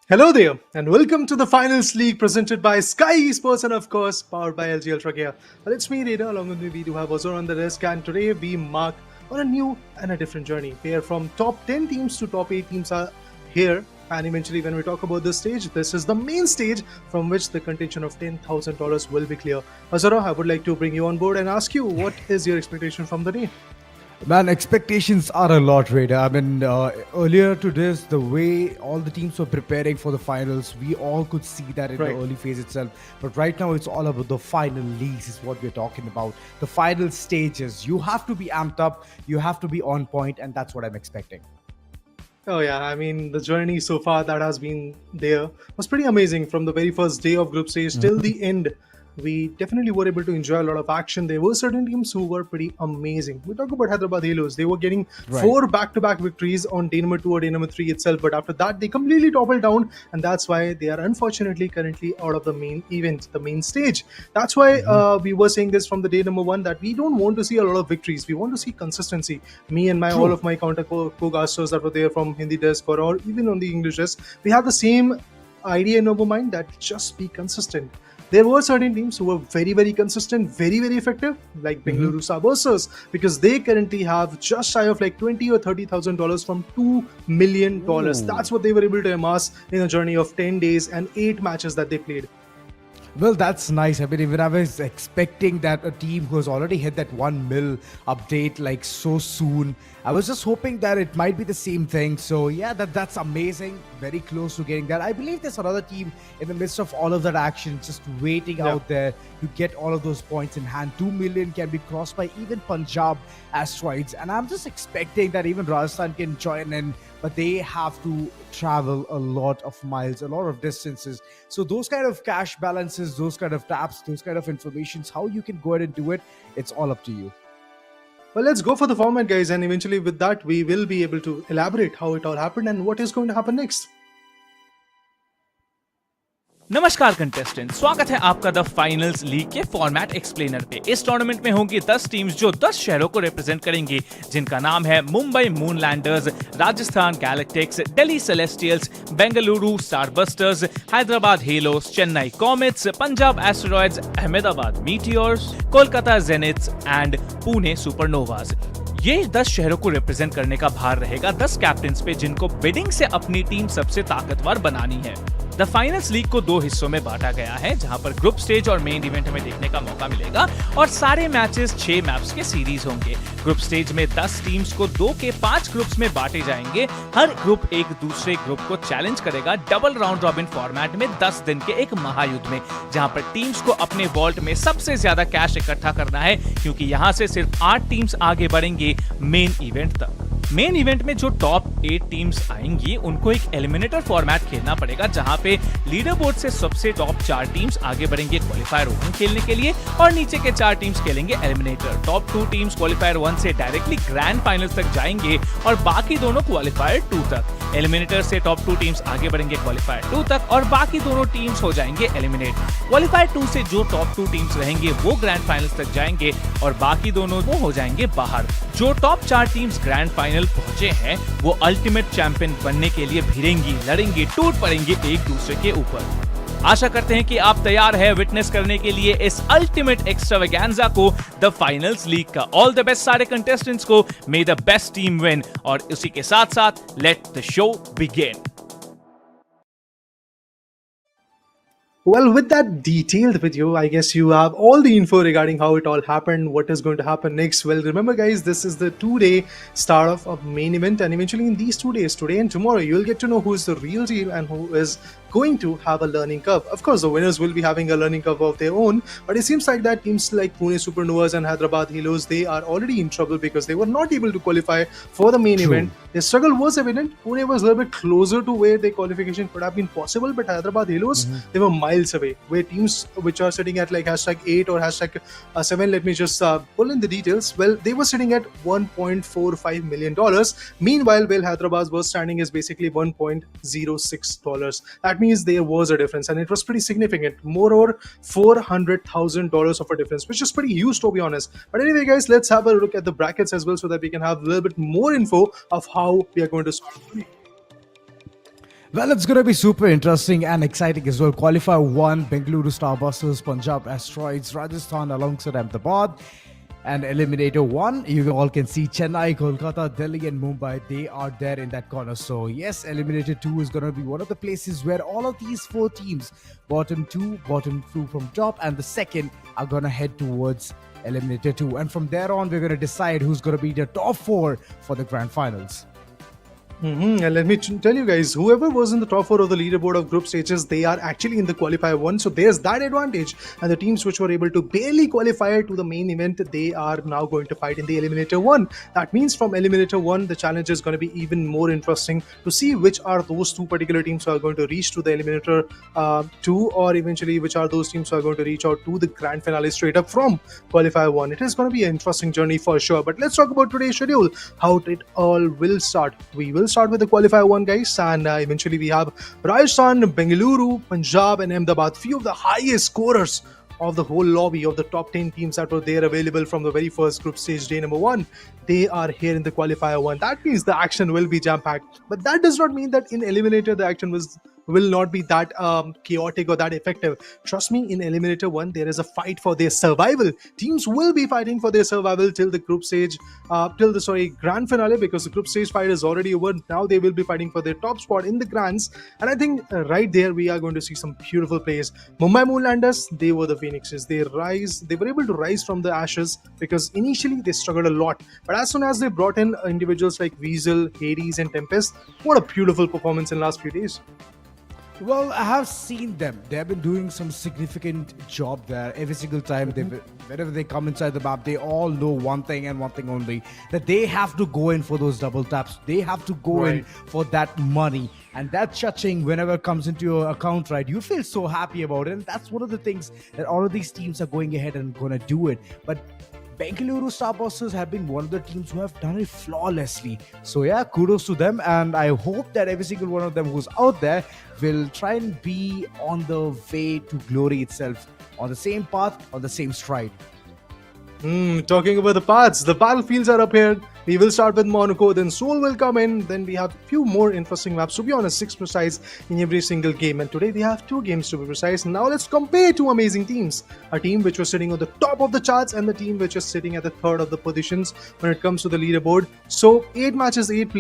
Hello there, and welcome to the Finals League presented by Skyesports and, of course, powered by LG Ultragear. Well, it's me, Reda, along with me, we do have Azor on the desk, and today we mark on a new and a different journey, where from top 10 teams to top 8 teams are here. And eventually, when we talk about this stage, this is the main stage from which the contention of $10,000 will be clear. Azora, I would like to bring you on board and ask you, what is your expectation from the day? Man, expectations are a lot, Raider. Earlier to this, the way all the teams were preparing for the finals, we all could see that in the early phase itself. But right now, it's all about the final leagues, is what we're talking about. The final stages. You have to be amped up, you have to be on point, and that's what I'm expecting. Oh yeah, I mean the journey so far that has been there was pretty amazing from the very first day of group stage till the end. We definitely were able to enjoy a lot of action. There were certain teams who were pretty amazing. We talk about Hyderabad Halos. They were getting four back-to-back victories on day number 2 or day number 3 itself, but after that they completely toppled down, and that's why they are unfortunately currently out of the main event, the main stage. That's why we were saying this from the day number 1 that we don't want to see a lot of victories. We want to see consistency. Me and all of my counter co-casters that were there from Hindi desk or even on the English desk, we have the same idea in our mind that just be consistent. There were certain teams who were very, very consistent, very, very effective, like Bengaluru Starbusters, because they currently have just shy of like $20,000 or $30,000 from $2 million. That's what they were able to amass in a journey of 10 days and 8 matches that they played. Well, that's nice. I mean, even I was expecting that a team who has already hit that 1 mil update like so soon. I was just hoping that it might be the same thing. So yeah, that's amazing. Very close to getting that. I believe there's another team in the midst of all of that action, just waiting out there to get all of those points in hand. 2 million can be crossed by even Punjab Asteroids, and I'm just expecting that even Rajasthan can join in, but they have to travel a lot of miles, a lot of distances. So those kind of cash balances, those kind of taps, those kind of informations, how you can go ahead and do it, it's all up to you. Well, let's go for the format, guys, and eventually with that, we will be able to elaborate how it all happened and what is going to happen next. नमस्कार contestant, स्वागत है आपका the finals league के format explainer पे। इस tournament में होंगी 10 teams जो 10 शहरों को रिप्रेजेंट करेंगी, जिनका नाम है Mumbai Moonlanders, Rajasthan Galactics, Delhi Celestials, Bengaluru Starbusters, Hyderabad Halos, Chennai Comets, Punjab Asteroids, Ahmedabad Meteors, Kolkata Zeniths and Pune Supernovas. ये 10 शहरों को रिप्रेजेंट करने का भार रहेगा 10 कैप्टन्स पे, जिनको बिडिंग से अपनी टीम सबसे ताकतवर बनानी है। द फाइनल्स लीग को 2 हिस्सों में बांटा गया है, जहां पर ग्रुप स्टेज और मेन इवेंट में देखने का मौका मिलेगा, और सारे मैचेस 6 मैप्स के सीरीज होंगे। ग्रुप स्टेज में 10 टीम्स को 2 के 5 ग्रुप्स में बांटे जाएंगे। हर ग्रुप एक दूसरे ग्रुप को चैलेंज करेगा डबल राउंड रॉबिन फॉर्मेट में 10 दिन के एक महायुद्ध में, जहां पर टीम्स को अपने वॉल्ट में सबसे ज्यादा कैश इकट्ठा करना है, क्योंकि यहां से सिर्फ 8 टीम्स आगे बढ़ेंगे मेन इवेंट तक। मेन इवेंट में जो टॉप 8 टीम्स आएंगी, उनको एक एलिमिनेटर फॉर्मेट खेलना पड़ेगा, जहां पे लीडर बोर्ड से सबसे टॉप 4 टीम्स आगे बढ़ेंगे क्वालिफायर 1 खेलने के लिए, और नीचे के 4 टीम्स खेलेंगे एलिमिनेटर। टॉप 2 टीम्स क्वालिफायर 1 से डायरेक्टली ग्रैंड फाइनल्स तक जाएंगे, और बाकी दोनों क्वालिफायर 2 तक। एलिमिनेटर से टॉप 2 टीम्स आगे बढ़ेंगे क्वालिफायर 2 तक, और बाकी दोनों टीम्स हो जाएंगे एलिमिनेट। क्वालिफायर 2 से जो टॉप 2 टीम्स रहेंगे वो ग्रैंड फाइनल्स तक जाएंगे, और बाकी दोनों वो हो जाएंगे बाहर। जो टॉप 4 टीम्स ग्रैंड फाइनल पहुंचे हैं, वो अल्टीमेट चैंपियन बनने के लिए भिड़ेंगी, लड़ेंगी, टूट पड़ेंगे एक दूसरे के ऊपर। आशा करते हैं कि आप तैयार हैं विटनेस करने के लिए इस अल्टीमेट एक्स्ट्रावेगेंजा को, द फाइनल्स लीग का। ऑल द बेस्ट सारे कंटेस्टेंट्स को, मे द बेस्ट टीम विन, और उसी के साथ साथ let the show begin. Well, with that detailed video, I guess you have all the info regarding how it all happened, what is going to happen next. Well, remember guys, this is the 2-day start of main event, and eventually in these 2 days, today and tomorrow, you'll get to know who is the real deal and who is going to have a learning curve. Of course, the winners will be having a learning curve of their own, but it seems like that teams like Pune Supernovas and Hyderabad Halos, they are already in trouble because they were not able to qualify for the main event. Their struggle was evident. Pune was a little bit closer to where their qualification could have been possible, but Hyderabad Halos, they were miles away. Where teams which are sitting at like #8 or #7, let me just pull in the details. Well, they were sitting at $1.45 million. Meanwhile, Hyderabad was standing as basically $1.06. That means there was a difference, and it was pretty significant. More over $400,000 of a difference, which is pretty huge to be honest. But anyway, guys, let's have a look at the brackets as well, so that we can have a little bit more info of how we are going to solve it. Well, it's going to be super interesting and exciting as well. Qualifier 1, Bengaluru Starbusters, Punjab Asteroids, Rajasthan alongside Ahmedabad. And Eliminator 1, you all can see Chennai, Kolkata, Delhi and Mumbai. They are there in that corner. So yes, Eliminator 2 is going to be one of the places where all of these 4 teams, bottom 2, bottom 2 from top, and the second are going to head towards Eliminator 2. And from there on, we're going to decide who's going to be the top 4 for the grand finals. And let me tell you guys, whoever was in the top 4 of the leaderboard of group stages, they are actually in the qualifier 1. So there's that advantage. And the teams which were able to barely qualify to the main event, they are now going to fight in the Eliminator 1. That means from Eliminator 1, the challenge is going to be even more interesting to see which are those 2 particular teams who are going to reach to the Eliminator 2, or eventually which are those teams who are going to reach out to the grand finale straight up from qualifier 1. It is going to be an interesting journey for sure. But let's talk about today's schedule, how it all will start. We will start with the qualifier 1, guys, and eventually we have Rajasthan, Bengaluru, Punjab and Ahmedabad, few of the highest scorers of the whole lobby of the top 10 teams that were there available from the very first group stage day number 1. They are here in the qualifier 1. That means the action will be jam-packed, but that does not mean that in Eliminator the action will not be that chaotic or that effective. Trust me, in Eliminator 1 there is a fight for their survival. Teams will be fighting for their survival till the group stage, grand finale, because the group stage fight is already over. Now they will be fighting for their top spot in the grands, and I think right there we are going to see some beautiful plays. Mumbai Moonlanders, they were the phoenixes. They were able to rise from the ashes, because initially they struggled a lot, but as soon as they brought in individuals like Weasel, Hades and Tempest, what a beautiful performance in the last few days. Well, I have seen them. They have been doing some significant job there every single time. Whenever they come inside the map, they all know one thing and one thing only, that they have to go in for those double taps. They have to go in for that money. And that cha-ching, whenever it comes into your account, right, you feel so happy about it. And that's one of the things that all of these teams are going ahead and going to do it. But Bengaluru Starbusters have been one of the teams who have done it flawlessly. So yeah, kudos to them, and I hope that every single one of them who's out there will try and be on the way to glory itself, on the same path, on the same stride. Talking about the paths, the battlefields are up here. We will start with Monaco, then Seoul will come in, then we have a few more interesting maps. To be honest, 6 precise in every single game, and today we have 2 games to be precise. Now let's compare 2 amazing teams. A team which was sitting on the top of the charts and the team which is sitting at the third of the positions when it comes to the leaderboard. So 8 matches, each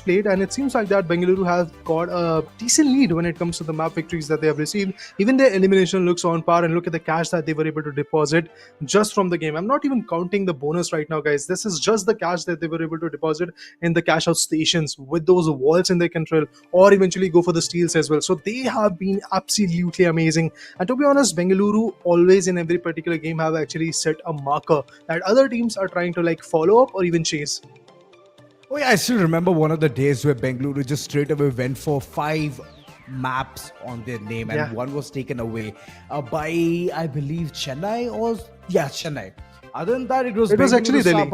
played, and it seems like that Bengaluru have got a decent lead when it comes to the map victories that they have received. Even their elimination looks on par, and look at the cash that they were able to deposit just from the game. I'm not even counting the bonus right now, guys. This is just the cash that they were able to deposit in the cash out stations with those walls in their control, or eventually go for the steals as well. So they have been absolutely amazing. And to be honest, Bengaluru always in every particular game have actually set a marker that other teams are trying to like follow up or even chase. Oh yeah, I still remember one of the days where Bengaluru just straight away went for 5 maps on their name, and one was taken away by, I believe, Chennai. Other than that, it was actually Delhi.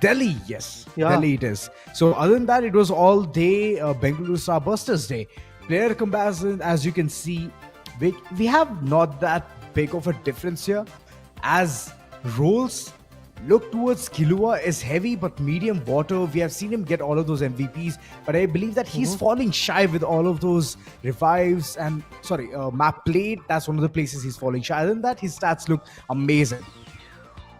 Delhi, yes. Yeah. Delhi it is. So other than that, it was all day Bengaluru Starbusters day. Player comparison, as you can see, we have not that big of a difference here. As roles look towards Kilua is heavy but medium water. We have seen him get all of those MVPs, but I believe that he's falling shy with all of those revives and map played. That's one of the places he's falling shy. Other than that, his stats look amazing.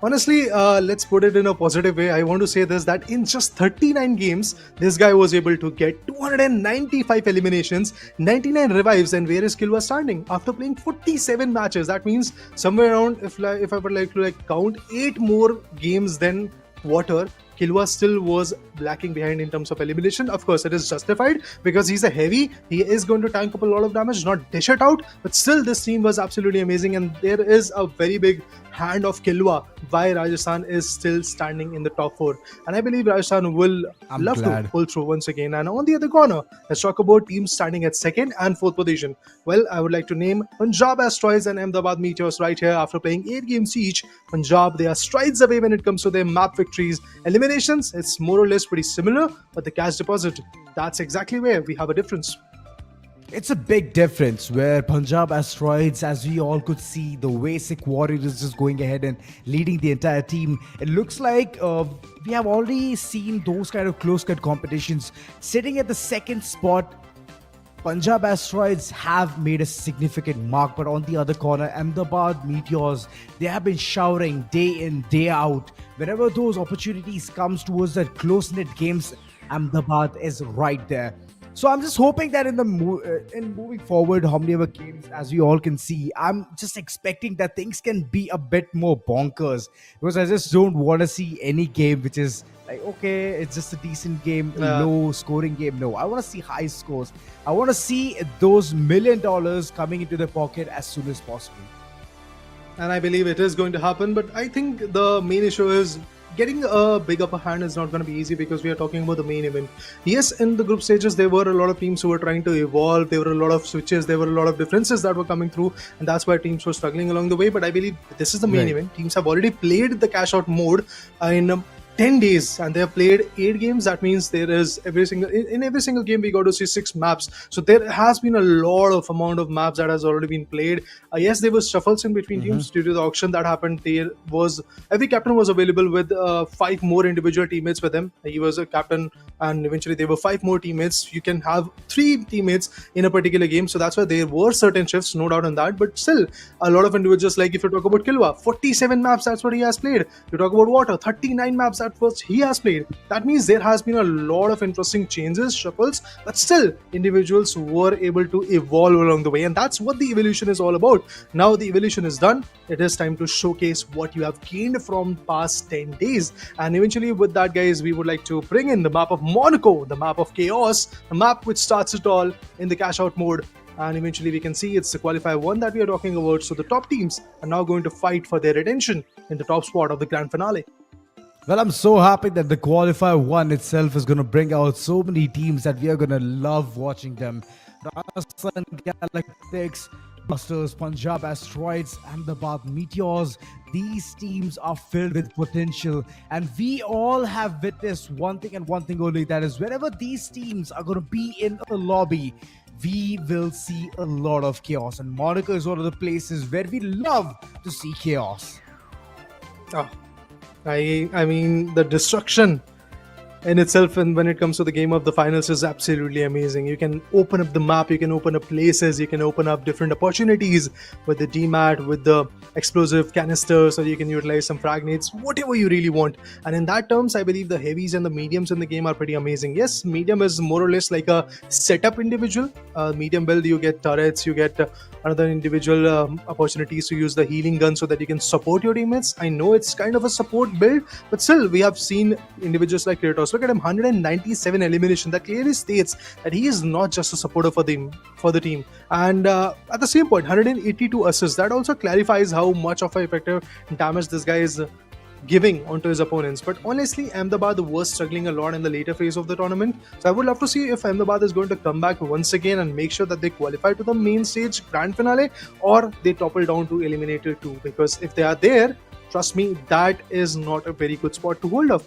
Honestly, let's put it in a positive way. I want to say this, that in just 39 games, this guy was able to get 295 eliminations, 99 revives, and where is Kilwa standing? After playing 47 matches, that means somewhere around, if I would like to count, 8 more games than Water, Kilwa still was lacking behind in terms of elimination. Of course, it is justified because he's a heavy. He is going to tank up a lot of damage, not dish it out. But still, this team was absolutely amazing. And there is a very big hand of Kilwa why Rajasthan is still standing in the top 4. And I believe Rajasthan will love to pull through once again. And on the other corner, let's talk about teams standing at 2nd and 4th position. Well, I would like to name Punjab Asteroids and Ahmedabad Meteors right here. After playing 8 games each, Punjab, they are strides away when it comes to their map victories. Eliminations, it's more or less pretty similar, but the cash deposit, that's exactly where we have a difference. It's a big difference where Punjab Asteroids, as we all could see, the way Sikh Warriors is just going ahead and leading the entire team. It looks like we have already seen those kind of close-cut competitions sitting at the 2nd spot Punjab Asteroids have made a significant mark, but on the other corner, Ahmedabad Meteors, they have been showering day in, day out. Whenever those opportunities comes towards that close-knit games, Ahmedabad is right there. So I'm just hoping that in moving forward, how many other games, as we all can see, I'm just expecting that things can be a bit more bonkers, because I just don't want to see any game which is like, okay, it's just a decent game, a Yeah. low scoring game. No, I want to see high scores. I want to see those $1 million coming into the pocket as soon as possible. And I believe it is going to happen. But I think the main issue is getting a big upper hand is not going to be easy, because we are talking about the main event. Yes, in the group stages, there were a lot of teams who were trying to evolve. There were a lot of switches. There were a lot of differences that were coming through, and that's why teams were struggling along the way. But I believe this is the main Right. event. Teams have already played the cash out mode in 10 days, and they have played 8 games. That means there is in every single game we got to see 6 maps. So there has been a lot of amount of maps that has already been played. Yes, there was shuffles in between teams due to the auction that happened. There was every captain was available with 5 more individual teammates with him. He was a captain, and eventually there were 5 more teammates. You can have 3 teammates in a particular game, so that's why there were certain shifts, no doubt on that. But still, a lot of individuals, like if you talk about Kilwa, 47 maps, that's what he has played. You talk about Water, 39 maps that first he has played. That means there has been a lot of interesting changes, shuffles, but still individuals were able to evolve along the way, and that's what the evolution is all about. Now the evolution is done. It is time to showcase what you have gained from past 10 days. And eventually with that, guys, we would like to bring in the map of Monaco, the map of chaos, the map which starts it all in the cash out mode. And eventually we can see it's the qualifier 1 that we are talking about. So the top teams are now going to fight for their retention in the top spot of the grand finale. Well, I'm so happy that the qualifier 1 itself is going to bring out so many teams that we are going to love watching them. Rajasthan Galactics, Busters, Punjab Asteroids, Ahmedabad Meteors. These teams are filled with potential, and we all have witnessed one thing and one thing only, that is whenever these teams are going to be in a lobby, we will see a lot of chaos, and Monaco is one of the places where we love to see chaos. Ah, I mean the destruction in itself, and when it comes to the game of the finals, is absolutely amazing. You can open up the map, you can open up places, you can open up different opportunities with the DMAT, with the explosive canisters, or you can utilize some fragnates, whatever you really want. And in that terms, I believe the heavies and the mediums in the game are pretty amazing. Yes, medium is more or less like a setup individual. Medium build, you get turrets, you get another individual opportunities to use the healing gun so that you can support your teammates. I know it's kind of a support build, but still we have seen individuals like Kratos. Look at him, 197 elimination. That clearly states that he is not just a supporter for the team. And at the same point, 182 assists. That also clarifies how much of an effective damage this guy is giving onto his opponents. But honestly, Ahmedabad was struggling a lot in the later phase of the tournament. So I would love to see if Ahmedabad is going to come back once again and make sure that they qualify to the main stage grand finale, or they topple down to Eliminator 2. Because if they are there, trust me, that is not a very good spot to hold up.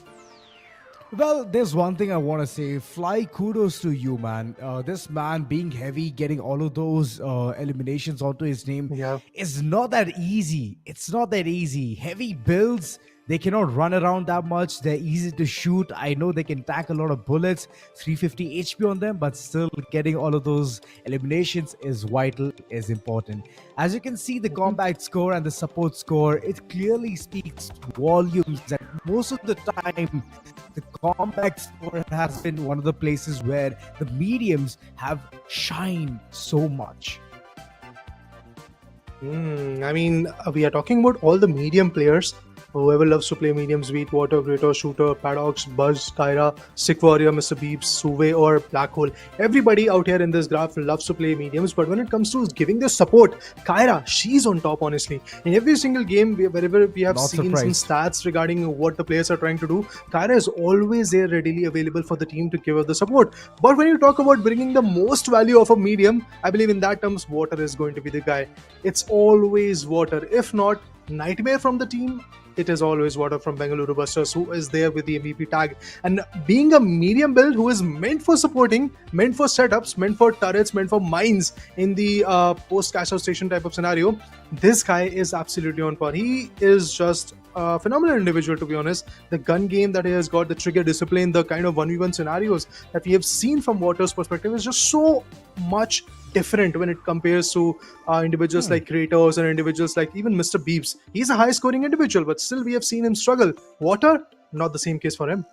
Well, there's one thing I want to say. Fly kudos to you, man. This man being heavy, getting all of those eliminations onto his name Yeah. is not that easy. It's not that easy. Heavy builds, they cannot run around that much. They're easy to shoot. I know they can tank a lot of bullets, 350 HP on them, but still getting all of those eliminations is vital, is important. As you can see, the combat score and the support score, it clearly speaks volumes that most of the time, the combat score has been one of the places where the mediums have shined so much. I mean, we are talking about all the medium players. Whoever loves to play mediums, be it Water, Kratos, Shooter, Paradox, Buzz, Kyra, Sick Warrior, Mr. Beeps, Suve, or Black Hole. Everybody out here in this graph loves to play mediums, but when it comes to giving the support, Kyra, she's on top, honestly. In every single game, wherever we have Not seen some surprised. stats regarding what the players are trying to do, Kyra is always there readily available for the team to give her the support. But when you talk about bringing the most value of a medium, I believe in that terms, Water is going to be the guy. It's always Water. If not, Nightmare from the team, it is always Water from Bengaluru Busters who is there with the MVP tag. And being a medium build who is meant for supporting, meant for setups, meant for turrets, meant for mines in the post cash out station type of scenario, this guy is absolutely on par. He is just a phenomenal individual, to be honest. The gun game that he has got, the trigger discipline, the kind of 1v1 scenarios that we have seen from Water's perspective is just so much different when it compares to individuals like Kratos and individuals like even Mr. Beeps. He's a high scoring individual, but still we have seen him struggle. Water, not the same case for him.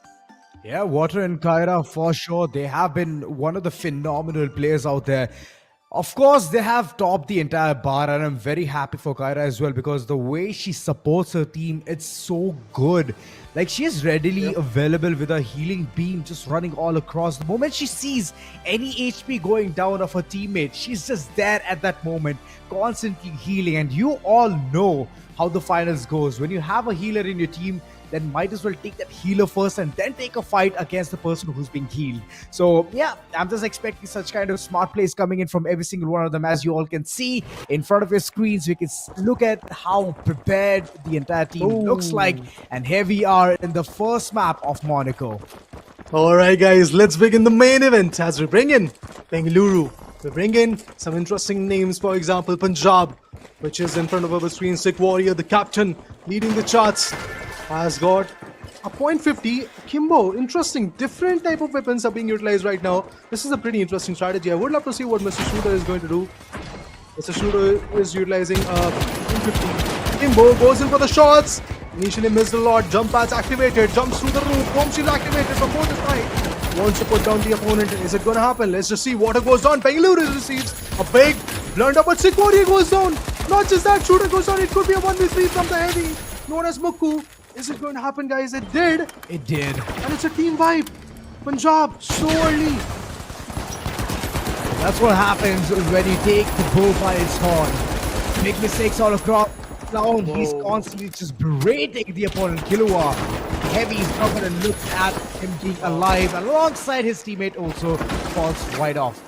Yeah, Water and Kyra, for sure. They have been one of the phenomenal players out there. Of course, they have topped the entire bar, and I'm very happy for Kyra as well because the way she supports her team, it's so good. Like, she is readily available with a healing beam just running all across. The moment she sees any HP going down of her teammate, she's just there at that moment, constantly healing. And you all know how the finals goes. When you have a healer in your team, then might as well take that healer first and then take a fight against the person who's being healed. So yeah, I'm just expecting such kind of smart plays coming in from every single one of them. As you all can see in front of your screens, we can look at how prepared the entire team looks like, and here we are in the first map of Monaco. Alright guys, let's begin the main event as we bring in Bengaluru. We bring in some interesting names, for example Punjab, which is in front of our screen. Sick Warrior, the captain, leading the charts, has got a .50 Kimbo. Interesting, different type of weapons are being utilized right now. This is a pretty interesting strategy. I would love to see what Mr. Shooter is going to do. Mr. Shooter is utilizing a .50 Kimbo, goes in for the shots. Initially missed a lot. Jump pads activated, jumps through the roof. Bomb shield activated from both sides. Wants to put down the opponent. Is it going to happen? Let's just see. Water goes down. Bengaluru receives a big blunder, but Sick Warrior goes down. Not just that, Shooter goes down. It could be a 1v3 from the heavy, known as Mukku. Is it going to happen, guys? It did. It did. And it's a team wipe. Punjab, so early. That's what happens when you take the bull by its horn. Make mistakes all across. Now he's constantly just berating the opponent. Killua, Heavy is not going to look at him being alive. Alongside his teammate also falls right off.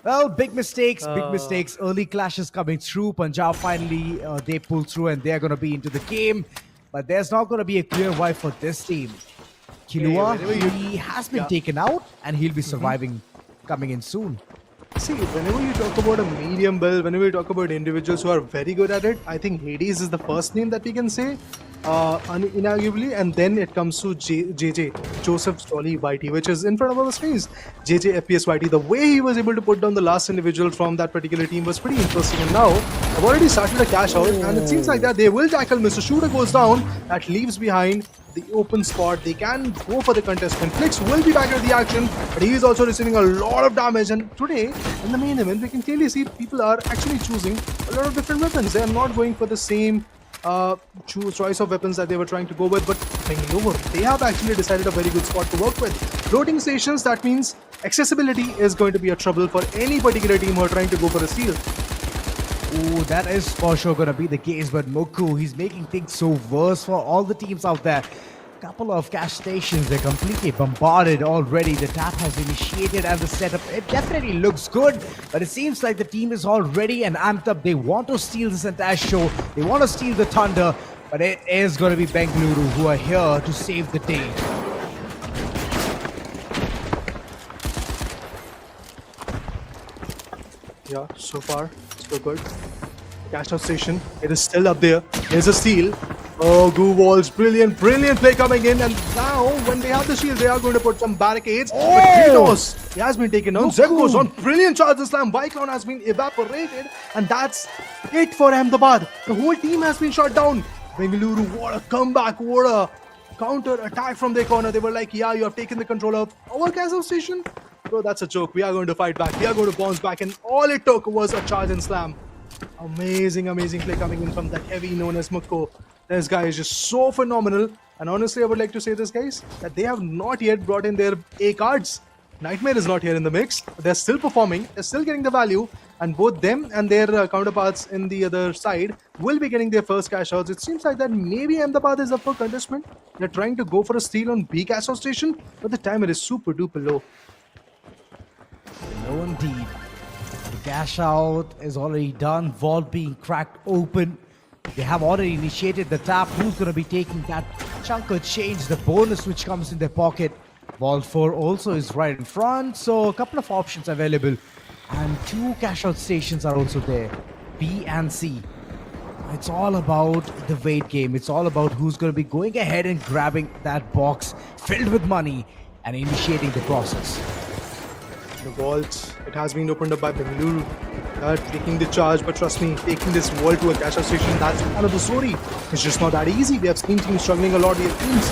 Well, big mistakes, Early clashes coming through. Punjab finally, they pull through and they're going to be into the game. But there's not going to be a clear wipe for this team. Killua, he has been taken out and he'll be surviving coming in soon. See, whenever you talk about a medium build, whenever you talk about individuals who are very good at it, I think Hades is the first name that we can say, inarguably, and then it comes to JJ, Joseph Jolly Whitey, which is in front of our screens. JJ FPS Whitey, the way he was able to put down the last individual from that particular team was pretty interesting. And now, I've already started a cash out, and it seems like that they will tackle. Mr. Shooter goes down, that leaves behind the open spot. They can go for the contestant. Flix will be back at the action, but he is also receiving a lot of damage. And today, in the main event, we can clearly see people are actually choosing a lot of different weapons. They are not going for the same choice of weapons that they were trying to go with, but Bengaluru, they have actually decided a very good spot to work with. Floating stations, that means accessibility is going to be a trouble for any particular team who are trying to go for a steal. Ooh, that is for sure going to be the case, but Mukku, he's making things so worse for all the teams out there. Couple of cash stations, they're completely bombarded already. The tap has initiated and the setup, it definitely looks good, but it seems like the team is all ready and amped up. They want to steal this entire show. They want to steal the thunder, but it is going to be Bengaluru who are here to save the day. Yeah, so far, so good. Cash out station, it is still up there. There's a steal. Oh, Goo Walls, brilliant play coming in. And now, when they have the shield, they are going to put some barricades. Oh! But Kratos, he has been taken down. Zeb goes on, brilliant charge slam. Viclown has been evaporated. And that's it for Ahmedabad. The whole team has been shot down. Bengaluru, what a comeback, what a counter attack from their corner. They were like, yeah, you have taken the control of our cash out station. Bro, that's a joke. We are going to fight back. We are going to bounce back. And all it took was a charge and slam. Amazing play coming in from that heavy known as Mukko. This guy is just so phenomenal. And honestly, I would like to say this, guys, that they have not yet brought in their A cards. Nightmare is not here in the mix. They're still performing. They're still getting the value. And both them and their counterparts in the other side will be getting their first cash outs. It seems like that maybe Ahmedabad is up for contestment. They're trying to go for a steal on B cash out station, but the timer is super duper low. No, indeed. The cash out is already done. Vault being cracked open. They have already initiated the tap. Who's going to be taking that chunk of change, the bonus which comes in their pocket? Vault 4 also is right in front, so a couple of options available. And 2 cash out stations are also there, B and C. It's all about the weight game. It's all about who's going to be going ahead and grabbing that box filled with money and initiating the process. The vault, it has been opened up by Bengaluru. Taking the charge, but trust me, taking this vault to a cash out station, that's part of the story. It's just not that easy. We have seen teams struggling a lot. We have teams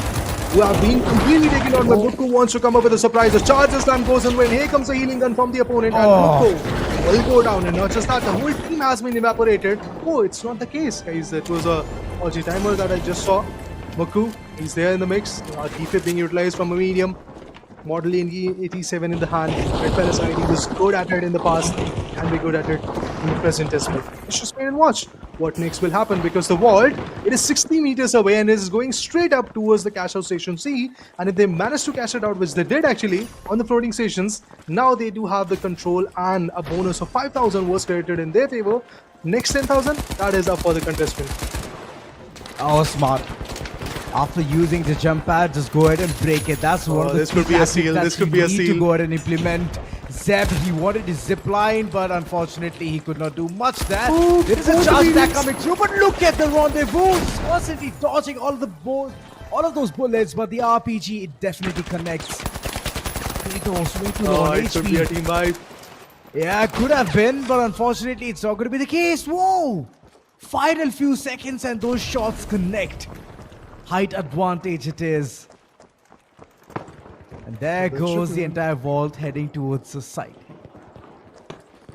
who have been completely taken out, but Mutku wants to come up with a surprise. The charge slam goes in when here comes a healing gun from the opponent, and Mutku will go down. And not just that, the whole team has been evaporated. Oh, it's not the case, guys. It was a Orgy timer that I just saw. Mutku, he's there in the mix. Defib being utilized from a medium. Model 87 in the hand. Red Palace ID was good at it in the past, can be good at it in the present as well. Let's just wait and watch what next will happen, because the vault, it is 60 meters away and is going straight up towards the cash out station C. And if they manage to cash it out, which they did actually on the floating stations, now they do have the control, and a bonus of 5,000 was credited in their favor. Next 10,000, that is up for the contestant. Oh, smart. After using the jump pad, just go ahead and break it. That's one of the this could be a seal. This could be a seal. To go ahead and implement. Zeb, he wanted his zip line, but unfortunately he could not do much there. Oh, there is a charge attack coming through, but look at the rendezvous. Constantly dodging all of those bullets, but the RPG, it definitely connects. Way too low on it could be a team wipe. Yeah, could have been, but unfortunately it's not going to be the case. Whoa! Final few seconds and those shots connect. Height advantage it is. And there goes the entire vault heading towards the site.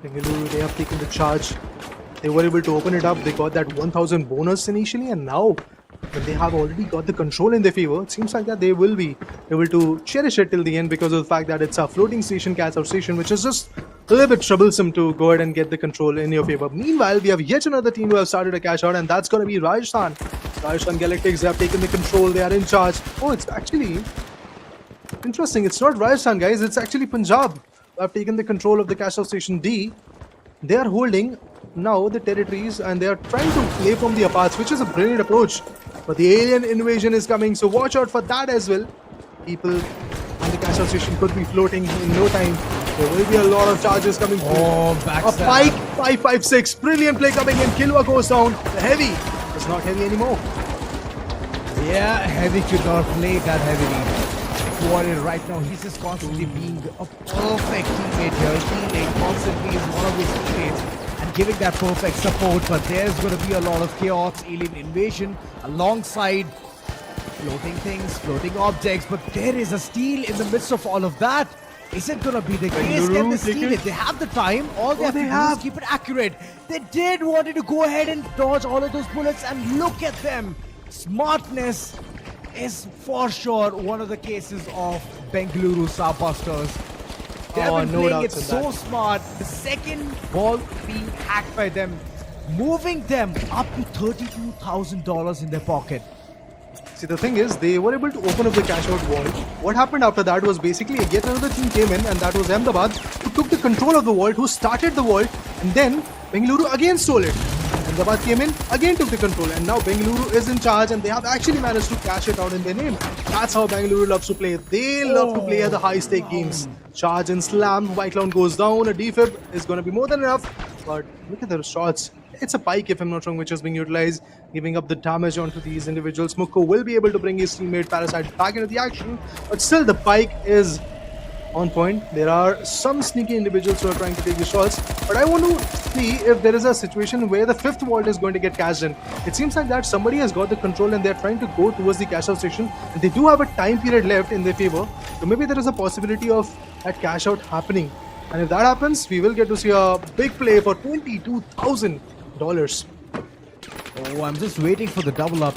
Bengaluru, they have taken the charge. They were able to open it up. They got that 1,000 bonus initially, and now when they have already got the control in their favor, it seems like that they will be able to cherish it till the end, because of the fact that it's a floating station, cash out station, which is just a little bit troublesome to go ahead and get the control in your favor. Meanwhile, we have yet another team who have started a cash out, and that's going to be Rajasthan. Rajasthan Galactics, they have taken the control. They are in charge. Oh, it's actually interesting. It's not Rajasthan, guys. It's actually Punjab who have taken the control of the cash out station D. They are holding now the territories, and they are trying to play from the aparts, which is a brilliant approach. But the alien invasion is coming, so watch out for that as well. People and the cash out station could be floating in no time. There will be a lot of charges coming through. Oh, a Pike 556, brilliant play coming in. Kilwa goes down. The heavy is not heavy anymore. Yeah, heavy could not play that heavily. Warrior right now, he's just constantly being a perfect teammate here. Healing constantly is one of his teammates and giving that perfect support. But there's going to be a lot of chaos, alien invasion alongside floating things, floating objects. But there is a steal in the midst of all of that. Is it going to be the case? Can they steal it? They have the time. All they have to do is keep it accurate. They did wanted to go ahead and dodge all of those bullets, and look at them. Smartness is for sure one of the cases of Bengaluru Starbusters. They have been playing it so smart. The second ball being hacked by them, moving them up to $32,000 in their pocket. See, the thing is, they were able to open up the cash out vault. What happened after that was basically yet another team came in, and that was Ahmedabad, who took the control of the vault, who started the vault, and then Bengaluru again stole it. Ahmedabad came in, again took the control, and now Bengaluru is in charge, and they have actually managed to cash it out in their name. That's how Bengaluru loves to play. They love to play at the high-stake games. Charge and slam, White Clown goes down, a defib is going to be more than enough, but look at the shots. It's a Pike, if I'm not wrong, which is being utilized, giving up the damage onto these individuals. Mukko will be able to bring his teammate Parasite back into the action, but still the Pike is on point. There are some sneaky individuals who are trying to take the shots, but I want to see if there is a situation where the fifth vault is going to get cashed in. It seems like that somebody has got the control and they're trying to go towards the cash out station, and they do have a time period left in their favor, so maybe there is a possibility of that cash out happening. And if that happens, we will get to see a big play for $22,000. Oh, I'm just waiting for the double up.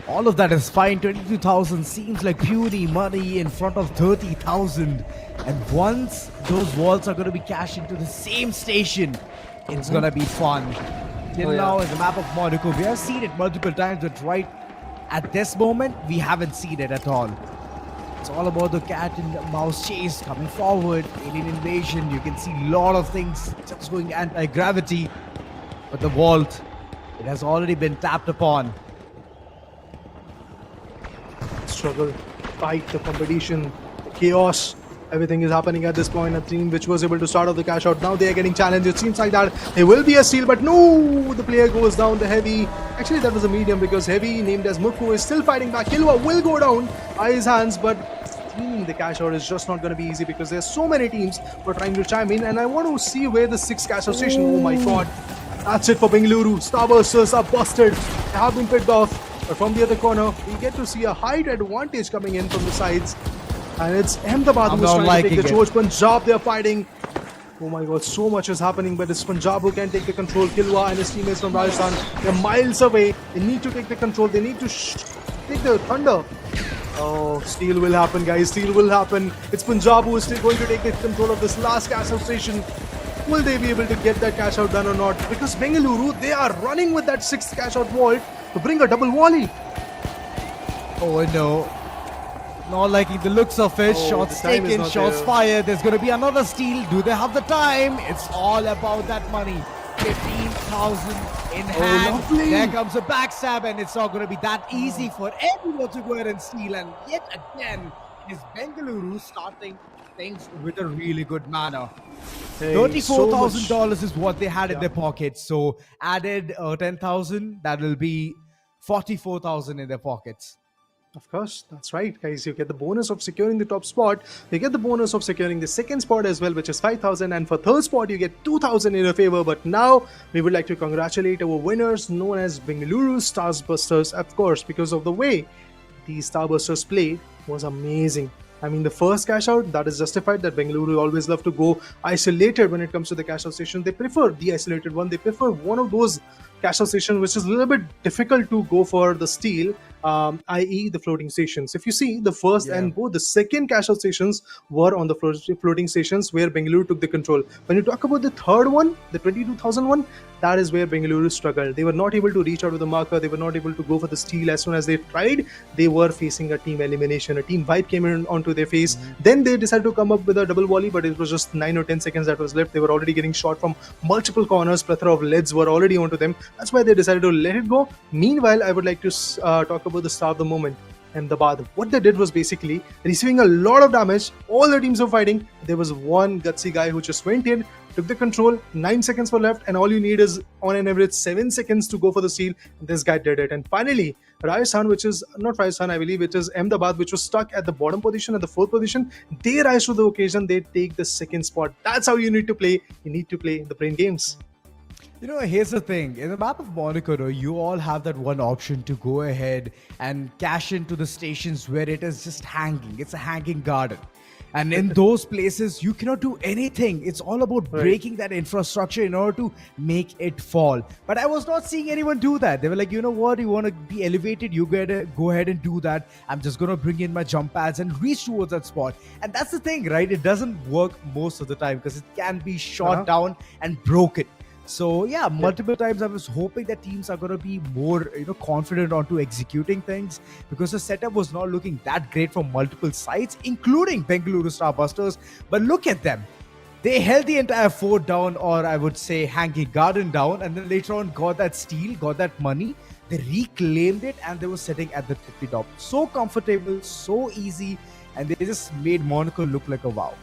All of that is fine. 22,000 seems like puny money in front of 30,000. And once those vaults are going to be cashed into the same station, it's going to be fun. Till now, in the map of Monaco, we have seen it multiple times, but right at this moment, we haven't seen it at all. It's all about the cat and mouse chase coming forward, alien invasion. You can see a lot of things just going anti-gravity. But the vault, It has already been tapped upon. Struggle, fight, the competition, the chaos. Everything is happening at this point. A team which was able to start off the cash out, now they are getting challenged. It seems like that there will be a steal, but no, the player goes down. The heavy, actually that was a medium because heavy named as Mukku is still fighting back. Kilwa will go down by his hands, but stealing the cash out is just not going to be easy because there's so many teams who are trying to chime in, and I want to see where the 6th cash out station. Oh my god, that's it for Bengaluru. Starbusters are busted. They have been picked off. But from the other corner, we get to see a height advantage coming in from the sides. And it's Ahmedabad who's trying to take the charge. Punjab, they're fighting. Oh my god, so much is happening, but it's Punjab who can take the control. Kilwa and his teammates from Rajasthan, they're miles away. They need to take the control. They need to take the thunder. Oh, steal will happen, guys. Steal will happen. It's Punjab who is still going to take the control of this last cash out station. Will they be able to get that cash out done or not? Because Bengaluru, they are running with that 6th cash out vault to bring a double volley. Oh no. Not liking the looks of it. Oh, shots the time is taken, not shots there. fired. There's going to be another steal. Do they have the time? It's all about that money. 15,000 in hand. lovely. There comes a backstab, and it's not going to be that easy for everyone to go ahead and steal. And yet again, is Bengaluru starting things with a really good manner. Hey, $34,000 is what they had in their pockets. So added 10,000, that will be 44,000 in their pockets. Of course, that's right, guys. You get the bonus of securing the top spot. You get the bonus of securing the 2nd spot as well, which is 5,000. And for 3rd spot, you get 2,000 in your favor. But now, we would like to congratulate our winners, known as Bengaluru Starbusters, of course, because of the way these Starbusters played was amazing. I mean, the first cash out, that is justified, that Bengaluru always love to go isolated when it comes to the cash out station. They prefer the isolated one. They prefer one of those cash out stations which is a little bit difficult to go for the steal, i.e. the floating stations. If you see, the first and both the 2nd cash out stations were on the floating stations where Bengaluru took the control. When you talk about the 3rd one, the 22,000 one, that is where Bengaluru struggled. They were not able to reach out with the marker. They were not able to go for the steal. As soon as they tried, they were facing a team elimination. A team wipe came in onto their face. Then they decided to come up with a double volley, but it was just 9 or 10 seconds that was left. They were already getting shot from multiple corners. Plethora of leads were already onto them. That's why they decided to let it go. Meanwhile, I would like to talk about the star of the moment. Ahmedabad. What they did was basically receiving a lot of damage. All the teams were fighting. There was one gutsy guy who just went in, took the control. 9 seconds were left, and all you need is on an average 7 seconds to go for the steal. This guy did it. And finally, Rajasthan, which is not Rajasthan, I believe it is Ahmedabad, which was stuck at the bottom position, at the 4th position. They rise to the occasion. They take the 2nd spot. That's how you need to play. You need to play the brain games. You know, here's the thing. In the map of Monaco, you all have that one option to go ahead and cash into the stations where it is just hanging. It's a hanging garden. And in those places, you cannot do anything. It's all about breaking that infrastructure in order to make it fall. But I was not seeing anyone do that. They were like, you know what? You want to be elevated? You gotta go ahead and do that. I'm just going to bring in my jump pads and reach towards that spot. And that's the thing, right? It doesn't work most of the time because it can be shot down and broken. So yeah, multiple times I was hoping that teams are going to be more, confident onto executing things because the setup was not looking that great from multiple sides, including Bengaluru Starbusters. But look at them. They held the entire fort down, or I would say hanging garden down, and then later on got that steal, got that money. They reclaimed it and they were sitting at the tippy top. So comfortable, so easy, and they just made Monaco look like a wow.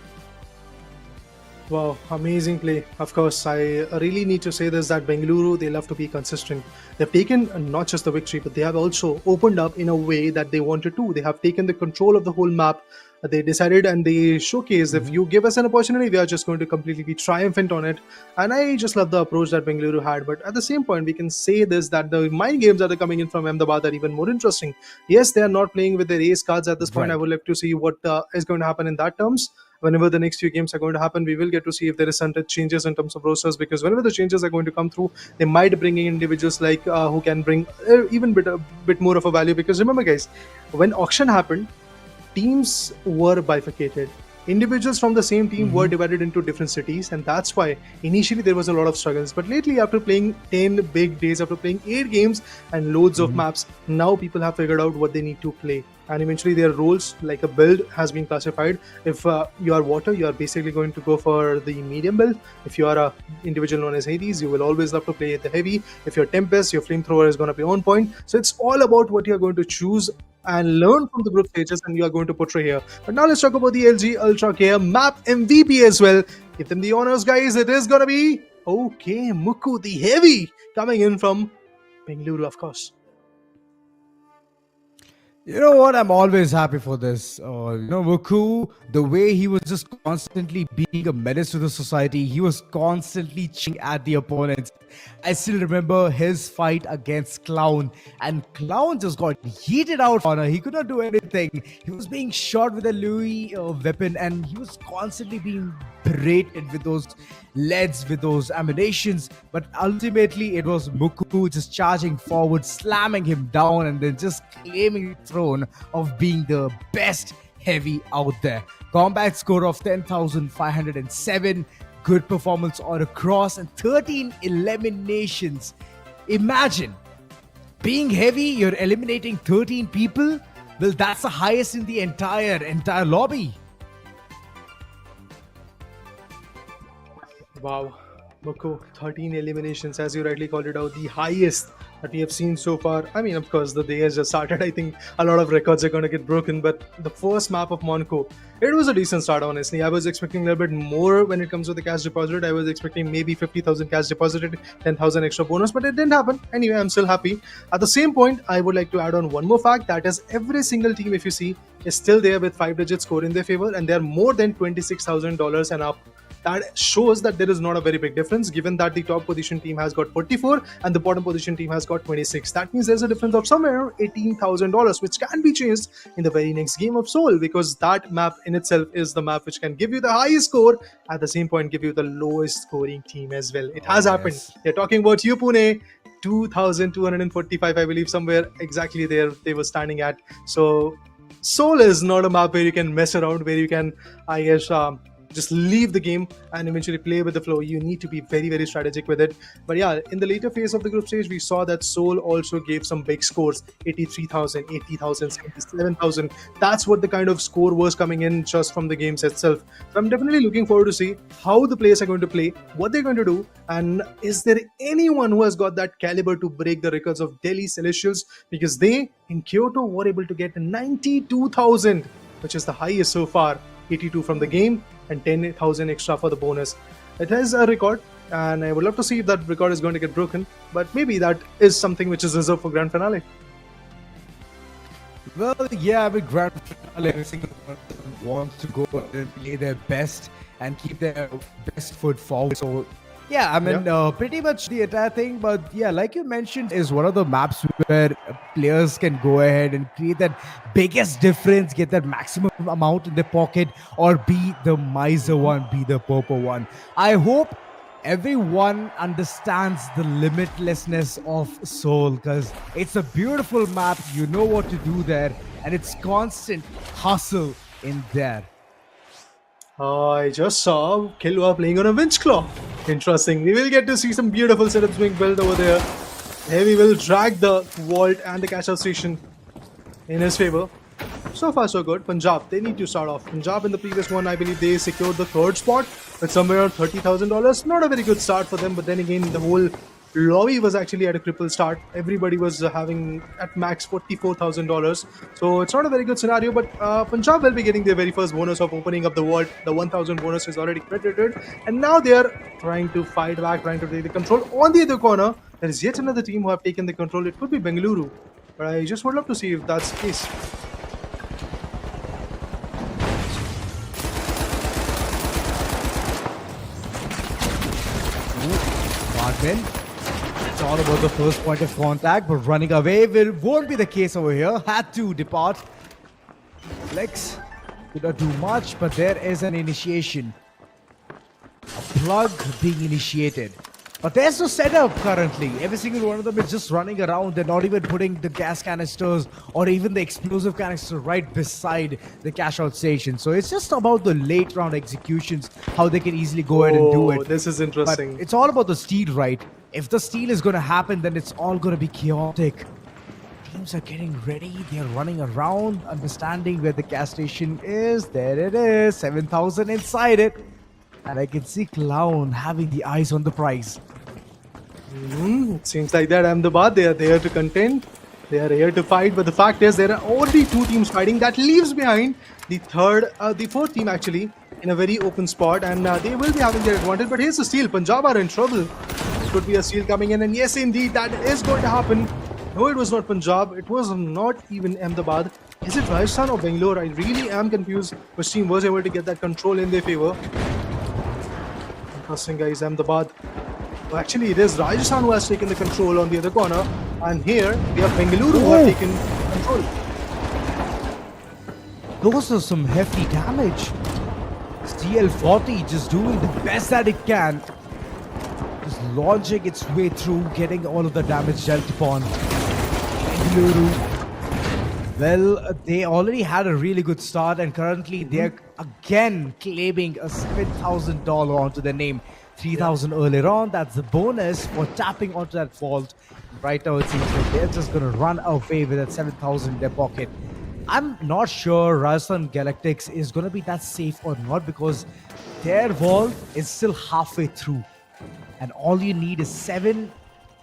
Wow, amazing play. Of course, I really need to say this, that Bengaluru, they love to be consistent. They've taken not just the victory, but they have also opened up in a way that they wanted to. They have taken the control of the whole map. They decided and they showcased, if you give us an opportunity, we are just going to completely be triumphant on it. And I just love the approach that Bengaluru had. But at the same point, we can say this, that the mind games that are coming in from Ahmedabad are even more interesting. Yes, they are not playing with their ace cards at this point. I would like to see what is going to happen in that terms. Whenever the next few games are going to happen, we will get to see if there is some changes in terms of rosters, because whenever the changes are going to come through, they might bring in individuals like who can bring even a bit more of a value. Because remember, guys, when auction happened, teams were bifurcated. individuals from the same team were divided into different cities, and that's why initially there was a lot of struggles. But lately, after playing 10 big days, after playing 8 games and loads of maps, now people have figured out what they need to play, and eventually their roles, like a build, has been classified. If you are water, you are basically going to go for the medium build. If you are a individual known as Hades, you will always love to play the heavy. If you're Tempest, your flamethrower is going to be on point. So it's all about what you're going to choose and learn from the group stages, and you are going to portray here. But now let's talk about the LG Ultragear map MVP as well. Give them the honors, guys. It is going to be okay Muku, the heavy, coming in from Bengaluru, of course. You know what? I'm always happy for this. Wuku, the way he was just constantly being a menace to the society, he was constantly ching at the opponents. I still remember his fight against Clown, and Clown just got yeeted out. He could not do anything. He was being shot with a Louis weapon, and he was constantly being berated with those leads, with those ammunitions. But ultimately, it was Muku just charging forward, slamming him down, and then just claiming the throne of being the best heavy out there. Combat score of 10,507. Good performance all across, and 13 eliminations. Imagine being heavy, you're eliminating 13 people. Well, that's the highest in the entire lobby. Wow, Moko, 13 eliminations, as you rightly called it out, the highest that we have seen so far. I mean, of course, the day has just started. I think a lot of records are going to get broken, but the first map of Monaco, it was a decent start, honestly. I was expecting a little bit more when it comes to the cash deposit. I was expecting maybe 50,000 cash deposited, 10,000 extra bonus, but it didn't happen. Anyway, I'm still happy. At the same point, I would like to add on one more fact, that is every single team, if you see, is still there with 5-digit score in their favor, and they're more than $26,000 and up. That shows that there is not a very big difference, given that the top position team has got 44 and the bottom position team has got 26. That means there's a difference of somewhere $18,000, which can be changed in the very next game of Soul, because that map in itself is the map which can give you the highest score, at the same point give you the lowest scoring team as well. It has happened. They're talking about you, Pune. 2,245, I believe, somewhere exactly there they were standing at. So Soul is not a map where you can mess around, where you can, I guess, just leave the game and eventually play with the flow. You need to be very, very strategic with it. But yeah, in the later phase of the group stage, we saw that Seoul also gave some big scores: 83,000, 80,000, 77,000. That's what the kind of score was coming in just from the games itself. So I'm definitely looking forward to see how the players are going to play, what they're going to do, and is there anyone who has got that caliber to break the records of Delhi Celestials, because they in Kyoto were able to get 92,000, which is the highest so far. 82 from the game and 10,000 extra for the bonus. It is a record, and I would love to see if that record is going to get broken, but maybe that is something which is reserved for grand finale. Well, yeah, with grand finale, every single one wants to go and play their best and keep their best foot forward. So yeah, I mean, pretty much the entire thing. But yeah, like you mentioned, is one of the maps where players can go ahead and create that biggest difference, get that maximum amount in their pocket, or be the miser one, be the pauper one. I hope everyone understands the limitlessness of Soul, because it's a beautiful map. You know what to do there, and it's constant hustle in there. I just saw Killua playing on a winch claw. Interesting. We will get to see some beautiful setups being built over there. Heavy will drag the vault and the cash out station in his favor. So far so good. Punjab, they need to start off. Punjab in the previous one, I believe they secured the third spot with somewhere around $30,000. Not a very good start for them, but then again, the whole lobby was actually at a crippled start. Everybody was having at max $44,000. So it's not a very good scenario, but Punjab will be getting their very first bonus of opening up the vault. The 1,000 bonus is already credited, and now they are trying to fight back, trying to take the control. On the other corner, there is yet another team who have taken the control. It could be Bengaluru, but I just would love to see if that's the case. Martin. It's all about the first point of contact, but running away won't be the case over here. Had to depart. Flex could not do much, but there is an initiation. A plug being initiated. But there's no setup currently. Every single one of them is just running around. They're not even putting the gas canisters or even the explosive canister right beside the cash out station. So it's just about the late round executions, how they can easily go ahead and do it. This is But interesting. it's all about the steal, right? If the steal is going to happen, then it's all going to be chaotic. Teams are getting ready. They're running around, understanding where the gas station is. There it is, 7,000 inside it. And I can see Clown having the eyes on the prize. It seems like that Ahmedabad, they are there to contend. They are here to fight. But the fact is, there are already two teams fighting. That leaves behind the fourth team actually in a very open spot, and they will be having their advantage. But here's the steal. Punjab are in trouble. It could be a steal coming in, and yes, indeed, that is going to happen. No, it was not Punjab. It was not even Ahmedabad. Is it Rajasthan or Bengaluru? I really am confused. Which team was able to get that control in their favor? Interesting, guys. Ahmedabad. Well, actually, it is Rajasthan who has taken the control on the other corner, and here we have Bengaluru who have taken control. Those are some hefty damage. CL40 just doing the best that it can. Just launching its way through, getting all of the damage dealt upon. Bengaluru. Well, they already had a really good start, and currently they're again claiming a $7,000 onto their name. 3,000 earlier on. That's the bonus for tapping onto that vault. Right now, it seems like they're just going to run away with that 7,000 in their pocket. I'm not sure Rajasthan Galactics is going to be that safe or not, because their vault is still halfway through. And all you need is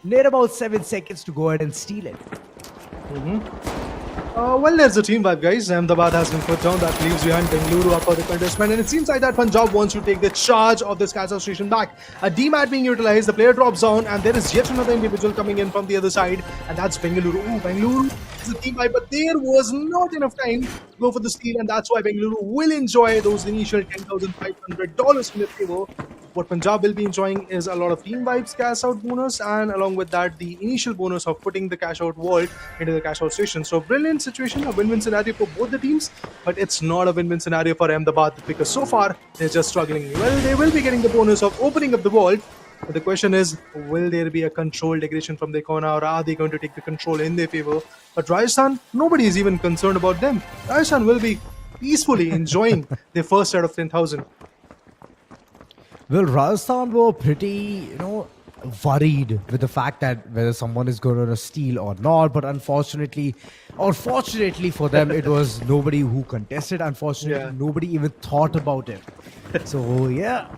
near about 7 seconds to go ahead and steal it. Well, there's the team vibe, guys. Ahmedabad has been put down. That leaves behind Bengaluru up for the contestment. And it seems like that Punjab wants to take the charge of this cash out station back. A DMAT being utilized. The player drops down. And there is yet another individual coming in from the other side. And that's Bengaluru. Ooh, Bengaluru is a team vibe. But there was not enough time to go for the steal. And that's why Bengaluru will enjoy those initial $10,500 in their favor. What Punjab will be enjoying is a lot of team vibes cash out bonus, and along with that, the initial bonus of putting the cash out vault into the cash out station. So, brilliant situation, a win-win scenario for both the teams, but it's not a win-win scenario for Ahmedabad because so far they're just struggling. Well, they will be getting the bonus of opening up the vault, but the question is, will there be a controlled aggression from the corner, or are they going to take the control in their favor? But Rajasthan, nobody is even concerned about them. Rajasthan will be peacefully enjoying their first set of 10,000. Well, Rajasthan were pretty, worried with the fact that whether someone is going to steal or not. But unfortunately, or fortunately for them, it was nobody who contested. Unfortunately, nobody even thought about it. So, yeah,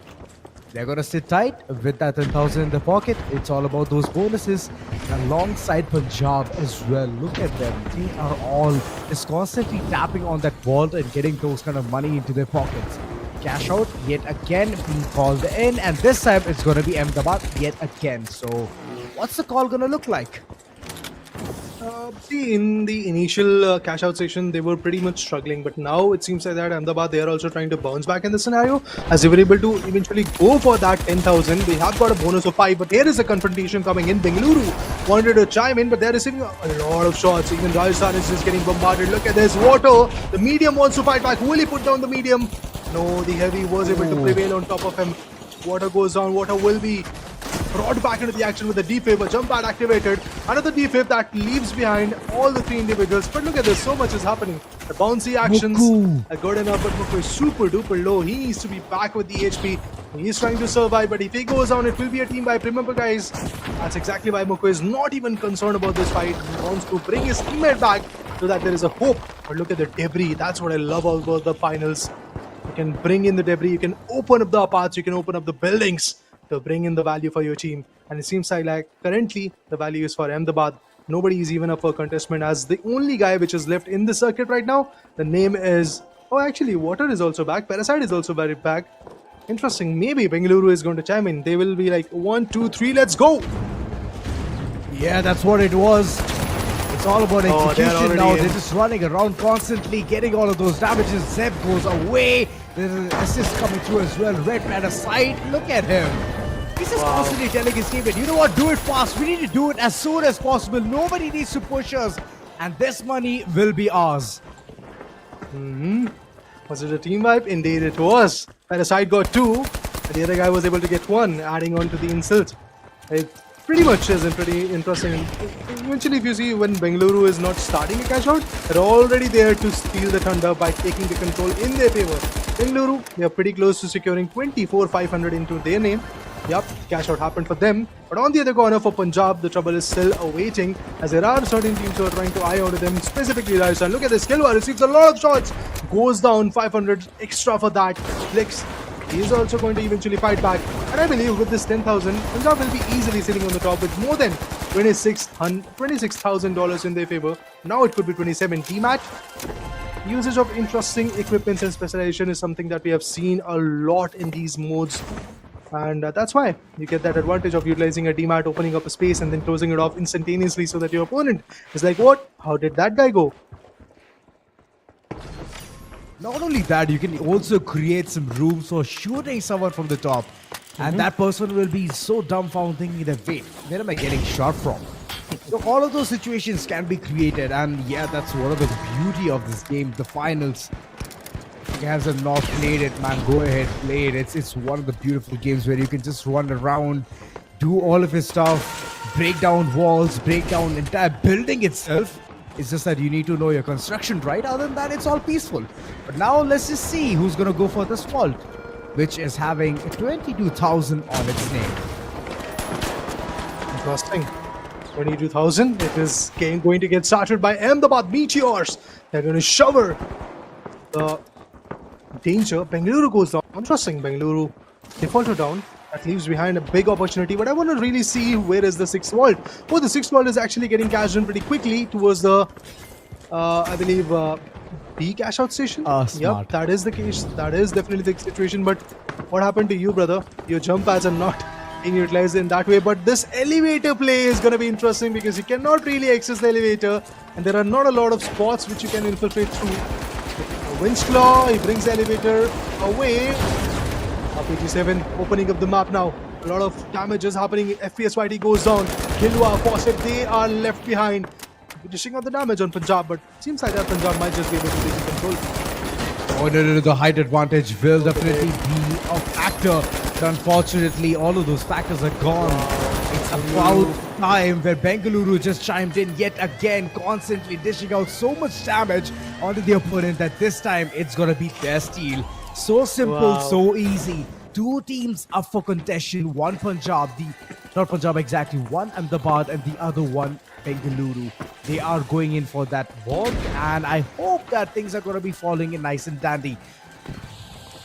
they're going to sit tight with that 10,000 in their pocket. It's all about those bonuses alongside Punjab as well. Look at them. They are all just constantly tapping on that vault and getting those kind of money into their pockets. Cash out yet again being called in, and this time it's going to be Ahmedabad yet again. So what's the call going to look like? See, in the initial cash out session, they were pretty much struggling, but now it seems like that Ahmedabad, they are also trying to bounce back in the scenario as they were able to eventually go for that 10,000. They have got a bonus of 5, but here is a confrontation coming in. Bengaluru wanted to chime in, but they're receiving a lot of shots. Even Rajasthan is just getting bombarded. Look at this water. The medium wants to fight back. Will he put down the medium? No, the heavy was able to prevail on top of him. Water goes down. Water will be brought back into the action with the defib. A jump pad activated. Another defib that leaves behind all the three individuals. But look at this. So much is happening. The bouncy actions are good enough, but Muku is super duper low. He needs to be back with the HP. He's trying to survive, but if he goes down, it will be a team wipe. Remember, guys, that's exactly why Muku is not even concerned about this fight. He wants to bring his teammate back so that there is a hope. But look at the debris. That's what I love about the finals. You can bring in the debris, you can open up the aparts, you can open up the buildings to bring in the value for your team. And it seems like currently the value is for Ahmedabad. Nobody is even up for contestment as the only guy which is left in the circuit right now. The name is... Oh, actually, Water is also back. Parasite is also very back. Interesting. Maybe Bengaluru is going to chime in. They will be like, 1, 2, 3, let's go! Yeah, that's what it was. It's all about execution now. in. They're just running around constantly, getting all of those damages. Zeb goes away. There's an assist coming through as well. Red man aside. Look at him. He's just constantly telling his teammate, you know what, do it fast. We need to do it as soon as possible. Nobody needs to push us. And this money will be ours. Was it a team wipe? Indeed it was. Parasite got 2, and the other guy was able to get 1, adding on to the insult. It pretty much is pretty interesting. Eventually, if you see when Bengaluru is not starting a cash out, they're already there to steal the thunder by taking the control in their favor. Bengaluru, they are pretty close to securing 24,500 into their name. Yup, cash out happened for them. But on the other corner for Punjab, the trouble is still awaiting, as there are certain teams who are trying to eye out them, specifically Rajasthan. Look at this, Kilwa receives a lot of shots, goes down 500 extra for that. Flicks, he is also going to eventually fight back. And I believe with this 10,000, Punjab will be easily sitting on the top with more than $26,000 in their favor. Now it could be 27. DMAT, usage of interesting equipments and specialization is something that we have seen a lot in these modes. And that's why you get that advantage of utilizing a DMAT, opening up a space and then closing it off instantaneously so that your opponent is like, what? How did that guy go? Not only that, you can also create some rooms for shooting someone from the top. And that person will be so dumbfounded thinking that, wait, where am I getting shot from? So all of those situations can be created. And yeah, that's one of the beauty of this game, the finals. If you guys have not played it, man, go ahead, play it. It's one of the beautiful games where you can just run around, do all of your stuff, break down walls, break down entire building itself. It's just that you need to know your construction right. Other than that, it's all peaceful. But now let's just see who's going to go for this vault, which is having 22,000 on its name. Interesting. 22,000. It is going to get started by Ahmedabad Meteors. They're going to shower the danger. Bengaluru goes down. Interesting. Bengaluru, they falter down. That leaves behind a big opportunity. But I want to really see where is the sixth vault. Oh, the sixth vault is actually getting cashed in pretty quickly towards the, I believe, B cash out station. Smart. Yep, that is the case. That is definitely the situation. But what happened to you, brother? Your jump pads are not being utilized in that way. But this elevator play is going to be interesting because you cannot really access the elevator. And there are not a lot of spots which you can infiltrate through. Winch Claw, he brings the elevator away. RPG7 opening up the map now. A lot of damage is happening. FPSYT goes down. Kilwa, Fawcett, they are left behind. Dishing out the damage on Punjab, but seems like that Punjab might just be able to take control. Oh, no, the height advantage will definitely be a factor. But unfortunately, all of those factors are gone. It's about time where Bengaluru just chimed in yet again, constantly dishing out so much damage onto the opponent that this time it's going to be their steal. So simple, so easy. Two teams up for contention. One Punjab, not Punjab exactly, one Ahmedabad and the other one Bengaluru. They are going in for that vault, and I hope that things are going to be falling in nice and dandy.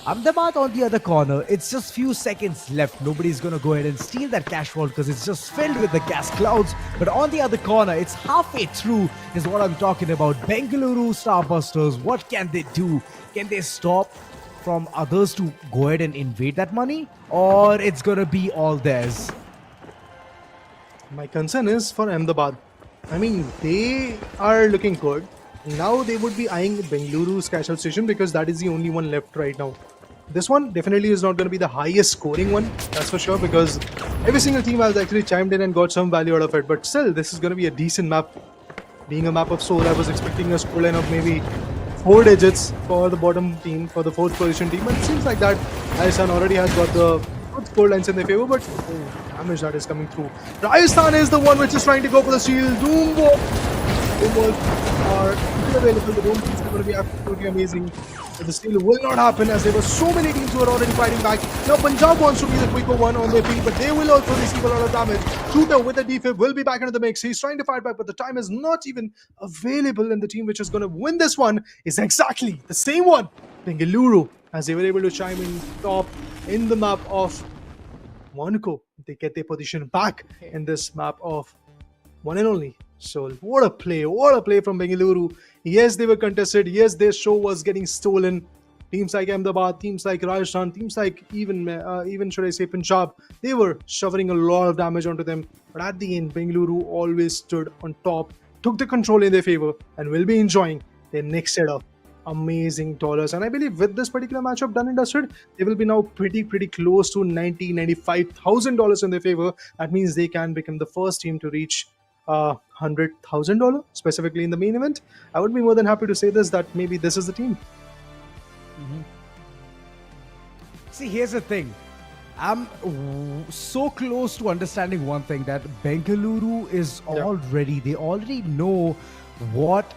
Ahmedabad on the other corner, it's just few seconds left. Nobody's going to go ahead and steal that cash vault because it's just filled with the gas clouds. But on the other corner, it's halfway through is what I'm talking about. Bengaluru Starbusters, what can they do? Can they stop from others to go ahead and invade that money? Or it's going to be all theirs? My concern is for Ahmedabad. I mean, they are looking good. Now they would be eyeing Bengaluru's cash out station because that is the only one left right now. This one definitely is not going to be the highest scoring one, that's for sure, because every single team has actually chimed in and got some value out of it. But still, this is going to be a decent map. Being a map of Soul, I was expecting a scoreline of maybe 4 digits for the bottom team, for the 4th position team. But it seems like that Rajasthan already has got the good score lines in their favor, but damage that is coming through. Rajasthan is the one which is trying to go for the steal. Doom balls are available. The Doom teams are going to be absolutely amazing. But the steal will not happen as there were so many teams who are already fighting back. Now Punjab wants to be the quicker one on their feet, but they will also receive a lot of damage. Shooter with the defib will be back into the mix. He's trying to fight back, but the time is not even available, and the team which is going to win this one is exactly the same one, Bengaluru, as they were able to chime in top in the map of Monaco. They get their position back in this map of one and only Soul. What a play from Bengaluru. Yes, they were contested. Yes, their show was getting stolen. Teams like Ahmedabad, teams like Rajasthan, teams like even should I say Punjab, they were shoveling a lot of damage onto them. But at the end, Bengaluru always stood on top, took the control in their favor, and will be enjoying their next set of amazing dollars. And I believe with this particular matchup done and dusted, they will be now pretty close to $95,000 in their favor. That means they can become the first team to reach $100,000 specifically in the main event. I would be more than happy to say this, that maybe this is the team. See, here's the thing. I'm so close to understanding one thing, that Bengaluru is Yeah. already, they already know what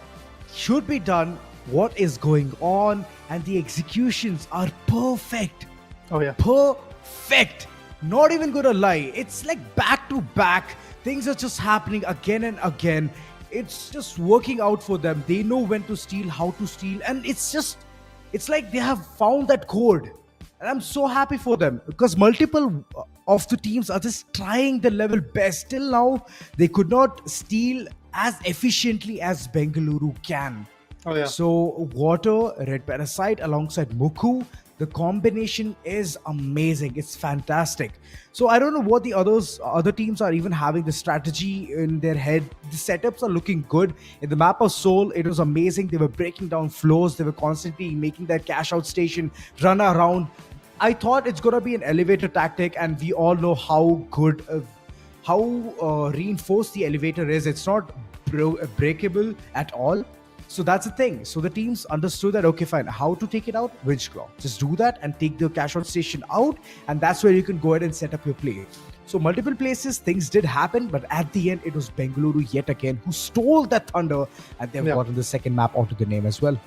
should be done, what is going on, and the executions are perfect. Oh yeah. Perfect. Not even gonna lie. It's like back to back. Things are just happening again and again. It's just working out for them. They know when to steal, how to steal, and it's like they have found that code. And I'm so happy for them because multiple of the teams are just trying the level best. Till now, they could not steal as efficiently as Bengaluru can. Oh yeah. So Water, Red Parasite alongside Muku, the combination is amazing. It's fantastic. So I don't know what the other teams are even having the strategy in their head. The setups are looking good. In the map of Seoul, it was amazing. They were breaking down floors. They were constantly making that cash out station run around. I thought it's gonna be an elevator tactic, and we all know how good, how reinforced the elevator is. It's not breakable at all. So that's the thing. So the teams understood that, okay, fine, how to take it out? Winchclaw. Just do that and take the cash out station out, and that's where you can go ahead and set up your play. So multiple places things did happen, but at the end it was Bengaluru yet again who stole that thunder, and they've Yeah. gotten the second map onto the name as well.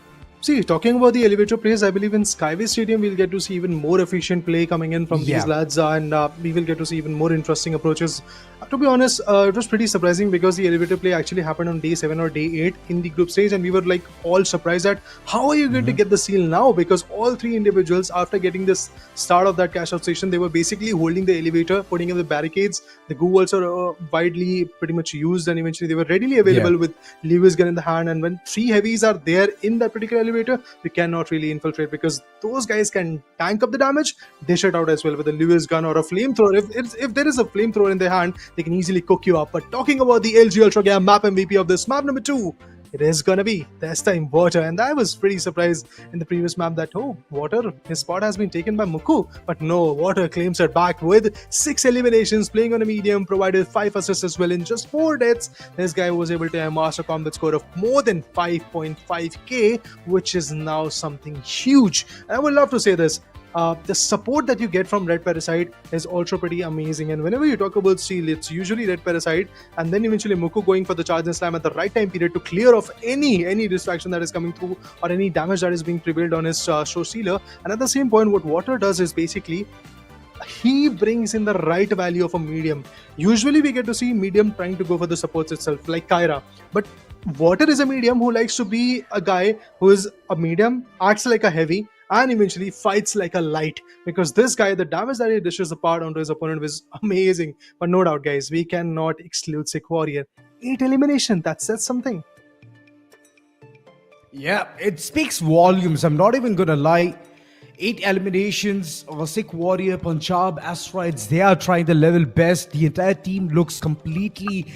See, talking about the elevator plays, I believe in Skyway Stadium we'll get to see even more efficient play coming in from Yeah. these lads, and we will get to see even more interesting approaches. To be honest, it was pretty surprising because the elevator play actually happened on day 7 or day 8 in the group stage, and we were like all surprised at how are you going to get the seal now, because all three individuals, after getting this start of that cash out station, they were basically holding the elevator, putting in the barricades. The goo walls are widely pretty much used, and eventually they were readily available Yeah. with Lewis gun in the hand. And when three heavies are there in that particular elevator, we cannot really infiltrate because those guys can tank up the damage, dish it out as well with a Lewis gun or a flamethrower. If there is a flamethrower in their hand, they can easily cook you up. But talking about the LG Ultragear map MVP of this map number 2, it is gonna be this time Water. And I was pretty surprised in the previous map that, oh, Water, his spot has been taken by Muku. But no, Water claims it back with 6 eliminations, playing on a medium, provided 5 assists as well in just 4 deaths. This guy was able to amass a combat score of more than 5.5k, which is now something huge. And I would love to say this. The support that you get from Red Parasite is also pretty amazing. And whenever you talk about Steel, it's usually Red Parasite and then eventually Muku going for the charge and slam at the right time period to clear off any distraction that is coming through or any damage that is being prevailed on his show sealer. And at the same point, what Water does is basically he brings in the right value of a medium. Usually we get to see medium trying to go for the supports itself, like Kyra. But Water is a medium who likes to be a guy who is a medium, acts like a heavy, and eventually fights like a light. Because this guy, the damage that he dishes apart onto his opponent was amazing. But no doubt, guys, we cannot exclude Sick Warrior. 8 elimination, that says something. Yeah, it speaks volumes. I'm not even gonna lie. 8 eliminations of a Sikh Warrior, Punjab Asteroids. They are trying the level best. The entire team looks completely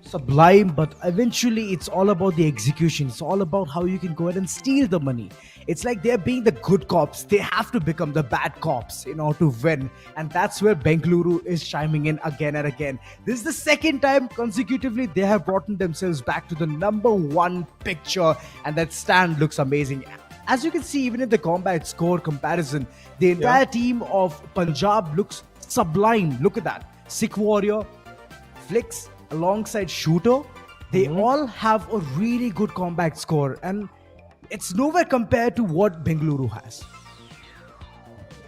sublime, but eventually it's all about the execution. It's all about how you can go ahead and steal the money. It's like they're being the good cops. They have to become the bad cops in order to win. And that's where Bengaluru is chiming in again and again. This is the second time consecutively they have brought themselves back to the number 1 picture, and that stand looks amazing. As you can see, even in the combat score comparison, the entire team of Punjab looks sublime. Look at that. Sikh Warrior, Flicks, alongside Shooter, they all have a really good combat score. And it's nowhere compared to what Bengaluru has.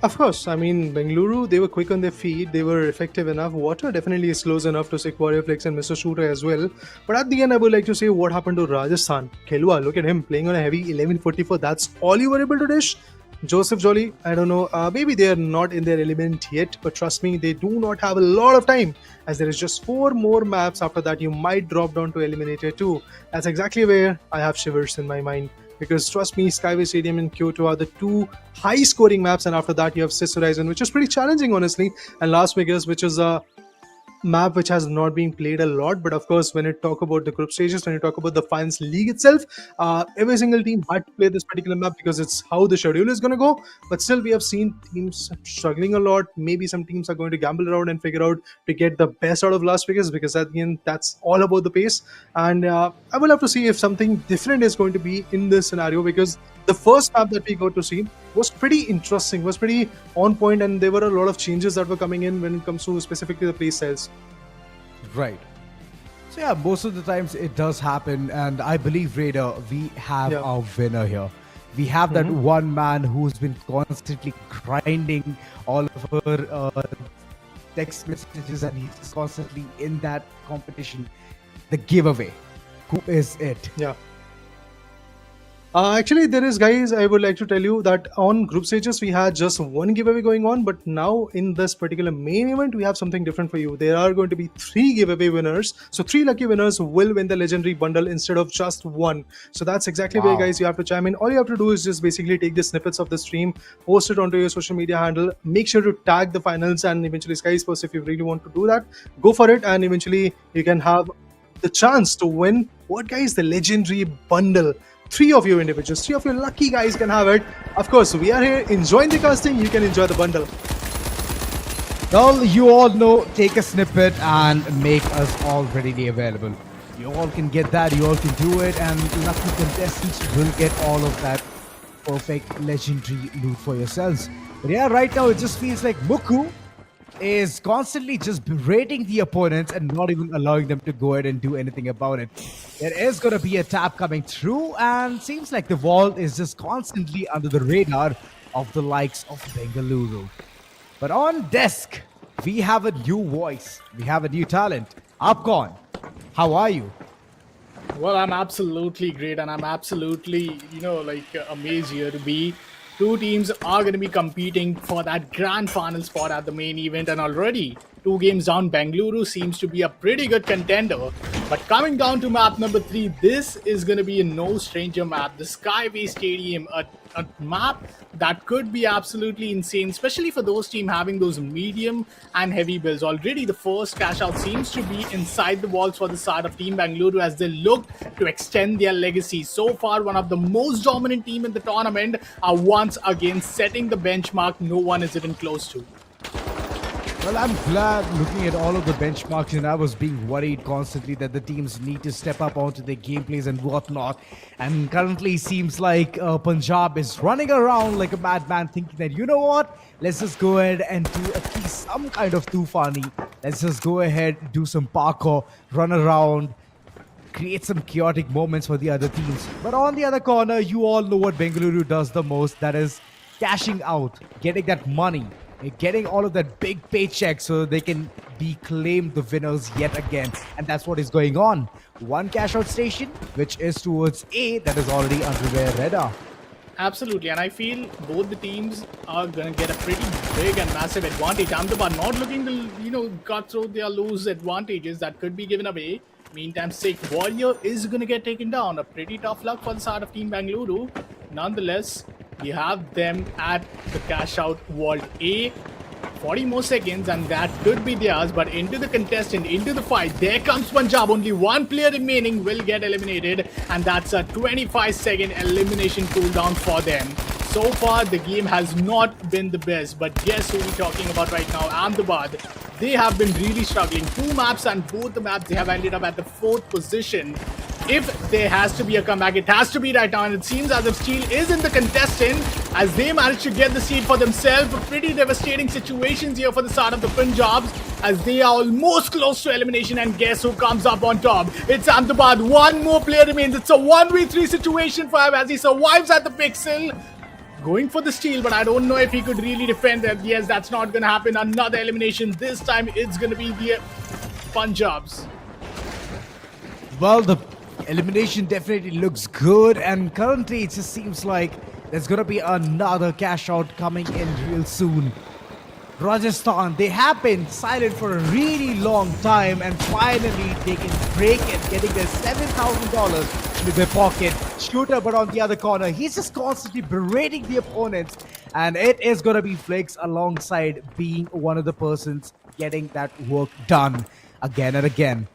Of course, I mean, Bengaluru, they were quick on their feet, they were effective enough. Water definitely is close enough to Sick Warrior Flex and Mr. Shooter as well. But at the end, I would like to say what happened to Rajasthan. Kelwa, look at him playing on a heavy 1144. That's all you were able to dish? Joseph Jolly, I don't know, maybe they are not in their element yet, but trust me, they do not have a lot of time, as there is just 4 more maps. After that, you might drop down to Eliminator 2. That's exactly where I have shivers in my mind. Because trust me, Skyway Stadium and Kyoto are the 2 high-scoring maps, and after that you have Sis Horizon, which is pretty challenging, honestly, and Las Vegas, which is a map which has not been played a lot. But of course, when you talk about the group stages, when you talk about the finals league itself, every single team had to play this particular map because it's how the schedule is going to go. But still, we have seen teams struggling a lot. Maybe some teams are going to gamble around and figure out to get the best out of Las Vegas, because at the end, that's all about the pace. And I will have to see if something different is going to be in this scenario, because the first map that we got to see was pretty interesting, was pretty on point, and there were a lot of changes that were coming in when it comes to specifically the play styles. Right. So yeah, most of the times it does happen, and I believe, Raider, we have Yeah. our winner here. We have that one man who's been constantly grinding all of her text messages, and he's constantly in that competition. The giveaway. Who is it? Yeah. Actually, there is, guys. I would like to tell you that on group stages we had just one giveaway going on, but now in this particular main event we have something different for you. There are going to be 3 giveaway winners, so 3 lucky winners will win the legendary bundle instead of just one. So that's exactly where, Wow. guys, you have to chime in. All you have to do is just basically take the snippets of the stream, post it onto your social media handle. Make sure to tag the finals and eventually Skyesports if you really want to do that. Go for it, and eventually you can have the chance to win what, guys? The legendary bundle. 3 of you individuals, 3 of you lucky guys can have it. Of course, we are here enjoying the casting. You can enjoy the bundle. Well, you all know, take a snippet and make us all readily available. You all can get that, you all can do it, and lucky contestants will get all of that perfect legendary loot for yourselves. But yeah, right now it just feels like Muku is constantly just berating the opponents and not even allowing them to go ahead and do anything about it. There is going to be a tap coming through, and seems like the vault is just constantly under the radar of the likes of Bengaluru. But on desk, we have a new voice. We have a new talent. Upcon, how are you? Well, I'm absolutely great, and I'm absolutely, amazed here to be. 2 teams are going to be competing for that grand final spot at the main event, and already 2 games down, Bengaluru seems to be a pretty good contender. But coming down to map number 3, this is going to be a no stranger map, the Skyway Stadium, a map that could be absolutely insane, especially for those teams having those medium and heavy builds. Already the first cash out seems to be inside the walls for the side of Team Bengaluru as they look to extend their legacy. So far, one of the most dominant team in the tournament are once again setting the benchmark no one is even close to. Well, I'm glad looking at all of the benchmarks, and I was being worried constantly that the teams need to step up onto their gameplays and whatnot. And currently seems like Punjab is running around like a madman thinking that, you know what, let's just go ahead and do at least some kind of tufani. Let's just go ahead, do some parkour, run around, create some chaotic moments for the other teams. But on the other corner, you all know what Bengaluru does the most, that is cashing out, getting that money, getting all of that big paycheck so they can be claimed the winners yet again. And that's what is going on. One cash out station, which is towards A, that is already under their radar. Absolutely, and I feel both the teams are going to get a pretty big and massive advantage. Ahmedabad not looking to, cut through their loose advantages that could be given away. Meantime, Sick Warrior is going to get taken down. A pretty tough luck for the side of Team Bengaluru. Nonetheless, we have them at the cash out vault A. 40 more seconds and that could be theirs, but into the contestant, into the fight, there comes Punjab. Only 1 player remaining will get eliminated, and that's a 25-second elimination cooldown for them. So far, the game has not been the best, but guess who we're talking about right now? Ahmedabad. They have been really struggling. 2 maps, and both the maps they have ended up at the 4th position. If there has to be a comeback, it has to be right now, and it seems as if Steel is in the contestant as they manage to get the seed for themselves. Pretty devastating situations here for the side of the Punjabs as they are almost close to elimination, and guess who comes up on top? It's Ahmedabad. 1 more player remains. It's a 1v3 situation for him as he survives at the pixel. Going for the steal, but I don't know if he could really defend that. Yes, that's not going to happen. Another elimination. This time it's going to be the Punjabs. Well, the elimination definitely looks good, and currently it just seems like there's gonna be another cash out coming in real soon. Rajasthan, they have been silent for a really long time, and finally they can break it, getting their $7,000 into their pocket. Shooter, but on the other corner, he's just constantly berating the opponents, and it is gonna be Flex alongside being one of the persons getting that work done again and again.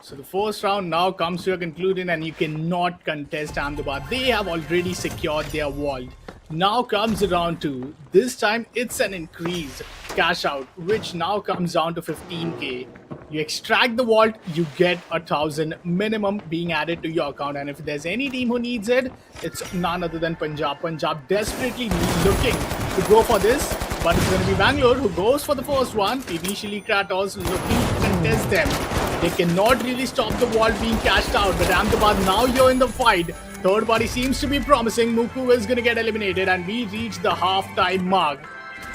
So the first round now comes to a conclusion, and you cannot contest Ahmedabad. They have already secured their vault. Now comes round 2. This time it's an increased cash out, which now comes down to 15k. You extract the vault, you get 1,000 minimum being added to your account. And if there's any team who needs it, it's none other than Punjab. Punjab desperately looking to go for this, but it's going to be Bangalore who goes for the first one. Initially, Kratos looking to contest them. They cannot really stop the vault being cashed out, but Ahmedabad, now you're in the fight. Third party seems to be promising. Muku is going to get eliminated, and we reach the half-time mark.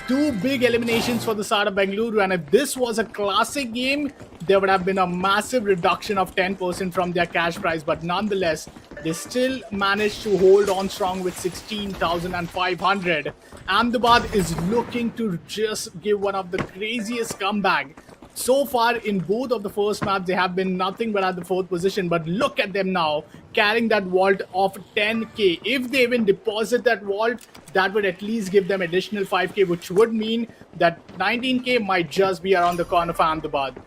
Two big eliminations for the side of Bengaluru, and if this was a classic game, there would have been a massive reduction of 10% from their cash prize, but nonetheless, they still managed to hold on strong with 16,500. Ahmedabad is looking to just give one of the craziest comeback. So far in both of the first maps, they have been nothing but at the 4th position. But look at them now, carrying that vault of 10k. If they even deposit that vault, that would at least give them additional 5k, which would mean that 19k might just be around the corner for Ahmedabad.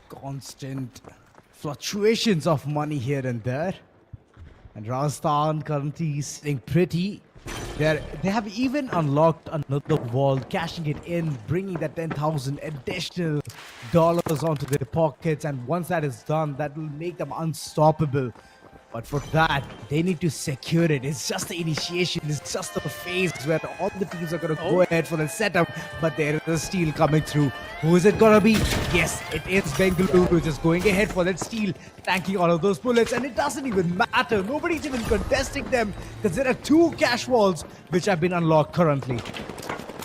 Constant fluctuations of money here and there. And Rajasthan currently is sitting pretty. They have even unlocked another vault, cashing it in, bringing that 10,000 additional dollars onto their pockets. And once that is done, that will make them unstoppable. But for that, they need to secure it. It's just the initiation. It's just the phase where all the teams are going to go ahead for the setup. But there is a steal coming through. Who is it going to be? Yes, it is Bengaluru just going ahead for that steal, tanking all of those bullets. And it doesn't even matter. Nobody's even contesting them because there are two cash walls which have been unlocked currently.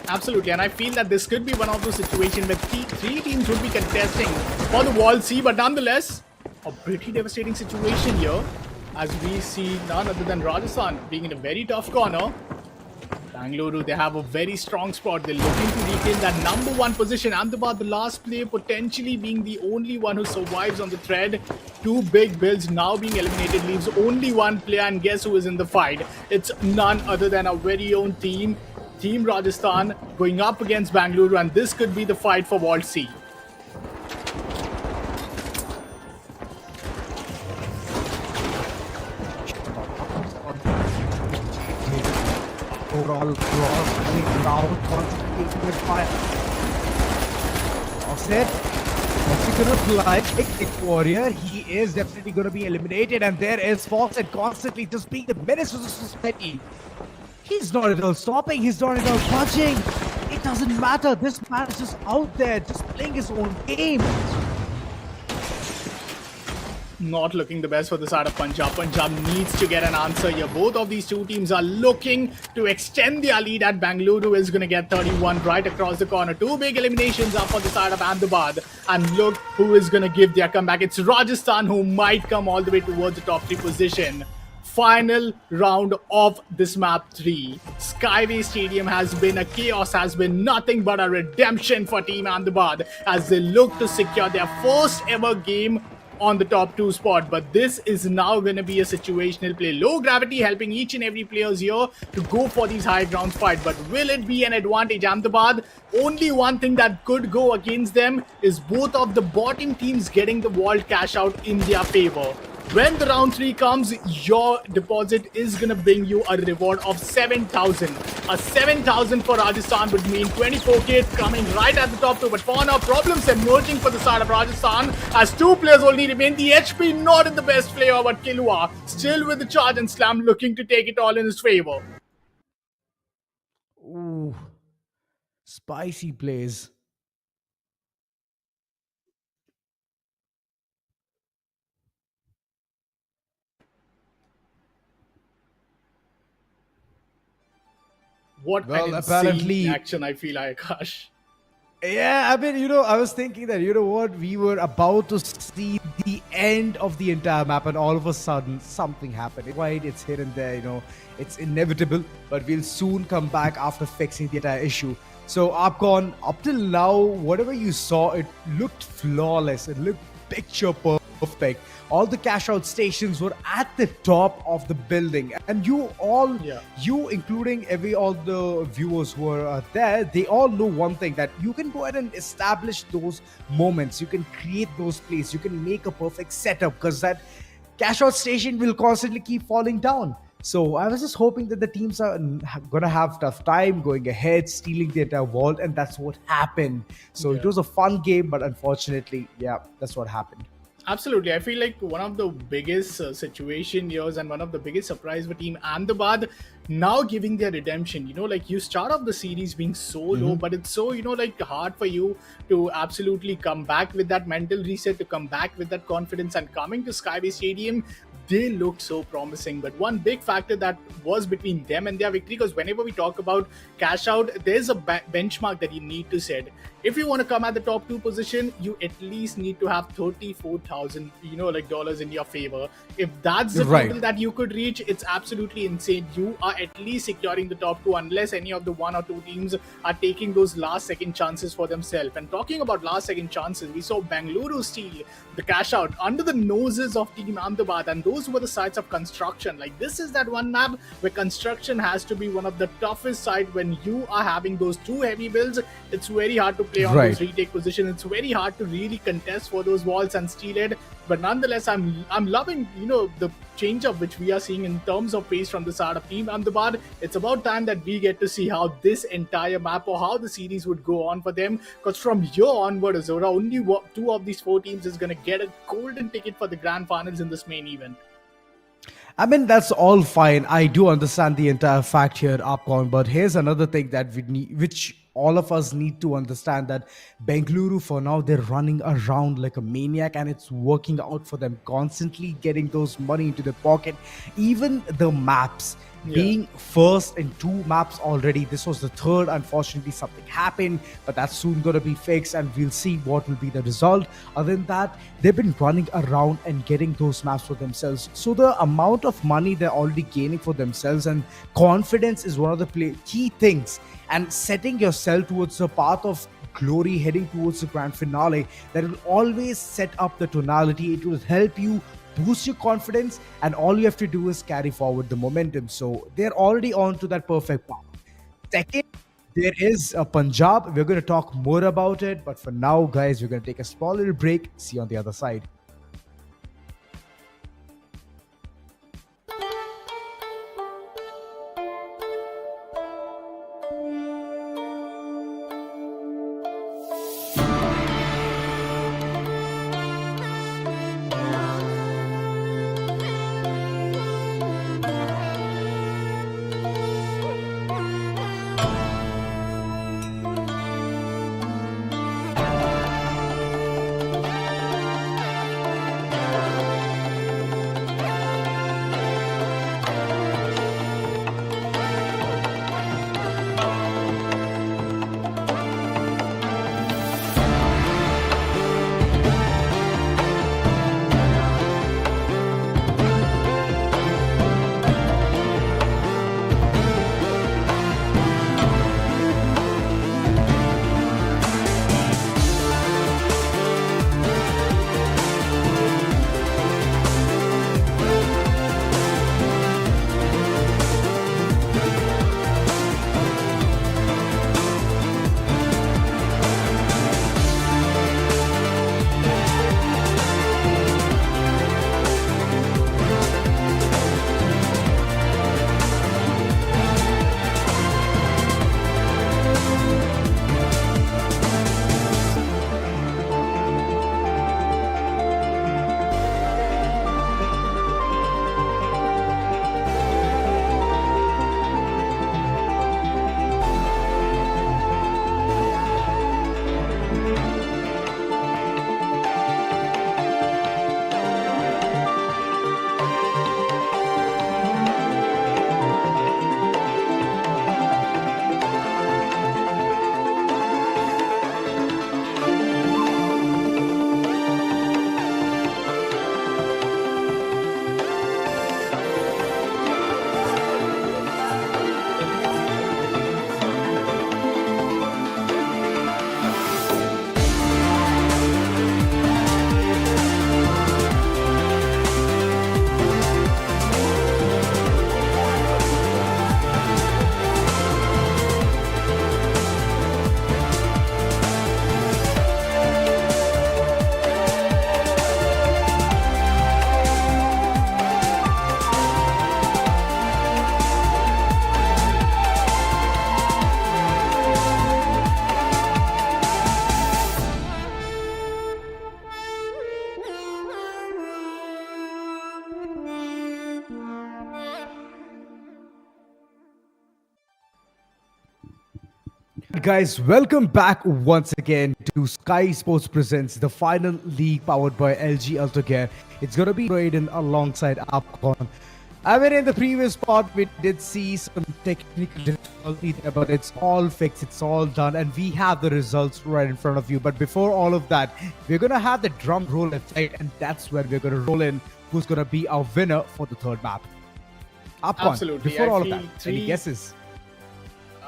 Absolutely, and I feel that this could be one of those situations where three teams would be contesting for the wall C, but nonetheless, a pretty devastating situation here, as we see none other than Rajasthan being in a very tough corner. Bengaluru, they have a very strong spot. They're looking to retain that number 1 position. Ahmedabad, the last player, potentially being the only one who survives on the thread. Two big builds now being eliminated, leaves only one player, and guess who is in the fight? It's none other than our very own team, Team Rajasthan, going up against Bengaluru, and this could be the fight for Vault C. Overall, round concentrating with fire. Offset. What's he gonna fly? Big warrior. He is definitely gonna be eliminated, and there is Fawcett constantly just being the menace to the society. He's not at all stopping. He's not at all punching. It doesn't matter. This man is just out there, just playing his own game. Not looking the best for the side of Punjab. Punjab needs to get an answer here. Both of these two teams are looking to extend their lead, and Bengaluru is going to get 31 right across the corner. Two big eliminations up for the side of Ahmedabad. And look who is going to give their comeback. It's Rajasthan who might come all the way towards the top 3 position. Final round of this map 3. Skyway Stadium has been a chaos, has been nothing but a redemption for Team Ahmedabad as they look to secure their first ever game on the top 2 spot. But this is now going to be a situational play. Low gravity helping each and every players here to go for these high ground fight. But will it be an advantage? Ahmedabad, only one thing that could go against them is both of the bottom teams getting the vault cash out in their favor. When the round 3 comes, your deposit is going to bring you a reward of 7,000. A 7,000 for Rajasthan would mean 24k coming right at the top 2. But for now, problems emerging for the side of Rajasthan as 2 players only remain. The HP not in the best flavor, but Kilua still with the charge and slam looking to take it all in his favor. Ooh, spicy plays. What an insane action, I feel like, Akash. Yeah, I mean, I was thinking that, what, we were about to see the end of the entire map, and all of a sudden, something happened. Right, it's here and there, it's inevitable, but we'll soon come back after fixing the entire issue. So, Upcon, up till now, whatever you saw, it looked flawless. It looked picture perfect. All the cash out stations were at the top of the building, and you including all the viewers who are there, they all know one thing, that you can go ahead and establish those moments, you can create those plays, you can make a perfect setup, because that cash out station will constantly keep falling down. So I was just hoping that the teams are gonna have tough time going ahead, stealing the entire vault, and that's what happened. So it Yeah. was a fun game, but unfortunately, yeah, that's what happened. Absolutely. I feel like one of the biggest situation years and one of the biggest surprise for Team Ahmedabad now giving their redemption. Like you start off the series being so low, but it's so, like hard for you to absolutely come back with that mental reset, to come back with that confidence, and coming to Skyway Stadium. They looked so promising, but one big factor that was between them and their victory, because whenever we talk about cash out, there's a benchmark that you need to set. If you want to come at the top two position, you at least need to have 34,000 like dollars in your favor. If that's the Right. total that you could reach, it's absolutely insane. You are at least securing the top two, unless any of the one or two teams are taking those last second chances for themselves. And talking about last second chances, we saw Bengaluru steal the cash out under the noses of Team Ahmedabad, and those were the sites of construction. Like, this is that one map where construction has to be one of the toughest side. When you are having those two heavy builds, it's very hard to play on Right. those retake positions. It's very hard to really contest for those walls and steal it. But nonetheless, I'm loving the change up which we are seeing in terms of pace from the side of Team Ahmedabad. It's about time that we get to see how this entire map or how the series would go on for them. Because from here onward, Azora, only two of these four teams is going to get a golden ticket for the grand finals in this main event. I mean, that's all fine. I do understand the entire fact here, Upcon, but here's another thing that we need, which all of us need to understand, that Bengaluru, for now, they're running around like a maniac and it's working out for them, constantly getting those money into their pocket. Even the maps, being first in two maps already. This was the third. Unfortunately, something happened, but that's soon going to be fixed and we'll see what will be the result. Other than that, they've been running around and getting those maps for themselves. So the amount of money they're already gaining for themselves, and confidence is one of the key things. And setting yourself towards the path of glory, heading towards the grand finale, that will always set up the tonality. It will help you boost your confidence, and all you have to do is carry forward the momentum. So they're already on to that perfect path. Second, there is a Punjab. We're going to talk more about it, but for now, guys, we're going to take a small little break. See you on the other side. Guys, welcome back once again to Sky Sports Presents the final league powered by LG Ultragear. It's going to be Raiden alongside Upcon. I mean, in the previous part, we did see some technical difficulty there, but it's all fixed, it's all done, and we have the results right in front of you. But before all of that, we're going to have the drum roll effect, and that's where we're going to roll in who's going to be our winner for the third map. Upcon, Absolutely. before I all of feel that, any guesses?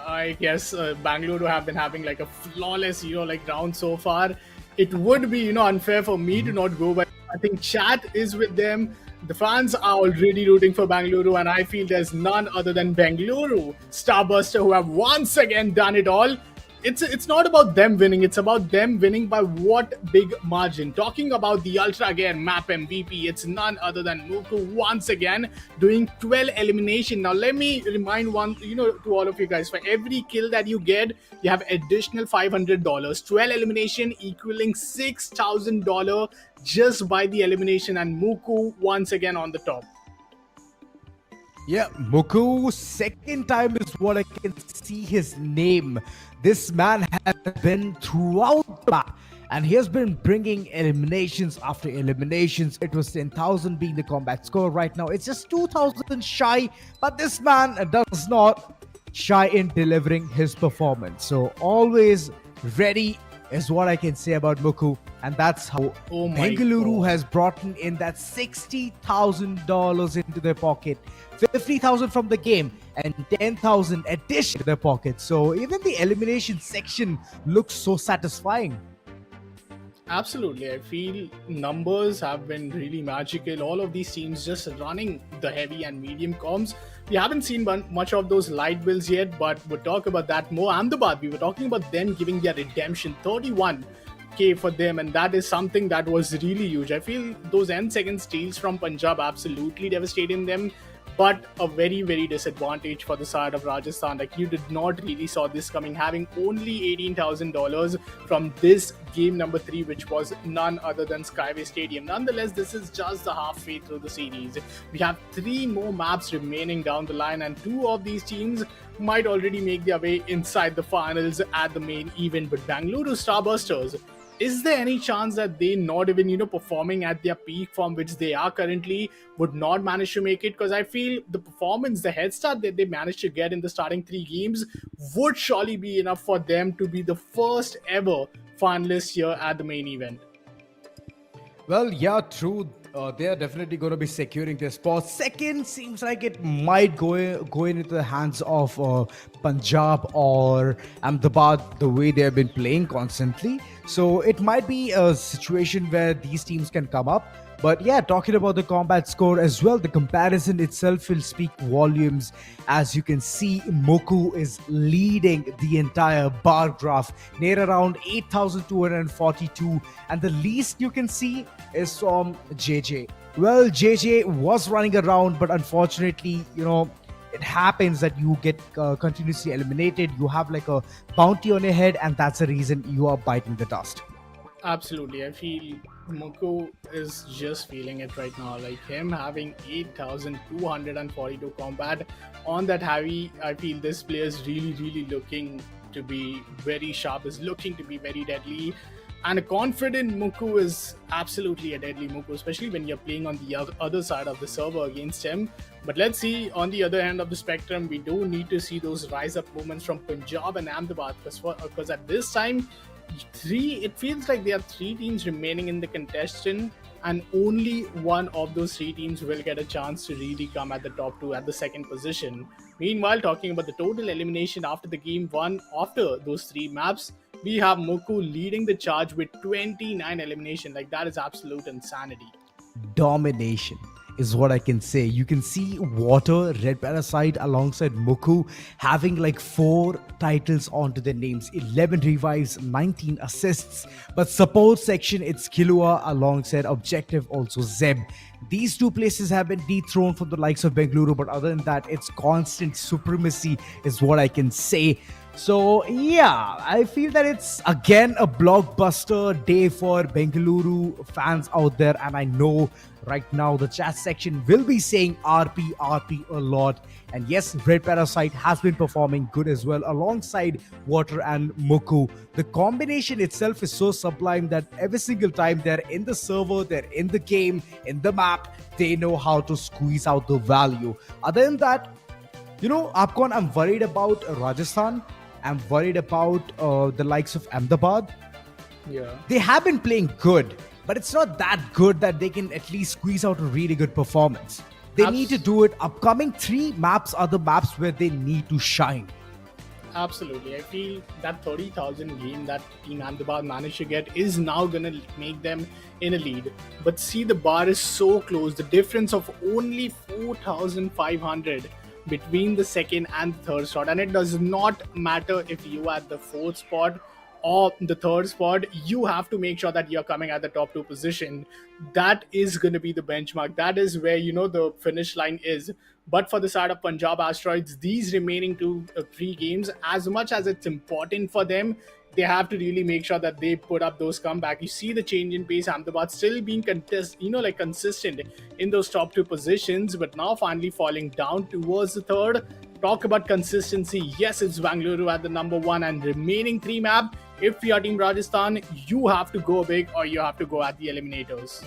I guess Bangalore have been having like a flawless, like round so far. It would be, unfair for me to not go, but I think chat is with them. The fans are already rooting for Bangalore, and I feel there's none other than Bengaluru Starbuster who have once again done it all. It's not about them winning, it's about them winning by what big margin. Talking about the Ultragear map MVP, it's none other than Muku once again doing 12 elimination. Now let me remind one, to all of you guys, for every kill that you get, you have additional $500. 12 elimination equaling $6,000 just by the elimination, and Muku once again on the top. Yeah, Muku, second time is what I can see his name. This man has been throughout the map, and he has been bringing eliminations after eliminations. It was 10,000 being the combat score. Right now, it's just 2,000 shy, but this man does not shy in delivering his performance. So always ready is what I can say about Muku, and that's how Bengaluru has brought in that $60,000 into their pocket, 50,000 from the game, and 10,000 addition to their pocket. So even the elimination section looks so satisfying. Absolutely. I feel numbers have been really magical. All of these teams just running the heavy and medium comms. We haven't seen much of those light builds yet, but we'll talk about that more. Ahmedabad, we were talking about them giving their redemption, 31K for them, and that is something that was really huge. I feel those end second steals from Punjab absolutely devastating them, but a very, very disadvantage for the side of Rajasthan. Like, you did not really saw this coming, having only $18,000 from this game number 3, which was none other than Skyway Stadium. Nonetheless, this is just the halfway through the series. We have 3 more maps remaining down the line, and 2 of these teams might already make their way inside the finals at the main event. But Bengaluru Starbusters, is there any chance that they not even, performing at their peak form, which they are currently, would not manage to make it? Because I feel the performance, the head start that they managed to get in the starting 3 games would surely be enough for them to be the first ever finalists here at the main event. Well, yeah, true. They are definitely going to be securing their spot. Second seems like it might go into the hands of Punjab or Ahmedabad, the way they have been playing constantly. So it might be a situation where these teams can come up. But yeah, talking about the combat score as well, the comparison itself will speak volumes. As you can see, Muku is leading the entire bar graph, near around 8,242. And the least you can see is from JJ. Well, JJ was running around, but unfortunately, it happens that you get continuously eliminated. You have like a bounty on your head, and that's the reason you are biting the dust. Absolutely. I feel Muku is just feeling it right now. Like, him having 8,242 combat on that heavy, I feel this player is really, really looking to be very sharp, is looking to be very deadly. And a confident Muku is absolutely a deadly Muku, especially when you're playing on the other side of the server against him. But let's see, on the other end of the spectrum, we do need to see those rise up moments from Punjab and Ahmedabad, because at this time, it feels like there are 3 teams remaining in the contestant, and only one of those 3 teams will get a chance to really come at the top 2 at the second position. Meanwhile, talking about the total elimination after the game 1, after those 3 maps, we have Muku leading the charge with 29 elimination. Like, that is absolute insanity. Domination is what I can say. You can see Water, Red Parasite alongside Muku having like 4 titles onto their names, 11 revives, 19 assists. But support section, it's Kilua alongside Objective, also Zeb. These 2 places have been dethroned from the likes of Bengaluru, but other than that, it's constant supremacy is what I can say. So yeah, I feel that it's again a blockbuster day for Bengaluru fans out there, and I know Right now, the chat section will be saying RP, RP a lot. And yes, Red Parasite has been performing good as well alongside Water and Muku. The combination itself is so sublime that every single time they're in the server, they're in the game, in the map, they know how to squeeze out the value. Other than that, Afghan, I'm worried about Rajasthan. I'm worried about the likes of Ahmedabad. Yeah. They have been playing good, but it's not that good that they can at least squeeze out a really good performance. They need to do it. Upcoming 3 maps are the maps where they need to shine. Absolutely. I feel that 30,000 game that Team Ahmedabad managed to get is now going to make them in a lead. But see, the bar is so close. The difference of only 4,500 between the second and third spot. And it does not matter if you are at the 4th spot or the 3rd spot, you have to make sure that you're coming at the top 2 position. That is going to be the benchmark. That is where, the finish line is. But for the side of Punjab Asteroids, these remaining 3 games, as much as it's important for them, they have to really make sure that they put up those comeback. You see the change in pace. Ahmedabad still being consistent in those top 2 positions, but now finally falling down towards the 3rd. Talk about consistency. Yes, it's Bengaluru at the number 1 and remaining 3 map. If you're Team Rajasthan, you have to go big or you have to go at the eliminators.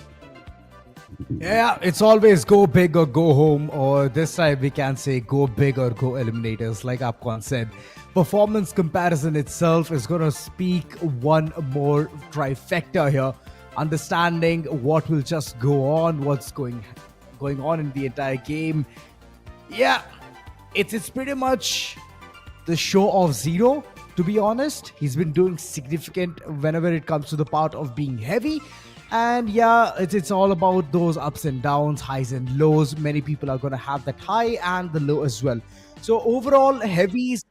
Yeah, it's always go big or go home, or this time we can say go big or go eliminators, like Apkwan said. Performance comparison itself is going to speak one more trifecta here. Understanding what will just go on, what's going on in the entire game. Yeah, it's pretty much the show of Zero, to be honest. He's been doing significant whenever it comes to the part of being heavy. And yeah, it's all about those ups and downs, highs and lows. Many people are going to have that high and the low as well. So overall, heavies,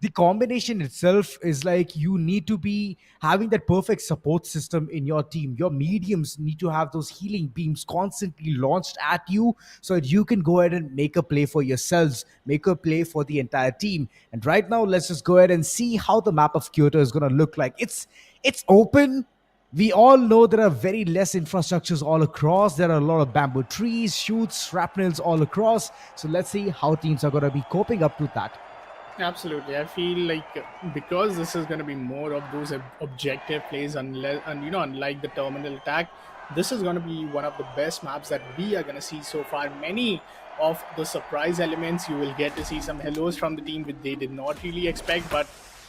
the combination itself is like you need to be having that perfect support system in your team. Your mediums need to have those healing beams constantly launched at you so that you can go ahead and make a play for yourselves, make a play for the entire team. And right now, let's just go ahead and see how the map of Kyoto is going to look like. It's open. We all know there are very less infrastructures all across. There are a lot of bamboo trees, shoots, shrapnels all across. So let's see how teams are going to be coping up to that. Absolutely. I feel like because this is going to be more of those objective plays, unlike the terminal attack, this is going to be one of the best maps that we are going to see so far. Many of the surprise elements, you will get to see some hellos from the team which they did not really expect, but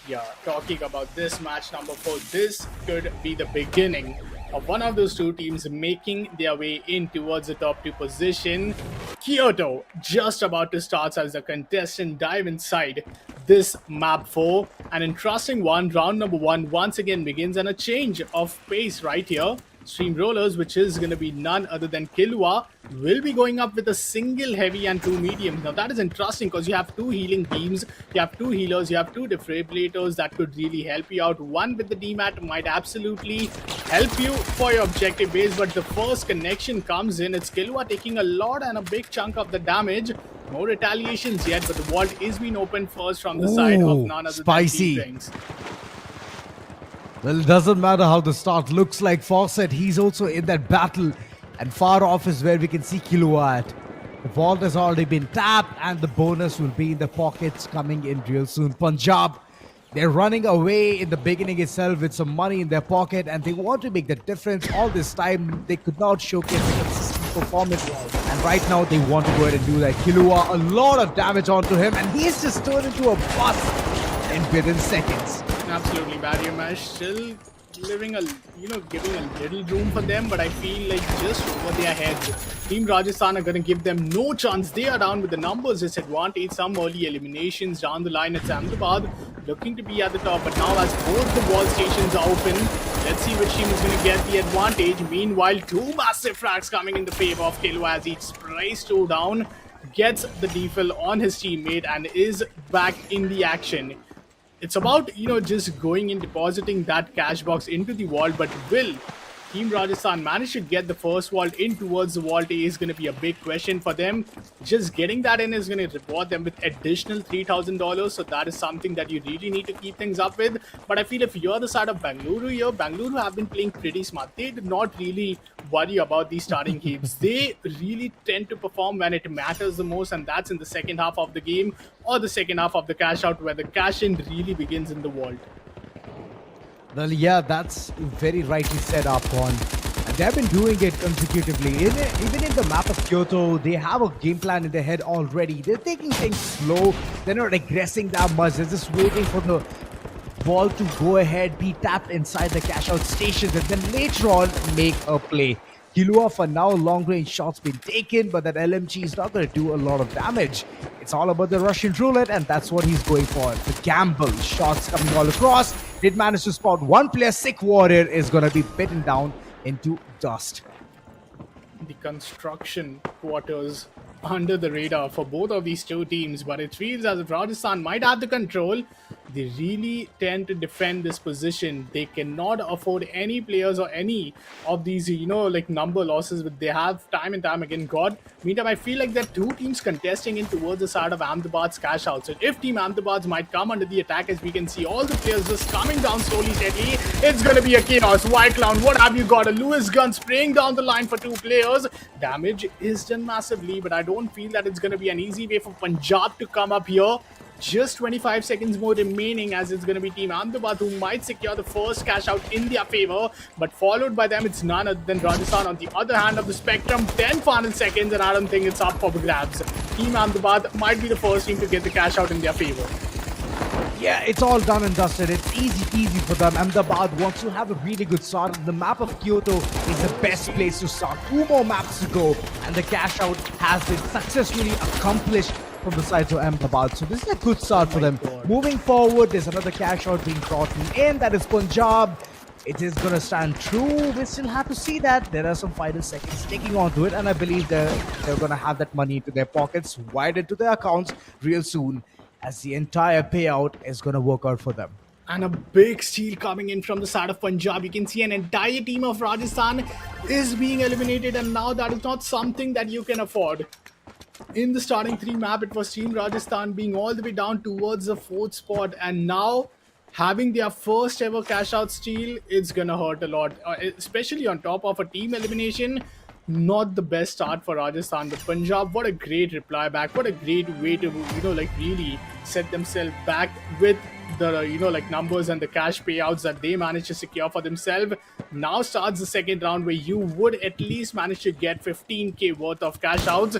yeah, talking about this match number 4, this could be the beginning of one of those 2 teams making their way in towards the top 2 position. Kyoto just about to start as the contestant dive inside this map 4. An interesting one. Round number 1 once again begins, and a change of pace right here. Streamrollers, which is going to be none other than Killua, will be going up with a single heavy and 2 mediums. Now that is interesting because you have 2 healing beams, you have 2 healers, you have 2 defibrillators that could really help you out. One with the DMAT might absolutely help you for your objective base, but the first connection comes in. It's Killua taking a lot and a big chunk of the damage. No retaliations yet, but the vault is being opened first from the side of none other spicy. than T-Rings. Well, it doesn't matter how the start looks like. Fawcett, he's also in that battle. And far off is where we can see Killua at. The vault has already been tapped and the bonus will be in the pockets coming in real soon. Punjab, they're running away in the beginning itself with some money in their pocket and they want to make the difference. All this time, they could not showcase a consistent performance. And right now, they want to go ahead and do that. Killua, a lot of damage onto him and he's just turned into a bus in within seconds. Absolutely, Barrier Mesh still giving a little room for them, but I feel like just over their heads, Team Rajasthan are going to give them no chance. They are down with the numbers disadvantage. Some early eliminations down the line. It's Ahmedabad looking to be at the top, but now as both the wall stations are open, let's see which team is going to get the advantage. Meanwhile, 2 massive frags coming in the favor of Killua as he sprays 2 down, gets the defill on his teammate and is back in the action. It's about, just going and depositing that cash box into the wall, but will Team Rajasthan managed to get the first vault in towards the vault A is going to be a big question for them. Just getting that in is going to reward them with additional $3,000. So that is something that you really need to keep things up with. But I feel if you're the side of Bengaluru here, Bengaluru have been playing pretty smart. They did not really worry about these starting games. They really tend to perform when it matters the most, and that's in the second half of the game or the second half of the cash out, where the cash in really begins in the vault. Well, yeah, that's very rightly said, Upon. And they've been doing it consecutively. Even in the map of Kyoto, they have a game plan in their head already. They're taking things slow. They're not aggressing that much. They're just waiting for the ball to go ahead, be tapped inside the cash out stations, and then later on make a play. Kilua for now, long range shots been taken, but that LMG is not going to do a lot of damage. It's all about the Russian roulette, and that's what he's going for. The gamble, shots coming all across. Did manage to spot one player. Sick Warrior is going to be bitten down into dust. The construction quarters under the radar for both of these two teams, but it feels as if Rajasthan might have the control. They really tend to defend this position. They cannot afford any players or any of these, like number losses that they have time and time again got. Meantime, I feel like there are two teams contesting in towards the side of Ahmedabad's cash out. So if Team Ahmedabad might come under the attack, as we can see all the players just coming down slowly, steadily, it's going to be a chaos. White Clown, what have you got? A Lewis gun spraying down the line for two players. Damage is done massively, but I don't feel that it's going to be an easy way for Punjab to come up here. Just 25 seconds more remaining, as it's going to be Team Ahmedabad who might secure the first cash out in their favor, but followed by them it's none other than Rajasthan on the other hand of the spectrum. 10 final seconds, and I don't think it's up for grabs. Team Ahmedabad might be the first team to get the cash out in their favor. Yeah, it's all done and dusted. It's easy peasy for them. Ahmedabad wants to have a really good start. The map of Kyoto is the best place to start. 2 more maps to go, and the cash out has been successfully accomplished from the side of Ahmedabad. So this is a good start for them. Moving forward, there's another cash out being brought in. That is Punjab. It is going to stand true. We still have to see that. There are some final seconds sticking onto it, and I believe they're going to have that money into their pockets, wired into their accounts real soon, as the entire payout is going to work out for them. And a big steal coming in from the side of Punjab. You can see an entire team of Rajasthan is being eliminated, and now that is not something that you can afford. In the starting 3 map, it was Team Rajasthan being all the way down towards the 4th spot, and now having their first ever cash out steal, it's gonna hurt a lot, especially on top of a team elimination. Not the best start for Rajasthan, but Punjab, what a great reply back. What a great way to, really set themselves back with the, numbers and the cash payouts that they managed to secure for themselves. Now starts the second round, where you would at least manage to get 15k worth of cash outs.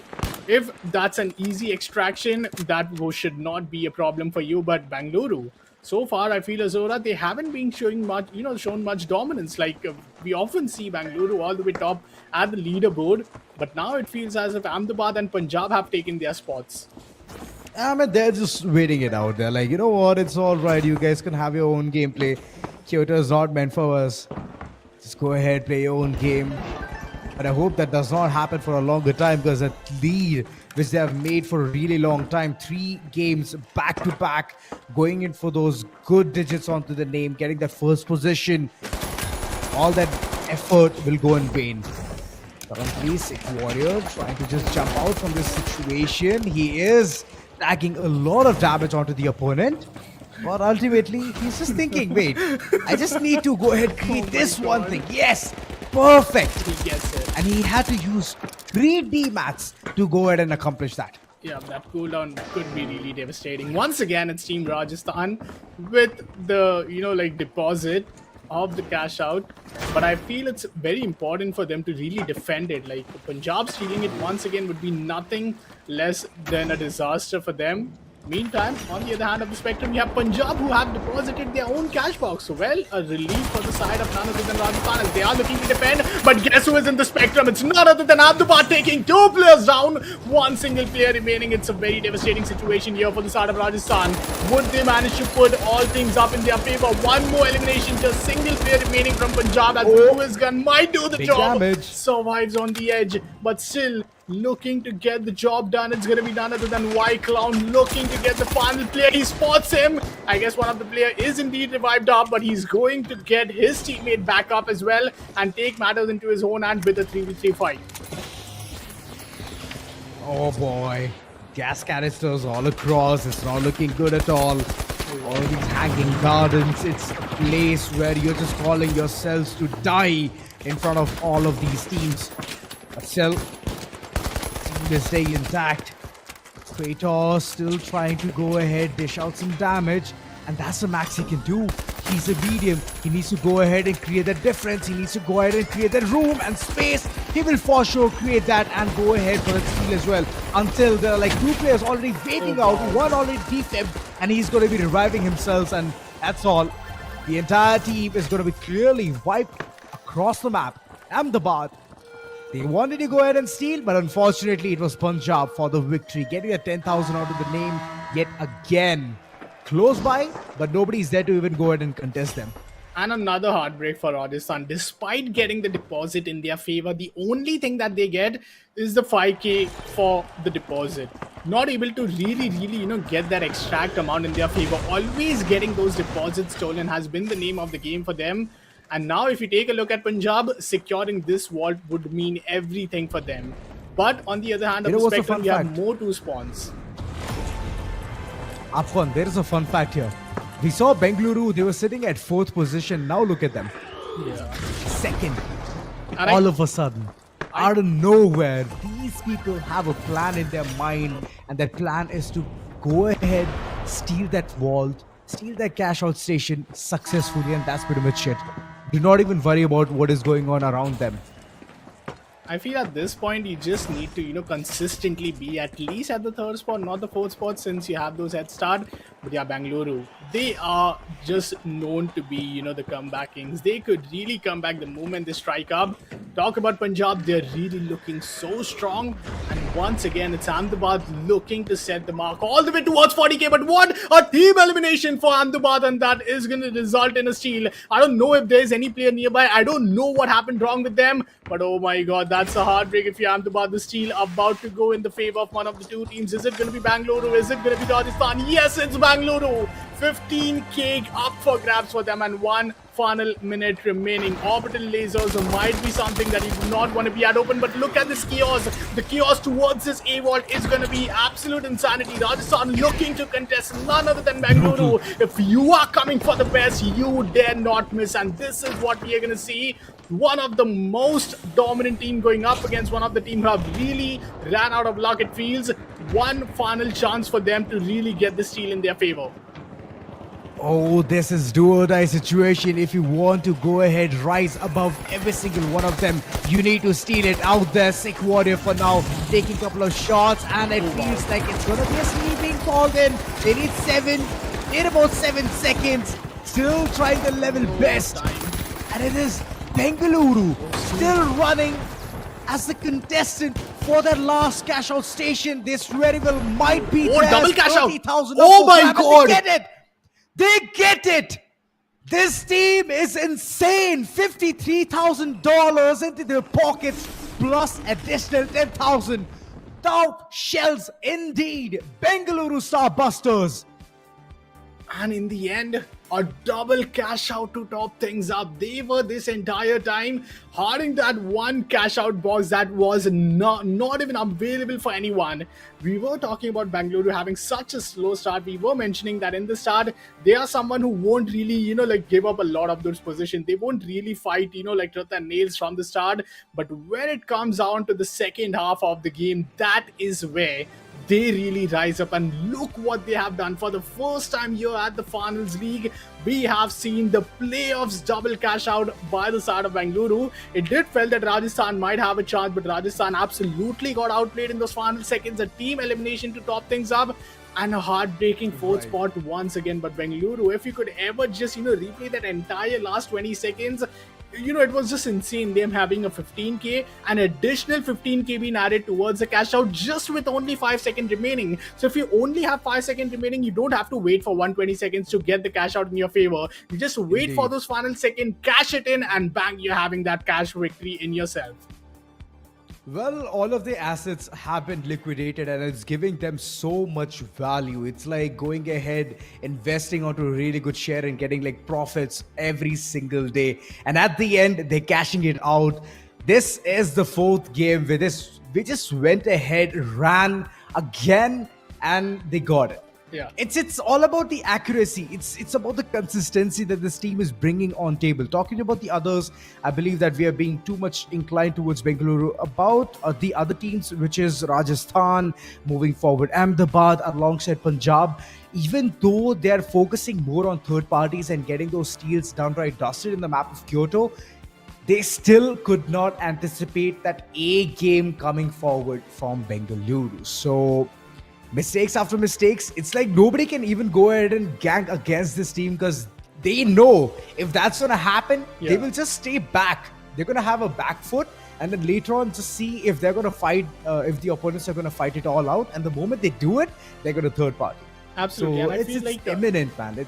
If that's an easy extraction, that should not be a problem for you. But Bengaluru, so far, I feel as though they haven't been showing much, shown much dominance. Like we often see Bengaluru all the way top at the leaderboard, but now it feels as if Ahmedabad and Punjab have taken their spots. I mean, they're just waiting it out. They're like, you know what? It's all right. You guys can have your own gameplay. Kyoto is not meant for us. Just go ahead, play your own game. But I hope that does not happen for a longer time, because that lead, which they have made for a really long time, 3 games back to back, going in for those good digits onto the name, getting that first position, all that effort will go in vain. Currently, Sick Warrior trying to just jump out from this situation. He is tagging a lot of damage onto the opponent. But ultimately, he's just thinking, wait, I just need to go ahead and create this one thing. Yes, perfect. He gets it. And he had to use 3D mats to go ahead and accomplish that. Yeah, that cooldown could be really devastating. Once again, it's Team Rajasthan with the, deposit of the cash out. But I feel it's very important for them to really defend it. Like, Punjab stealing it once again would be nothing less than a disaster for them. Meantime, on the other hand of the spectrum, you have Punjab, who have deposited their own cash box. So, well, a relief for the side of none other than Rajasthan, as they are looking to defend. But guess who is in the spectrum? It's none other than Ahmedabad, taking 2 players down. 1 single player remaining. It's a very devastating situation here for the side of Rajasthan. Would they manage to put all things up in their favor? 1 more elimination, just single player remaining from Punjab, as Lewis gun might do the Big job. damage. Survives on the edge, but still, looking to get the job done. It's going to be none other than White Clown looking to get the final player. He spots him. I guess one of the player is indeed revived up, but he's going to get his teammate back up as well and take matters into his own hand with a 3v3 fight. Oh boy. Gas canisters all across. It's not looking good at all. All these hanging gardens. It's a place where you're just calling yourselves to die in front of all of these teams. But still, team is staying intact. Kratos still trying to go ahead, dish out some damage. And that's the max he can do. He's a medium. He needs to go ahead and create that difference. He needs to go ahead and create that room and space. He will for sure create that and go ahead for the steal as well. Until there are like two players already waiting out. One already defamed and he's going to be reviving himself. And that's all. The entire team is going to be clearly wiped across the map. Ahmedabad. They wanted to go ahead and steal, but unfortunately it was Punjab for the victory. Getting a 10,000 out of the name yet again. Close by, but nobody's there to even go ahead and contest them. And another heartbreak for Rajasthan. Despite getting the deposit in their favor, the only thing that they get is the 5k for the deposit. Not able to really, get that extract amount in their favor. Always getting those deposits stolen has been the name of the game for them. And now if you take a look at Punjab, securing this vault would mean everything for them. But on the other hand of the spectrum, we have more 2 spawns. Afwan, there is a fun fact here. We saw Bengaluru, they were sitting at 4th position. Now look at them. Yeah. 2nd. And all of a sudden, out of nowhere, these people have a plan in their mind. And that plan is to go ahead, steal that vault, steal that cash out station successfully. And that's pretty much it. Do not even worry about what is going on around them. I feel at this point you just need to, consistently be at least at the 3rd spot, not the 4th spot, since you have those head start. But yeah, Bengaluru, they are just known to be, the comeback kings. They could really come back the moment they strike up. Talk about Punjab, they're really looking so strong. And once again, it's Ahmedabad looking to set the mark all the way towards 40k. But what a team elimination for Ahmedabad, and that is going to result in a steal. I don't know if there's any player nearby. I don't know what happened wrong with them. But oh my god, that's a heartbreak if you're Ahmedabad. The steal about to go in the favor of one of the 2 teams. Is it going to be Bengaluru? Is it going to be Rajasthan? Yes, it's Bengaluru. 15k up for grabs for them and 1 final minute remaining. Orbital lasers might be something that you do not want to be at open, but look at this chaos. The chaos towards this A-Vault is going to be absolute insanity. Rajasthan looking to contest none other than Bengaluru. If you are coming for the best, you dare not miss, and this is what we are going to see. One of the most dominant team going up against one of the team who have really ran out of luck, it feels. One final chance for them to really get the steal in their favor. Oh, this is do or die situation. If you want to go ahead, rise above every single one of them, you need to steal it out there. Sick Warrior for now, taking a couple of shots, and it feels like it's gonna be a sleeping fall then. They need 7, need about 7 seconds. Still trying the level best. And it is Bengaluru still running as the contestant for that last cash out station. This very well might be double cash out. 30,000. Oh my god. They get it. They get it! This team is insane! $53,000 into their pockets, plus additional 10,000. Top shells indeed! Bengaluru Starbusters! And in the end, a double cash out to top things up. They were this entire time hoarding that one cash out box that was not even available for anyone. We were talking about Bengaluru having such a slow start. We were mentioning that in the start, they are someone who won't really, give up a lot of those positions. They won't really fight, like truth and nails from the start. But when it comes down to the second half of the game, that is where they really rise up, and look what they have done. For the first time here at the Finals League, we have seen the playoffs double cash out by the side of Bengaluru. It did feel that Rajasthan might have a chance, but Rajasthan absolutely got outplayed in those final seconds. A team elimination to top things up, and a heartbreaking 4th spot once again. But Bengaluru, if you could ever just replay that entire last 20 seconds, it was just insane. Them having a 15k, an additional 15k being added towards the cash out just with only 5 seconds remaining. So if you only have 5 seconds remaining, you don't have to wait for 120 seconds to get the cash out in your favor. You just wait for those final seconds, cash it in, and bang, you're having that cash victory in yourself. Well, all of the assets have been liquidated and it's giving them so much value. It's like going ahead, investing onto a really good share and getting like profits every single day. And at the end, they're cashing it out. This is the fourth game where we just went ahead, ran again, and they got it. Yeah. It's all about the accuracy. It's about the consistency that this team is bringing on table. Talking about the others, I believe that we are being too much inclined towards Bengaluru. About the other teams, which is Rajasthan moving forward, Ahmedabad alongside Punjab. Even though they are focusing more on third parties and getting those steals downright dusted in the map of Kyoto, they still could not anticipate that A game coming forward from Bengaluru. So mistakes after mistakes, it's like nobody can even go ahead and gang against this team because they know if that's going to happen, they Yeah. will just stay back. They're going to have a back foot and then later on just see if they're going to fight, if the opponents are going to fight it all out. And the moment they do it, they're going to third party. Absolutely. So And I it's, feel it's like imminent, man.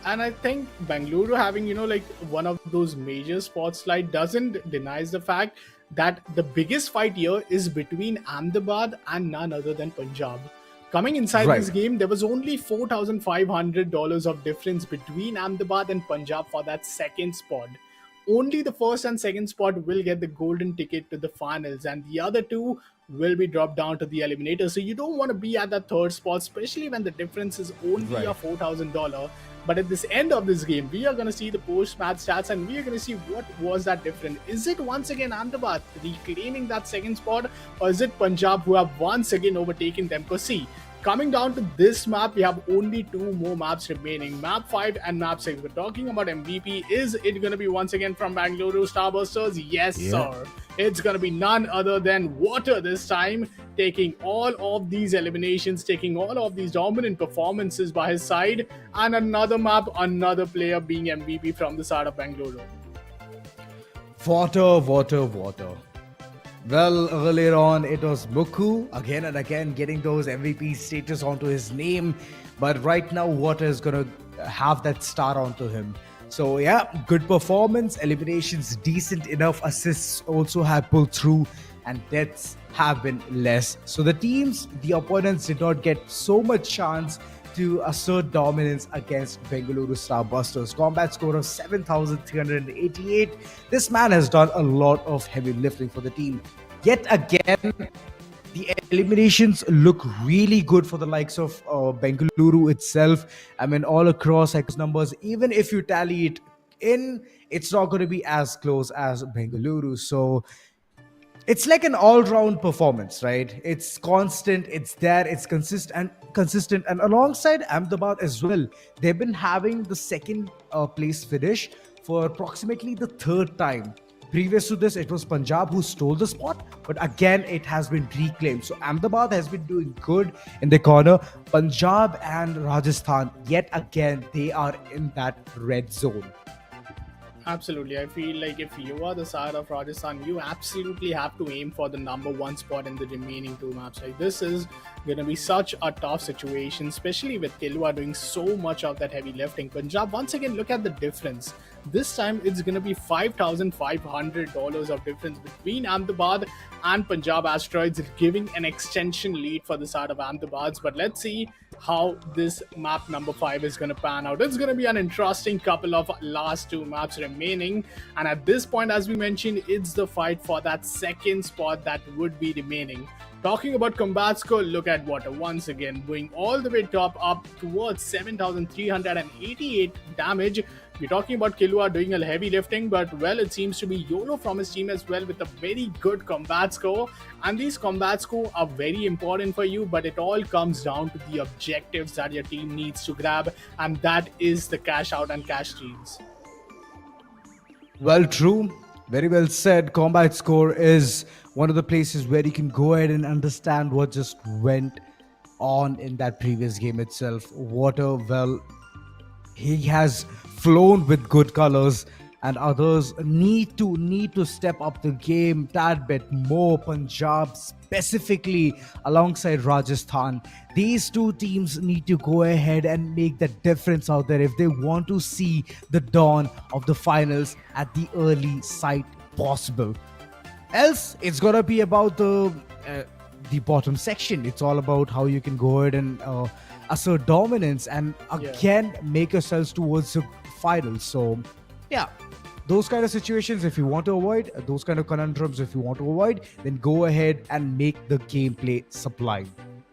and I think Bangalore having, like one of those major spotlight doesn't denies the fact that the biggest fight here is between Ahmedabad and none other than Punjab. Coming inside Right. this game, there was only $4,500 of difference between Ahmedabad and Punjab for that second spot. Only the first and second spot will get the golden ticket to the finals, and the other two will be dropped down to the eliminator. So you don't want to be at that third spot, especially when the difference is only Right. a $4,000. But at this end of this game, we are going to see the post-match stats, and we are going to see what was that difference. Is it once again Ahmedabad reclaiming that second spot, or is it Punjab who have once again overtaken them? Because see, coming down to this map, we have only two more maps remaining, map 5 and map 6. We're talking about MVP. Is it going to be once again from Bengaluru Starbusters? Yes, sir. It's going to be none other than Water this time, taking all of these eliminations, taking all of these dominant performances by his side, and another map, another player being MVP from the side of Bengaluru. Water. Well, earlier on, it was Muku again and again getting those MVP status onto his name. But right now, Water is going to have that star onto him. So, yeah, good performance, eliminations decent enough, assists also have pulled through, and deaths have been less. So, the opponents did not get so much chance to assert dominance against Bengaluru Starbusters. Combat score of 7,388. This man has done a lot of heavy lifting for the team. Yet again, the eliminations look really good for the likes of Bengaluru itself. I mean, all across numbers, even if you tally it in, it's not going to be as close as Bengaluru. So it's like an all-round performance, right? It's constant, it's there, it's consistent, and alongside Ahmedabad as well, they've been having the second place finish for approximately the third time. Previous to this, it was Punjab who stole the spot, but again, it has been reclaimed. So Ahmedabad has been doing good in the corner. Punjab and Rajasthan, yet again, they are in that red zone. Absolutely. I feel like if you are the side of Rajasthan, you absolutely have to aim for the number one spot in the remaining two maps. Like, this is going to be such a tough situation, especially with Kilwa doing so much of that heavy lifting. Punjab, once again, look at the difference. This time it's going to be $5,500 of difference between Ahmedabad and Punjab Asteroids, giving an extension lead for the side of Ahmedabad. But let's see how this map number 5 is going to pan out. It's going to be an interesting couple of last two maps remaining, and at this point, as we mentioned, it's the fight for that second spot that would be remaining. Talking about combat score, look at Water once again going all the way top up towards 7,388 damage. We're talking about Kilua doing a heavy lifting, but well, it seems to be YOLO from his team as well with a very good combat score. And these combat score are very important for you, but it all comes down to the objectives that your team needs to grab, and that is the cash out and cash steals. Well, true. Very well said. Combat score is one of the places where you can go ahead and understand what just went on in that previous game itself. Water, well, he has flown with good colors, and others need to step up the game tad bit more. Punjab specifically alongside Rajasthan, these two teams need to go ahead and make the difference out there if they want to see the dawn of the finals at the early site possible. Else, it's gonna be about the bottom section. It's all about how you can go ahead and assert dominance and again make yourselves towards the finals. So, yeah, those kind of situations, if you want to avoid, those kind of conundrums, if you want to avoid, then go ahead and make the gameplay sublime.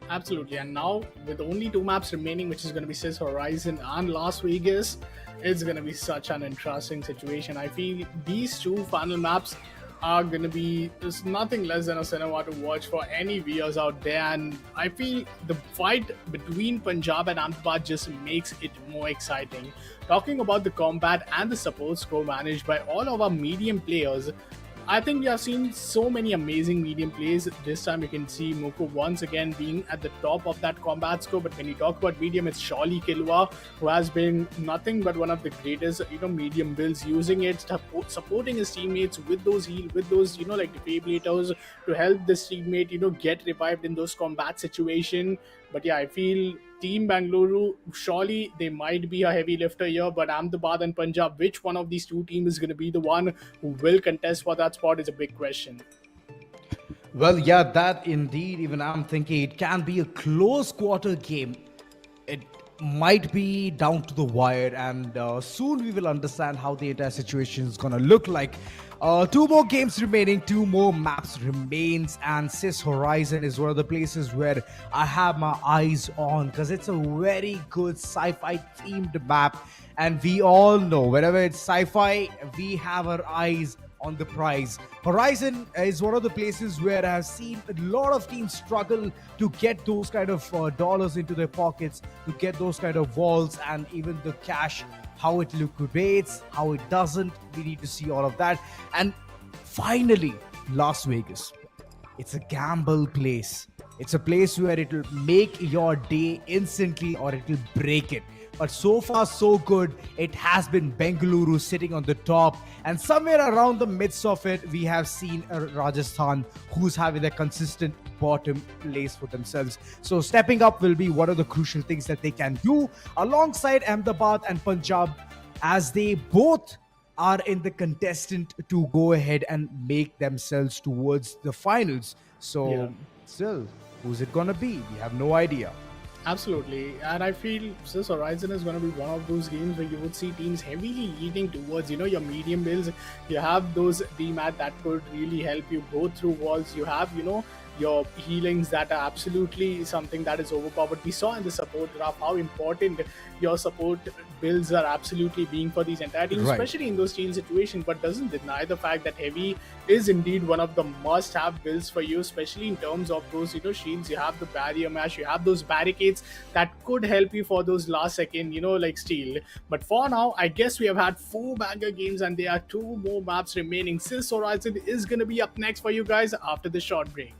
Absolutely. And now, with only 2 maps remaining, which is going to be Sis Horizon and Las Vegas, it's going to be such an interesting situation. I feel these two final maps are going to be just nothing less than a cinema to watch for any viewers out there. And I feel the fight between Punjab and Ahmedabad just makes it more exciting. Talking about the combat and the support score managed by all of our medium players, I think we have seen so many amazing medium plays. This time you can see Moko once again being at the top of that combat score. But when you talk about medium, it's Shawly Kilwa, who has been nothing but one of the greatest, medium builds, using it, supporting his teammates with those like defibrillators to help this teammate, get revived in those combat situation. But yeah, I feel Team Bengaluru, surely they might be a heavy lifter here, but Ahmedabad and Punjab, which one of these two teams is going to be the one who will contest for that spot is a big question. Well, yeah, that indeed, even I'm thinking it can be a close quarter game. It might be down to the wire, and soon we will understand how the entire situation is going to look like. 2 more games remaining, 2 more maps remains, and Sis Horizon is one of the places where I have my eyes on because it's a very good sci-fi themed map, and we all know whenever it's sci-fi, we have our eyes on the prize. Horizon is one of the places where I have seen a lot of teams struggle to get those kind of dollars into their pockets, to get those kind of walls, and even the cash, how it liquidates, how it doesn't. We need to see all of that. And finally, Las Vegas. It's a gamble place. It's a place where it will make your day instantly or it will break it. But so far, so good. It has been Bengaluru sitting on the top. And somewhere around the midst of it, we have seen Rajasthan, who's having a consistent bottom place for themselves. So stepping up will be one of the crucial things that they can do alongside Ahmedabad and Punjab, as they both are in the contestant to go ahead and make themselves towards the finals. So still, who's it gonna be? We have no idea. Absolutely, and I feel Sis Horizon is going to be one of those games where you would see teams heavily leading towards, your medium builds. You have those DMAT that could really help you go through walls. You have, your healings that are absolutely something that is overpowered. We saw in the support graph how important your support builds are absolutely being for these entire teams, especially in those team situations, but doesn't deny the fact that heavy is indeed one of the must-have builds for you, especially in terms of those, shields. You have the barrier mash, you have those barricades that could help you for those last second, like steal. But for now, I guess we have had 4 banger games and there are 2 more maps remaining. Sis Horizon is going to be up next for you guys after this short break.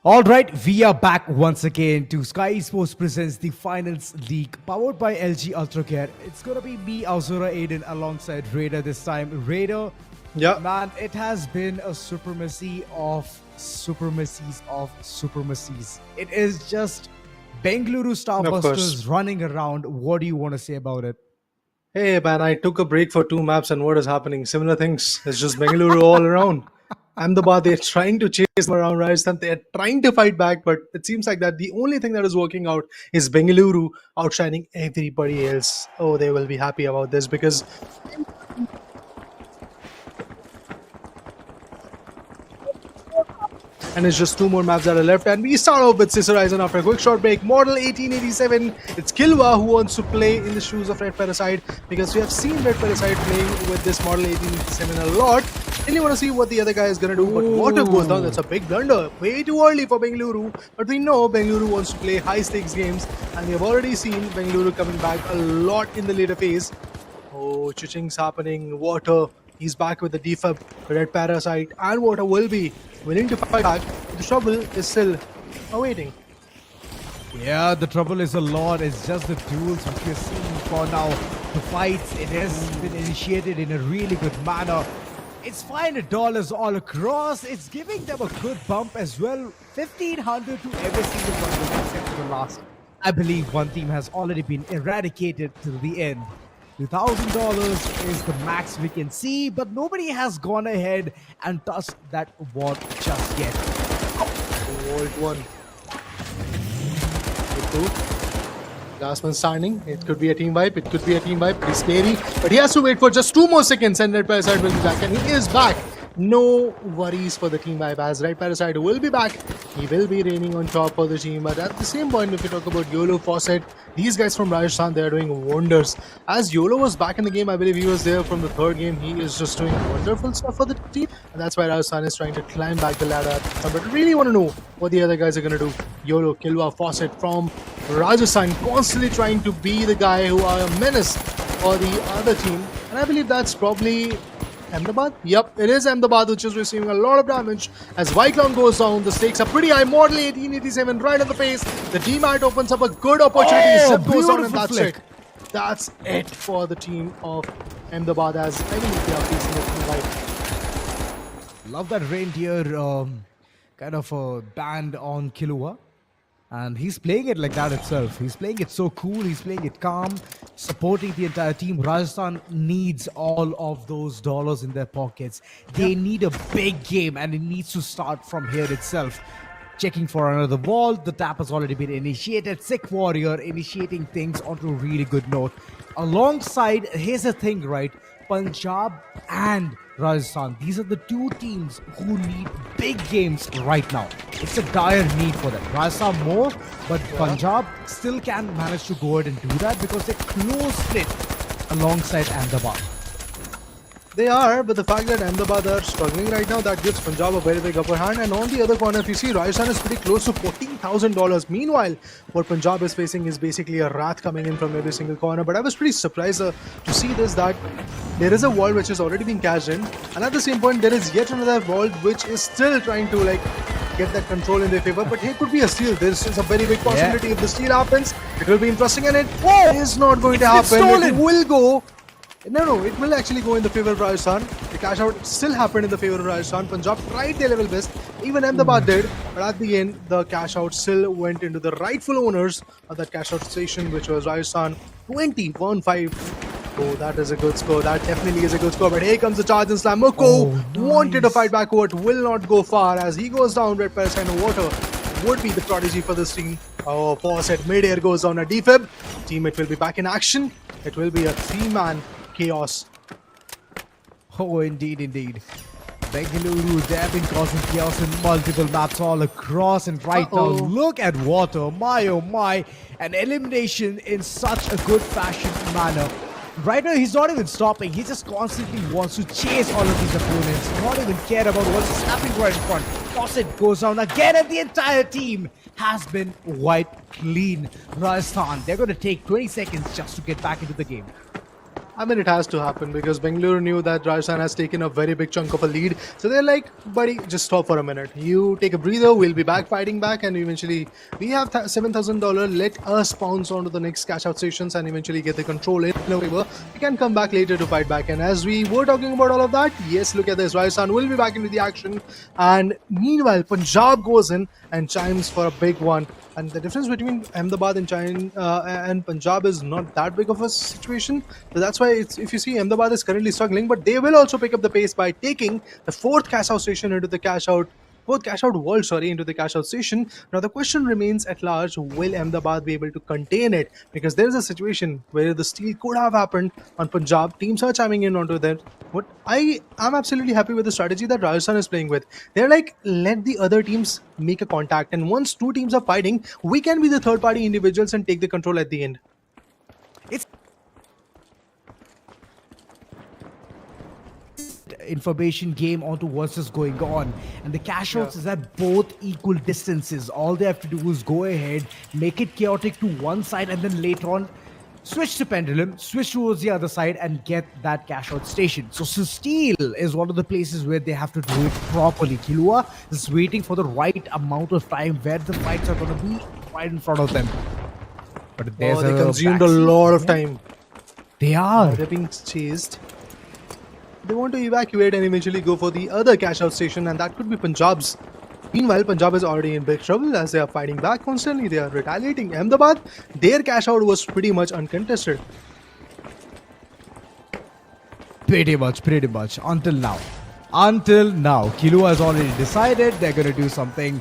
All right, we are back once again to Skyesports presents the Finals League powered by LG Ultragear. It's gonna be me, Azura Aiden, alongside Raider this time. Raider, Yeah. man, it has been a supremacy of supremacies of supremacies. It is just Bengaluru Of course. Starbusters running around. What do you want to say about it? Hey man, I took a break for 2 maps and what is happening? Similar things. It's just Bengaluru all around. Ahmedabad, they're trying to chase them around Rajasthan. They're trying to fight back, but it seems like that the only thing that is working out is Bengaluru outshining everybody else. Oh, they will be happy about this because and it's just 2 more maps that are left. And we start off with Sister Horizon after a quick short break. Model 1887. It's Kilwa who wants to play in the shoes of Red Parasite because we have seen Red Parasite playing with this Model 1887 a lot. Really want to see what the other guy is going to do. But water goes down. That's a big blunder. Way too early for Bengaluru. But we know Bengaluru wants to play high stakes games. And we have already seen Bengaluru coming back a lot in the later phase. Oh, Chiching's happening. Water. He's back with the defib. Red Parasite and Water will be willing to fight back. The trouble is still awaiting. Yeah, the trouble is a lot. It's just the duels which we're seeing for now. The fights, it has been initiated in a really good manner. It's $500 all across. It's giving them a good bump as well. 1,500 to every single one of them except for the last. I believe one team has already been eradicated till the end. $2,000 is the max we can see, but nobody has gone ahead and touched that ward just yet. Volt 1. Last one standing. It could be a team wipe. It could be a team wipe. Pretty scary. But he has to wait for just 2 more seconds and Red Parasite will be back. And he is back. No worries for the team wipe as Red Parasite will be back. He will be reigning on top for the team. But at the same point, if you talk about YOLO, Fawcett, these guys from Rajasthan, they are doing wonders. As YOLO was back in the game, I believe he was there from the third game. He is just doing wonderful stuff for the team. And that's why Rajasthan is trying to climb back the ladder. But I really want to know what the other guys are going to do. YOLO, Kilwa, Fawcett from Rajasthan, constantly trying to be the guy who are a menace for the other team. And I believe that's probably Ahmedabad? Yep, it is Ahmedabad which is receiving a lot of damage as Whitelong goes down. The stakes are pretty high. Model 1887 right in the face. The D-Mat opens up a good opportunity. Zip goes down and that's flick. it. That's it for the team of Ahmedabad as I believe they are facing a team fight. Love that reindeer kind of band on Kilua. And he's playing it like that itself. He's playing it so cool. He's playing it calm, supporting the entire team. Rajasthan needs all of those dollars in their pockets. They need a big game, and it needs to start from here itself. Checking for another ball. The tap has already been initiated. Sick Warrior initiating things onto a really good note. Alongside, here's the thing, right? Punjab and Rajasthan. These are the two teams who need big games right now. It's a dire need for them. Rajasthan more, but Punjab still can manage to go ahead and do that because they're close knit alongside Ahmedabad. They are, but the fact that Ahmedabad are struggling right now, that gives Punjab a very big upper hand. And on the other corner, if you see, Rajasthan is pretty close to $14,000. Meanwhile, what Punjab is facing is basically a wrath coming in from every single corner. But I was pretty surprised to see this, that there is a wall which has already been cashed in. And at the same point, there is yet another wall which is still trying to get that control in their favor. But here could be a steal. This is a very big possibility. If the steal happens, it will be interesting. And it is not going to happen. It will go. No, it will actually go in the favor of Rajasthan. The cash out still happened in the favor of Rajasthan. Punjab tried their level best. Even Ahmedabad did. But at the end, the cash out still went into the rightful owners of that cash out station, which was Rajasthan 21-5. Oh, that is a good score. That definitely is a good score. But here comes the charge and slam. Moko wanted to fight back, but will not go far as he goes down. Red Parasite and Water would be the prodigy for this team. Oh, Fawcett mid-air goes down a defib. Teammate will be back in action. It will be a 3-man chaos. Oh, indeed, indeed. Bengaluru, they have been causing chaos in multiple maps all across. And right now, look at Water. My, oh my. An elimination in such a good fashion manner. Right now, he's not even stopping. He just constantly wants to chase all of these opponents. Not even care about what's happening right in front. Fawcett goes down again, and the entire team has been wiped clean. Rajasthan, they're going to take 20 seconds just to get back into the game. I mean, it has to happen because Bengaluru knew that Rajasthan has taken a very big chunk of a lead. So they're like, buddy, just stop for a minute. You take a breather, we'll be back fighting back. And eventually, we have $7,000. Let us pounce onto the next cash out stations and eventually get the control in our favor. We can come back later to fight back. And as we were talking about all of that, yes, look at this. Rajasthan will be back into the action. And meanwhile, Punjab goes in and chimes for a big one. And the difference between Ahmedabad and Punjab is not that big of a situation. So that's why if you see, Ahmedabad is currently struggling, but they will also pick up the pace by taking the fourth cash out station into the cash out world, into the cash out station. Now the question remains at large: will Ahmedabad be able to contain it? Because there is a situation where the steal could have happened on Punjab. Teams are chiming in onto that. What I am absolutely happy with the strategy that Rajasthan is playing with. They're like, let the other teams make a contact, and once two teams are fighting, we can be the third party individuals and take the control at the end. It's information game onto what's just going on, and the cash outs is at both equal distances. All they have to do is go ahead, make it chaotic to one side, and then later on switch to pendulum, switch towards the other side, and get that cash out station. So steal is one of the places where they have to do it properly. Kilua is waiting for the right amount of time where the fights are going to be right in front of them. But there's They consumed a backseat. lot of time. They are. They're being chased. They want to evacuate and eventually go for the other cash out station, and that could be Punjab's. Meanwhile, Punjab is already in big trouble as they are fighting back constantly. They are retaliating. Ahmedabad, their cash out was pretty much uncontested. Pretty much. Until now. Kilua has already decided they're going to do something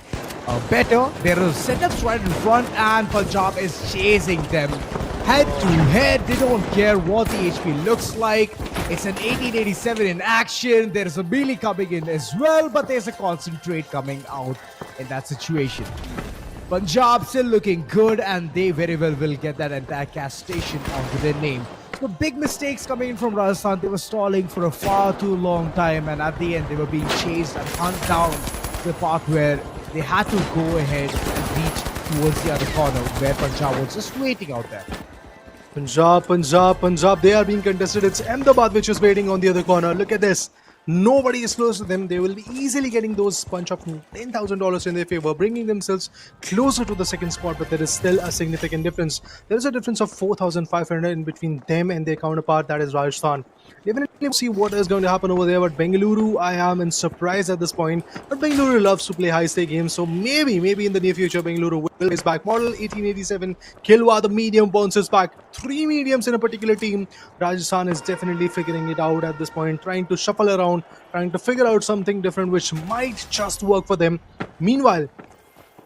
better. There are setups right in front, and Punjab is chasing them. Head to head, they don't care what the HP looks like. It's an 1887 in action. There's a melee coming in as well, but there's a concentrate coming out in that situation. Punjab still looking good, and they very well will get that entire cast station onto their name. So big mistakes coming in from Rajasthan. They were stalling for a far too long time, and at the end they were being chased and hunt down to the part where they had to go ahead and reach towards the other corner where Punjab was just waiting out there. Punjab, they are being contested. It's Ahmedabad which is waiting on the other corner. Look at this. Nobody is close to them. They will be easily getting those punch of $10,000 in their favor, bringing themselves closer to the second spot, but there is still a significant difference. There is a difference of 4,500 in between them and their counterpart, that is Rajasthan. Definitely see what is going to happen over there, but Bengaluru, I am in surprise at this point. But Bengaluru loves to play high-stake games, so maybe in the near future, Bengaluru will is back. Model 1887, Kilwa, the medium, bounces back. 3 mediums in a particular team. Rajasthan is definitely figuring it out at this point, trying to shuffle around, trying to figure out something different which might just work for them. Meanwhile,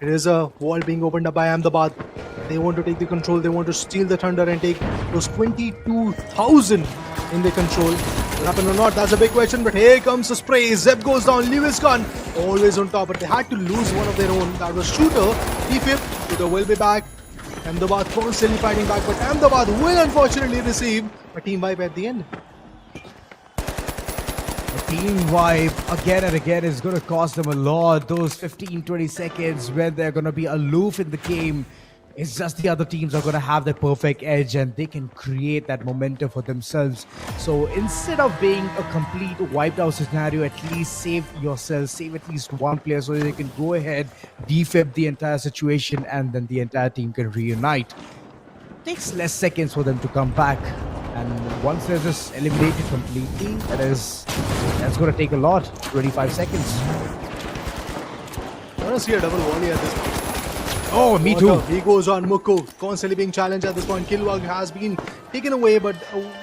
it is a wall being opened up by Ahmedabad. They want to take the control. They want to steal the thunder and take those 22,000 in their control. Will happen or not? That's a big question. But here comes the spray. Zeb goes down. Lewis gone. Always on top. But they had to lose one of their own. That was Shooter. Defib. Shooter will be back. Ahmedabad constantly fighting back. But Ahmedabad will unfortunately receive a team wipe at the end. Team wipe again and again is going to cost them a lot. Those 15-20 seconds when they're going to be aloof in the game, it's just the other teams are going to have the perfect edge and they can create that momentum for themselves. So instead of being a complete wiped out scenario, at least save yourself, save at least one player so they can go ahead, defib the entire situation, and then the entire team can reunite. It takes less seconds for them to come back. And once they're just eliminated completely, that's going to take a lot. 25 seconds. I want to see a double volley at this point. Oh, me too. He goes on. Mukko constantly being challenged at this point. Kilwag has been taken away, but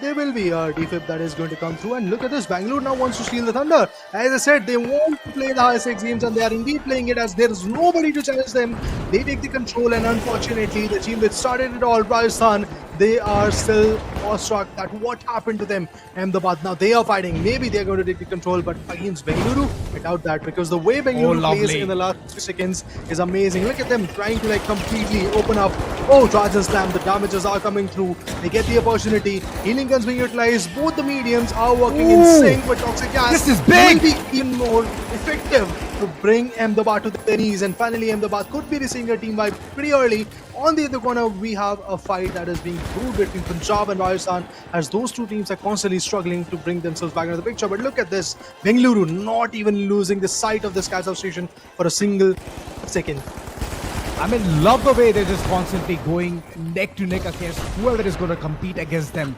there will be a defib that is going to come through. And look at this. Bangalore now wants to steal the thunder. As I said, they want to play the high stakes games, and they are indeed playing it as there is nobody to challenge them. They take the control, and unfortunately, the team that started it all, Rajasthan, they are still awestruck at what happened to them. Ahmedabad, now they are fighting. Maybe they're going to take the control, but against Bengaluru, I doubt that, because the way Bengaluru plays in the last 2 seconds is amazing. Look at them trying to completely open up. Oh, Trajan Slam, the damages are coming through. They get the opportunity. Healing guns being utilized. Both the mediums are working in sync, but Toxic Gas this is big. will be even more effective to bring Ahmedabad to their knees, and finally Ahmedabad could be receiving a team wipe pretty early. On the other corner, we have a fight that is being brewed between Punjab and Rajasthan, as those two teams are constantly struggling to bring themselves back into the picture. But look at this, Bengaluru not even losing the sight of this CashOut station for a single second. I mean, love the way they're just constantly going neck to neck against whoever is going to compete against them.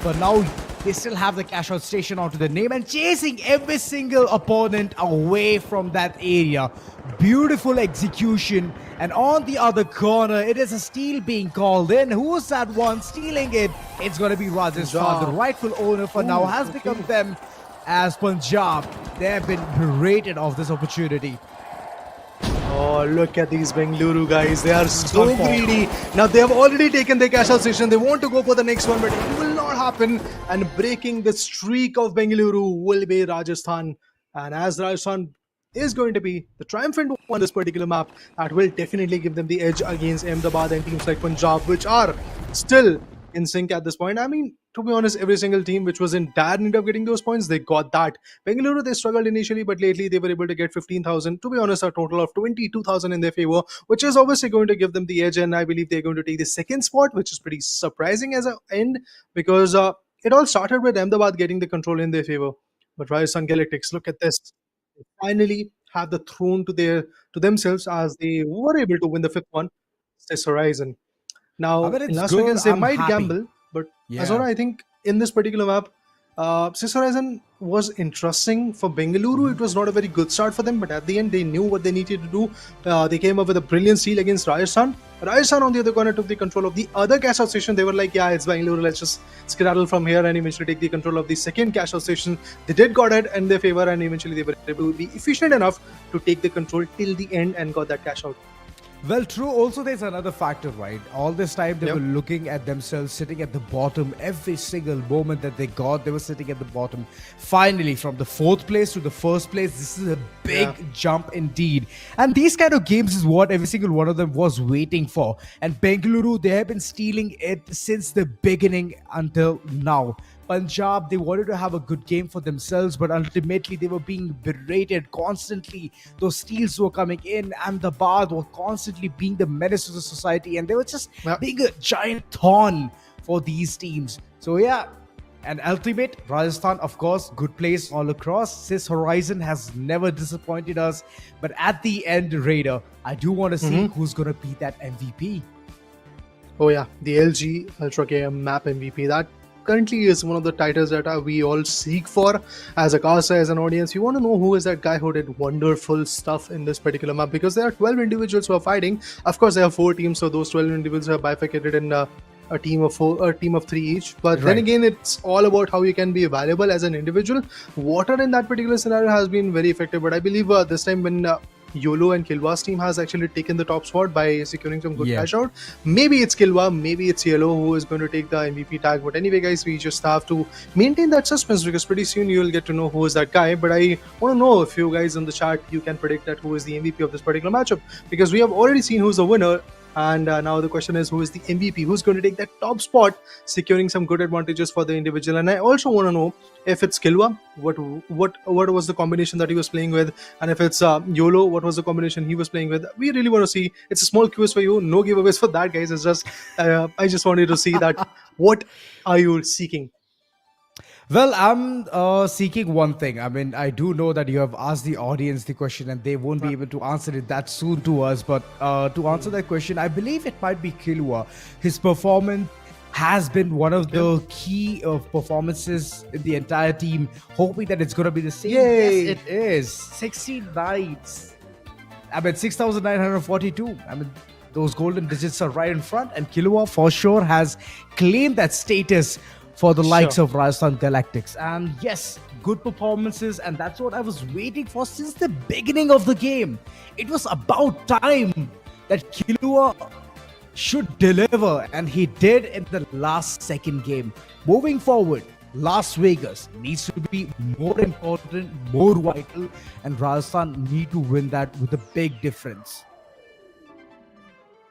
But now they still have the CashOut station onto their name and chasing every single opponent away from that area. Beautiful execution. And on the other corner, it is a steal being called in. Who's that one stealing it? It's going to be Rajasthan. Punjab. The rightful owner for now has become them as Punjab. They have been berated of this opportunity. Oh, look at these Bengaluru guys. They are so gone for. greedy. Now, they have already taken their CashOut station. They want to go for the next one, but it will not happen. And breaking the streak of Bengaluru will be Rajasthan. And as Rajasthan is going to be the triumphant one on this particular map, that will definitely give them the edge against Ahmedabad and teams like Punjab, which are still in sync at this point. I mean, to be honest, every single team which was in dire need of getting those points, they got that. Bengaluru, they struggled initially, but lately they were able to get 15,000. To be honest, a total of 22,000 in their favor, which is obviously going to give them the edge. And I believe they're going to take the second spot, which is pretty surprising as an end, because it all started with Ahmedabad getting the control in their favor. But Rajasthan Galactics, look at this. They finally have the throne to themselves, as they were able to win the fifth one, this Horizon. I Now, mean, in it's Las good. Vegas, they I'm might happy. gamble, but Yeah. I think in this particular map, Sis Horizon was interesting for Bengaluru. It was not a very good start for them, but at the end, they knew what they needed to do. They came up with a brilliant steal against Rajasthan. Rajasthan, on the other corner, took the control of the other CashOut station. They were like, yeah, it's Bengaluru, let's just skedaddle from here and eventually take the control of the second CashOut station. They did got it in their favor, and eventually they were able to be efficient enough to take the control till the end and got that CashOut. Well, true. Also, there's another factor, right? All this time, they Yep. were looking at themselves sitting at the bottom. Every single moment that they got, they were sitting at the bottom. Finally, from the fourth place to the first place, this is a big jump indeed. And these kind of games is what every single one of them was waiting for. And Bengaluru, they have been stealing it since the beginning until now. Punjab, they wanted to have a good game for themselves, but ultimately they were being berated constantly. Those steals were coming in, and the Ahmedabad were constantly being the menace to the society, and they were just Yep. being a giant thorn for these teams. So yeah, and ultimate Rajasthan, of course, good place all across. This Horizon has never disappointed us, but at the end, Raider, I do want to see who's gonna be that MVP. Oh yeah, the LG Ultragear map MVP. That currently is one of the titles that we all seek for as a caster, as an audience. You want to know who is that guy who did wonderful stuff in this particular map, because there are 12 individuals who are fighting. Of course, there are 4 teams, so those 12 individuals are bifurcated in a team of 4, a team of 3 each. But then Right. again, it's all about how you can be valuable as an individual. Water in that particular scenario has been very effective, but I believe this time when YOLO and Kilwa's team has actually taken the top spot by securing some good Yeah. cash out. Maybe it's Kilwa, maybe it's YOLO who is going to take the MVP tag. But anyway, guys, we just have to maintain that suspense, because pretty soon you will get to know who is that guy. But I want to know if you guys in the chat, you can predict that who is the MVP of this particular matchup, because we have already seen who's the winner. And now the question is, who is the MVP? Who's going to take that top spot, securing some good advantages for the individual? And I also want to know if it's Kilwa, what was the combination that he was playing with, and if it's YOLO, what was the combination he was playing with? We really want to see. It's a small quiz for you, no giveaways for that, guys. It's just I just wanted to see that what are you seeking? Well, I'm seeking one thing. I mean, I do know that you have asked the audience the question and they won't be able to answer it that soon to us. But to answer that question, I believe it might be Kilwa. His performance has been one of the key of performances in the entire team. Hoping that it's going to be the same. Yay. Yes, it is. 16 nights. I mean, 6,942. I mean, those golden digits are right in front. And Kilwa for sure has claimed that status for the likes Sure. of Rajasthan Galactics. And yes, good performances, and that's what I was waiting for since the beginning of the game. It was about time that Kilua should deliver, and he did in the last second game. Moving forward, Las Vegas needs to be more important, more vital, and Rajasthan need to win that with a big difference.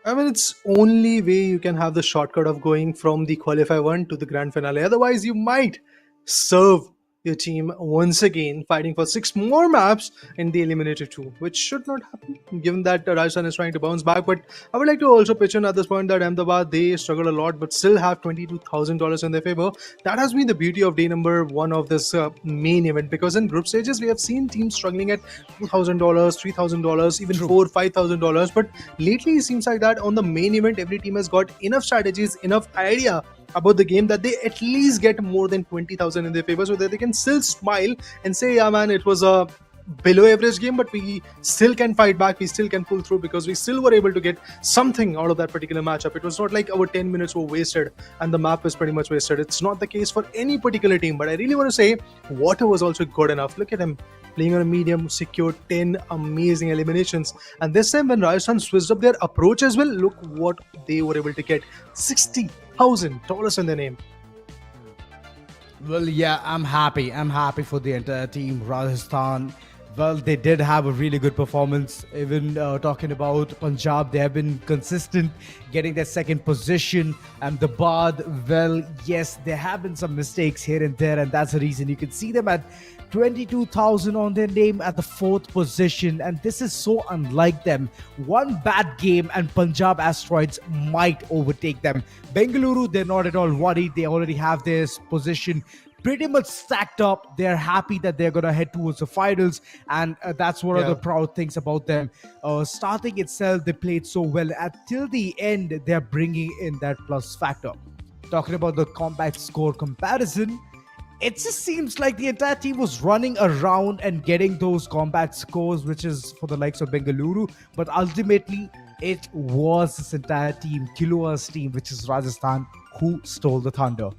I mean, it's only way you can have the shortcut of going from the qualify 1 to the grand finale. Otherwise, you might serve your team once again fighting for 6 more maps in the Eliminator 2, which should not happen given that Rajasthan is trying to bounce back. But I would like to also pitch in at this point that Ahmedabad, they struggled a lot but still have $22,000 in their favor. That has been the beauty of day number 1 of this main event, because in group stages we have seen teams struggling at $2,000, $3,000, even $4,000, $5,000. But lately it seems like that on the main event, every team has got enough strategies, enough idea about the game that they at least get more than 20,000 in their favor, so that they can still smile and say, yeah man, it was a below average game, but we still can fight back, we still can pull through, because we still were able to get something out of that particular matchup. It was not like our 10 minutes were wasted and the map is pretty much wasted. It's not the case for any particular team, but I really want to say Water was also good enough. Look at him playing on a medium, secured 10 amazing eliminations. And this time when Rajasthan switched up their approach as well, look what they were able to get. $60,000 in their name. Well, yeah, I'm happy. I'm happy for the entire team. Rajasthan, well, they did have a really good performance. Even talking about Punjab, they have been consistent, getting their second position. And the Ahmedabad, well, yes, there have been some mistakes here and there, and that's the reason you can see them at 22,000 on their name at the 4th position. And this is so unlike them. One bad game and Punjab Asteroids might overtake them. Bengaluru, they're not at all worried. They already have their position pretty much stacked up. They're happy that they're going to head towards the finals, and that's one of the proud things about them. Starting itself, they played so well. Until the end, they're bringing in that plus factor. Talking about the combat score comparison, it just seems like the entire team was running around and getting those combat scores, which is for the likes of Bengaluru, but ultimately it was this entire team, Kilua's team, which is Rajasthan, who stole the thunder.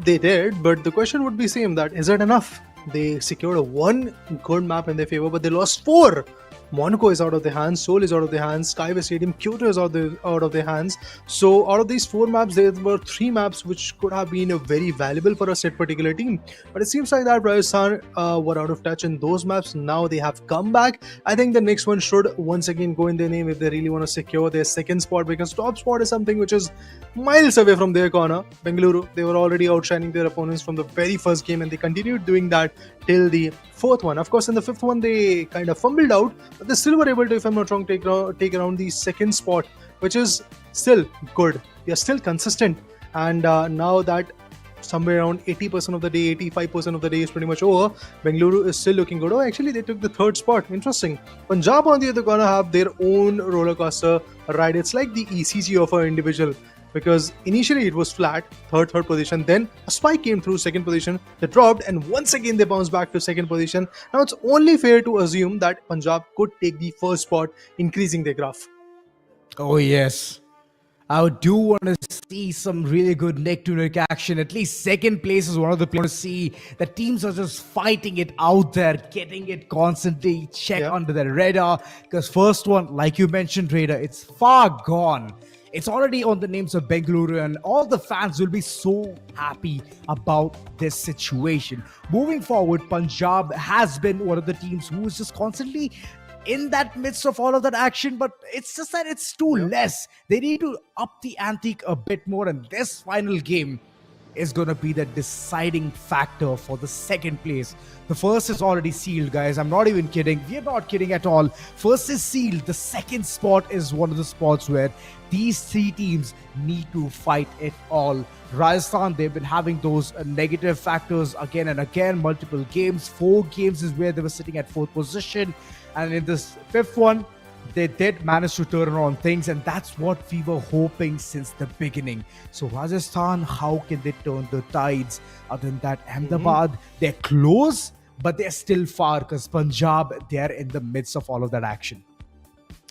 They did, but the question would be same, that is it enough? They secured a 1 good map in their favor, but they lost 4. Monaco is out of their hands, Seoul is out of their hands, Skyway Stadium, Kyoto is out of their hands. So out of these 4 maps, there were 3 maps which could have been very valuable for a set particular team. But it seems like that Rajasthan were out of touch in those maps. Now they have come back. I think the next one should once again go in their name if they really want to secure their second spot, because top spot is something which is miles away from their corner. Bengaluru, they were already outshining their opponents from the very first game, and they continued doing that till the 4th one. Of course, in the 5th one, they kind of fumbled out, but they still were able to, if I'm not wrong, take around the second spot, which is still good. They are still consistent, and now that somewhere around 80% of the day, 85% of the day is pretty much over, Bengaluru is still looking good. Oh, actually, they took the 3rd spot. Interesting. Punjab, on the other corner, have their own roller coaster ride. It's like the ECG of an individual, because initially it was flat, third position, then a spike came through 2nd position, they dropped, and once again they bounced back to 2nd position. Now it's only fair to assume that Punjab could take the 1st spot, increasing their graph. Oh yes, I do want to see some really good neck-to-neck action. At least 2nd place is one of the players to see. The teams are just fighting it out there, getting it constantly under the radar. Because 1st one, like you mentioned, Raider, it's far gone. It's already on the names of Bengaluru, and all the fans will be so happy about this situation. Moving forward, Punjab has been one of the teams who is just constantly in that midst of all of that action, but it's just that it's too less. They need to up the ante a bit more, and this final game is going to be the deciding factor for the 2nd place. The 1st is already sealed, guys. I'm not even kidding. We're not kidding at all. 1st is sealed. The 2nd spot is one of the spots where these 3 teams need to fight it all. Rajasthan, they've been having those negative factors again and again, multiple games. 4 games is where they were sitting at 4th position. And in this 5th one, they did manage to turn around things, and that's what we were hoping since the beginning. So Rajasthan, how can they turn the tides? Other than that, Ahmedabad, they're close, but they're still far, because Punjab, they're in the midst of all of that action.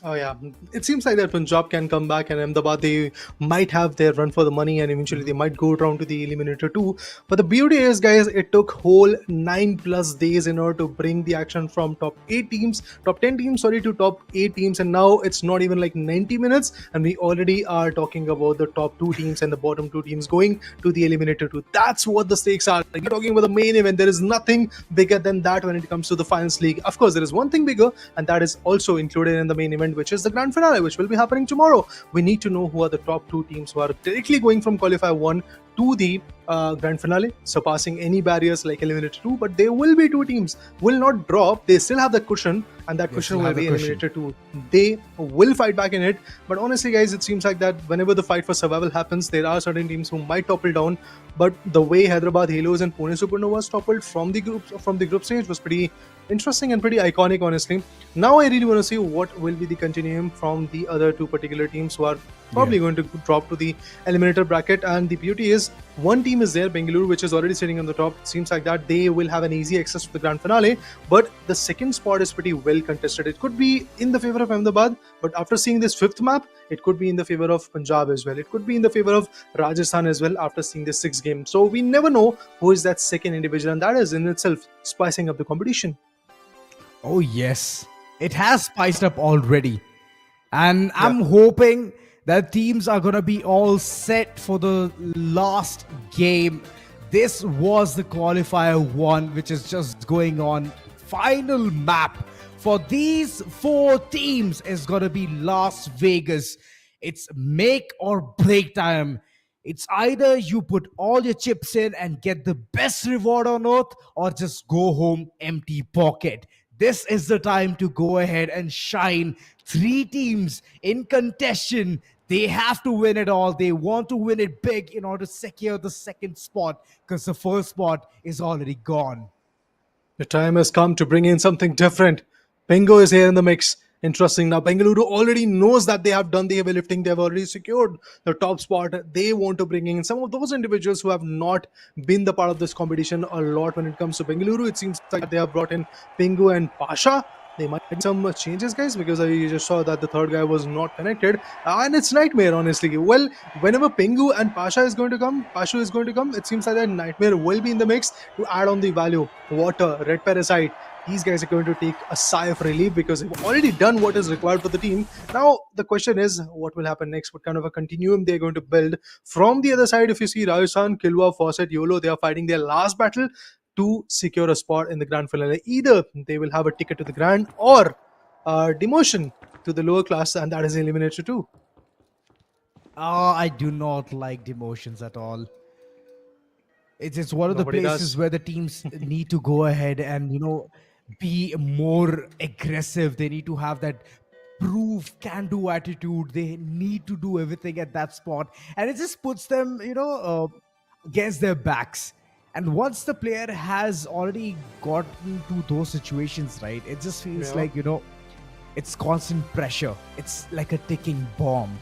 Oh yeah, it seems like that Punjab can come back, and Ahmedabad, they might have their run for the money, and eventually they might go down to the Eliminator 2. But the beauty is, guys, it took whole 9+ days in order to bring the action from top 10 teams, to top 8 teams, and now it's not even like 90 minutes, and we already are talking about the top 2 teams and the bottom 2 teams going to the Eliminator 2. That's what the stakes are. Like, you're talking about the main event. There is nothing bigger than that when it comes to the Finals League. Of course, there is one thing bigger, and that is also included in the main event, which is the grand finale, which will be happening tomorrow. We need to know who are the top 2 teams who are directly going from qualifier 1 to the grand finale, surpassing any barriers like Eliminator 2. But there will be two teams will not drop. They still have the cushion, and that They cushion still will have the be cushion. Eliminator 2. They will fight back in it. But honestly, guys, it seems like that whenever the fight for survival happens, there are certain teams who might topple down. But the way Hyderabad Halos and Pune Supernovas toppled from the group stage was pretty interesting and pretty iconic, honestly. Now I really want to see what will be the continuum from the other two particular teams who are probably going to drop to the eliminator bracket. And the beauty is, one team is there, Bengaluru, which is already sitting on the top. It seems like that they will have an easy access to the grand finale, but the second spot is pretty well contested. It could be in the favor of Ahmedabad, but after seeing this fifth map, it could be in the favor of Punjab as well. It could be in the favor of Rajasthan as well after seeing this sixth game. So we never know who is that second individual, and that is in itself spicing up the competition. Oh, yes. It has spiced up already. And I'm hoping that teams are going to be all set for the last game. This was the qualifier one, which is just going on. Final map for these four teams is going to be Las Vegas. It's make or break time. It's either you put all your chips in and get the best reward on earth, or just go home empty pocket. This is the time to go ahead and shine. Three teams in contention. They have to win it all. They want to win it big in order to secure the second spot, because the first spot is already gone. The time has come to bring in something different. Bingo is here in the mix. Interesting. Now, Bengaluru already knows that they have done the heavy lifting. They have already secured the top spot. They want to bring in some of those individuals who have not been the part of this competition a lot when it comes to Bengaluru. It seems like they have brought in Pingu and Pasha. They might make some changes, guys, because I just saw that the third guy was not connected. And it's Nightmare, honestly. Well, whenever Pingu and Pasha is going to come, it seems like that Nightmare will be in the mix to add on the value. Water, Red Parasite. These guys are going to take a sigh of relief because they've already done what is required for the team. Now, the question is, what will happen next? What kind of a continuum they're going to build? From the other side, if you see Rajasthan, Kilwa, Fawcett, YOLO, they are fighting their last battle to secure a spot in the grand finale. Either they will have a ticket to the grand or demotion to the lower class, and that is Eliminator 2. Oh, I do not like demotions at all. It's one of the Nobody places does. where the teams need to go ahead and, be more aggressive. They need to have that prove can do attitude. They need to do everything at that spot. And it just puts them, against their backs. And once the player has already gotten to those situations, right, it just feels Yeah. like, it's constant pressure. It's like a ticking bomb.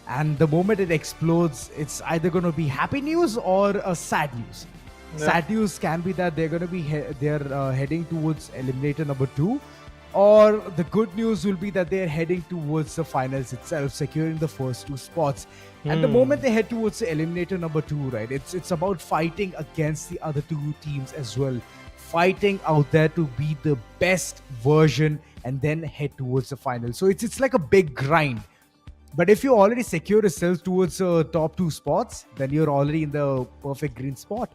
And the moment it explodes, it's either going to be happy news or a sad news. Yeah. Sad news can be that they're going to be heading towards eliminator number 2, or the good news will be that they're heading towards the finals itself, securing the first two spots. And the moment they head towards the eliminator number 2, right, it's about fighting against the other two teams as well, fighting out there to be the best version and then head towards the final. So it's like a big grind. But if you already secure yourself towards top 2 spots, then you're already in the perfect green spot.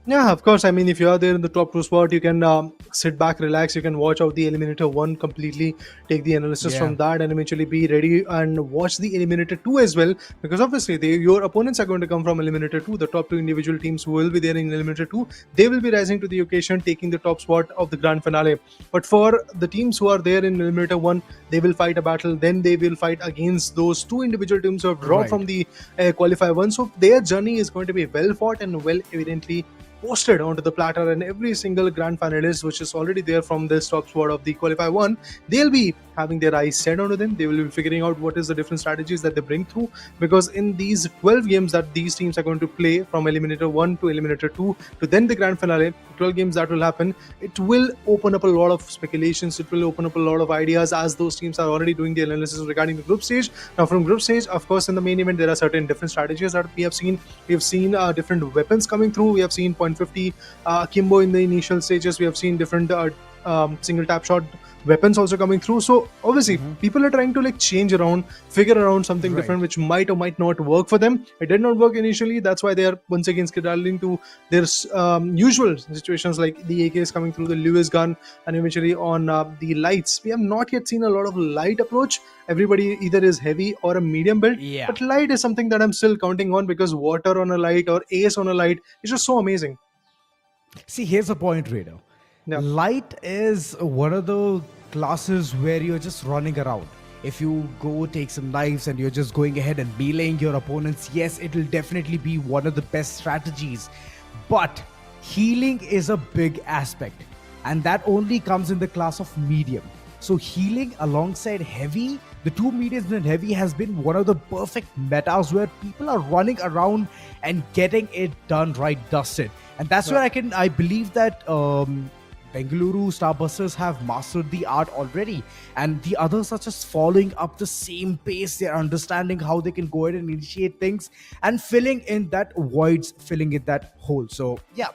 Yeah, of course. I mean, if you are there in the top 2 spot, you can sit back, relax. You can watch out the Eliminator 1 completely, take the analysis from that, and eventually be ready and watch the Eliminator 2 as well. Because obviously, your opponents are going to come from Eliminator 2. The top 2 individual teams who will be there in Eliminator 2, they will be rising to the occasion, taking the top spot of the grand finale. But for the teams who are there in Eliminator 1, they will fight a battle. Then they will fight against those two individual teams who have dropped from the qualifier 1. So their journey is going to be well fought and well evidently posted onto the platter, and every single grand finalist which is already there from this top spot of the qualifier 1, they'll be having their eyes set onto them. They will be figuring out what is the different strategies that they bring through, because in these 12 games that these teams are going to play from Eliminator 1 to Eliminator 2 to then the grand finale, 12 games that will happen, it will open up a lot of speculations, it will open up a lot of ideas, as those teams are already doing the analysis regarding the group stage. Now from group stage, of course, in the main event there are certain different strategies that we have seen. Different weapons coming through. We have seen .50 Kimbo in the initial stages. We have seen different single tap shot weapons also coming through. So obviously people are trying to like change around, figure around something Right. different which might or might not work for them. It did not work initially, that's why they are once again skedaddling to their usual situations, like the AKs coming through the Lewis gun, and eventually on the lights. We have not yet seen a lot of light approach. Everybody either is heavy or a medium build, Yeah. but light is something that I'm still counting on, because water on a light or ace on a light is just so amazing. See, here's the point, Raider. Yeah. Light is one of the classes where you're just running around. If you go take some knives and you're just going ahead and meleeing your opponents, yes, it'll definitely be one of the best strategies. But healing is a big aspect, and that only comes in the class of medium. So healing alongside heavy, the two mediums and heavy has been one of the perfect metas where people are running around and getting it done right, dusted. And that's where I believe that Bengaluru Starbusters have mastered the art already, and the others are just following up the same pace. They're understanding how they can go ahead and initiate things and filling in that voids, filling in that hole. So yeah,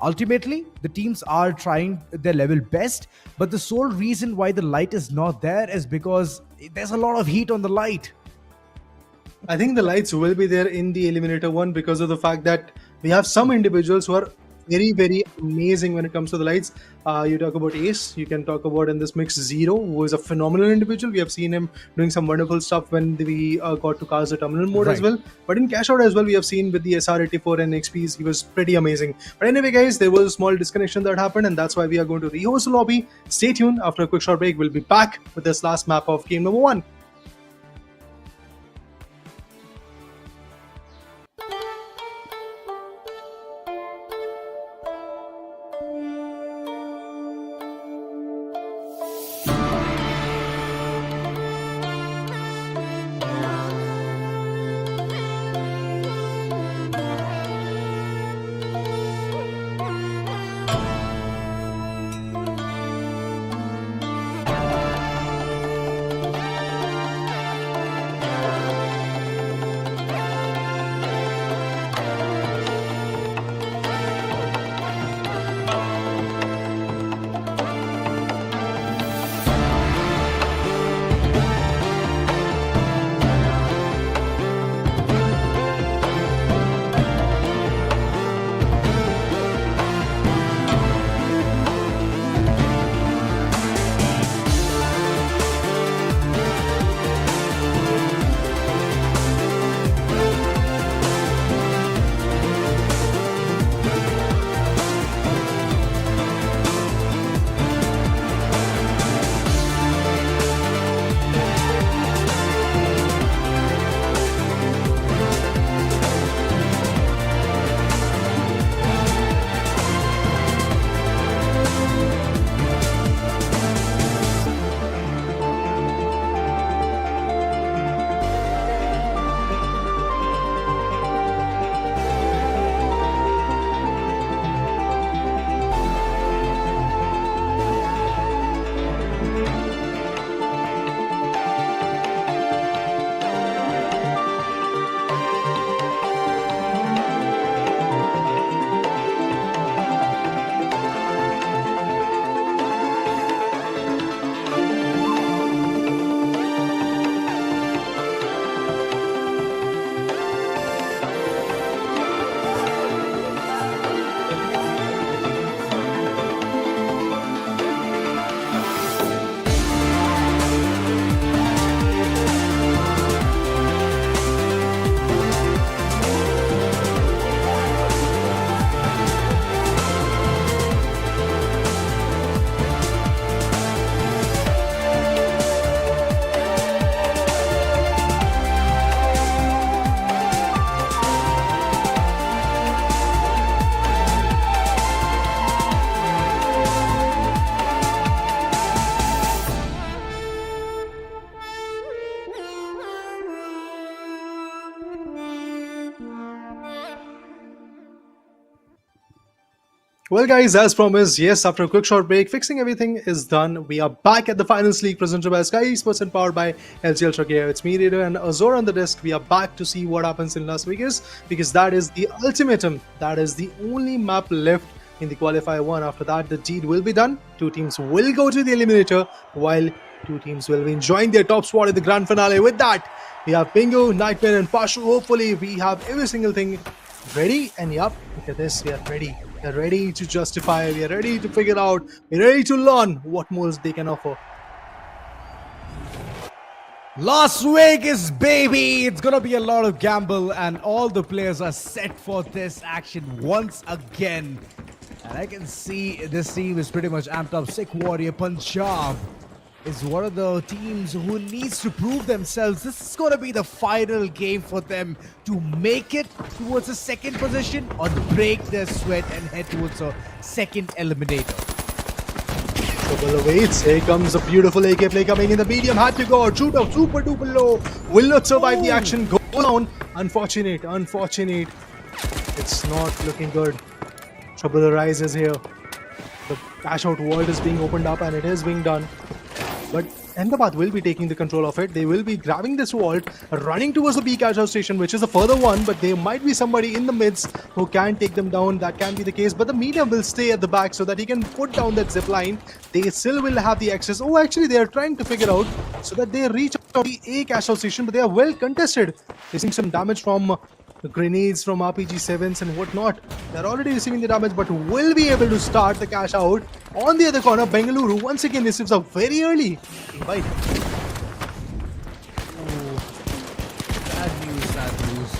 ultimately the teams are trying their level best, but the sole reason why the light is not there is because there's a lot of heat on the light. I think the lights will be there in the eliminator one, because of the fact that we have some individuals who are very, very amazing when it comes to the lights. You talk about Ace, you can talk about in this mix Zero, who is a phenomenal individual. We have seen him doing some wonderful stuff when we got to cast the terminal mode as Right. well. But in CashOut as well, we have seen with the SR84 and XPs, he was pretty amazing. But anyway, guys, there was a small disconnection that happened, and that's why we are going to rehost the lobby. Stay tuned. After a quick short break, we'll be back with this last map of game number 1. Well, guys, as promised, yes, after a quick short break, fixing everything is done. We are back at the Finals League presented by Skyesports and powered by LG Ultragear. It's me, Raider, and Azor on the desk. We are back to see what happens in Las Vegas, because that is the ultimatum. That is the only map left in the qualifier 1. After that, the deed will be done. 2 teams will go to the eliminator, while 2 teams will be enjoying their top spot in the grand finale. With that, we have Pingu, Nightmare, and Pashu. Hopefully, we have every single thing ready. And yup, look at this. We are ready. We are ready to justify. We are ready to figure out. We are ready to learn what more they can offer. Las Vegas, baby! It's gonna be a lot of gamble, and all the players are set for this action once again. And I can see this team is pretty much amped up. Sikh Warrior Punjab is one of the teams who needs to prove themselves. This is gonna be the final game for them to make it towards a second position or to break their sweat and head towards a second eliminator. Trouble awaits. Here comes a beautiful AK play coming in the medium. Had to go. Shoot up super duper low. Will not survive the action. Go down. Unfortunate. It's not looking good. Trouble arises here. The CashOut vault is being opened up and it is being done. But Ahmedabad will be taking the control of it. They will be grabbing this vault, running towards the B CashOut station, which is the further one, but there might be somebody in the midst who can take them down. That can be the case, but the medium will stay at the back so that he can put down that zip line. They still will have the access. Oh, actually, they are trying to figure out so that they reach out the A CashOut station, but they are well contested. Facing some damage from grenades, from RPG-7s and whatnot. They're already receiving the damage, but will be able to start the cash out. On the other corner, Bengaluru once again receives a very early invite. Sad news.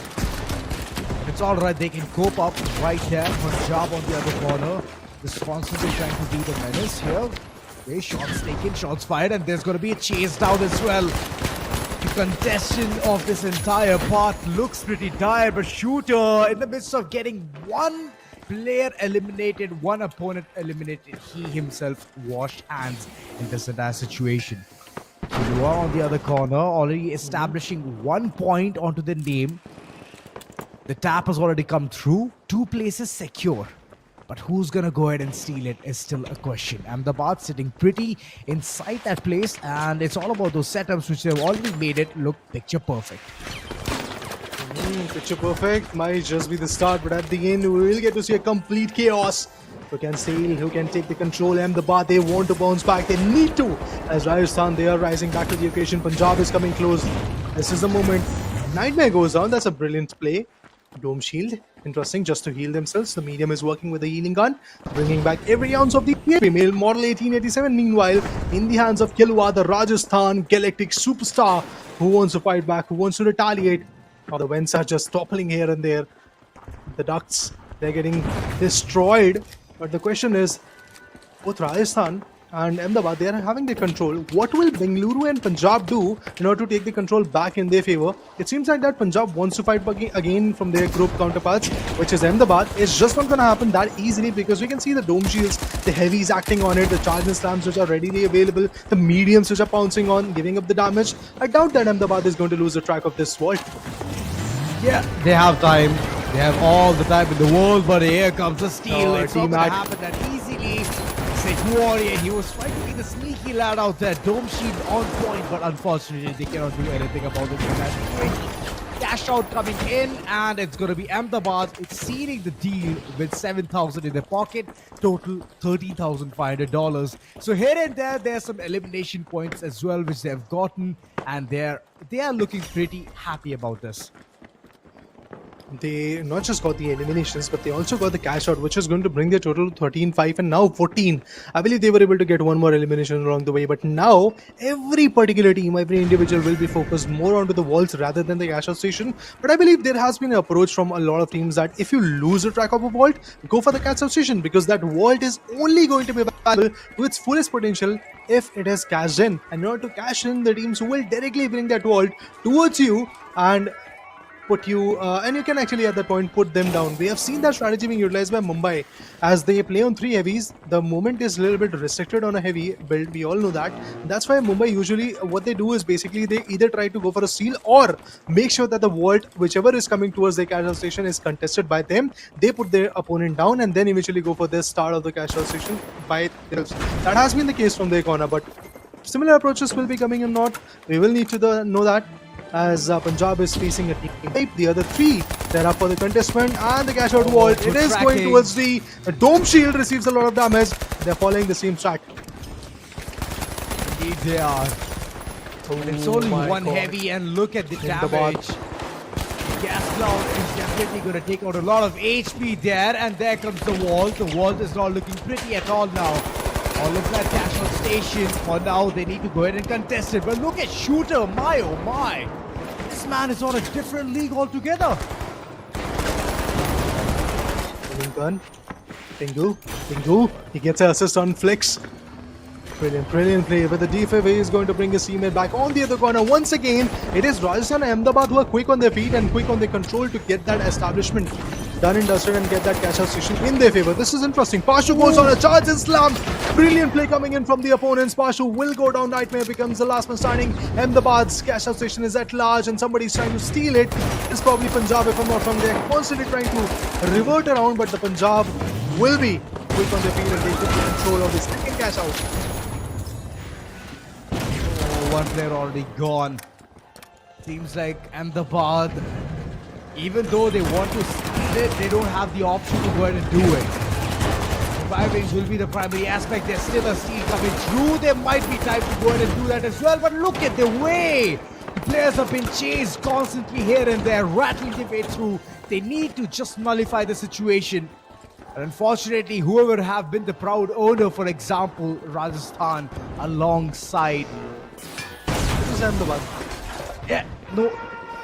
It's alright, they can cope up right here. Punjab on the other corner. Just constantly trying to be the menace here. Okay, shots taken, shots fired, and there's going to be a chase down as well. The congestion of this entire part looks pretty dire, but Shooter, in the midst of getting one player eliminated, one opponent eliminated, he himself washed hands in this entire situation. You are on the other corner, already establishing 1 point onto the name. The tap has already come through. 2 places secure. But who's gonna go ahead and steal it is still a question. Ahmedabad sitting pretty inside that place, and it's all about those setups which they've already made it look picture perfect. Picture perfect might just be the start, but at the end we will get to see a complete chaos. Who can sail, who can take the control. Ahmedabad, they want to bounce back, they need to. As Rajasthan, they are rising back to the occasion. Punjab is coming close. This is the moment. Nightmare goes down, that's a brilliant play. Dome shield, interesting, just to heal themselves. The medium is working with the healing gun, bringing back every ounce of the female model 1887. Meanwhile, in the hands of Kilwa, the Rajasthan Galactics superstar, who wants to fight back, who wants to retaliate. Now the vents are just toppling here and there. The ducts, they're getting destroyed. But the question is, both Rajasthan and Ahmedabad, they are having the control. What will Bengaluru and Punjab do in order to take the control back in their favor? It seems like that Punjab wants to fight again from their group counterparts, which is Ahmedabad. It's just not going to happen that easily, because we can see the dome shields, the heavies acting on it, the charge and slams which are readily available, the mediums which are pouncing on, giving up the damage. I doubt that Ahmedabad is going to lose the track of this vault. Yeah, they have time. They have all the time in the world, but here comes the steal. It's not team going to hack. happen that easily. Sikh Warrior, he was trying to be the sneaky lad out there. Dome shield on point, but unfortunately they cannot do anything about it. Cash out coming in, and it's going to be Ahmedabad exceeding the deal with 7,000 in their pocket. Total $13,500. So here and there's some elimination points as well, which they have gotten, and they are looking pretty happy about this. They not just got the eliminations, but they also got the cash out, which is going to bring their total to 13-5 and now 14. I believe they were able to get one more elimination along the way, but now every particular team, every individual will be focused more onto the vaults rather than the cash out station. But I believe there has been an approach from a lot of teams that if you lose a track of a vault, go for the cash out station, because that vault is only going to be valuable to its fullest potential if it is cashed in. And in order to cash in, the teams will directly bring that vault towards you and put you and you can actually at that point put them down. We have seen that strategy being utilized by Mumbai as they play on 3 heavies. The movement is a little bit restricted on a heavy build, we all know that. That's why Mumbai usually what they do is basically they either try to go for a steal or make sure that the vault whichever is coming towards their cash out station is contested by them. They put their opponent down and then eventually go for the start of the cash out station by themselves. That has been the case from their corner, but similar approaches will be coming or not, we will need to know that. as Punjab is facing a team type. The other three that are for the contestant and the cash out wall. It good is going tracking. towards the dome shield, receives a lot of damage. They're following the same track. Indeed they are. It's Oh only my one God. heavy, and look at the Ahmedabad. damage. Gas Cloud is definitely going to take out a lot of HP there, and there comes the wall. The wall is not looking pretty at all now. All of that cash out station, for now they need to go ahead and contest it. But look at Shooter, my oh my. This man is on a different league altogether. Gun. Pingu. He gets an assist on Flex. Brilliant play. But the D5 is going to bring his teammate back on the other corner. Once again, it is Rajasthan and Ahmedabad who are quick on their feet and quick on their control to get that establishment done and dusted and get that cash out station in their favor. This is interesting. Pashu goes on a charge and slam. Brilliant play coming in from the opponents. Pashu will go down. Nightmare becomes the last man standing. Ahmedabad's cash out station is at large and somebody's trying to steal it. It's probably Punjab if I'm not wrong. They're constantly trying to revert around, but the Punjab will be quick on their feet and they took the control of the second cash out. Oh, one player already gone. Seems like Ahmedabad, even though they want to steal it, they don't have the option to go ahead and do it. Surviving will be the primary aspect. There's still a steal coming through. There might be time to go ahead and do that as well. But look at the way the players have been chased constantly here and there, rattling their way through. They need to just nullify the situation. And unfortunately, whoever have been the proud owner, for example, Rajasthan, alongside. This is Ahmedabad. Yeah, no.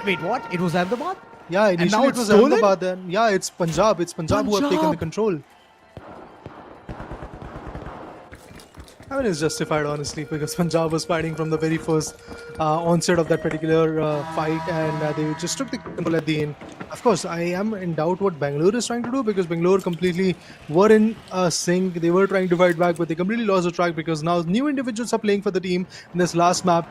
Wait, what? It was Ahmedabad? Yeah, And now initially it it's was stolen? Ahmedabad. Then yeah, it's Punjab. It's Punjab who have taken the Punjab. control. I mean, it's justified, honestly, because Punjab was fighting from the very first onset of that particular fight, and they just took the control at the end. Of course, I am in doubt what Bengaluru is trying to do, because Bengaluru completely were in sync. They were trying to fight back, but they completely lost the track because now new individuals are playing for the team in this last map.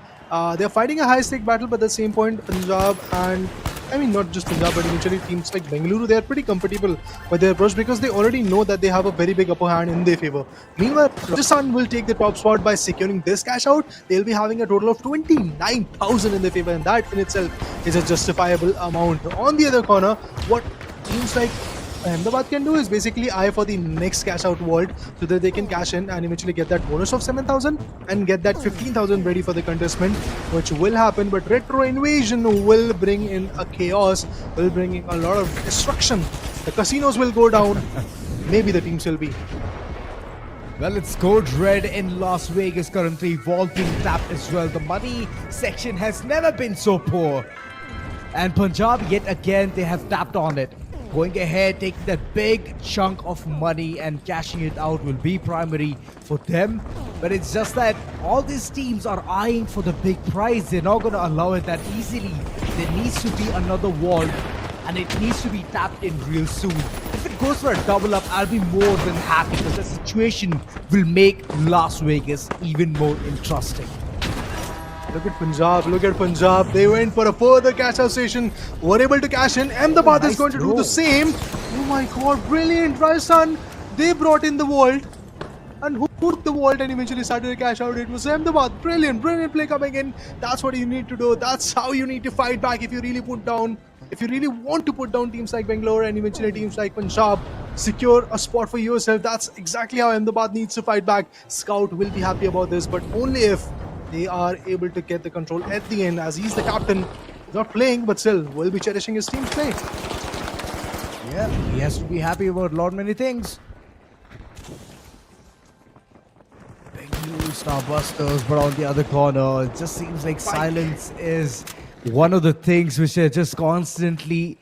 They're fighting a high-stake battle, but at the same point, Punjab and I mean, not just Punjab, but eventually teams like Bengaluru, they are pretty comfortable with their approach because they already know that they have a very big upper hand in their favor. Meanwhile, Rajasthan will take the top spot by securing this cash out. They'll be having a total of 29,000 in their favor, and that in itself is a justifiable amount. On the other corner, what teams like Ahmedabad can do is basically eye for the next cash out vault so that they can cash in and eventually get that bonus of 7,000 and get that 15,000 ready for the contestment, which will happen. But Retro Invasion will bring in a chaos, will bring in a lot of destruction. The casinos will go down. Maybe the teams will be. Well, it's code red in Las Vegas currently. Vault being tapped as well. The money section has never been so poor. And Punjab, yet again, they have tapped on it. Going ahead, taking that big chunk of money and cashing it out will be primary for them. But it's just that all these teams are eyeing for the big prize. They're not going to allow it that easily. There needs to be another vault, and it needs to be tapped in real soon. If it goes for a double up, I'll be more than happy because the situation will make Las Vegas even more interesting. Look at Punjab, look at Punjab. They went for a further cash out station, were able to cash in. Ahmedabad Nice is going to do throw. the same. Oh my god, brilliant. Rajasthan, they brought in the vault. And who took the vault and eventually started to cash out? It was Ahmedabad. Brilliant play coming in. That's what you need to do. That's how you need to fight back if you really want to put down teams like Bengaluru and eventually teams like Punjab. Secure a spot for yourself. That's exactly how Ahmedabad needs to fight back. Scout will be happy about this, but only if they are able to get the control at the end, as he's the captain. Not playing, but still will be cherishing his team's play. Yeah, he has to be happy about a lot many things. Bengaluru Starbusters, but on the other corner, it just seems like silence is one of the things which they're just constantly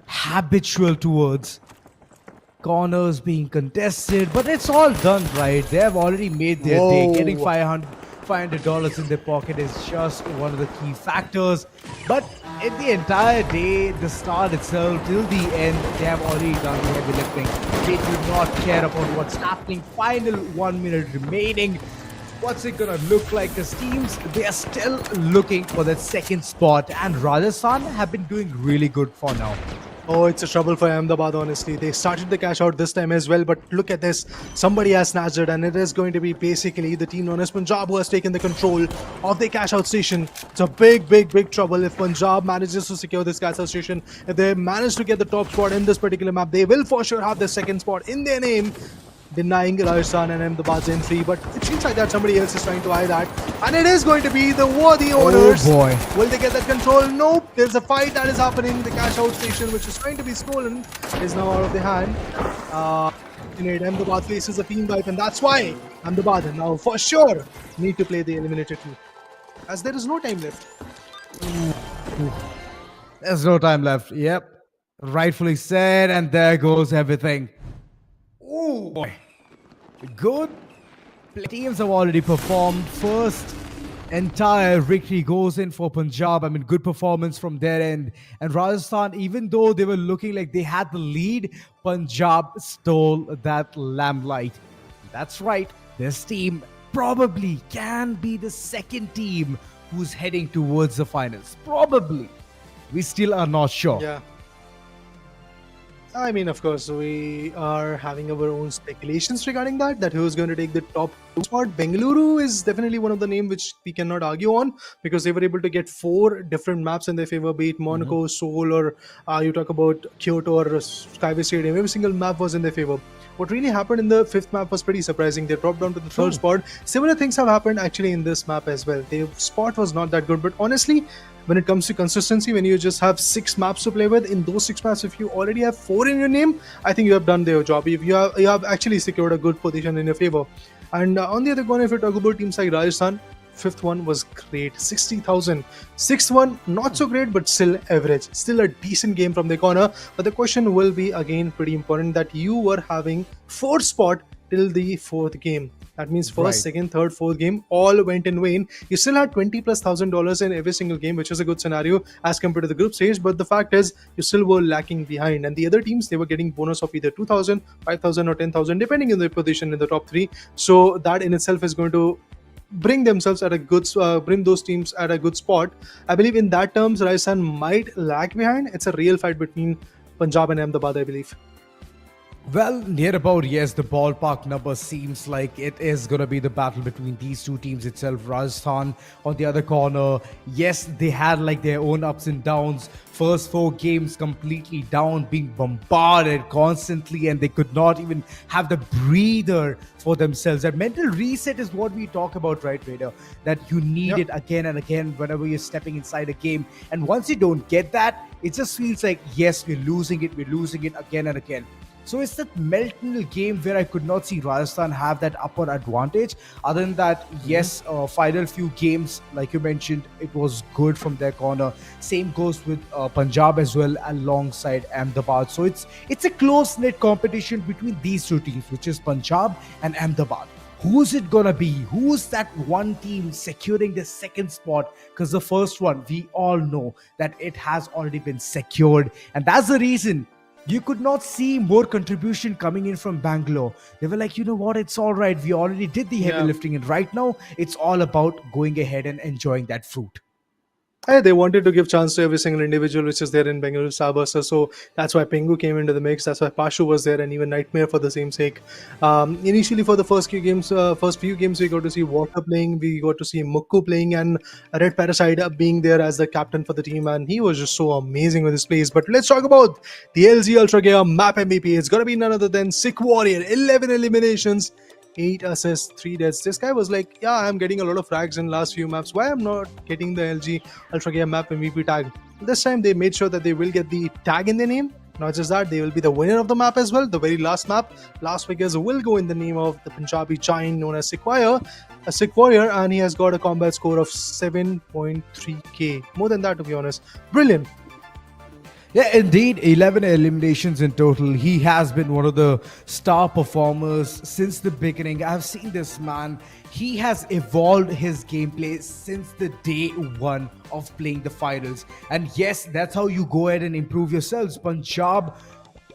habitual towards. Corners being contested, but it's all done right. They have already made their day. Whoa. Getting $500 in their pocket is just one of the key factors. But in the entire day, the start itself till the end, they have already done the heavy lifting. They do not care about what's happening. Final 1 minute remaining. What's it gonna look like? Because teams, they are still looking for that second spot, and Rajasthan have been doing really good for now. Oh, it's a trouble for Ahmedabad, honestly. They started the cash out this time as well, but look at this. Somebody has snatched it, and it is going to be basically the team known as Punjab who has taken the control of the cash out station. It's a big trouble if Punjab manages to secure this cash out station. If they manage to get the top spot in this particular map, they will for sure have the second spot in their name, denying Rajasthan and Ahmedabad's entry. But it seems like that somebody else is trying to eye that. And it is going to be the worthy owners. Oh boy. Will they get that control? Nope. There's a fight that is happening. The cash out station, which is trying to be stolen, is now out of their hand. Ahmedabad faces a team wipe, and that's why Ahmedabad now for sure need to play the eliminated team. As there is no time left. There's no time left. Yep. Rightfully said, and there goes everything. Oh boy. Good. Teams have already performed. First entire victory goes in for Punjab. I mean, good performance from their end. And Rajasthan, even though they were looking like they had the lead, Punjab stole that limelight. That's right. This team probably can be the second team who's heading towards the finals. Probably. We still are not sure. Yeah. I mean, of course, we are having our own speculations regarding that who's going to take the top two spot. Bengaluru is definitely one of the names which we cannot argue on because they were able to get 4 different maps in their favor, be it Monaco, Seoul, or you talk about Kyoto or Skyway Stadium. Every single map was in their favor. What really happened in the 5th map was pretty surprising. They dropped down to the 3rd spot. Similar things have happened actually in this map as well. Their spot was not that good, but honestly, when it comes to consistency, when you just have 6 maps to play with, in those 6 maps, if you already have 4 in your name, I think you have done your job. You have actually secured a good position in your favor. And on the other corner, if you talk about teams like Rajasthan, 5th one was great, 60,000. 6th one, not so great, but still average. Still a decent game from the corner. But the question will be, again, pretty important, that you were having 4th spot till the 4th game. That means first, second, third, fourth game all went in vain. You still had $20,000+ in every single game, which is a good scenario as compared to the group stage. But the fact is, you still were lacking behind. And the other teams, they were getting bonus of either 2,000, 5,000, or 10,000, depending on their position in the top 3. So that in itself is going to bring themselves at a good, bring those teams at a good spot. I believe in that terms, Rajasthan might lag behind. It's a real fight between Punjab and Ahmedabad, I believe. Well, near about, yes, the ballpark number seems like it is going to be the battle between these two teams itself. Rajasthan on the other corner, yes, they had like their own ups and downs. First 4 games completely down, being bombarded constantly, and they could not even have the breather for themselves. That mental reset is what we talk about, right, Raider? That you need it again and again whenever you're stepping inside a game. And once you don't get that, it just feels like, yes, we're losing it again and again. So it's that mental game where I could not see Rajasthan have that upper advantage. Other than that, yes, final few games, like you mentioned, it was good from their corner. Same goes with Punjab as well, alongside Ahmedabad. So it's a close-knit competition between these two teams, which is Punjab and Ahmedabad. Who's it gonna be? Who's that one team securing the second spot? Because the first one, we all know that it has already been secured. And that's the reason you could not see more contribution coming in from Bangalore. They were like, you know what, it's all right. We already did the heavy lifting, and right now it's all about going ahead and enjoying that fruit. They wanted to give chance to every single individual which is there in Bengaluru Starbusters, so that's why Pengu came into the mix. That's why Pashu was there, and even Nightmare for the same sake. Initially, for the first few games, we got to see Water playing, we got to see Mukku playing, and Red Parasite being there as the captain for the team, and he was just so amazing with his plays. But let's talk about the LG Ultragear map MVP. It's gonna be none other than Sick Warrior. 11 eliminations, 8 assists, 3 deaths. This guy was like, yeah, I'm getting a lot of frags in last few maps. Why I'm not getting the LG Ultragear map MVP tag? This time they made sure that they will get the tag in their name. Not just that, they will be the winner of the map as well. The very last map, Las Vegas, will go in the name of the Punjabi giant known as Sick Warrior, and he has got a combat score of 7.3k. More than that, to be honest. Brilliant. Yeah, indeed, 11 eliminations in total. He has been one of the star performers since the beginning. I've seen this man. He has evolved his gameplay since the day one of playing the finals. And yes, that's how you go ahead and improve yourselves. Punjab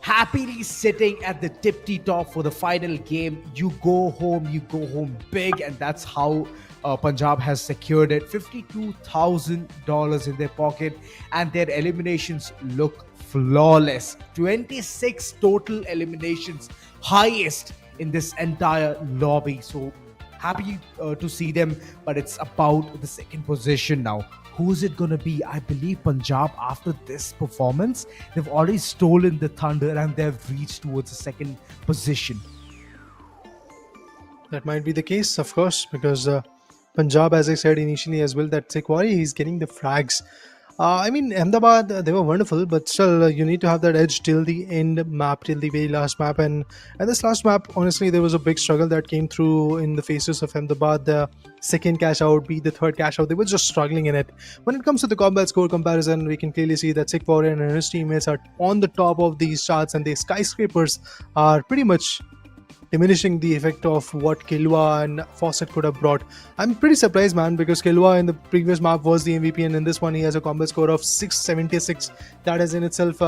happily sitting at the tippy top for the final game. You go home big, and that's how Punjab has secured it. $52,000 in their pocket, and their eliminations look flawless. 26 total eliminations, highest in this entire lobby. So happy to see them, but it's about the second position now. Who's it going to be? I believe Punjab, after this performance, they've already stolen the thunder and they've reached towards the second position. That might be the case, of course, because Punjab, as I said initially as well, that Sekwari, he's getting the frags. I mean, Ahmedabad, they were wonderful, but still, you need to have that edge till the end map, till the very last map. And this last map, honestly, there was a big struggle that came through in the faces of Ahmedabad. The second cash out, be the third cash out, they were just struggling in it. When it comes to the combat score comparison, we can clearly see that Sekwari and his teammates are on the top of these charts, and the skyscrapers are pretty much diminishing the effect of what Kilwa and Fawcett could have brought. I'm pretty surprised, man, because Kilwa in the previous map was the MVP, and in this one he has a combat score of 676. That is in itself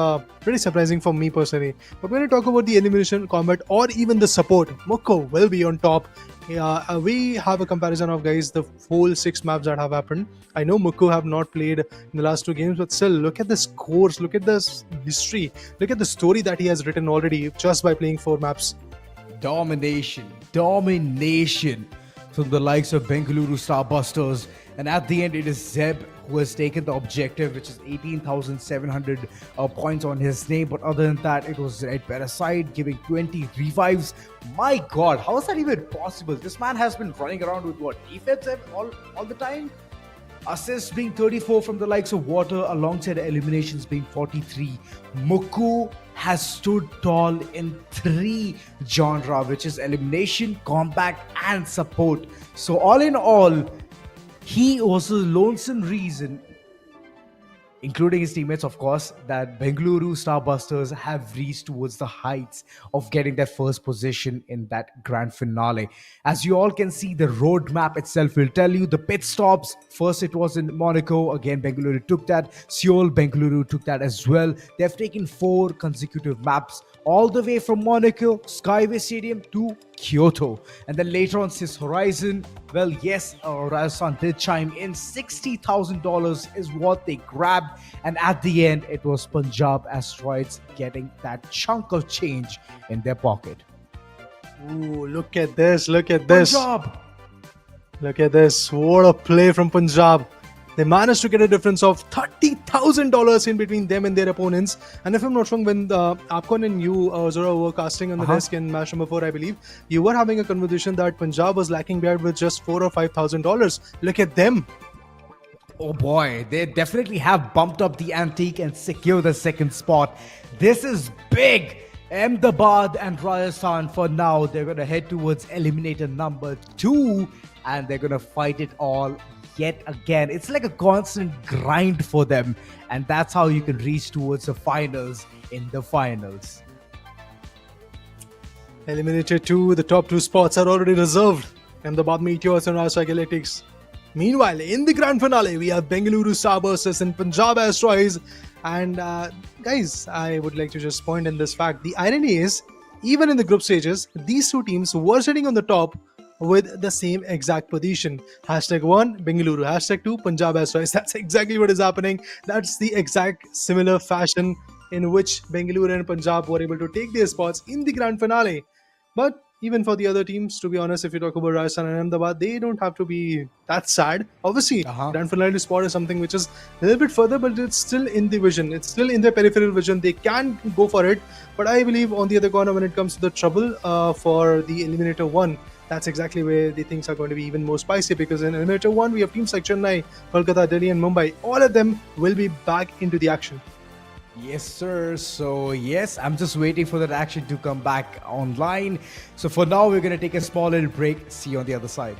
pretty surprising for me personally. But when I talk about the elimination combat or even the support, Mukko will be on top. We have a comparison of, guys, the whole 6 maps that have happened. I know Mukko have not played in the last 2 games, but still, look at the scores, look at the history, look at the story that he has written already just by playing 4 maps. Domination from the likes of Bengaluru Starbusters, and at the end it is Zeb who has taken the objective, which is 18,700 points on his name. But other than that, it was Red Parasite giving 20 revives. My god, how is that even possible? This man has been running around with what, defense all the time? Assists being 34 from the likes of Water, alongside eliminations being 43. Mukku has stood tall in 3 genre, which is elimination, combat, and support. So all in all, he was the lonesome reason, including his teammates, of course, that Bengaluru Starbusters have reached towards the heights of getting their first position in that grand finale. As you all can see, the roadmap itself will tell you the pit stops. First, it was in Monaco. Again, Bengaluru took that. Seoul, Bengaluru took that as well. They have taken 4 consecutive maps, all the way from Monaco, Skyway Stadium to Kyoto. And then later on, Sis Horizon, well, yes, Rajasthan did chime in. $60,000 is what they grabbed. And at the end, it was Punjab Asteroids getting that chunk of change in their pocket. Ooh, look at this, look at this. Punjab! Look at this. What a play from Punjab. They managed to get a difference of $30,000 in between them and their opponents. And if I'm not wrong, when Apcon and you, Zora, were casting on the desk in match number 4, I believe, you were having a conversation that Punjab was lacking behind with just $4,000 or $5,000. Look at them. Oh boy, they definitely have bumped up the antique and secured the second spot. This is big. Ahmedabad and Rajasthan, for now, they're going to head towards eliminator number 2, and they're going to fight it all yet again. It's like a constant grind for them, and that's how you can reach towards the finals in the finals. Eliminated 2, the top 2 spots are already reserved. Ahmedabad Meteors and Rajasthan Galactics. Meanwhile, in the grand finale, we have Bengaluru Starbusters and Punjab Asteroids. And guys, I would like to just point in this fact. The irony is, even in the group stages, these 2 teams were sitting on the top with the same exact position. #1 Bengaluru, #2 Punjab Asteroids. That's exactly what is happening. That's the exact similar fashion in which Bengaluru and Punjab were able to take their spots in the grand finale. But even for the other teams, to be honest, if you talk about Rajasthan and Ahmedabad, they don't have to be that sad. Obviously, grand finale spot is something which is a little bit further, but it's still in the vision. It's still in their peripheral vision. They can go for it. But I believe on the other corner, when it comes to the trouble for the Eliminator 1, that's exactly where the things are going to be even more spicy, because in Eliminator 1, we have teams like Chennai, Kolkata, Delhi and Mumbai. All of them will be back into the action. Yes, sir. So, yes, I'm just waiting for that action to come back online. So, for now, we're going to take a small little break. See you on the other side.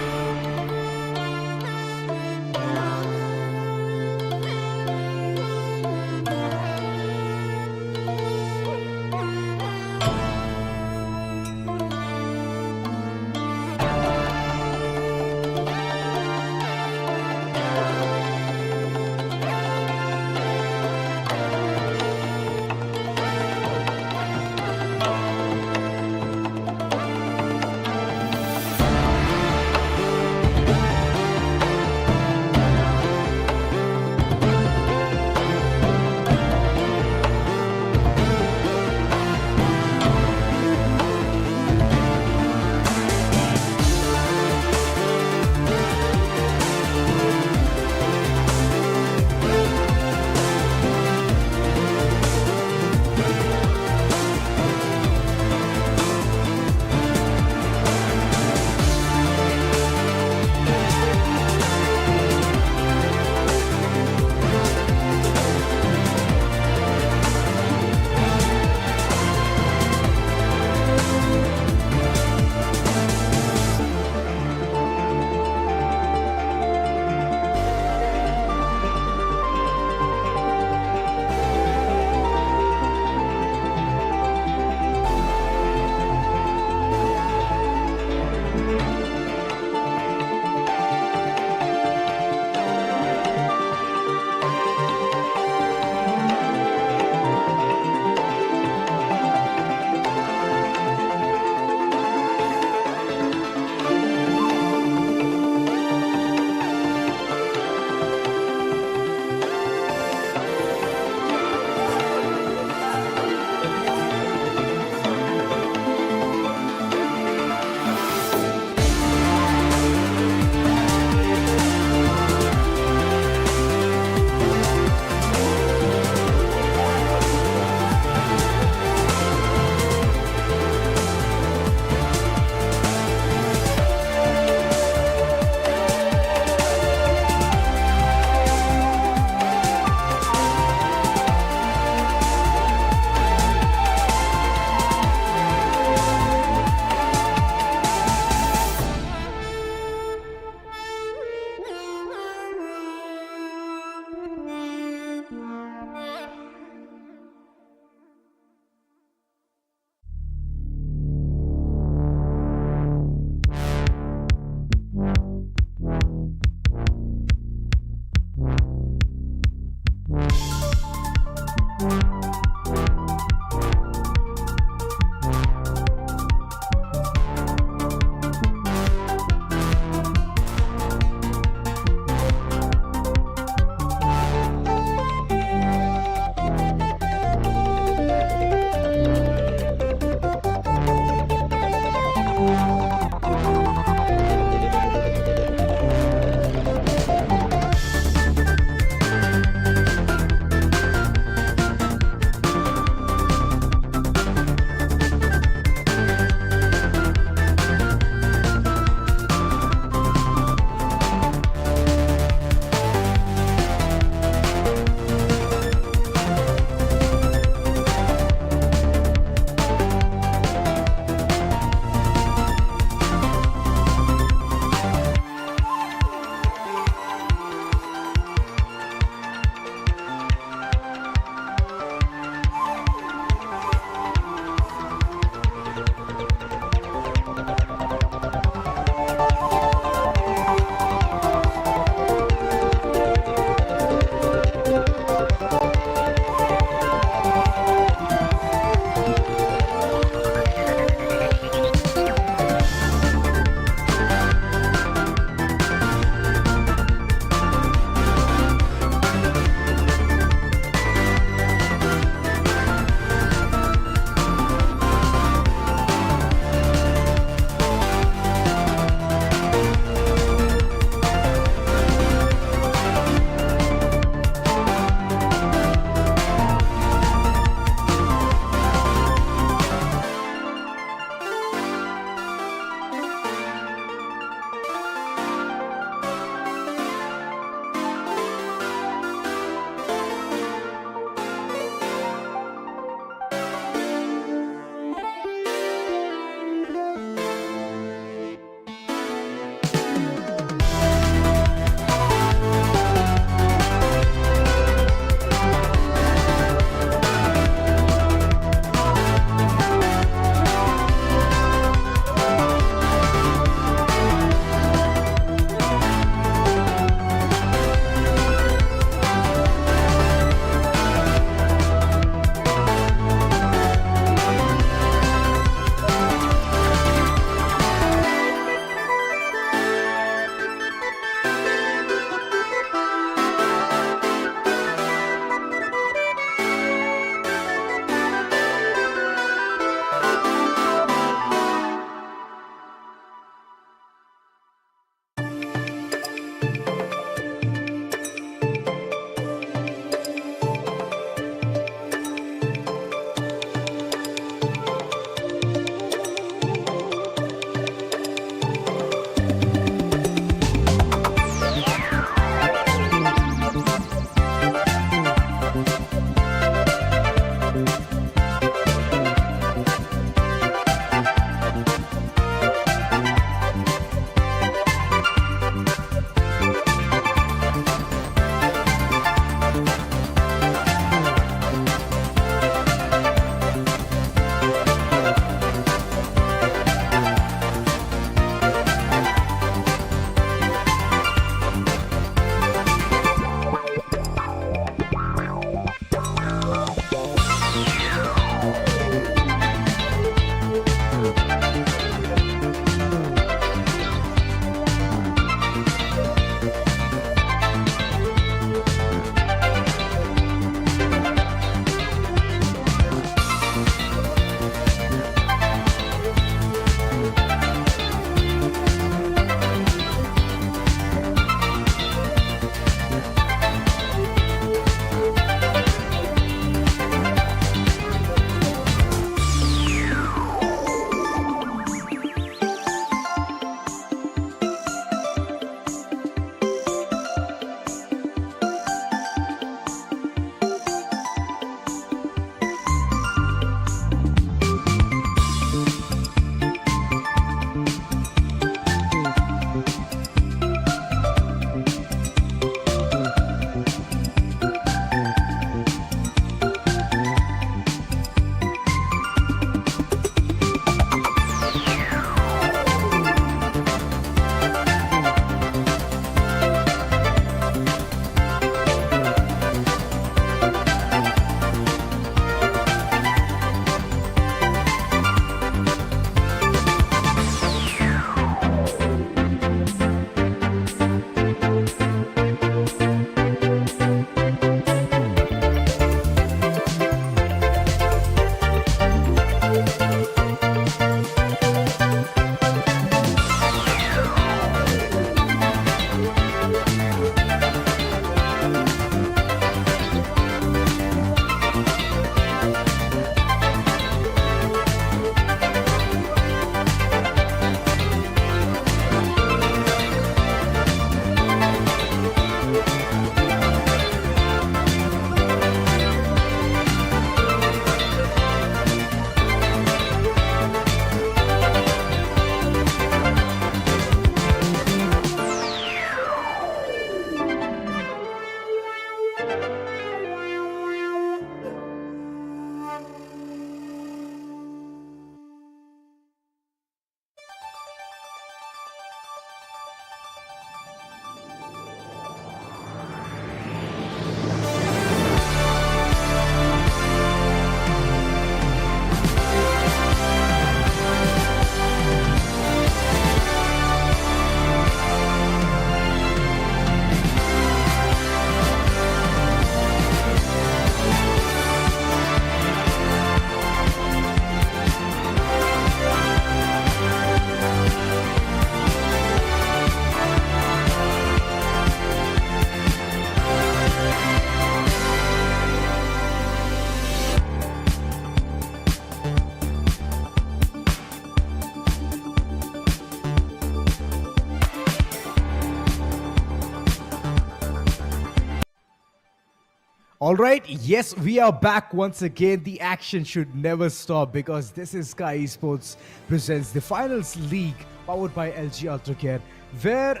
All right, yes, we are back once again. The action should never stop because this is Skyesports presents the Finals League powered by LG Ultragear, where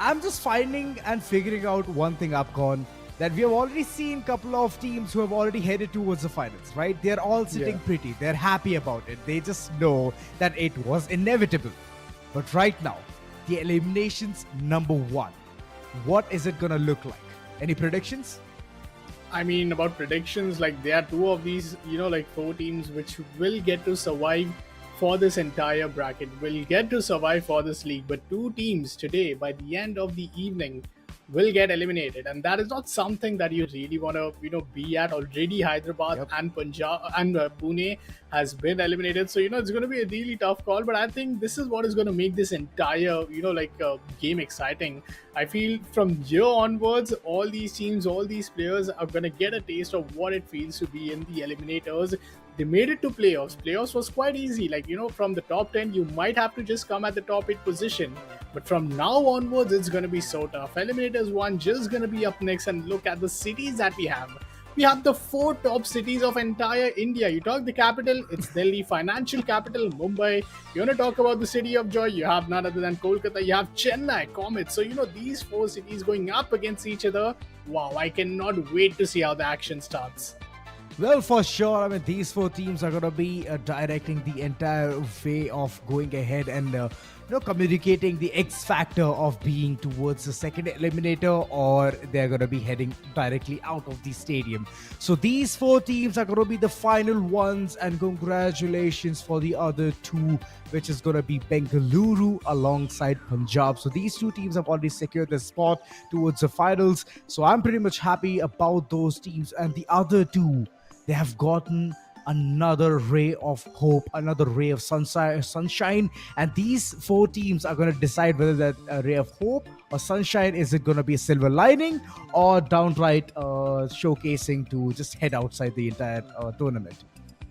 I'm just finding and figuring out one thing, Upcon, that we have already seen a couple of teams who have already headed towards the finals, right? They're all sitting pretty. They're happy about it. They just know that it was inevitable. But right now, the eliminations number one. What is it going to look like? Any predictions? I mean, about predictions, like there are two of these, like four teams which will get to survive for this entire bracket, will get to survive for this league. But two teams today, by the end of the evening, will get eliminated, and that is not something that you really want to, be at. Already, Hyderabad and Punjab and Pune has been eliminated, so it's going to be a really tough call. But I think this is what is going to make this entire, game exciting. I feel from here onwards, all these teams, all these players are going to get a taste of what it feels to be in the eliminators. They made it to playoffs. Playoffs was quite easy. Like, from the top 10, you might have to just come at the top 8 position. But from now onwards, it's going to be so tough. Eliminators 1 just going to be up next, and look at the cities that we have. We have the 4 top cities of entire India. You talk the capital, it's Delhi, financial capital, Mumbai. You want to talk about the city of joy, you have none other than Kolkata. You have Chennai Comets. So, these 4 cities going up against each other. Wow, I cannot wait to see how the action starts. Well, for sure. I mean, these 4 teams are going to be directing the entire way of going ahead and communicating the X factor of being towards the second eliminator, or they're going to be heading directly out of the stadium. So these 4 teams are going to be the final ones, and congratulations for the other 2, which is going to be Bengaluru alongside Punjab. So these 2 teams have already secured their spot towards the finals. So I'm pretty much happy about those teams, and the other 2, they have gotten another ray of hope, another ray of sunshine, and these 4 teams are going to decide whether that ray of hope or sunshine, is it going to be a silver lining or downright showcasing to just head outside the entire tournament.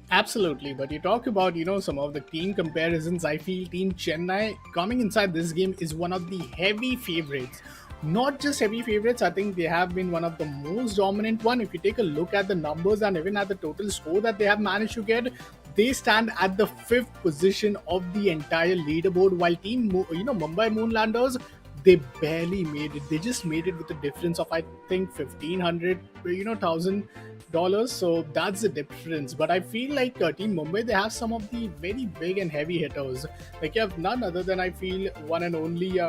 Absolutely, but you talk about, some of the team comparisons. I feel Team Chennai coming inside this game is one of the heavy favorites. Not just heavy favorites, I think they have been one of the most dominant one. If you take a look at the numbers and even at the total score that they have managed to get, they stand at the 5th position of the entire leaderboard, while Team Mumbai Moonlanders, they barely made it. They just made it with a difference of, I think, $1,500, so that's the difference. But I feel like Team Mumbai, they have some of the very big and heavy hitters. Like, you have none other than, I feel, one and only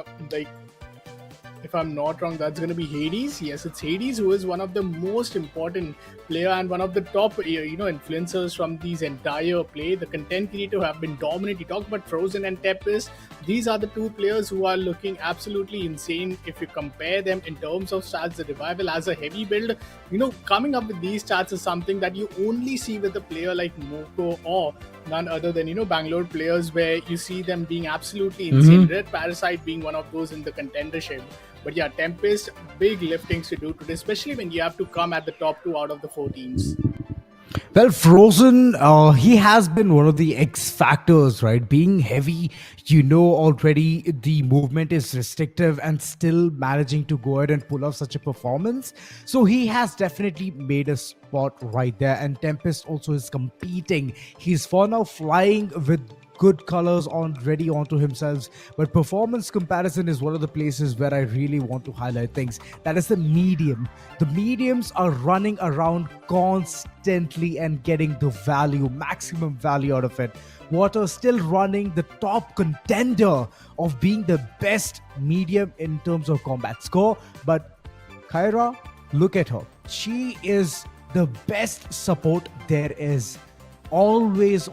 if I'm not wrong, that's going to be Hades. Yes, it's Hades, who is one of the most important player and one of the top, influencers from these entire play. The content creator who have been dominant. You talk about Frozen and Tempest. These are the 2 players who are looking absolutely insane. If you compare them in terms of stats, the Revival as a heavy build, coming up with these stats is something that you only see with a player like Moko or none other than, Bangalore players, where you see them being absolutely insane. Red Parasite being one of those in the contendership. But yeah, Tempest, big liftings to do today, especially when you have to come at the top 2 out of the 4 teams. Well, Frozen, he has been one of the X factors, right? Being heavy, already the movement is restrictive and still managing to go ahead and pull off such a performance. So he has definitely made a spot right there. And Tempest also is competing. He's for now flying with good colors already onto himself, but performance comparison is one of the places where I really want to highlight things. That is the medium. The mediums are running around constantly and getting the maximum value out of it. Water still running the top contender of being the best medium in terms of combat score, but Kyra, look at her. She is the best support there is. Always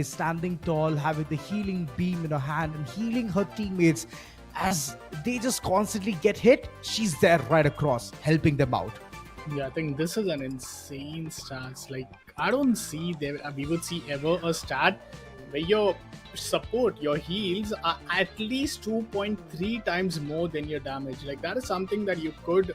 standing tall, having the healing beam in her hand and healing her teammates as they just constantly get hit. She's there right across, helping them out. Yeah, I think this is an insane stats. Like, I don't see we would see ever a stat where your support, your heals are at least 2.3 times more than your damage. Like, that is something that you could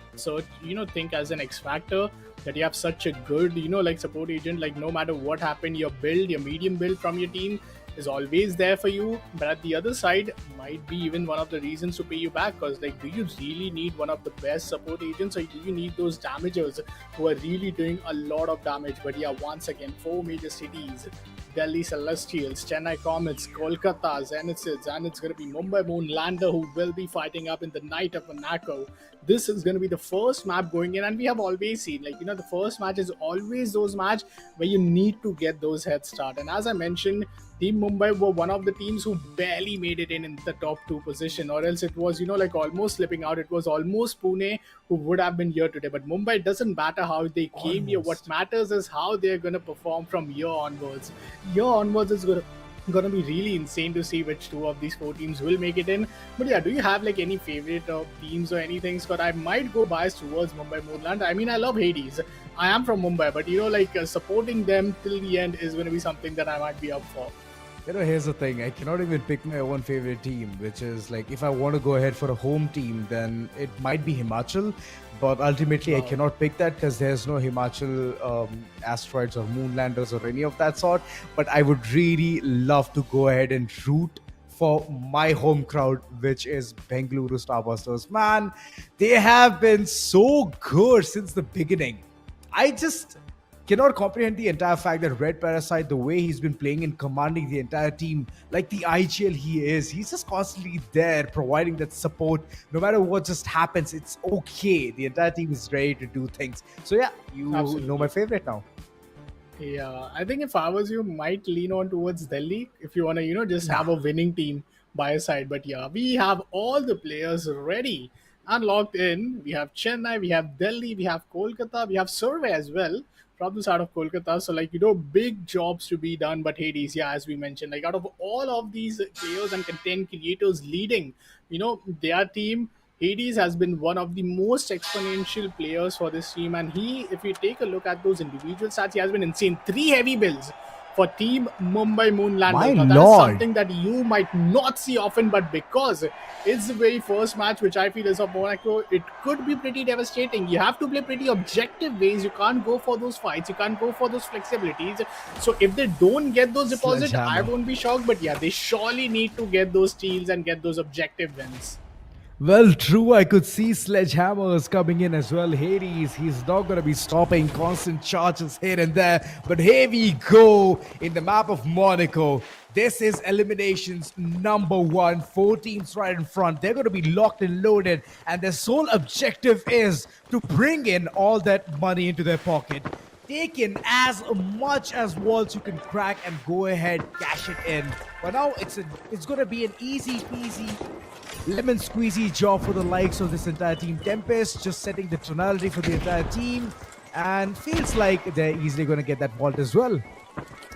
think as an X factor, that you have such a good, support agent. Like, no matter what happened, your medium build from your team is always there for you, but at the other side might be even one of the reasons to pay you back. Because like, do you really need one of the best support agents, or do you need those damagers who are really doing a lot of damage? But yeah, once again, four major cities: Delhi Celestials, Chennai Comets, Kolkata Zeniths, and it's going to be Mumbai Moonlander who will be fighting up in the night of Monaco. This is going to be the first map going in, and we have always seen, like, the first match is always those match where you need to get those head start. And as I mentioned, Team Mumbai were one of the teams who barely made it in the top two position, or else it was, like almost slipping out. It was almost Pune who would have been here today. But Mumbai, doesn't matter how they came here. What matters is how they're going to perform from here onwards. Here onwards is going to be really insane to see which two of these four teams will make it in. But yeah, do you have like any favorite teams or anything, Scott? I might go biased towards Mumbai Moonland. I mean, I love Hades. I am from Mumbai, but supporting them till the end is going to be something that I might be up for. Here's the thing. I cannot even pick my own favorite team, which is like, if I want to go ahead for a home team, then it might be Himachal. But ultimately, I cannot pick that because there's no Himachal Asteroids or Moonlanders or any of that sort. But I would really love to go ahead and root for my home crowd, which is Bengaluru Starbusters. Man, they have been so good since the beginning. I just cannot comprehend the entire fact that Red Parasite, the way he's been playing and commanding the entire team, like the IGL he is, he's just constantly there providing that support. No matter what just happens, it's okay. The entire team is ready to do things. So yeah, you know my favorite now. Yeah, I think if I was you, might lean on towards Delhi if you want to, just have a winning team by your side. But yeah, we have all the players ready and locked in. We have Chennai, we have Delhi, we have Kolkata, we have Survey as well from the side of Kolkata. So, big jobs to be done. But Hades, yeah, as we mentioned, out of all of these players and content creators leading, their team, Hades has been one of the most exponential players for this team. And if you take a look at those individual stats, he has been insane. 3 heavy builds for Team Mumbai Moonlanders. My now, that lord. is something that you might not see often, but because it's the very first match, which I feel is of Monaco, it could be pretty devastating. You have to play pretty objective ways. You can't go for those fights. You can't go for those flexibilities. So if they don't get those deposits, I won't be shocked. But yeah, they surely need to get those steals and get those objective wins. Well, true, I could see sledgehammers coming in as well. Hades, he's not going to be stopping constant charges here and there. But here we go in the map of Monaco. This is eliminations number 1. 4 teams right in front. They're going to be locked and loaded. And their sole objective is to bring in all that money into their pocket. Take in as much as walls you can crack and go ahead, cash it in. But now it's going to be an easy peasy, lemon squeezy job for the likes of this entire team. Tempest just setting the tonality for the entire team, and feels like they're easily going to get that vault as well.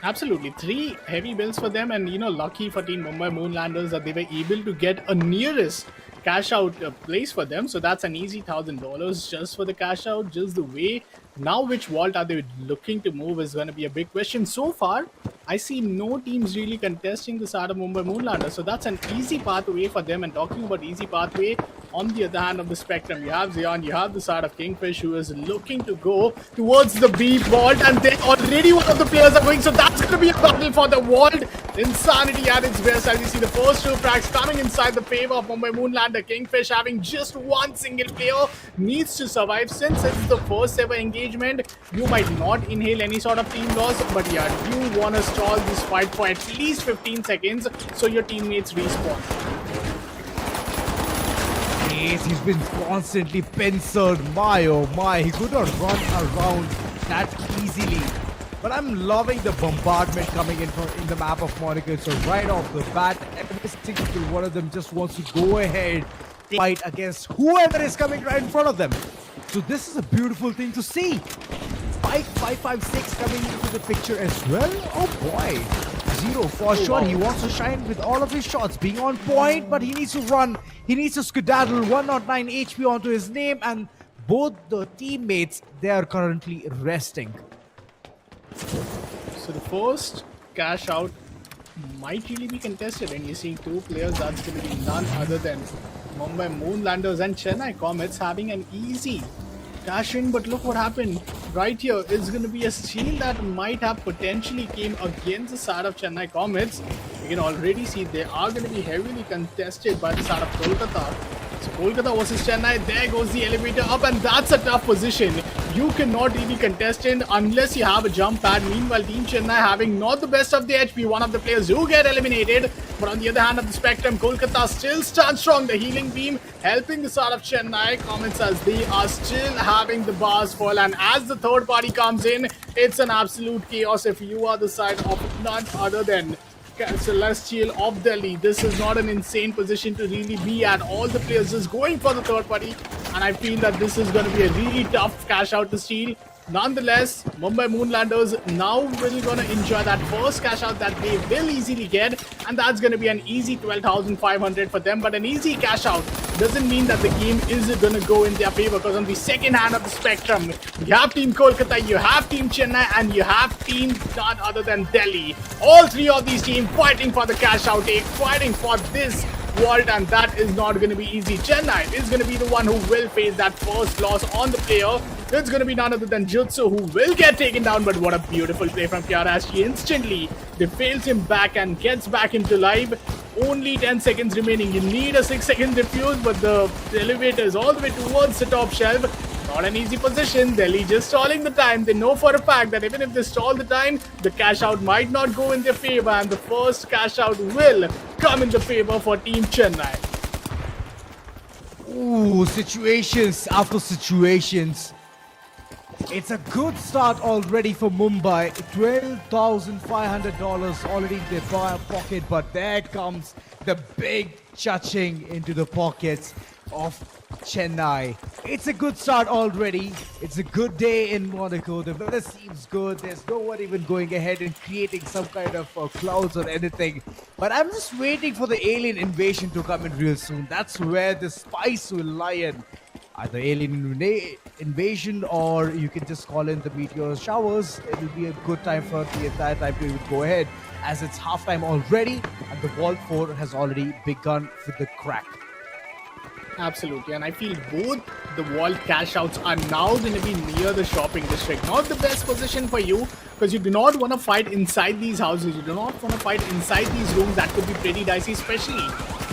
Absolutely. 3 heavy builds for them, and lucky for Team Mumbai Moonlanders that they were able to get a nearest cash out place for them. So that's an easy $1,000 just for the cash out, just the way. Now which vault are they looking to move is going to be a big question. So far, I see no teams really contesting the side of Mumbai Moonlanders. So that's an easy pathway for them. And talking about easy pathway, on the other hand of the spectrum, you have Zion, you have the side of Kingfish, who is looking to go towards the B vault, and then already one of the players are going, so that's going to be a battle for the vault. Insanity at its best as you see the first 2 fracks coming inside the favor of Mumbai Moonlander. Kingfish having just one single player needs to survive. Since it's the first ever engagement, you might not inhale any sort of team loss, but yeah, you want to stall this fight for at least 15 seconds so your teammates respawn. He's been constantly pincered. My oh my, he could not run around that easily. But I'm loving the bombardment coming in the map of Monaco. So right off the bat, every single one of them just wants to go ahead, fight against whoever is coming right in front of them. So this is a beautiful thing to see. 5-5-5-6 coming into the picture as well. Oh boy. Zero for sure. He wants to shine with all of his shots being on point, but he needs to run. He needs to skedaddle. 109 HP onto his name, and both the teammates, they are currently resting. So the first cash out might really be contested, and you're seeing 2 players. That's going to be none other than Mumbai Moonlanders and Chennai Comets having an easy cash in, but look what happened. Right here is going to be a steal that might have potentially came against the side of Chennai Comets. You can already see they are going to be heavily contested by the side of Kolkata. So Kolkata versus Chennai, there goes the elevator up, and that's a tough position. You cannot really contest in unless you have a jump pad. Meanwhile, Team Chennai having not the best of the HP, one of the players who get eliminated. But on the other hand of the spectrum, Kolkata still stands strong. The healing beam helping the side of Chennai Comets as they are still having the bars full. And as the third party comes in, it's an absolute chaos if you are the side of none other than Celestial of Delhi. This is not an insane position to really be at. All the players just going for the third party, and I feel that this is going to be a really tough cash out to steal. Nonetheless, Mumbai Moonlanders now really going to enjoy that first cash out that they will easily get, and that's going to be an easy 12,500 for them. But an easy cash out doesn't mean that the game is going to go in their favor, because on the second hand of the spectrum, you have Team Kolkata, you have Team Chennai, and you have Team none other than Delhi. All three of these teams fighting for the cash out take, fighting for this vault, and that is not going to be easy. Chennai is going to be the one who will face that first loss on the player. It's going to be none other than Jutsu who will get taken down, but what a beautiful play from Kiara as she instantly defails him back and gets back into life. Only 10 seconds remaining. You need a 6-second defuse, but the elevator is all the way towards the top shelf. Not an easy position. Delhi just stalling the time. They know for a fact that even if they stall the time, the cash out might not go in their favor, and the first cash out will come in the favor for Team Chennai. Ooh, situations after situations. It's a good start already for Mumbai. $12,500 already in their pocket, but there comes the big chuching into the pockets of Chennai. It's a good start already. It's a good day in Monaco. The weather seems good. There's no one even going ahead and creating some kind of clouds or anything. But I'm just waiting for the alien invasion to come in real soon. That's where the spice will lie in. Either alien invasion, or you can just call in the meteor showers. It will be a good time for the entire time to even go ahead, as it's halftime already and the Vault 4 has already begun with the crack. Absolutely, and I feel both the vault cash outs are now going to be near the shopping district. Not the best position for you, because you do not want to fight inside these houses. You do not want to fight inside these rooms. That could be pretty dicey, especially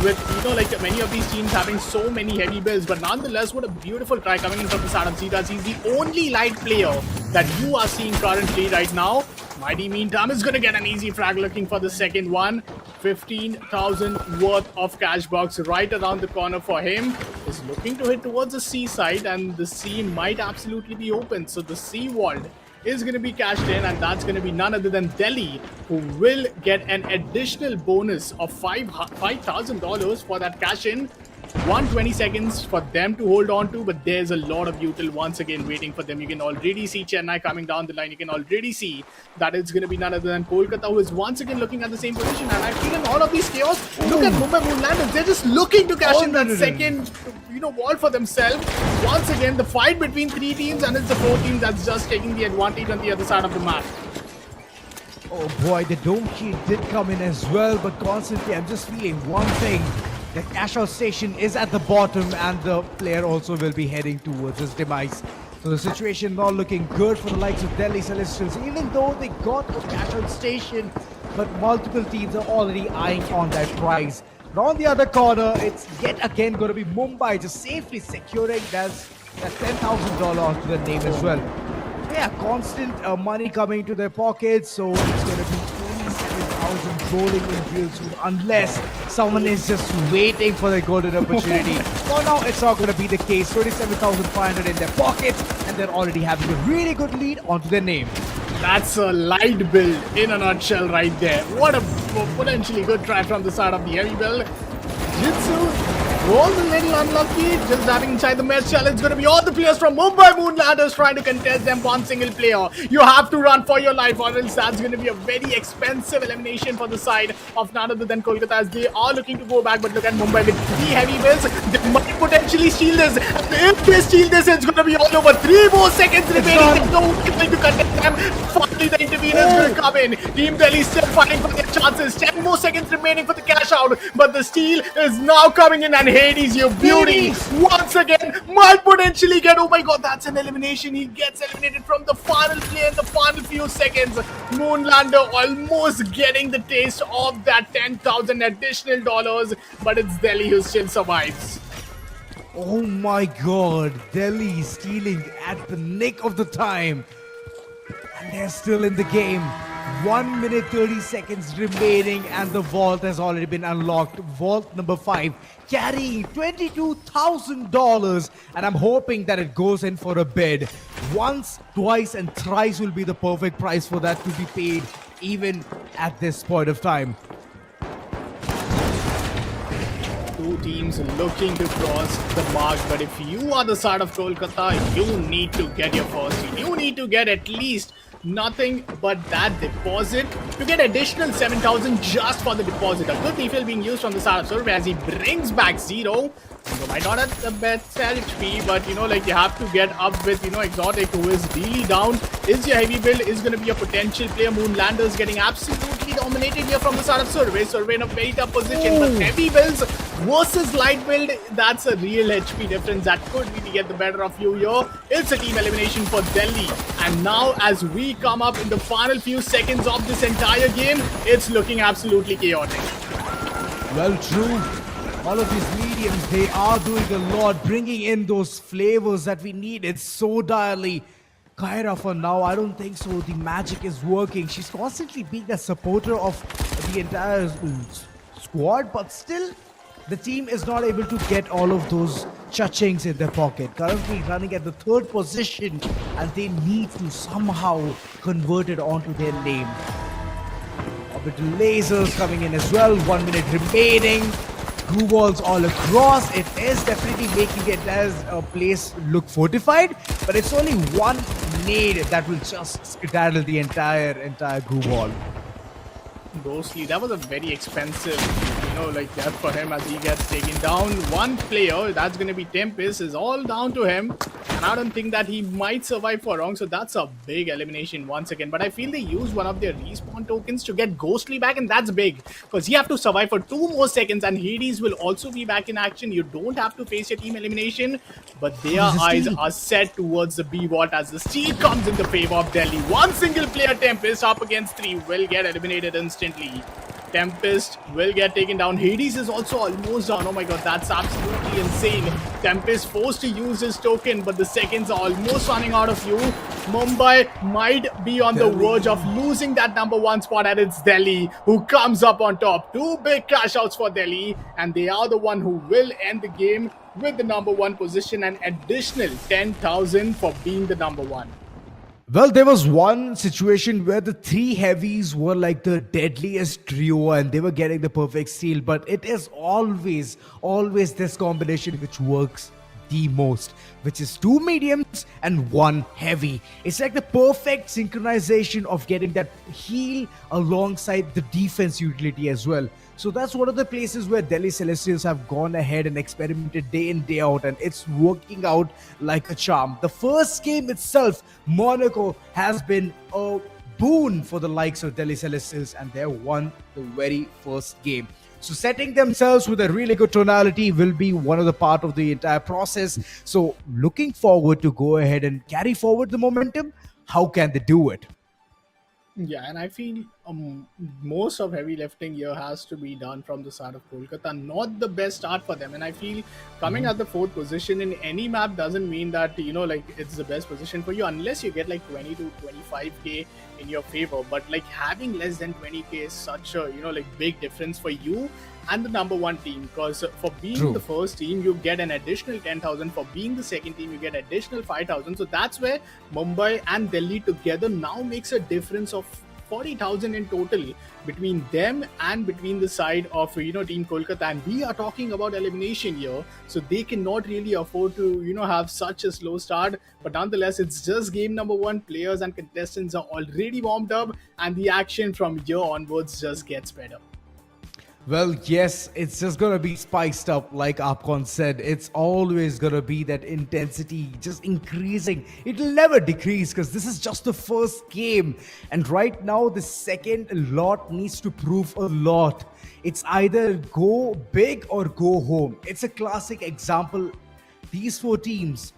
with, like many of these teams having so many heavy builds. But nonetheless, what a beautiful try coming in from the side of Zetas. He's the only light player that you are seeing currently right now. Mighty Meantime is going to get an easy frag looking for the second one. 15,000 worth of cash box right around the corner for him. Is looking to hit towards the sea side, and the sea might absolutely be open. So the sea vault is going to be cashed in, and that's going to be none other than Delhi, who will get an additional bonus of $5,000 for that cash in. 120 seconds for them to hold on to, but there's a lot of util once again waiting for them. You can already see Chennai coming down the line. You can already see that it's going to be none other than Kolkata, who is once again looking at the same position. And I feel in all of these chaos, look at Mumbai Moonlanders. They're just looking to cash in that second, wall for themselves. Once again, the fight between three teams, and it's the four teams that's just taking the advantage on the other side of the map. Oh boy, the dome key did come in as well, but constantly I'm just feeling one thing. The cash out station is at the bottom, and the player also will be heading towards his demise. So the situation not looking good for the likes of Delhi Celestials, even though they got a cash out station, but multiple teams are already eyeing on that prize. And on the other corner, it's yet again going to be Mumbai just safely securing that $10,000 onto the name as well. Yeah, constant money coming to their pockets, so it's going to be 27,000 rolling in real soon, unless someone is just waiting for the golden opportunity. For now, it's not going to be the case. 27,500 in their pockets, and they're already having a really good lead onto their name. That's a light build in a nutshell right there. What a potentially good try from the side of the heavy build. Jitsu was a little unlucky, just having inside the match challenge. It's going to be all the players from Mumbai Moonlanders trying to contest them one single player. You have to run for your life, or else that's going to be a very expensive elimination for the side of none other than Kolkata, as they are looking to go back. But look at Mumbai with 3 heavy builds. They might potentially steal this. And if they steal this, it's going to be all over. 3 more seconds remaining. There's no one going to contest them. Finally, the intervener is going to come in. Team Delhi still fighting for their chances. 10 more seconds remaining for the cash out. But the steal is now coming in, and Hades, you beauty, Hades! once again might potentially get. Oh my god, that's an elimination. He gets eliminated from the final play in the final few seconds. Moonlander almost getting the taste of that 10,000 additional dollars, but it's Delhi who still survives. Oh my god, Delhi stealing at the nick of the time. And they're still in the game. 1 minute 30 seconds remaining and the vault has already been unlocked. Vault number 5 carrying $22,000 and I'm hoping that it goes in for a bid. Once, twice and thrice will be the perfect price for that to be paid even at this point of time. Two teams looking to cross the mark, but if you are the side of Kolkata, you need to get your first seed. You need to get at least nothing but that deposit to get additional 7,000 just for the deposit. A good refill being used from the side of Survey as he brings back 0. You might not have the best HP, but you have to get up with Exotic, who is really down. Is your heavy build is going to be a potential player. Moonlanders getting absolutely dominated here from the side of Survey. Survey in a very tough position, but heavy builds versus light build, that's a real HP difference that could really get the better of you here. It's a team elimination for Delhi, and now as we come up in the final few seconds of this entire game, it's looking absolutely chaotic. Well, true. All of these mediums, they are doing a lot, bringing in those flavors that we needed so direly. Kyra, for now, I don't think so. The magic is working. She's constantly being the supporter of the entire squad, but still, the team is not able to get all of those cha-chings in their pocket. Currently running at the 3rd position, and they need to somehow convert it onto their name. Orbital lasers coming in as well. 1 minute remaining. Glue walls all across. It is definitely making it as a place look fortified, but it's only one nade that will just skedaddle the entire glue wall. Ghostly, that was a very expensive, death for him as he gets taken down. One player, that's going to be Tempest, is all down to him. And I don't think that he might survive for long. So that's a big elimination once again. But I feel they used one of their respawn tokens to get Ghostly back. And that's big, because you have to survive for 2 more seconds. And Hades will also be back in action. You don't have to face your team elimination. But their eyes are set towards the B vault as the steal comes in the favor of Delhi. One single player, Tempest, up against 3, will get eliminated instantly. Tempest will get taken down. Hades is also almost down. Oh my god, that's absolutely insane. Tempest forced to use his token, but the seconds are almost running out of you. Mumbai might be on the verge of losing that number 1 spot, and it's Delhi who comes up on top. 2 big cash outs for Delhi, and they are the one who will end the game with the number 1 position and additional 10,000 for being the number 1. Well, there was one situation where the 3 heavies were like the deadliest trio and they were getting the perfect steal, but it is always this combination which works the most, which is 2 mediums and 1 heavy. It's like the perfect synchronization of getting that heal alongside the defense utility as well. So that's one of the places where Delhi Celestials have gone ahead and experimented day in, day out, and it's working out like a charm. The first game itself, Monaco, has been a boon for the likes of Delhi Celestials, and they won the very first game. So setting themselves with a really good tonality will be one of the part of the entire process. So looking forward to go ahead and carry forward the momentum. How can they do it? Yeah, and I feel most of heavy lifting here has to be done from the side of Kolkata. Not the best start for them, and I feel coming at the 4th position in any map doesn't mean that it's the best position for you unless you get like 20 to 25k in your favor. But like having less than 20k is such a big difference for you and the number 1 team, because for being the first team you get an additional 10,000, for being the second team you get additional 5,000. So that's where Mumbai and Delhi together now makes a difference of 40,000 in total between them and between the side of Team Kolkata. And we are talking about elimination here, so they cannot really afford to have such a slow start. But nonetheless, it's just game number 1. Players and contestants are already warmed up, and the action from here onwards just gets better. Well, yes, it's just gonna be spiced up, like Apcon said. It's always gonna be that intensity just increasing. It'll never decrease because this is just the first game. And right now, the second lot needs to prove a lot. It's either go big or go home. It's a classic example. These four teams,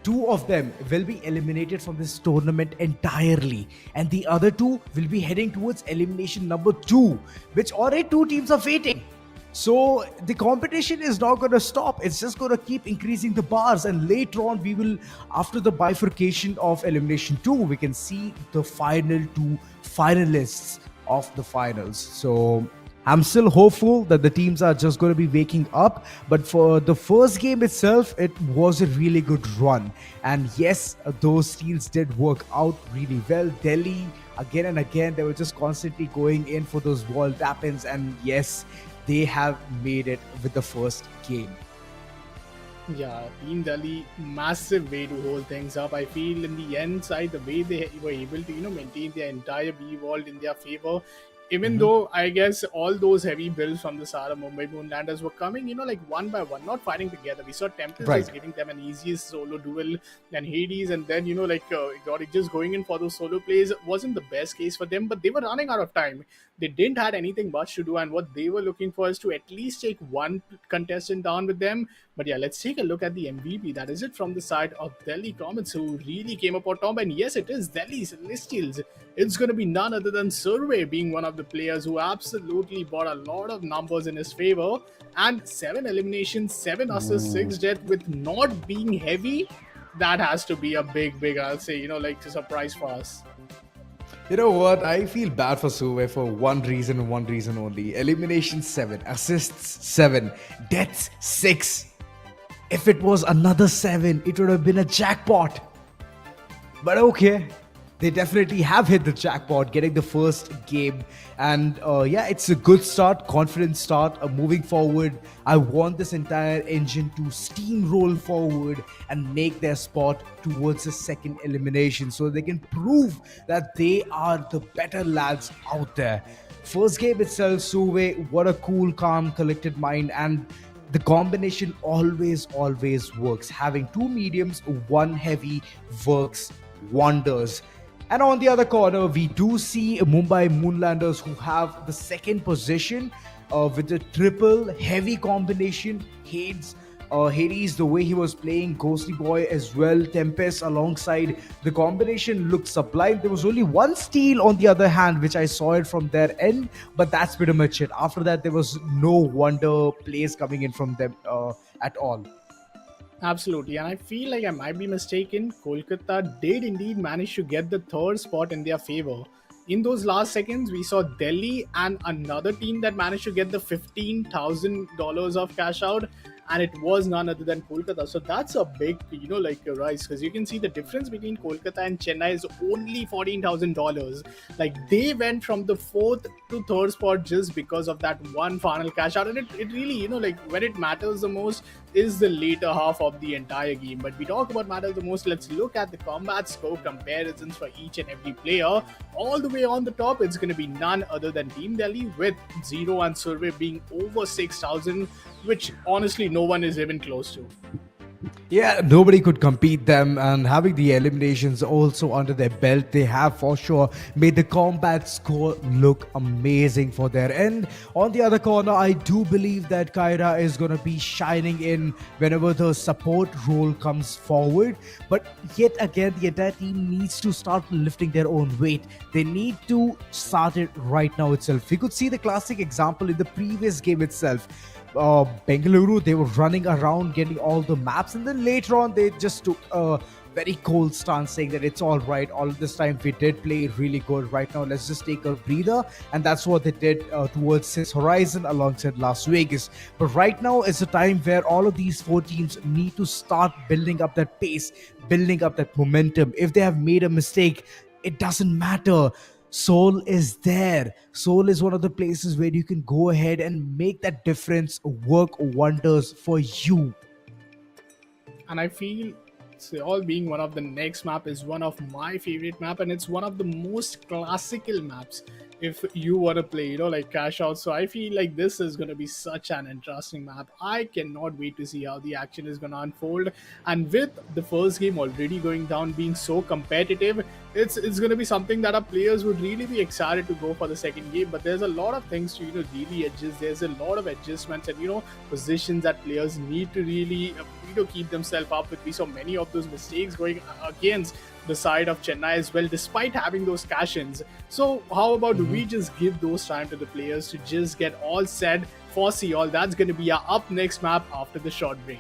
two of them will be eliminated from this tournament entirely, and the other two will be heading towards elimination number two, which already two teams are waiting. So the competition is not going to stop. It's just going to keep increasing the bars, and later on, we will, after the bifurcation of elimination two, we can see the final two finalists of the finals. So I'm still hopeful that the teams are just going to be waking up. But for the first game itself, it was a really good run. And yes, those teams did work out really well. Delhi, again and again, they were just constantly going in for those wall tap-ins. And yes, they have made it with the first game. Yeah, Team Delhi, massive way to hold things up. I feel in the end side, the way they were able to, maintain their entire B vault in their favor. Even though I guess all those heavy builds from the Sara Mumbai Moonlanders were coming, like one by one, not fighting together. We saw Tempest Right. just giving them an easiest solo duel, then Hades, and then Exotic just going in for those solo plays wasn't the best case for them, but they were running out of time. They didn't had anything much to do, and what they were looking for is to at least take one contestant down with them. But yeah, let's take a look at the MVP. That is it from the side of Delhi Comets, who really came up on top. And yes, it is Delhi Celestials. It's going to be none other than Survey being one of the players who absolutely brought a lot of numbers in his favor. And 7 eliminations, 7 assists, 6 death with not being heavy. That has to be a big, I'll say, surprise for us. You know what? I feel bad for Suve for one reason and one reason only. Elimination 7, assists 7, deaths 6. If it was another 7, it would have been a jackpot. But okay, they definitely have hit the jackpot, getting the first game. And yeah, it's a good start, confident start. Moving forward, I want this entire engine to steamroll forward and make their spot towards the second elimination so they can prove that they are the better lads out there. First game itself, Suve, what a cool, calm, collected mind. And the combination always works. Having two mediums, one heavy works wonders. And on the other corner, we do see Mumbai Moonlanders, who have the second position with the triple heavy combination. Hades, the way he was playing, Ghostly Boy as well, Tempest alongside. The combination looked sublime. There was only one steal on the other hand, which I saw it from their end, but that's pretty much it. After that, there was no wonder plays coming in from them at all. Absolutely, and I feel like I might be mistaken. Kolkata did indeed manage to get the third spot in their favor. In those last seconds, we saw Delhi and another team that managed to get the $15,000 of cash out, and it was none other than Kolkata. So that's a big, a rise, because you can see the difference between Kolkata and Chennai is only $14,000. Like, they went from the fourth to third spot just because of that one final cash out, and it really, when it matters the most is the later half of the entire game. But we talk about matters the most. Let's look at the combat score comparisons for each and every player. All the way on the top, it's going to be none other than Team Delhi, with Zero and Survey being over 6,000, which honestly no one is even close to. Yeah, nobody could compete them, and having the eliminations also under their belt, they have for sure made the combat score look amazing for their end. On the other corner, I do believe that Kyra is going to be shining in whenever the support role comes forward. But yet again, the entire team needs to start lifting their own weight. They need to start it right now itself. We could see the classic example in the previous game itself. Bengaluru, they were running around getting all the maps, and then later on they just took a very cold stance saying that it's all right, all this time we did play really good, right now let's just take a breather. And that's what they did towards Six Horizon alongside Las Vegas. But right now is a time where all of these four teams need to start building up that pace, building up that momentum. If they have made a mistake, it doesn't matter. Seoul is there. Seoul is one of the places where you can go ahead and make that difference, work wonders for you. And I feel All being one of the next map is one of my favorite map, and it's one of the most classical maps if you want to play, like cash out. So I feel like this is going to be such an interesting map. I cannot wait to see how the action is going to unfold. And with the first game already going down, being so competitive, it's going to be something that our players would really be excited to go for the second game. But there's a lot of things to really adjust. There's a lot of adjustments and positions that players need to really keep themselves up with. We saw many of those mistakes going against the side of Chennai as well, despite having those cash-ins. So how about we just give those time to the players to just get all set for all? That's going to be our up next map after the short break.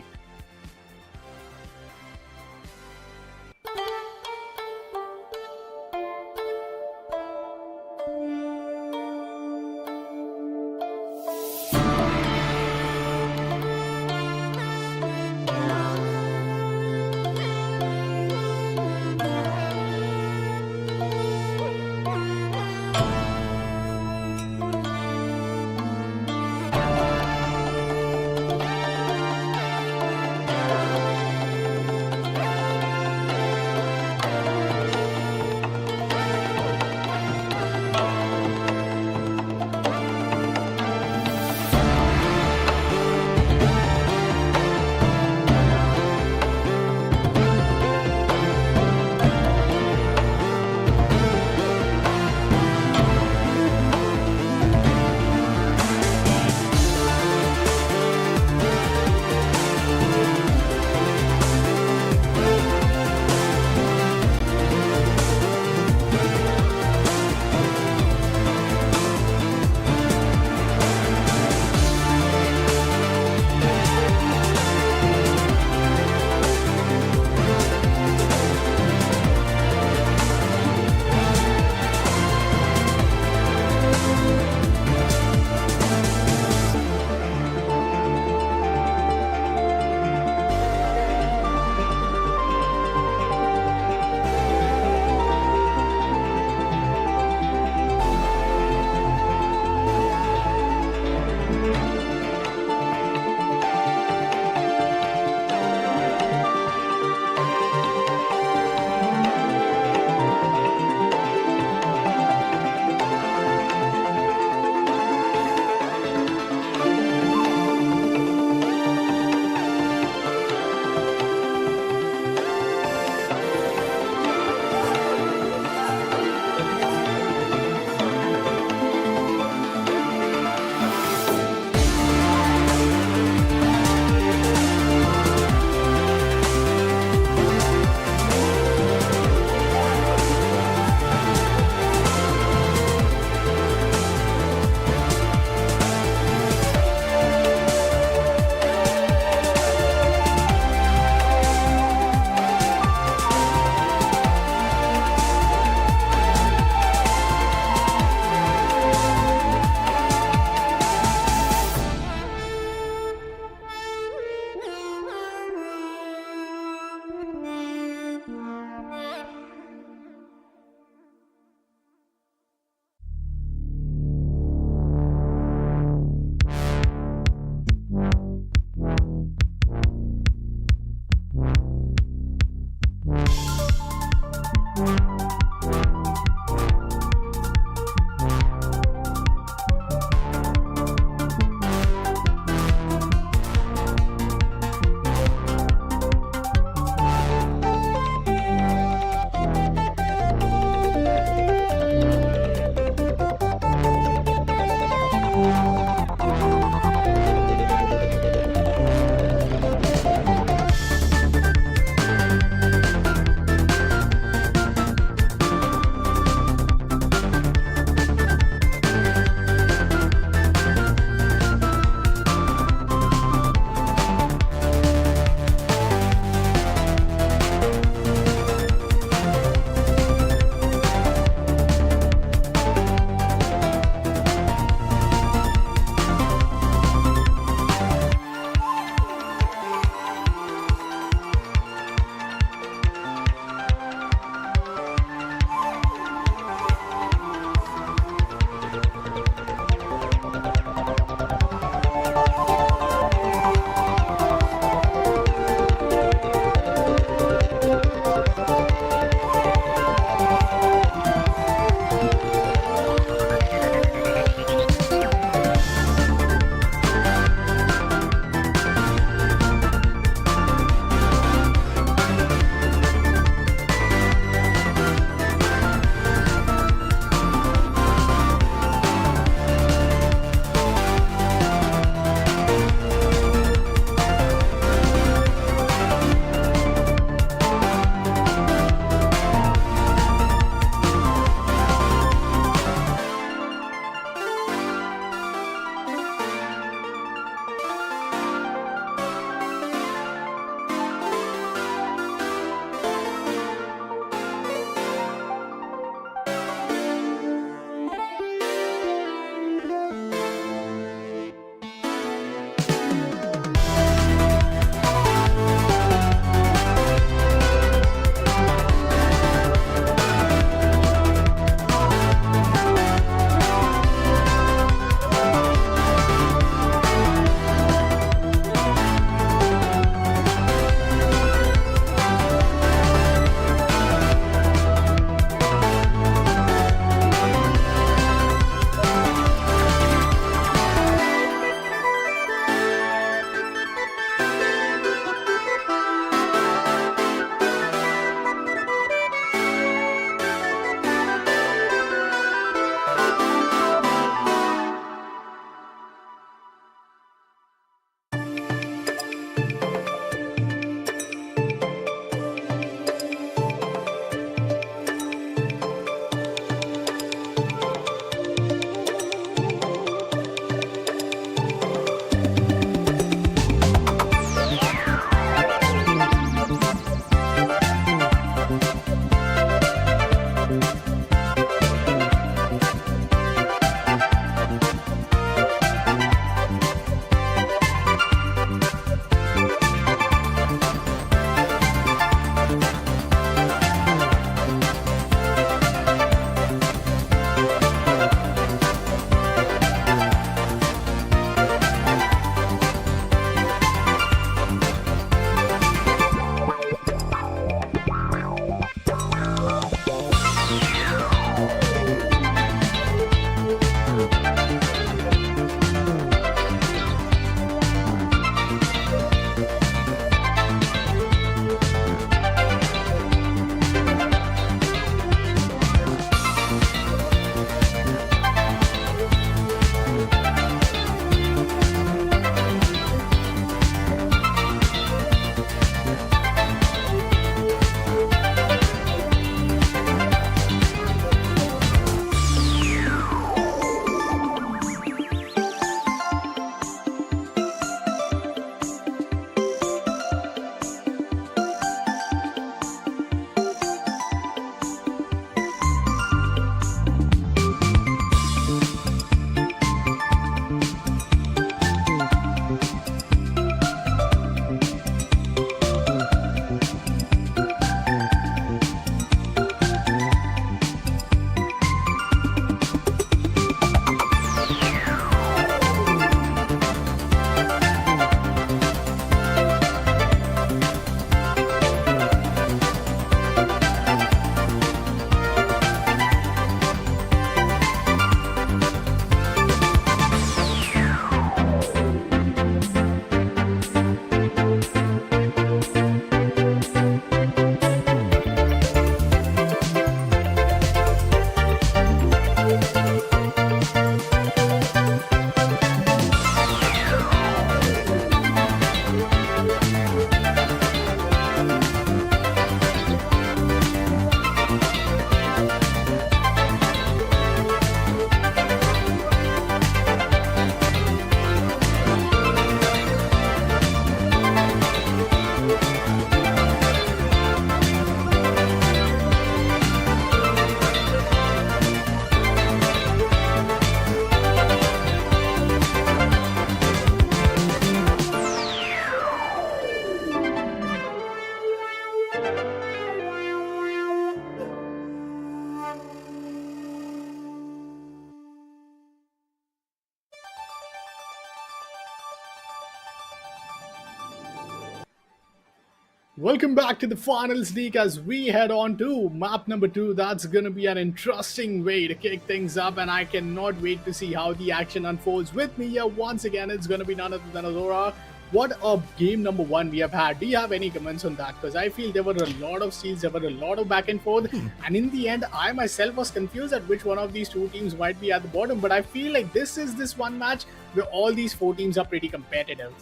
Welcome back to the finals league as we head on to map number 2. That's going to be an interesting way to kick things up, and I cannot wait to see how the action unfolds. With me here once again, it's going to be none other than Azora. What a game number 1 we have had. Do you have any comments on that? Because I feel there were a lot of steals, there were a lot of back and forth, and in the end, I myself was confused at which one of these two teams might be at the bottom. But I feel like this is this one match where all these 4 teams are pretty competitive.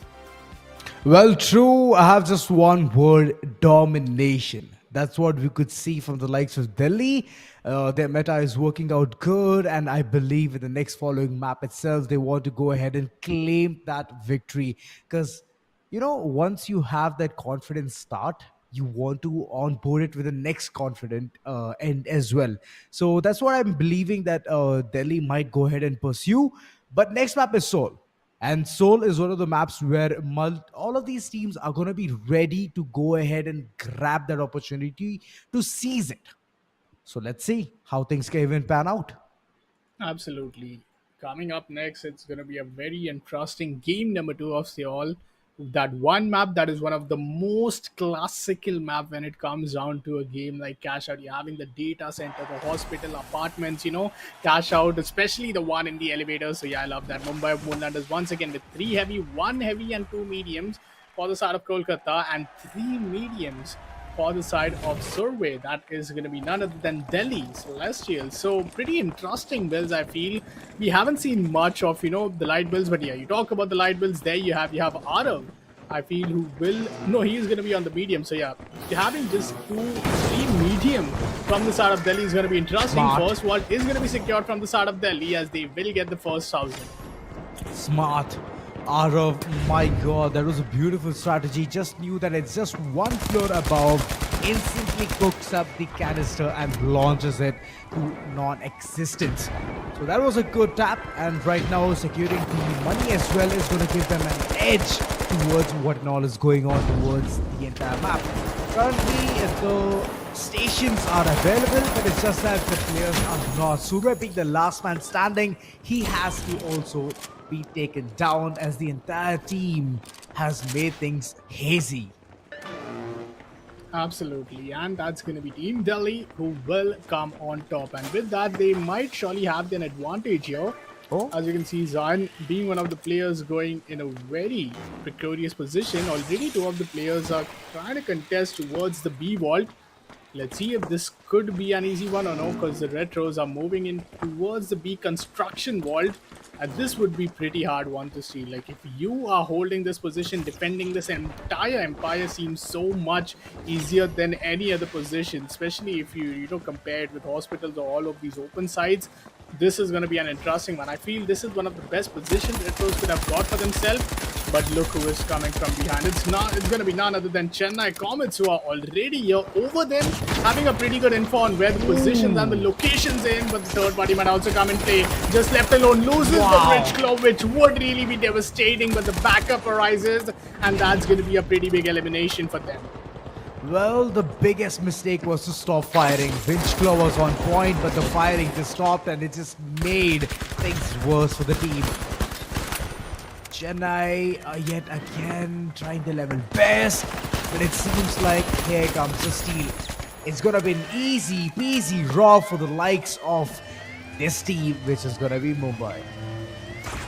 Well, true. I have just one word: domination. That's what we could see from the likes of Delhi. Their meta is working out good, and I believe in the next following map itself, they want to go ahead and claim that victory. Because, once you have that confident start, you want to onboard it with the next confident end as well. So that's what I'm believing that Delhi might go ahead and pursue. But next map is Seoul. And Seoul is one of the maps where all of these teams are going to be ready to go ahead and grab that opportunity to seize it. So let's see how things can even pan out. Absolutely. Coming up next, it's going to be a very interesting game number 2 of Seoul. That one map that is one of the most classical map when it comes down to a game like CashOut. You're having the data center, the hospital, apartments, CashOut, especially the one in the elevator. So yeah, I love that. Mumbai Moonlanders once again with 3 heavy, 1 heavy and 2 mediums for the side of Kolkata and 3 mediums for the side of Survey. That is going to be none other than Delhi Celestials. So pretty interesting builds, I feel. We haven't seen much of, the light builds, but yeah, you talk about the light builds, there you have Arav, I feel, who will, no, he is going to be on the medium. So yeah, having just 3 medium from the side of Delhi is going to be interesting. Smart. First wall is going to be secured from the side of Delhi as they will get the first 1,000. Smart. Arav, my god, that was a beautiful strategy. Just knew that it's just one floor above, instantly cooks up the canister and launches it to non-existence. So that was a good tap, and right now securing the money as well is going to give them an edge towards what and all is going on towards the entire map. Currently, the stations are available, but it's just that the players are not. Surya being the last man standing, he has to also be taken down as the entire team has made things hazy. Absolutely, and that's going to be Team Delhi who will come on top. And with that, they might surely have an advantage here. Oh. As you can see, Zayn being one of the players going in a very precarious position. Already 2 of the players are trying to contest towards the B vault. Let's see if this could be an easy one or no, because the retros are moving in towards the B construction vault. And this would be pretty hard one to see. Like, if you are holding this position, defending this entire empire seems so much easier than any other position, especially if you compare it with hospitals or all of these open sites. This is going to be an interesting one. I feel this is one of the best positions retros could have got for themselves. But look who is coming from behind. It's going to be none other than Chennai Comets, who are already here over them, having a pretty good info on where the positions and the locations in. But the third party might also come and play. Just left alone, loses the bridge claw, which would really be devastating. But the backup arises, and that's going to be a pretty big elimination for them. Well, the biggest mistake was to stop firing. Claw was on point, but the firing just stopped and it just made things worse for the team. Chennai yet again trying the level best, but it seems like here comes the steal. It's gonna be an easy peasy rob for the likes of this team, which is gonna be Mumbai.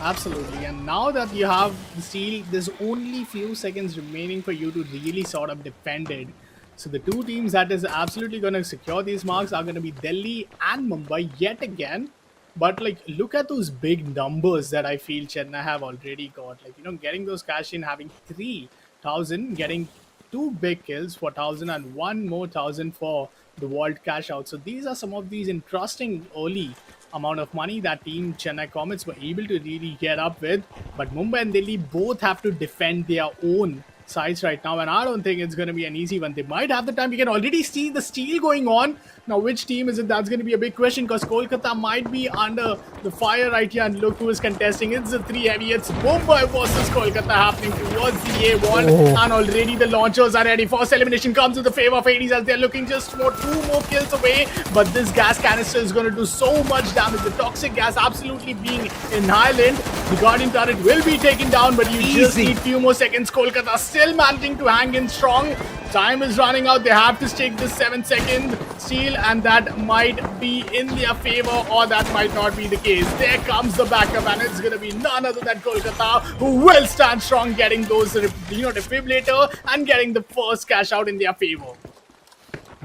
Absolutely, and now that you have the steal, there's only few seconds remaining for you to really sort of defend it. So the 2 teams that is absolutely going to secure these marks are going to be Delhi and Mumbai yet again. But like, look at those big numbers that I feel Chennai have already got. Like, getting those cash in, having 3,000, getting 2 big kills for 1,000 and 1 more 1,000 for the Vault cash out. So these are some of these interesting early amount of money that team Chennai Comets were able to really get up with. But Mumbai and Delhi both have to defend their own sides right now, and I don't think it's going to be an easy one. They might have the time. We can already see the steal going on. Now, which team is it? That's going to be a big question, because Kolkata might be under the fire right here, and look who is contesting. It's the 3 heavy. It's Mumbai versus Kolkata happening towards the A wall, and already the launchers are ready. First elimination comes with the favor of Hades as they're looking just for 2 more kills away, but this gas canister is going to do so much damage. The toxic gas absolutely being annihilated. The Guardian turret will be taken down, but you just need few more seconds. Kolkata still still managing to hang in strong. Time is running out. They have to take this 7-second steal, and that might be in their favor, or that might not be the case. There comes the backup, and it's going to be none other than Kolkata, who will stand strong, getting those, defibrillator and getting the first cash out in their favor.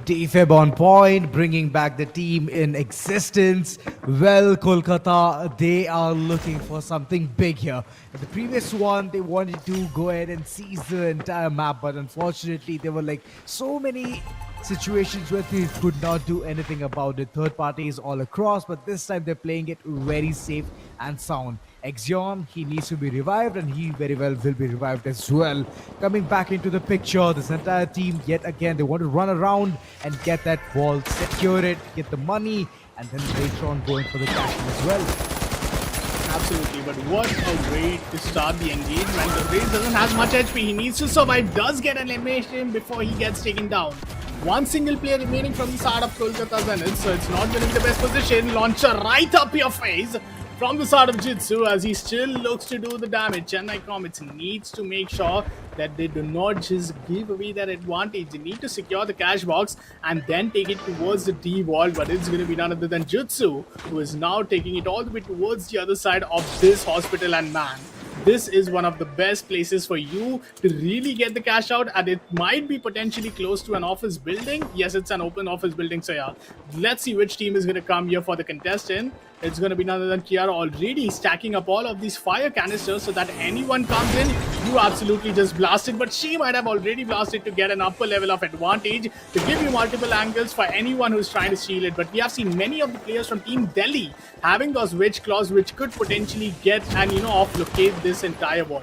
Defib on point, bringing back the team in existence. Well, Kolkata, they are looking for something big here. In the previous one, they wanted to go ahead and seize the entire map, but unfortunately, there were like so many situations where they could not do anything about it. Third parties all across, but this time they're playing it very safe and sound. Exion, he needs to be revived, and he very well will be revived as well. Coming back into the picture, this entire team, yet again, they want to run around and get that wall, secure it, get the money, and then later on going for the cash as well. Absolutely, but what a way to start the engagement. The Raze doesn't have much HP. He needs to survive, does get an elimination before he gets taken down. One single player remaining from the side of Kolkata Zeniths, so it's not going to be the best position. Launcher right up your face from the side of Jitsu, as he still looks to do the damage. Chennai Comets needs to make sure that they do not just give away that advantage. They need to secure the cash box and then take it towards the D wall, but it's going to be none other than Jitsu, who is now taking it all the way towards the other side of this hospital. And man, this is one of the best places for you to really get the cash out, and it might be potentially close to an office building. Yes, it's an open office building, so yeah. Let's see which team is going to come here for the contestant. It's going to be none other than Kiara, already stacking up all of these fire canisters so that anyone comes in, you absolutely just blast it. But she might have already blasted to get an upper level of advantage to give you multiple angles for anyone who's trying to steal it. But we have seen many of the players from Team Delhi having those witch claws, which could potentially get and off-locate this entire wall.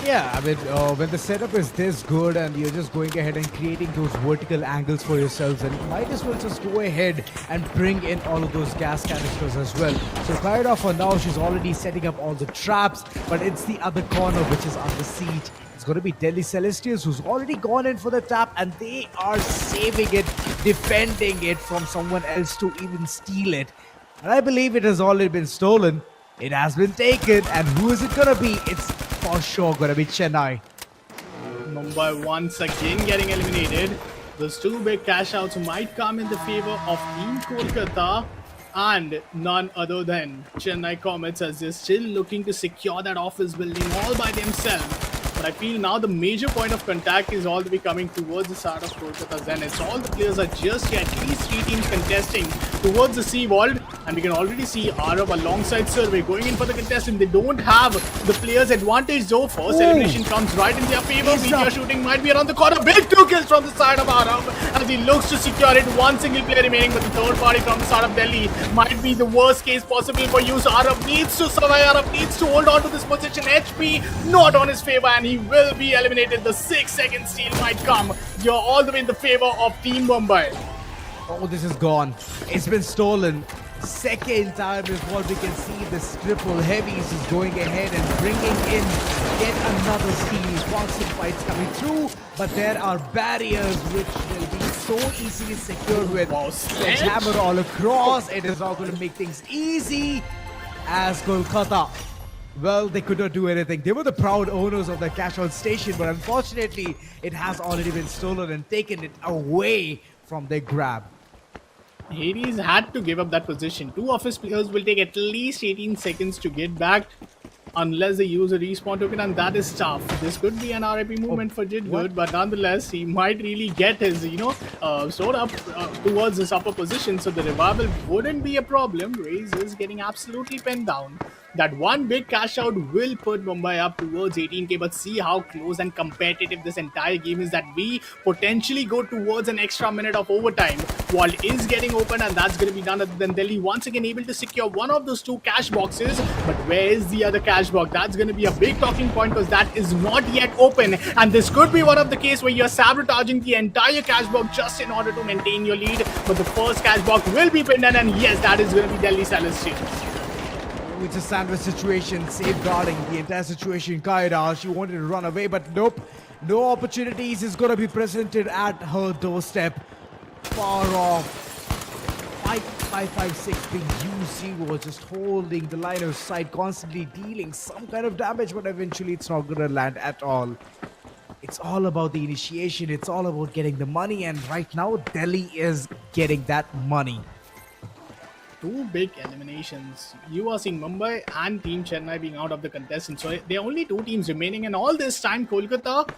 Yeah, I mean, when the setup is this good and you're just going ahead and creating those vertical angles for yourselves, and you might as well just go ahead and bring in all of those gas canisters as well. So Kaira, for now, she's already setting up all the traps, but it's the other corner which is under siege. It's going to be Delhi Celestials, who's already gone in for the tap, and they are saving it, defending it from someone else to even steal it. And I believe it has already been stolen. It has been taken, and who is it going to be? It's for sure going to be Chennai. Mumbai once again getting eliminated. Those two big cash outs might come in the favor of Team Kolkata and none other than Chennai Comets, as they're still looking to secure that office building all by themselves. But I feel now the major point of contact is all the way coming towards the side of Kolkata Zeniths. All the players are just here, at least 3 teams contesting towards the sea vault, and we can already see Arab alongside Survey going in for the contestant. They don't have the players' advantage though. First elimination comes right in their favor. Meteor shooting might be around the corner. Big 2 kills from the side of Arab as he looks to secure it. One single player remaining, but the third party from the side of Delhi might be the worst case possible for you. So Arab needs to survive. Arab needs to hold on to this position. HP not on his favor, and he will be eliminated. The 6-second steal might come. You're all the way in the favor of Team Mumbai. Oh, this is gone. It's been stolen. Second time is what we can see. This triple heavies is going ahead and bringing in yet another steal. Constant fights coming through, but there are barriers which will be so easily secured with sledgehammer all across. It is not going to make things easy as Kolkata. Well, they could not do anything. They were the proud owners of the CashOut station, but unfortunately, it has already been stolen and taken it away from their grab. Hades had to give up that position. 2 office players will take at least 18 seconds to get back unless they use a respawn token, and that is tough. This could be an RIP movement for Jitgood, but nonetheless, he might really get his, sword up towards this upper position, so the revival wouldn't be a problem. Raze is getting absolutely pinned down. That one big cash out will put Mumbai up towards 18k, but see how close and competitive this entire game is, that we potentially go towards an extra minute of overtime. Wall is getting open, and that's going to be none other than Delhi once again able to secure one of those 2 cash boxes. But where is the other cash box? That's going to be a big talking point, because that is not yet open, and this could be one of the case where you're sabotaging the entire cash box just in order to maintain your lead. But the first cash box will be pinned, and yes, that is going to be Delhi Celestials. It's a sandwich situation, safeguarding the entire situation. Kaira, she wanted to run away, but nope. No opportunities is going to be presented at her doorstep. Far off. 556 being UC was just holding the line of sight, constantly dealing some kind of damage, but eventually it's not going to land at all. It's all about the initiation. It's all about getting the money. And right now, Delhi is getting that money. Two big eliminations. You are seeing Mumbai and Team Chennai being out of the contestant. So there are only two teams remaining, and all this time, Kolkata.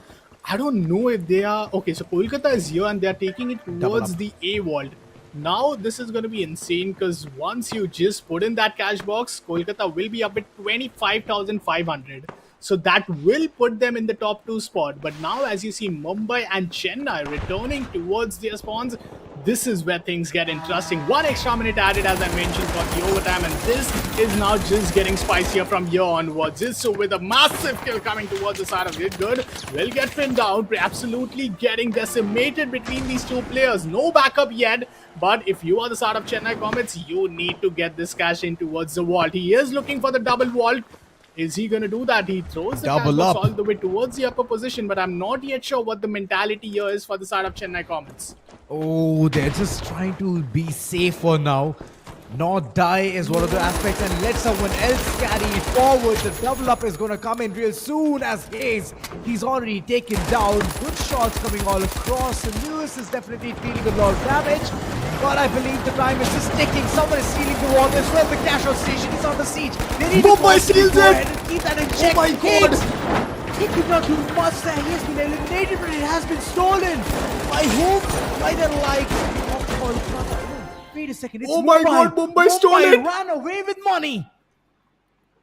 I don't know if they are okay. So Kolkata is here, and they are taking it Double towards up. the A vault. Now this is going to be insane because once you just put in that cash box, Kolkata will be up at 25,500. So that will put them in the top two spot. But now, as you see, Mumbai and Chennai returning towards their spawns, this is where things get interesting. One extra minute added, as I mentioned, for the overtime, and this is now just getting spicier from here onwards. So with a massive kill coming towards the side of it, good will get pinned down, absolutely getting decimated between these two players. No backup yet, but if you are the side of Chennai Comets, you need to get this cash in towards the vault. He is looking for the double vault. Is he going to do that? He throws the cash Double box up. all the way towards the upper position, but I'm not yet sure what the mentality here is for the side of Chennai Comets. Oh, they're just trying to be safe for now. Not die is one of the aspects, and let someone else carry it forward. The double up is going to come in real soon as he's already taken down. Good shots coming all across, and Lewis is definitely feeling a lot of damage. But I believe the time is just ticking. Someone is stealing the wall as well. The CashOut station is on the siege. They need Mumbai to steals go it! ahead and keep that in check. Oh my God! He could not do much there. He has been eliminated, but it has been stolen. By whom? By the likes of Kolkata. Wait a second. It's Oh my Mumbai. God, Mumbai stole it. Ran away with money.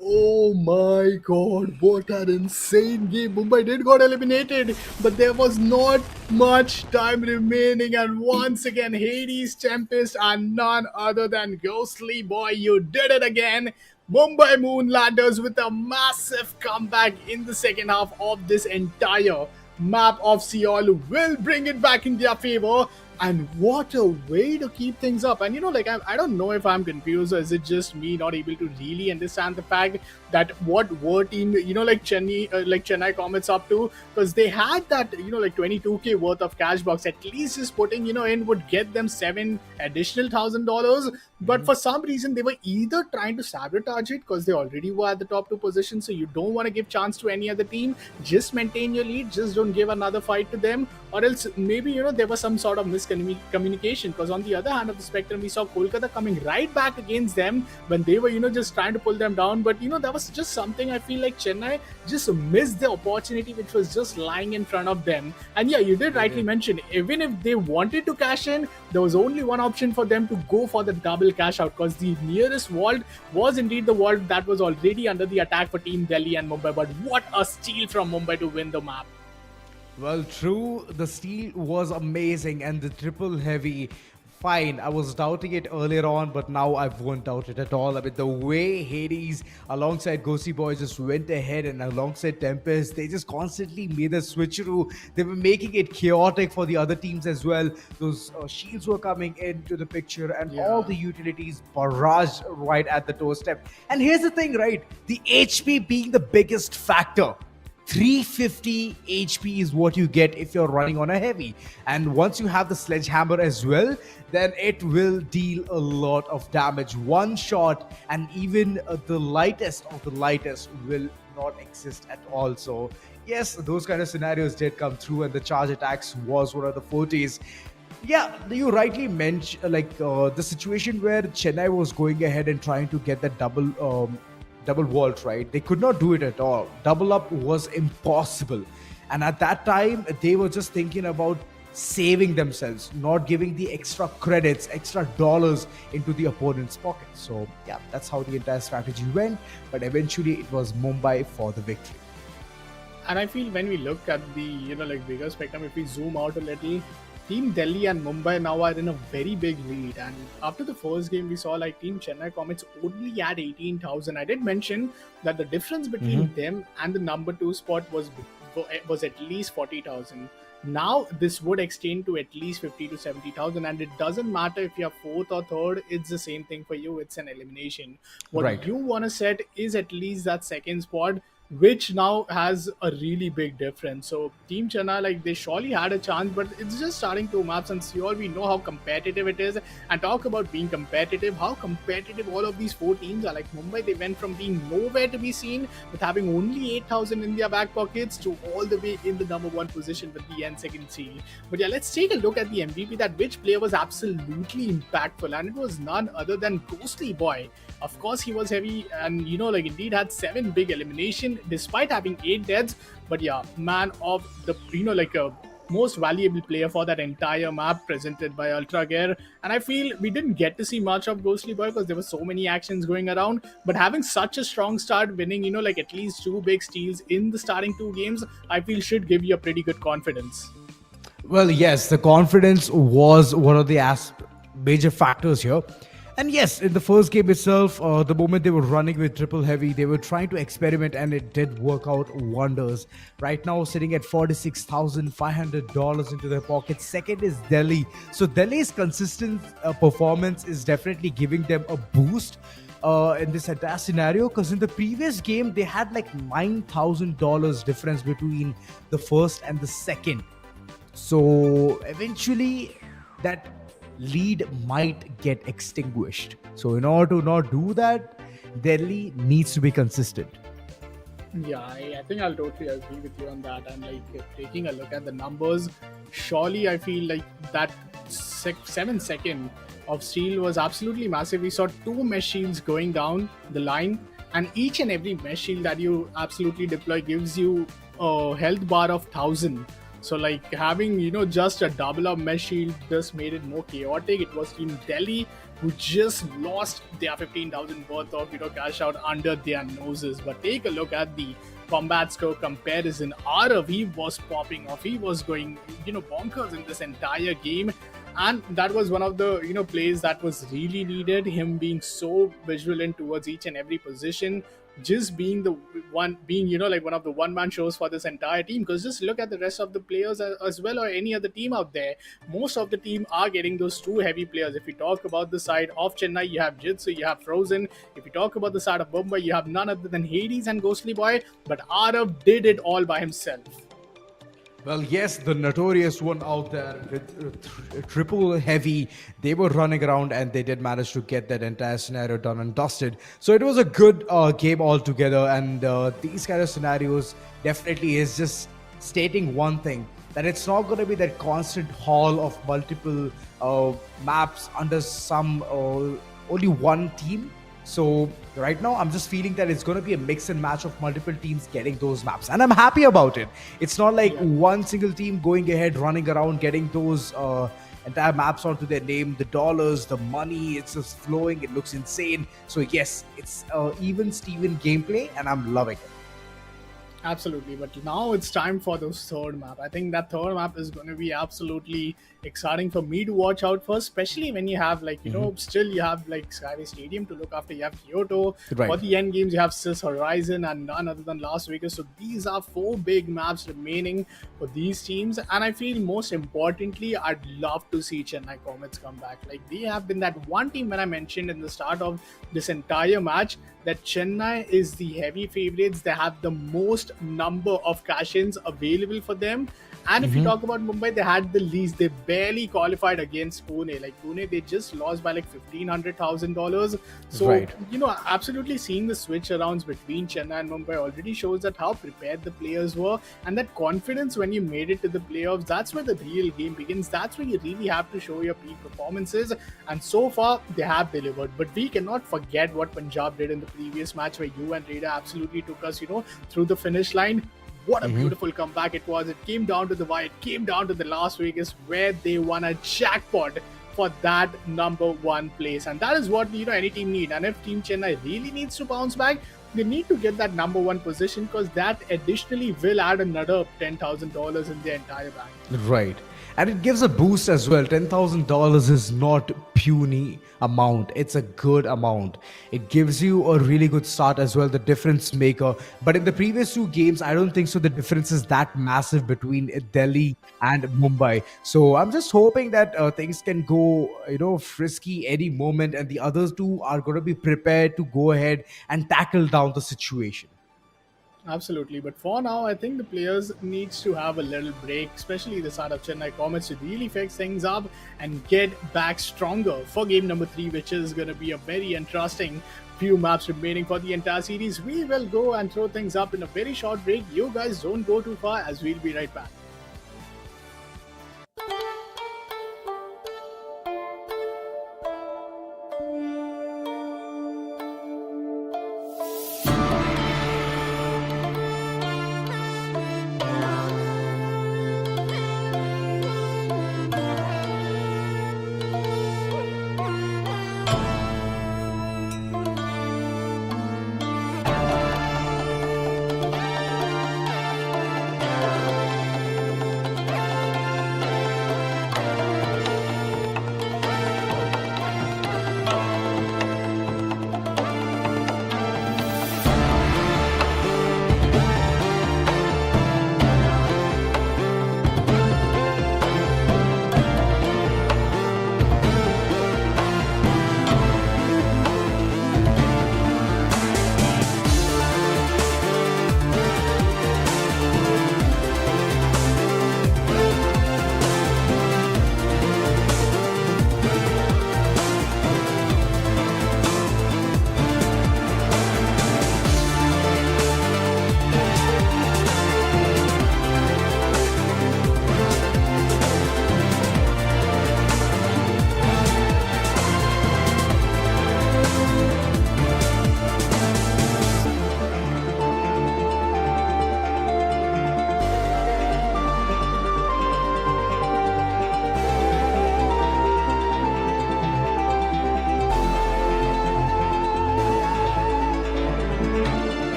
Oh my god, what an insane game. Mumbai did got eliminated, but there was not much time remaining, and once again Hades Tempest and none other than Ghostly Boy, you did it again. Mumbai Moonlanders with a massive comeback in the second half of this entire map of Seoul will bring it back in their favor. And what a way to keep things up. And I don't know if I'm confused, or is it just me not able to really understand the fact that what were team, Chennai Comets up to, because they had that, 22k worth of cash box. At least just putting, in would get them $7 additional $1,000. But for some reason, they were either trying to sabotage it because they already were at the top two positions. So you don't want to give chance to any other team. Just maintain your lead. Just don't give another fight to them. Or else maybe, there was some sort of miscommunication, because on the other hand of the spectrum, we saw Kolkata coming right back against them when they were, just trying to pull them down. But, that was just something I feel like Chennai just missed the opportunity which was just lying in front of them. And yeah, you did rightly mention, even if they wanted to cash in, there was only one option for them to go for the double cash out, because the nearest vault was indeed the vault that was already under the attack for Team Delhi and Mumbai. But what a steal from Mumbai to win the map. Well, true. The steal was amazing, and the triple heavy. Fine, I was doubting it earlier on, but now I won't doubt it at all. I mean, the way Hades alongside Ghosty Boy just went ahead, and alongside Tempest, they just constantly made the switcheroo. They were making it chaotic for the other teams as well. Those shields were coming into the picture, and all the utilities barraged right at the doorstep. And here's the thing, right? The HP being the biggest factor. 350 HP is what you get if you're running on a heavy. And once you have the sledgehammer as well, then it will deal a lot of damage. One shot, and even the lightest of the lightest will not exist at all. So yes, those kind of scenarios did come through, and the charge attacks was one of the fortes. Yeah, you rightly mentioned the situation where Chennai was going ahead and trying to get that double vault, right? They could not do it at all. Double up was impossible. And at that time, they were just thinking about saving themselves, not giving the extra credits, extra dollars into the opponent's pocket. So yeah, that's how the entire strategy went. But eventually it was Mumbai for the victory. And I feel when we look at the, bigger spectrum, if we zoom out a little, Team Delhi and Mumbai now are in a very big lead. And after the first game, we saw Team Chennai Comets only had 18,000. I did mention that the difference between them and the number 2 spot was at least 40,000. Now this would extend to at least 50 to 70,000, and it doesn't matter if you're 4th or 3rd, it's the same thing for you. It's an elimination. What Right. you want to set is at least that second spot. which now has a really big difference. So Team Chennai, like they surely had a chance, but it's just starting two maps, and Seoul, we know how competitive it is. And talk about being competitive, how competitive all of these four teams are. Like Mumbai, they went from being nowhere to be seen with having only 8,000 in their back pockets to all the way in the number one position with the N2nd seed. But yeah, let's take a look at the MVP. That which player was absolutely impactful, and it was none other than Ghostly Boy. Of course, he was heavy, and like indeed had seven big elimination despite having eight deaths. But yeah, man of the like a most valuable player for that entire map presented by Ultragear. And I feel we didn't get to see much of Ghostly Boy because there were so many actions going around. But having such a strong start, winning, like at least two big steals in the starting two games, I feel should give you a pretty good confidence. Well, yes, the confidence was one of the major factors here. And yes, in the first game itself, the moment they were running with triple heavy, they were trying to experiment and it did work out wonders. Right now, sitting at $46,500 into their pocket. Second is Delhi. So Delhi's consistent performance is definitely giving them a boost in this entire scenario, because in the previous game, they had like $9,000 difference between the first and the second. So eventually, that lead might get extinguished. So in order to not do that, Delhi needs to be consistent. Yeah, I think I'll totally agree with you on that. And like taking a look at the numbers, surely I feel like that 7 second of steal was absolutely massive. We saw two mesh shields going down the line, and each and every mesh shield that you absolutely deploy gives you a health bar of 1,000. So like having just a double up mesh shield just made it more chaotic. It was Team Delhi who just lost their 15,000 worth of cash out under their noses. But take a look at the combat score comparison. Arav, he was popping off. He was going bonkers in this entire game. And that was one of the plays that was really needed. Him being so vigilant towards each and every position, just being the one being like one of the one man shows for this entire team. Because just look at the rest of the players as well, or any other team out there. Most of the team are getting those two heavy players. If you talk about the side of Chennai, you have Jitsu, you have Frozen. If you talk about the side of Mumbai, you have none other than Hades and Ghostly Boy. But Arav did it all by himself. Well, yes, the notorious one out there with triple heavy, they were running around and they did manage to get that entire scenario done and dusted. So it was a good game altogether. And these kind of scenarios definitely is just stating one thing, that it's not going to be that constant haul of multiple maps under some only one team. So right now, I'm just feeling that it's going to be a mix and match of multiple teams getting those maps. And I'm happy about it. It's not like one single team going ahead, running around, getting those entire maps onto their name. The dollars, the money, it's just flowing. It looks insane. So yes, it's even Steven gameplay and I'm loving it. Absolutely, but now it's time for the third map. I think that third map is going to be absolutely exciting for me to watch out for, especially when you have like still you have like Skyway Stadium to look after. You have Kyoto Right. for the end games. You have Sis Horizon and none other than Las Vegas. So these are four big maps remaining for these teams, and I feel most importantly, I'd love to see Chennai Comets come back. Like they have been that one team when I mentioned in the start of this entire match that Chennai is the heavy favorites. They have the most number of cash-ins available for them. And if you talk about Mumbai, they had the least. They barely qualified against Pune. Like Pune, they just lost by like $1,500,000. So Right. absolutely seeing the switch arounds between Chennai and Mumbai already shows that how prepared the players were, and that confidence when you made it to the playoffs. That's where the real game begins. That's where you really have to show your peak performances. And so far, they have delivered. But we cannot forget what Punjab did in the previous match, where you and Raider absolutely took us, through the finish line. What a beautiful comeback it was. It came down to the wire. It came down to the Las Vegas, where they won a jackpot for that number one place. And that is what any team need. And if Team Chennai really needs to bounce back, they need to get that number one position, because that additionally will add another $10,000 in their entire bank. Right. And it gives a boost as well. $10,000 is not puny amount. It's a good amount. It gives you a really good start as well, the difference maker. But in the previous two games, I don't think so. The difference is that massive between Delhi and Mumbai. So I'm just hoping that things can go, frisky any moment, and the other two are going to be prepared to go ahead and tackle down the situation. Absolutely, but for now, I think the players needs to have a little break, especially the side of Chennai Comets, to really fix things up and get back stronger for game number 3, which is going to be a very interesting few maps remaining for the entire series. We will go and throw things up in a very short break. You guys don't go too far, as we'll be right back.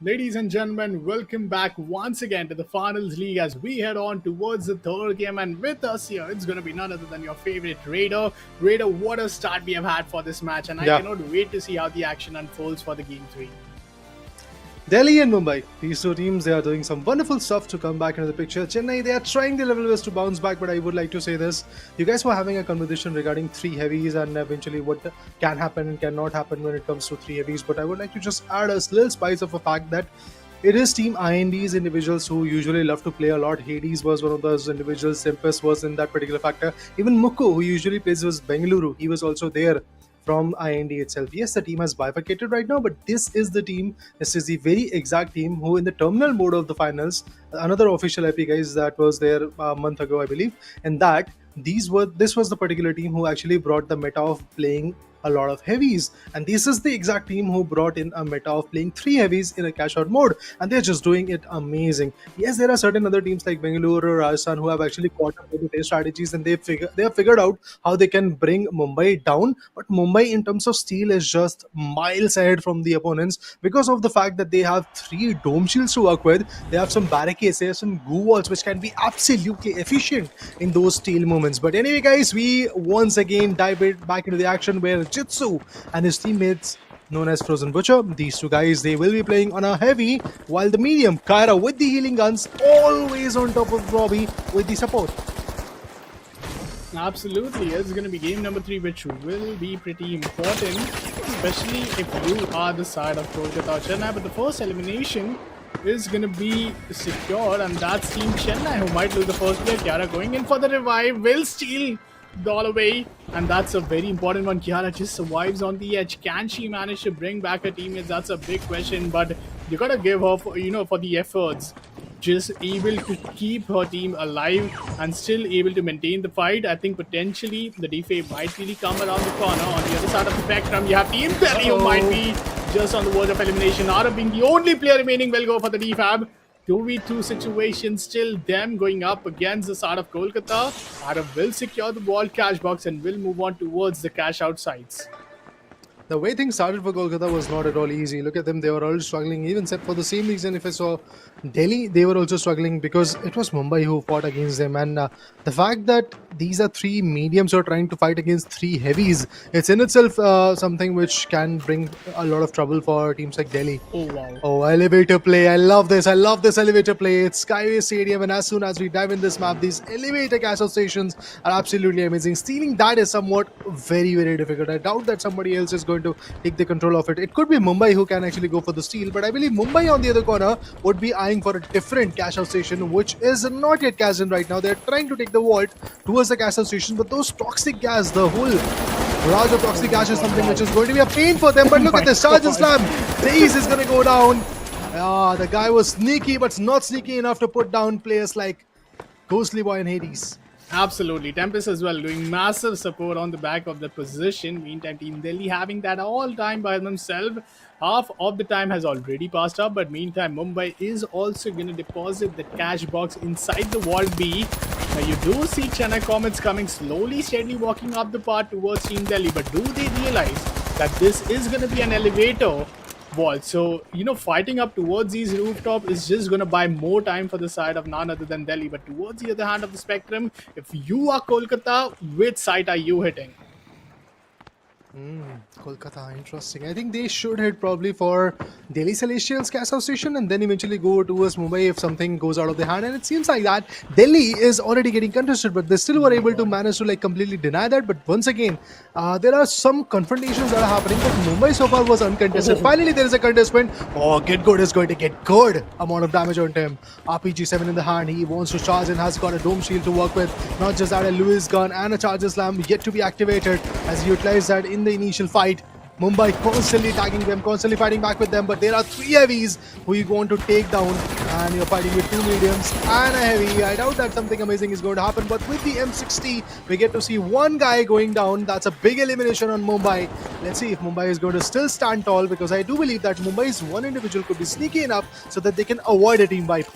Ladies and gentlemen, welcome back once again to the Finals League as we head on towards the third game. And with us here, it's going to be none other than your favorite Raider. Raider, what a start we have had for this match, and I cannot wait to see how the action unfolds for the game 3. Delhi and Mumbai, these two teams, they are doing some wonderful stuff to come back into the picture. Chennai, they are trying their level best to bounce back, but I would like to say this. You guys were having a conversation regarding 3 heavies and eventually what can happen and cannot happen when it comes to 3 heavies, but I would like to just add a little spice of a fact that it is Team IND's individuals who usually love to play a lot. Hades was one of those individuals. Tempest was in that particular factor. Even Mukko, who usually plays with Bengaluru, he was also there from IND itself. Yes, the team has bifurcated right now, but this is the team, this is the very exact team who in the terminal mode of the finals, another official IP guys that was there a month ago, I believe, and that this was the particular team who actually brought the meta of playing a lot of heavies, and this is the exact team who brought in a meta of playing 3 heavies in a cash out mode, and they're just doing it amazing. Yes, there are certain other teams like Bengaluru or Rajasthan who have actually caught up with their strategies, and they have figured out how they can bring Mumbai down, but Mumbai in terms of steel is just miles ahead from the opponents because of the fact that they have 3 dome shields to work with. They have some barricades, they have some goo walls which can be absolutely efficient in those steel moments. But anyway guys, we once again dive back into the action where Jitsu and his teammates known as Frozen Butcher, these 2 guys, they will be playing on a heavy, while the medium, Kyra with the healing guns, always on top of Robbie with the support. Absolutely, it's going to be game number 3, which will be pretty important, especially if you are the side of Kolkata Chennai. But the first elimination is going to be secure, and that's Team Chennai, who might lose the first play. Kiara going in for the revive, will steal the all away, and that's a very important one. Kiara just survives on the edge. Can she manage to bring back her teammates? That's a big question, but you gotta give her for the efforts just able to keep her team alive and still able to maintain the fight. I think potentially the DFA might really come around the corner. On the other side of the spectrum, you have Team Delhi who might be just on the verge of elimination. Arab being the only player remaining will go for the defab. 2v2 situation, still them going up against the side of Kolkata. Arab will secure the ball cash box and will move on towards the cash out sides. The way things started for Kolkata was not at all easy. Look at them, they were already struggling. Even set for the same reason, if I saw Delhi, they were also struggling because it was Mumbai who fought against them. And the fact that these are three mediums who are trying to fight against three heavies, it's in itself something which can bring a lot of trouble for teams like Delhi. Oh, wow. Oh, elevator play. I love this. I love this elevator play. It's Skyway Stadium, and as soon as we dive in this map, these elevator cash out stations are absolutely amazing. Stealing that is somewhat very, very difficult. I doubt that somebody else is going to take the control of it. It could be Mumbai who can actually go for the steal, but I believe Mumbai on the other corner would be eyeing for a different cash out station, which is not yet cashed in right now. They're trying to take the vault towards the cash out station, but those toxic gas, the whole barrage of toxic gas is something which is going to be a pain for them. But look at this charge and slam. Daze is going to go down. The guy was sneaky, but not sneaky enough to put down players like Ghostly Boy and Hades. Absolutely. Tempest as well doing massive support on the back of the position. Meantime, Team Delhi having that all time by themselves. Half of the time has already passed up, but meantime, Mumbai is also going to deposit the cash box inside the Vault B. Now, you do see Chennai Comets coming slowly, steadily walking up the path towards Team Delhi, but do they realize that this is going to be an elevator vault? So, fighting up towards these rooftops is just going to buy more time for the side of none other than Delhi. But towards the other hand of the spectrum, if you are Kolkata, which side are you hitting? Kolkata, interesting. I think they should head probably for Delhi Celestials cash out station and then eventually go towards Mumbai if something goes out of their hand. And it seems like that Delhi is already getting contested, but they still were able to manage to completely deny that. But once again, there are some confrontations that are happening, but Mumbai so far was uncontested. Finally, there is a contestment. Oh, Get Good is going to get good amount of damage on him. RPG 7 in the hand. He wants to charge and has got a dome shield to work with. Not just that, a Lewis gun and a charger slam yet to be activated as he utilized that in the initial fight. Mumbai constantly tagging them, constantly fighting back with them, but there are three heavies who you want to take down, and you're fighting with two mediums and a heavy. I doubt that something amazing is going to happen, but with the M60, we get to see one guy going down. That's a big elimination on Mumbai. Let's see if Mumbai is going to still stand tall, because I do believe that Mumbai's one individual could be sneaky enough so that they can avoid a team wipe.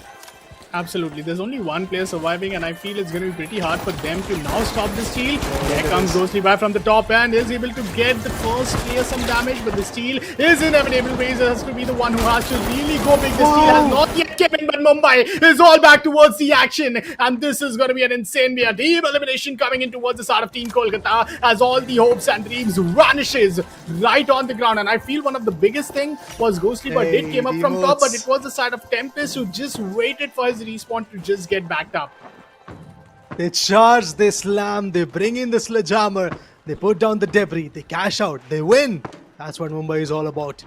Absolutely. There's only one player surviving, and I feel it's going to be pretty hard for them to now stop the steal. There comes Ghostly Boy from the top and is able to get the first player some damage, but the steal is inevitable. Razor has to be the one who has to really go big. The steal has not yet come in, but Mumbai is all back towards the action, and this is going to be an insane deep elimination coming in towards the side of Team Kolkata as all the hopes and dreams vanishes right on the ground. And I feel one of the biggest thing was Ghostly Boy did came up from top, but it was the side of Tempest who just waited for his respawn to just get backed up. They charge, they slam, they bring in the sledgehammer, they put down the debris, they cash out, they win. That's what Mumbai is all about.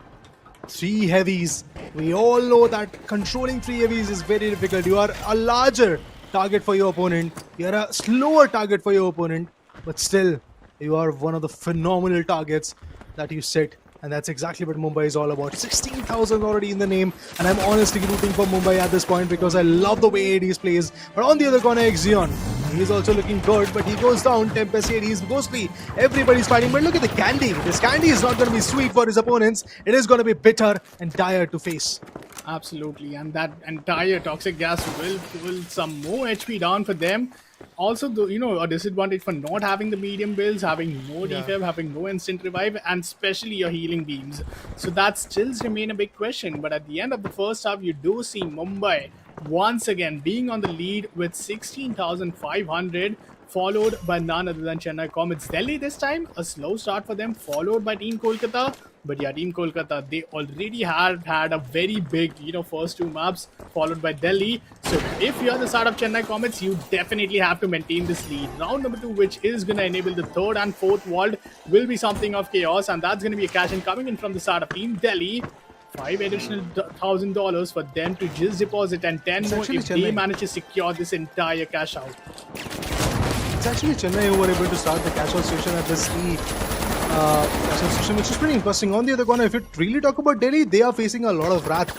Three heavies. We all know that controlling three heavies is very difficult. You are a larger target for your opponent, you are a slower target for your opponent, but still you are one of the phenomenal targets that you set. And that's exactly what Mumbai is all about. 16,000 already in the name. And I'm honestly rooting for Mumbai at this point because I love the way Hades plays. But on the other corner, Exion. He's also looking good, but he goes down. Tempest, Hades, Ghostly. Everybody's fighting. But look at the candy. This candy is not going to be sweet for his opponents. It is going to be bitter and dire to face. Absolutely. And that entire toxic gas will pull some more HP down for them. Also, a disadvantage for not having the medium builds, having no defib, having no instant revive, and especially your healing beams. So that still remain a big question. But at the end of the first half, you do see Mumbai once again being on the lead with 16,500, followed by none other than Chennai Comets. Delhi this time, a slow start for them, followed by Team Kolkata. But yeah, Team Kolkata, they already had a very big, first two maps, followed by Delhi. So if you're the side of Chennai Comets, you definitely have to maintain this lead. Round number 2, which is going to enable the third and fourth vault, will be something of chaos. And that's going to be a cash in coming in from the side of Team Delhi. $5 additional $1,000 for them to just deposit, and 10 more if they manage to secure this entire cash out. It's actually Chennai who were able to start the cash out station at this speed. Cash out station, which is pretty interesting. On the other corner, if you really talk about Delhi, they are facing a lot of wrath.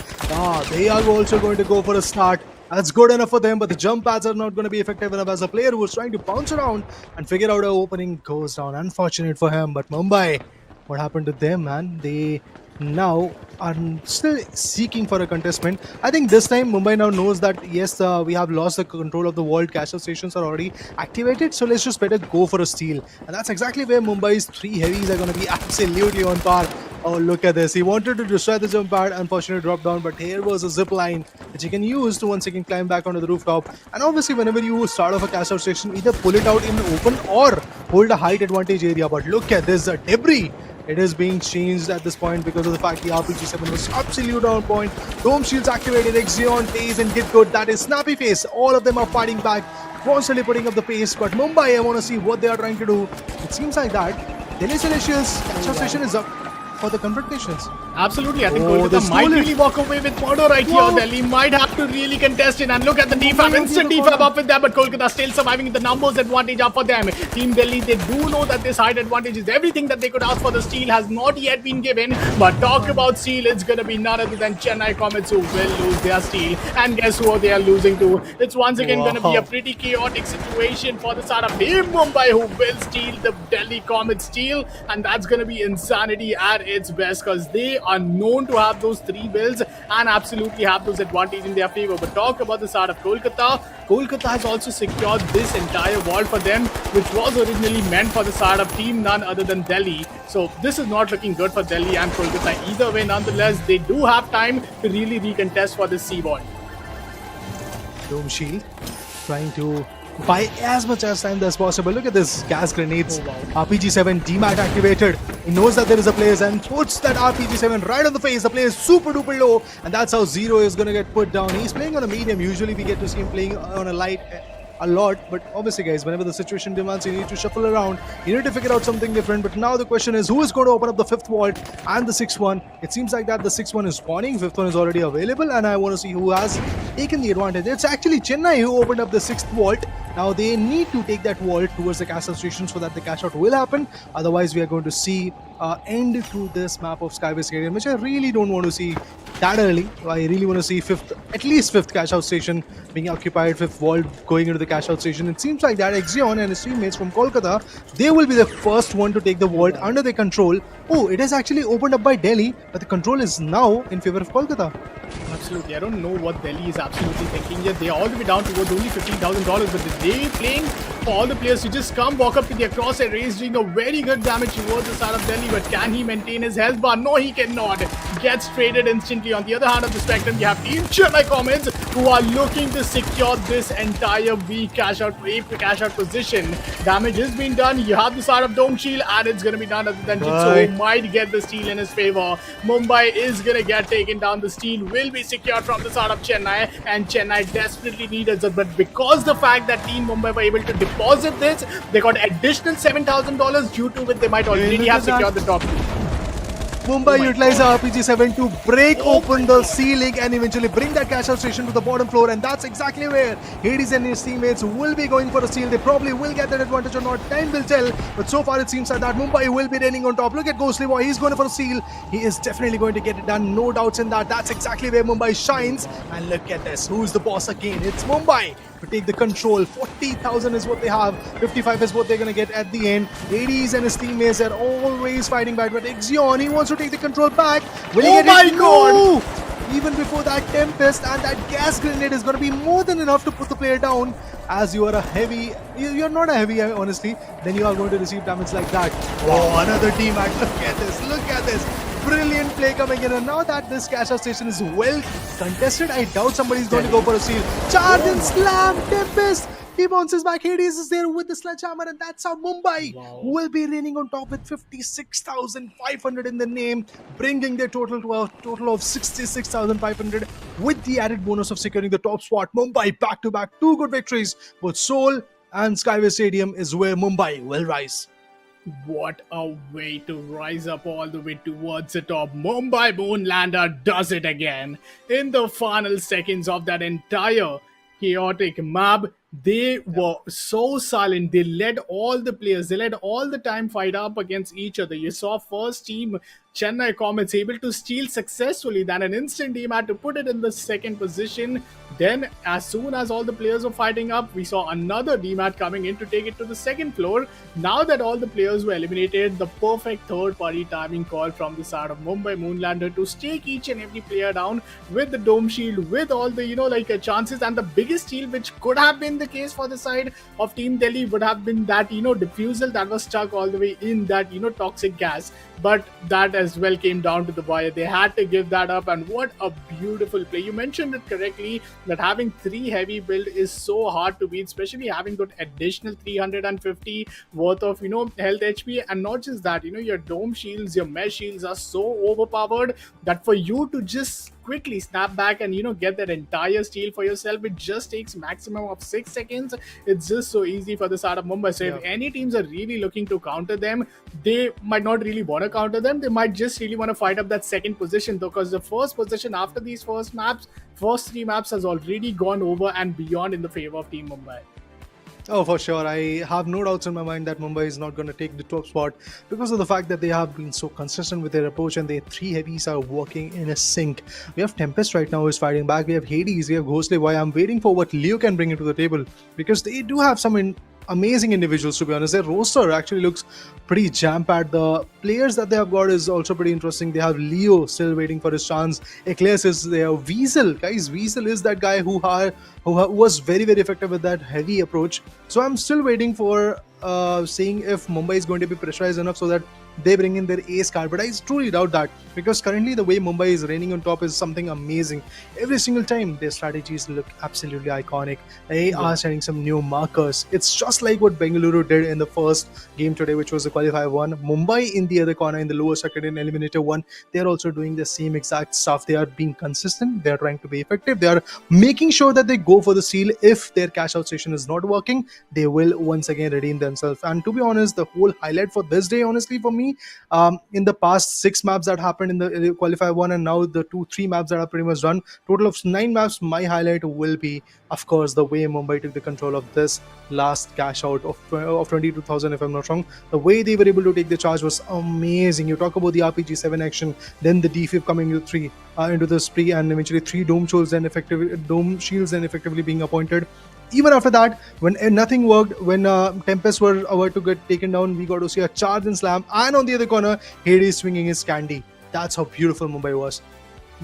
They are also going to go for a start. That's good enough for them, but the jump pads are not going to be effective enough as a player who was trying to bounce around and figure out an opening goes down. Unfortunate for him, but Mumbai, what happened to them, man? They now are still seeking for a contestment. I think this time Mumbai now knows that yes, we have lost the control of the world. Cash out stations are already activated, so let's just better go for a steal. And that's exactly where Mumbai's three heavies are going to be absolutely on par. Oh, look at this. He wanted to destroy the jump pad, unfortunately dropped down, but here was a zip line which he can use to once again climb back onto the rooftop. And obviously, whenever you start off a cash out station, either pull it out in the open or hold a height advantage area. But look at this, debris. It is being changed at this point because of the fact the RPG-7 was absolute on point. Dome shields activated, Exion, Daze and Get Good. That is Snappy Face. All of them are fighting back, constantly putting up the pace. But Mumbai, I want to see what they are trying to do. It seems like that Delhi Celestials catch-up station is up for the confrontations. Absolutely, I think Oh, Kolkata might stole it. really walk away with murder right Whoa. here. Delhi might have to really contest it, and look at the defab, Mumbai instant will be defab the up with them, but Kolkata still surviving with the numbers advantage up for them. Team Delhi, they do know that this height advantage is everything that they could ask for. The steal has not yet been given, but talk about steal, it's gonna be none other than Chennai Comets who will lose their steal. And guess who they are losing to? It's once again gonna be a pretty chaotic situation for the side of Team Mumbai who will steal the Delhi Comets steal, and that's gonna be insanity at its best because they are known to have those three bills and absolutely have those advantage in their favor. But talk about the side of Kolkata. Kolkata has also secured this entire wall for them, which was originally meant for the side of team none other than Delhi. So this is not looking good for Delhi and Kolkata either way. Nonetheless, they do have time to really recontest for this C wall. Dome Shield trying to buy as much as time as possible. Look at this gas grenades. Oh, wow. RPG-7 DMAT activated. He knows that there is a player and puts that RPG-7 right on the face. The player is super duper low, and that's how Zero is going to get put down. He's playing on a medium. Usually we get to see him playing on a light a lot, but obviously guys, whenever the situation demands, you need to shuffle around, you need to figure out something different. But now the question is, who is going to open up the fifth vault and the sixth one? It seems like that the sixth one is spawning, fifth one is already available, and I want to see who has taken the advantage. It's actually Chennai who opened up the sixth vault. Now they need to take that vault towards the cash out station so that the cash out will happen. Otherwise, we are going to see end to this map of Skyway Stadium, which I really don't want to see that early. I really want to see at least fifth cash out station being occupied, fifth vault going into the cash out station. It seems like that Exion and his teammates from Kolkata, they will be the first one to take the vault under their control. Oh, it is actually opened up by Delhi, but the control is now in favor of Kolkata. Absolutely. I don't know what Delhi is absolutely thinking yet. They are all the way down towards only $15,000, but they playing for all the players to just come, walk up to their cross and raise, doing a very good damage towards the side of Delhi. But can he maintain his health bar? No, he cannot. Gets traded instantly. On the other hand of the spectrum, you have Team Chennai Comets who are looking to secure this entire weak cash out position. Damage is being done. You have the side of Dome Shield, and it's going to be none other than Jitsu, who might get the steal in his favor. Mumbai is going to get taken down. The steal will be secured from the side of Chennai, and Chennai desperately needs it. But because the fact that Team Mumbai were able to deposit this, they got additional $7,000, due to which they might already have secured the top two. Mumbai utilized the RPG-7 to break open the ceiling and eventually bring that cash out station to the bottom floor, and that's exactly where Hades and his teammates will be going for a steal. They probably will get that advantage or not, time will tell, but so far it seems like that Mumbai will be reigning on top. Look at Ghostly Boy, he's going for a steal. He is definitely going to get it done, no doubts in that. That's exactly where Mumbai shines, and look at this, who's the boss again? It's Mumbai to take the control. 40,000 is what they have, 55 is what they're going to get at the end. Hades and his teammates are always fighting back, but Exion, he wants to take the control back. Will he get it? No! Even before that Tempest and that gas grenade is going to be more than enough to put the player down. As you are a heavy, you're not a heavy honestly, then you are going to receive damage like that. Oh, another team act. Look at this. Brilliant play coming in, and now that this cash out station is well contested, I doubt somebody's going to go for a steal. Charge and slam, Tempest! He bounces back. Hades is there with the sledgehammer, and that's how Mumbai will be reigning on top with 56,500 in the name, bringing their total to a total of 66,500 with the added bonus of securing the top spot. Mumbai back-to-back, two good victories. Both Seoul and Skyway Stadium is where Mumbai will rise. What a way to rise up all the way towards the top. Mumbai Moonlander does it again. In the final seconds of that entire chaotic map, They were so silent. They led all the players. They led all the time fight up against each other. You saw first team Chennai Comets able to steal successfully. Then an instant team had to put it in the second position. Then, as soon as all the players were fighting up, we saw another DMAT coming in to take it to the second floor. Now that all the players were eliminated, the perfect third-party timing call from the side of Mumbai Moonlander to stake each and every player down with the dome shield, with all the chances. And the biggest steal, which could have been the case for the side of Team Delhi, would have been that diffusal that was stuck all the way in that toxic gas. But that as well came down to the wire. They had to give that up, and what a beautiful play. You mentioned it correctly that having 3 heavy build is so hard to beat, especially having got additional 350 worth of health HP. And not just that, your dome shields, your mesh shields are so overpowered that for you to just quickly snap back and get that entire steal for yourself, it just takes maximum of 6 seconds. It's just so easy for the side of Mumbai. So if any teams are really looking to counter them, they might not really want to counter them. They might just really want to fight up that second position, because the first position after these first 3 maps has already gone over and beyond in the favor of Team Mumbai. Oh, for sure. I have no doubts in my mind that Mumbai is not going to take the top spot because of the fact that they have been so consistent with their approach, and their 3 heavies are working in a sync. We have Tempest right now who is fighting back. We have Hades. We have Ghostly Boy. I'm waiting for what Leo can bring into the table, because they do have some amazing individuals, to be honest. Their roster actually looks pretty jam-packed. The players that they have got is also pretty interesting. They have Leo still waiting for his chance. Eclairs is there. Weasel, guys. Weasel is that guy who was very, very effective with that heavy approach. So I'm still waiting for seeing if Mumbai is going to be pressurized enough so that they bring in their ace card. But I truly doubt that, because currently the way Mumbai is reigning on top is something amazing. Every single time their strategies look absolutely iconic. They are setting some new markers. It's just like what Bengaluru did in the first game today, which was the qualifier 1. Mumbai in the other corner in the lower circuit in Eliminator 1, they're also doing the same exact stuff. They are being consistent. They're trying to be effective. They are making sure that they go for the seal. If their cash out station is not working, they will once again redeem themselves. And to be honest, the whole highlight for this day, honestly, for me, in the past 6 maps that happened in the qualifier 1, and now the 2-3 maps that are pretty much done, total of 9 maps, my highlight will be, of course, the way Mumbai took the control of this last cash out of 22,000, if I'm not wrong. The way they were able to take the charge was amazing. You talk about the RPG 7 action, then the D5 coming into the spree, and eventually 3 dome shields and effectively being appointed. Even after that, when nothing worked, when Tempest were about to get taken down, we got to see a charge and slam, and on the other corner, Hades swinging his candy. That's how beautiful Mumbai was.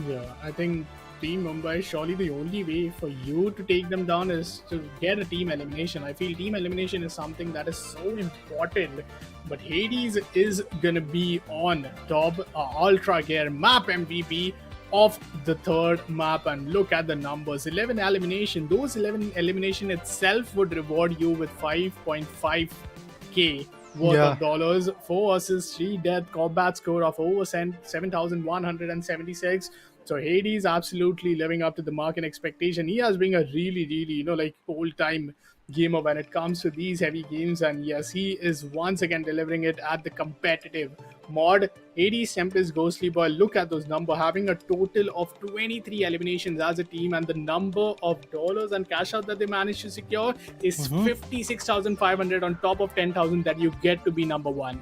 Yeah, I think Team Mumbai, surely the only way for you to take them down is to get a team elimination. I feel team elimination is something that is so important. But Hades is going to be on top. Ultragear map MVP of the third map, and look at the numbers. 11 elimination. Those 11 elimination itself would reward you with 5.5k worth of dollars. 4 assists, 3 death, combat score of over 7,176. So Hades absolutely living up to the mark and expectation. He has been a really old-time gamer when it comes to these heavy games, and yes, he is once again delivering it at the competitive mod. Hades, Tempest, Ghostly Boy, look at those numbers, having a total of 23 eliminations as a team, and the number of dollars and cash out that they managed to secure is 56,500 on top of 10,000 that you get to be number 1.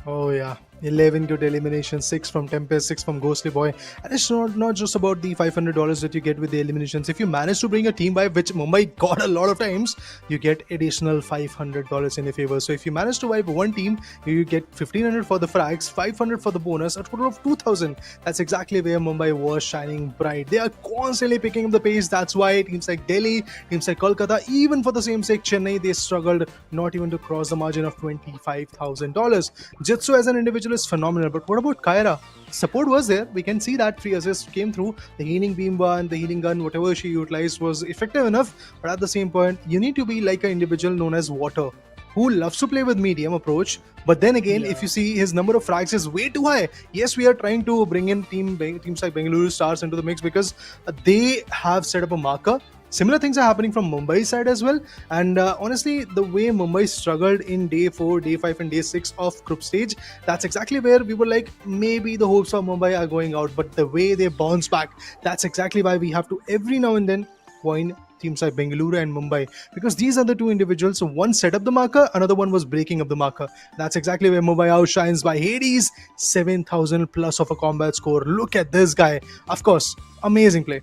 Oh yeah, 11 good eliminations, 6 from Tempest, 6 from Ghostly Boy. And it's not just about the $500 that you get with the eliminations. If you manage to bring a team wipe, which Mumbai got a lot of times, you get additional $500 in your favor. So if you manage to wipe one team, you get $1,500 for the frags, $500 for the bonus, a total of $2,000. That's exactly where Mumbai was shining bright. They are constantly picking up the pace. That's why teams like Delhi, teams like Kolkata, even for the same sake Chennai, they struggled not even to cross the margin of $25,000. Jitsu as an individual is phenomenal, but what about Kyra? Support was there. We can see that 3 assists came through. The healing beam one, the healing gun, whatever she utilized was effective enough. But at the same point, you need to be like an individual known as Water, who loves to play with medium approach. But then again, if you see his number of frags is way too high. Yes, we are trying to bring in teams like Bengaluru Stars into the mix because they have set up a marker. Similar things are happening from Mumbai's side as well. And honestly, the way Mumbai struggled in day 4, day 5 and day 6 of group stage, that's exactly where we were like, maybe the hopes of Mumbai are going out. But the way they bounce back, that's exactly why we have to every now and then point teams like Bengaluru and Mumbai, because these are the two individuals. So one set up the marker, another one was breaking up the marker. That's exactly where Mumbai outshines by Hades, 7,000 plus of a combat score. Look at this guy. Of course, amazing play.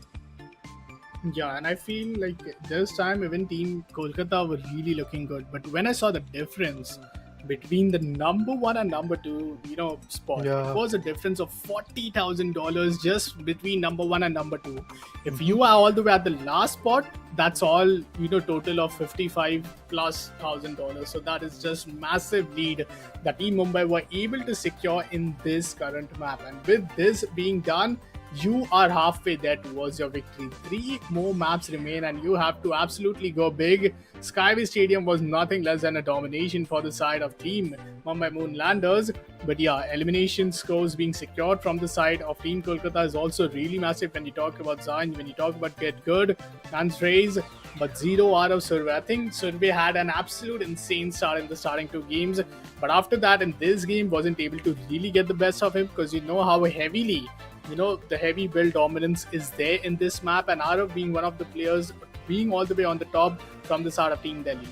Yeah, and I feel like this time even Team Kolkata were really looking good. But when I saw the difference between the number one and number two, spot, Yeah. it was a difference of $40,000 just between number one and number two. If you are all the way at the last spot, that's all total of 55 plus $1,000. So that is just massive lead that Team Mumbai were able to secure in this current map. And with this being done, you are halfway there towards your victory. 3 more maps remain and you have to absolutely go big. Skyway Stadium was nothing less than a domination for the side of Team Mumbai Moonlanders. But yeah, elimination scores being secured from the side of Team Kolkata is also really massive when you talk about Zayn, when you talk about Get Good and Strays. But 0 out of Survey. I think Survey had an absolute insane start in the starting 2 games. But after that, in this game, wasn't able to really get the best of him because you know how heavily the heavy build dominance is there in this map, and Arav being one of the players being all the way on the top from the side of Team Delhi.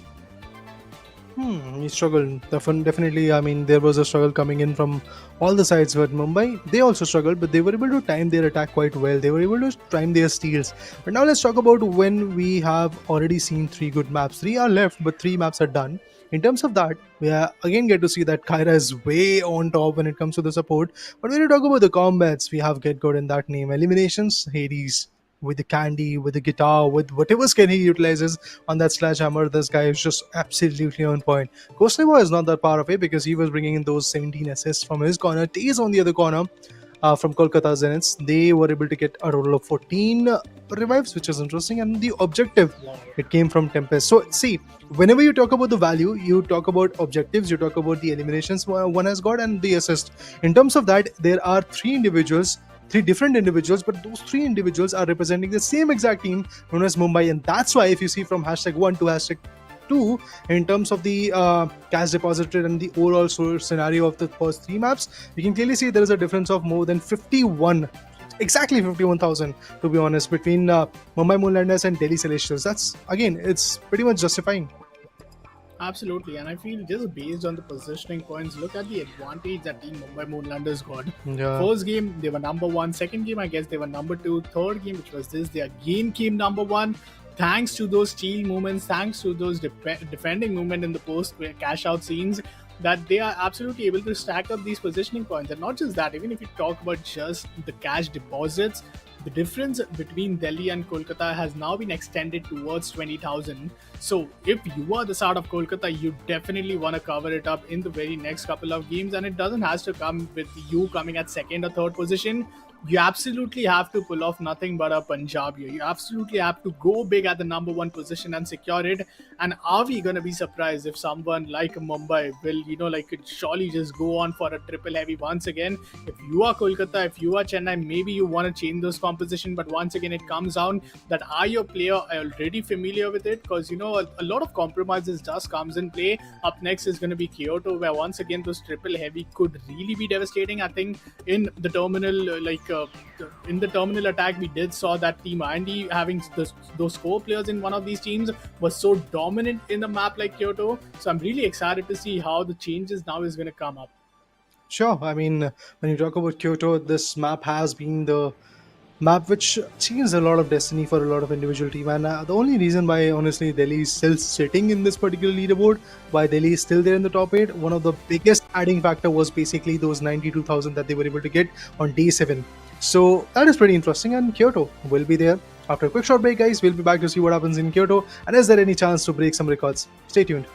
He struggled. Definitely, I mean, there was a struggle coming in from all the sides. But Mumbai, they also struggled, but they were able to time their attack quite well. They were able to time their steals. But now let's talk about when we have already seen 3 good maps. 3 are left, but 3 maps are done. In terms of that, we again get to see that Kyra is way on top when it comes to the support. But when you talk about the combats, we have Get Good in that name. Eliminations, Hades. With the candy, with the guitar, with whatever skill he utilizes on that sledgehammer, this guy is just absolutely on point. Kosleva is not that far away because he was bringing in those 17 assists from his corner. Taze on the other corner from Kolkata Zeniths. They were able to get a total of 14 revives, which is interesting. And the objective, it came from Tempest. So see, whenever you talk about the value, you talk about objectives, you talk about the eliminations one has got and the assist. In terms of that, there are 3 different individuals, but those 3 individuals are representing the same exact team known as Mumbai, and that's why if you see from #1 to #2 in terms of the cash deposited and the overall scenario of the first 3 maps, you can clearly see there is a difference of more than 51,000 to be honest, between Mumbai Moonlanders and Delhi Celestials. That's again, it's pretty much justifying. Absolutely, and I feel just based on the positioning points, look at the advantage that Team Mumbai Moonlanders got. Yeah. First game, they were number 1. Second game, I guess they were number 2. Third game, which was this, they again came number 1. Thanks to those steal movements, thanks to those defending movement in the post cash out scenes, that they are absolutely able to stack up these positioning points. And not just that, even if you talk about just the cash deposits, the difference between Delhi and Kolkata has now been extended towards 20,000. So if you are the side of Kolkata, you definitely want to cover it up in the very next couple of games, and it doesn't have to come with you coming at second or third position. You absolutely have to pull off nothing but a Punjab here. You absolutely have to go big at the number 1 position and secure it. And are we going to be surprised if someone like Mumbai will, could surely just go on for a triple heavy once again? If you are Kolkata, if you are Chennai, maybe you want to change those composition. But once again, it comes down that are your player already familiar with it? Because, a lot of compromises just comes in play. Up next is going to be Kyoto, where once again, those triple heavy could really be devastating. I think in the terminal, in the terminal attack, we did saw that Team Andy having those 4 players in one of these teams was so dominant in a map like Kyoto. So I'm really excited to see how the changes now is going to come up. Sure. I mean, when you talk about Kyoto, this map has been the map which changed a lot of destiny for a lot of individual team, and the only reason why honestly Delhi is still sitting in this particular leaderboard, why Delhi is still there in the top 8, one of the biggest adding factor was basically those 92,000 that they were able to get on day 7. So that is pretty interesting, and Kyoto will be there. After a quick short break, guys, we'll be back to see what happens in Kyoto, and is there any chance to break some records? Stay tuned.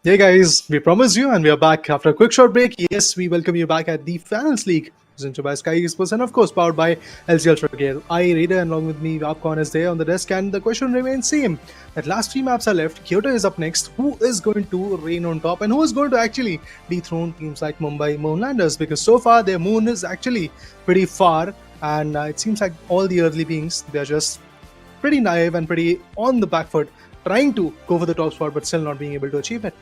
Hey guys, we promised you and we are back after a quick short break. Yes, we welcome you back at the Finals League, presented by Skyesports and of course powered by LC Ultragear. I, Raider, and along with me, Vapcon is there on the desk, and the question remains same. That last 3 maps are left. Kyoto is up next. Who is going to reign on top and who is going to actually dethrone teams like Mumbai Moonlanders? Because so far their moon is actually pretty far, and it seems like all the early beings, they're just pretty naive and pretty on the back foot, trying to go for the top spot but still not being able to achieve it.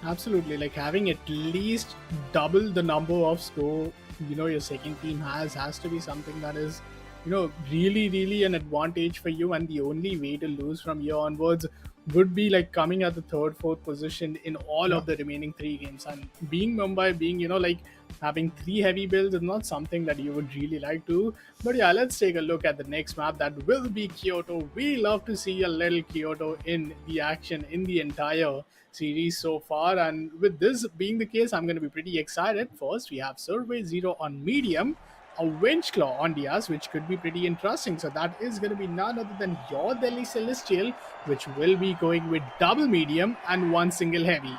Absolutely, like having at least double the number of score your second team has to be something that is really an advantage for you, and the only way to lose from here onwards would be like coming at the third, fourth position in all of the remaining 3 games. And being Mumbai, being like having 3 heavy builds is not something that you would really like to. But yeah, let's take a look at the next map. That will be Kyoto. We love to see a little Kyoto in the action in the entire series so far, and with this being the case, I'm going to be pretty excited. First, we have Survey Zero on medium, a Winch Claw on Diaz, which could be pretty interesting. So that is going to be none other than your Delhi Celestial, which will be going with double medium and 1 single heavy.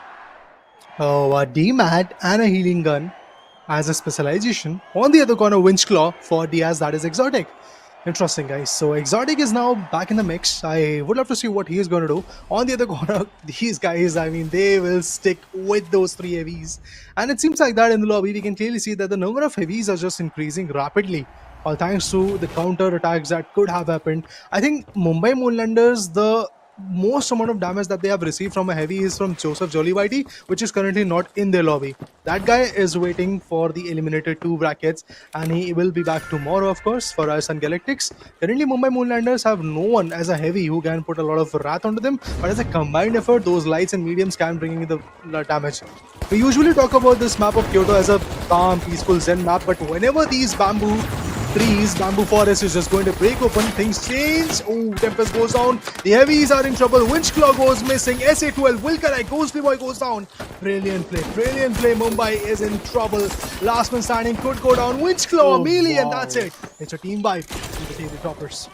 Oh, a D-Mat and a healing gun as a specialization. On the other corner, Winch Claw for Diaz, that is exotic. Interesting, guys. So exotic is now back in the mix. I would love to see what he is going to do. On the other corner, these guys, I mean, they will stick with those 3 heavies. And it seems like that in the lobby, we can clearly see that the number of heavies are just increasing rapidly. All thanks to the counter attacks that could have happened. I think Mumbai Moonlanders, the most amount of damage that they have received from a heavy is from Joseph Jolly, which is currently not in their lobby. That guy is waiting for the eliminated 2 brackets, and he will be back tomorrow, of course, for Rajasthan Galactics. Currently, Mumbai Moonlanders have no one as a heavy who can put a lot of wrath onto them, but as a combined effort, those lights and mediums can bring in the damage. We usually talk about this map of Kyoto as a calm, peaceful Zen map, but whenever these bamboo forest is just going to break open, things change. Oh, Tempest goes down. The heavies are in trouble. Winch Claw goes missing. SA-12 will connect. Ghostly Boy goes down. Brilliant play. Mumbai is in trouble. Last man standing could go down. Winch Claw, melee, and that's it. It's a team wipe. The toppers.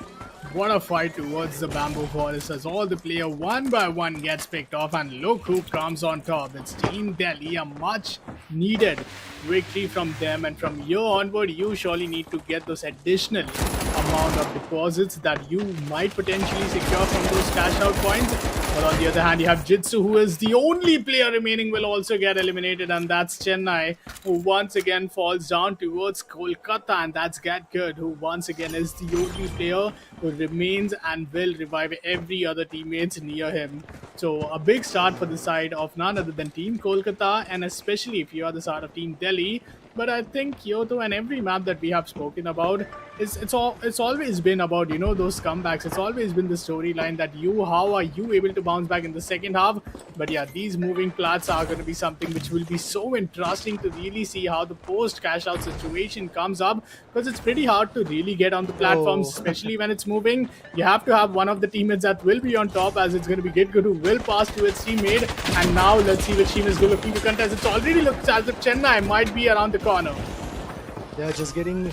What a fight towards the bamboo forest as all the player one by one gets picked off, and look who comes on top. It's Team Delhi, a much needed victory from them, and from here onward you surely need to get those additional amount of deposits that you might potentially secure from those cash out points. But on the other hand, you have Jitsu, who is the only player remaining, will also get eliminated, and that's Chennai, who once again falls down towards Kolkata, and that's Get Good, who once again is the only player who remains and will revive every other teammates near him. So a big start for the side of none other than Team Kolkata, and especially if you are the side of Team Delhi. But I think Kyoto and every map that we have spoken about, it's always been about those comebacks. It's always been the storyline that how are you able to bounce back in the second half. But yeah, these moving plats are going to be something which will be so interesting to really see how the post cash out situation comes up, because it's pretty hard to really get on the platforms, especially when it's moving. You have to have one of the teammates that will be on top, as it's going to be Get Good, who will pass to its teammate. And now let's see which team is looking to contest. It's already looked as if Chennai might be around the corner. They're just getting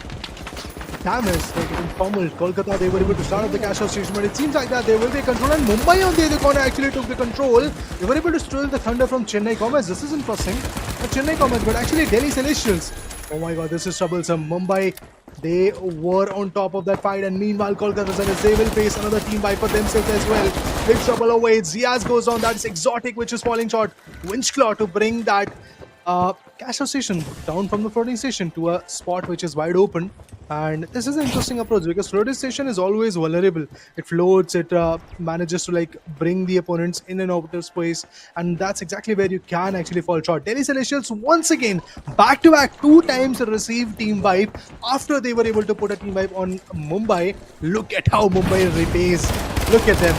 damaged, they're getting pummeled. Kolkata, they were able to start off the cash out station, but it seems like that they will be control. And Mumbai on the other corner actually took the control. They were able to steal the thunder from Chennai Comets. This is interesting. Not Chennai Comets, but actually Delhi Celestials. Oh my god, this is troublesome. Mumbai, they were on top of that fight, and meanwhile Kolkata Zeniths, they will face another team wipe for themselves as well. Big trouble awaits. Ziaz goes on. That's exotic, which is falling short. Winch Claw to bring that cash out station down from the floating station to a spot which is wide open. And this is an interesting approach, because floating station is always vulnerable. It floats, it manages to like bring the opponents in and out of space, and that's exactly where you can actually fall short. Delhi Celestials once again back to back 2 times receive team wipe after they were able to put a team wipe on Mumbai. Look at how Mumbai repays. Look at them.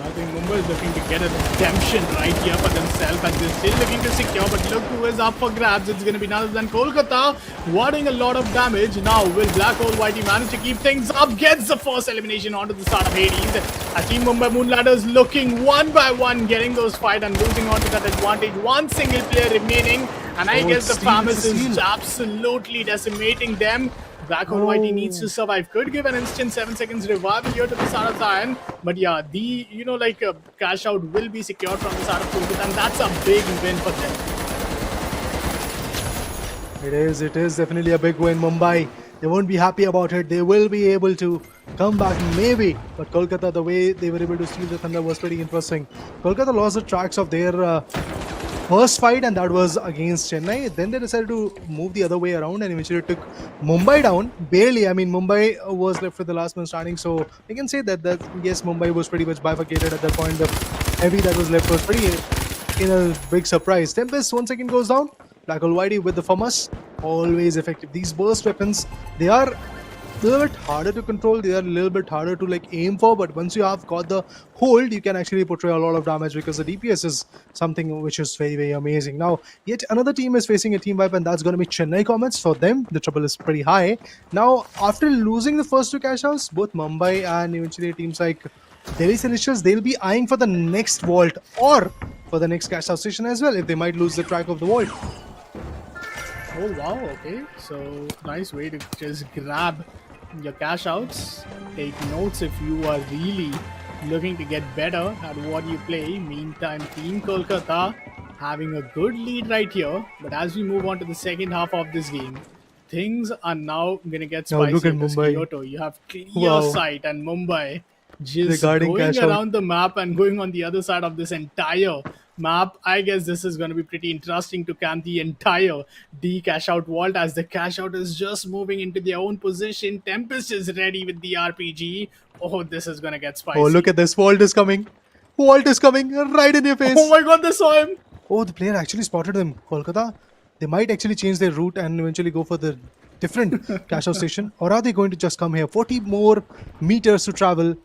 I think Mumbai is looking to get a redemption right here for themselves, and they're still looking to secure. But look who is up for grabs. It's going to be none other than Kolkata, warding a lot of damage. Now, will Black Hole Whitey manage to keep things up? Gets the first elimination onto the start of Hades. As Team Mumbai Moonlanders looking one by one, getting those fight and losing onto that advantage. One single player remaining, and I guess the Famis is absolutely decimating them. Black Hole Whitey needs to survive. Could give an instant 7 seconds revival here to the start of Zion. But yeah, the cash out will be secured from the start of Kolkata, and that's a big win for them. It is definitely a big win. Mumbai, they won't be happy about it. They will be able to come back maybe. But Kolkata, the way they were able to steal the thunder was pretty interesting. Kolkata lost the tracks of their first fight, and that was against Chennai. Then they decided to move the other way around and eventually took Mumbai down barely. I mean, Mumbai was left with the last man standing, so I can say that yes, Mumbai was pretty much bifurcated at that point. The heavy that was left was pretty in a big surprise. Tempest once again goes down. Black Hole Whitey with the FAMAS, always effective. These burst weapons, they are a little bit harder to control, they are a little bit harder to aim for, but once you have got the hold, you can actually portray a lot of damage because the DPS is something which is very, very amazing. Now, yet another team is facing a team wipe, and that's going to be Chennai Comets. For them, the trouble is pretty high. Now, after losing the first two cash outs, both Mumbai and eventually teams like Delhi Celestials, they'll be eyeing for the next vault or for the next cash out station as well if they might lose the track of the vault. Oh wow, okay. So nice way to just grab your cash outs. Take notes if you are really looking to get better at what you play. Meantime, Team Kolkata having a good lead right here. But as we move on to the second half of this game, things are now going to get spicy. Look at Mumbai. Kyoto, you have clear sight, and Mumbai just Regarding going cash around the map and going on the other side of this entire map. I guess this is going to be pretty interesting to camp the entire D cash out vault, as the cash out is just moving into their own position. Tempest is ready with the RPG. Oh, this is going to get spicy. Oh, look at this. Vault is coming. Vault is coming right in your face. Oh my god, they saw him. Oh, the player actually spotted them. Kolkata, they might actually change their route and eventually go for the different cash out station. Or are they going to just come here? 40 more meters to travel.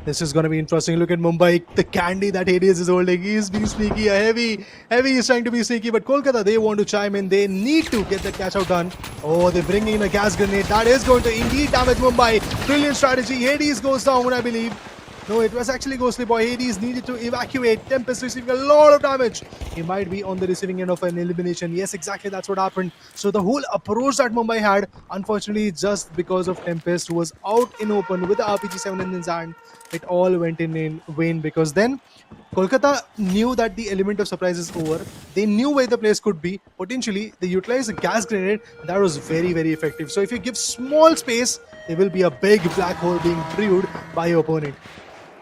This is going to be interesting. Look at Mumbai, the candy that Hades is holding. He's being sneaky. A heavy is trying to be sneaky. But Kolkata, they want to chime in. They need to get that catch out done. Oh, they're bringing in a gas grenade. That is going to indeed damage Mumbai. Brilliant strategy. Hades goes down, I believe. No, it was actually Ghostly Boy. Hades needed to evacuate. Tempest receiving a lot of damage. He might be on the receiving end of an elimination. Yes, exactly. That's what happened. So the whole approach that Mumbai had, unfortunately, just because of Tempest, who was out in open with the RPG-7 in his hand, it all went in vain, because then Kolkata knew that the element of surprise is over. They knew where the place could be. Potentially, they utilized a gas grenade. That was very, very effective. So if you give small space, there will be a big black hole being brewed by your opponent.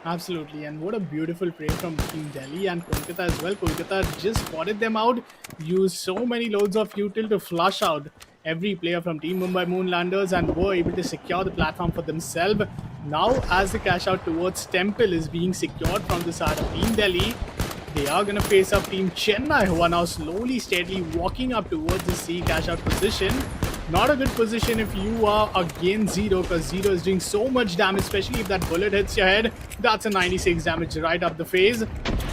Absolutely, and what a beautiful play from Team Delhi and Kolkata as well. Kolkata just spotted them out, used so many loads of util to flush out every player from Team Mumbai Moonlanders, and were able to secure the platform for themselves. Now, as the cash out towards Temple is being secured from the side of Team Delhi, they are going to face up Team Chennai, who are now slowly, steadily walking up towards the C cash out position. Not a good position if you are against Zero, because Zero is doing so much damage, especially if that bullet hits your head. That's a 96 damage right up the face.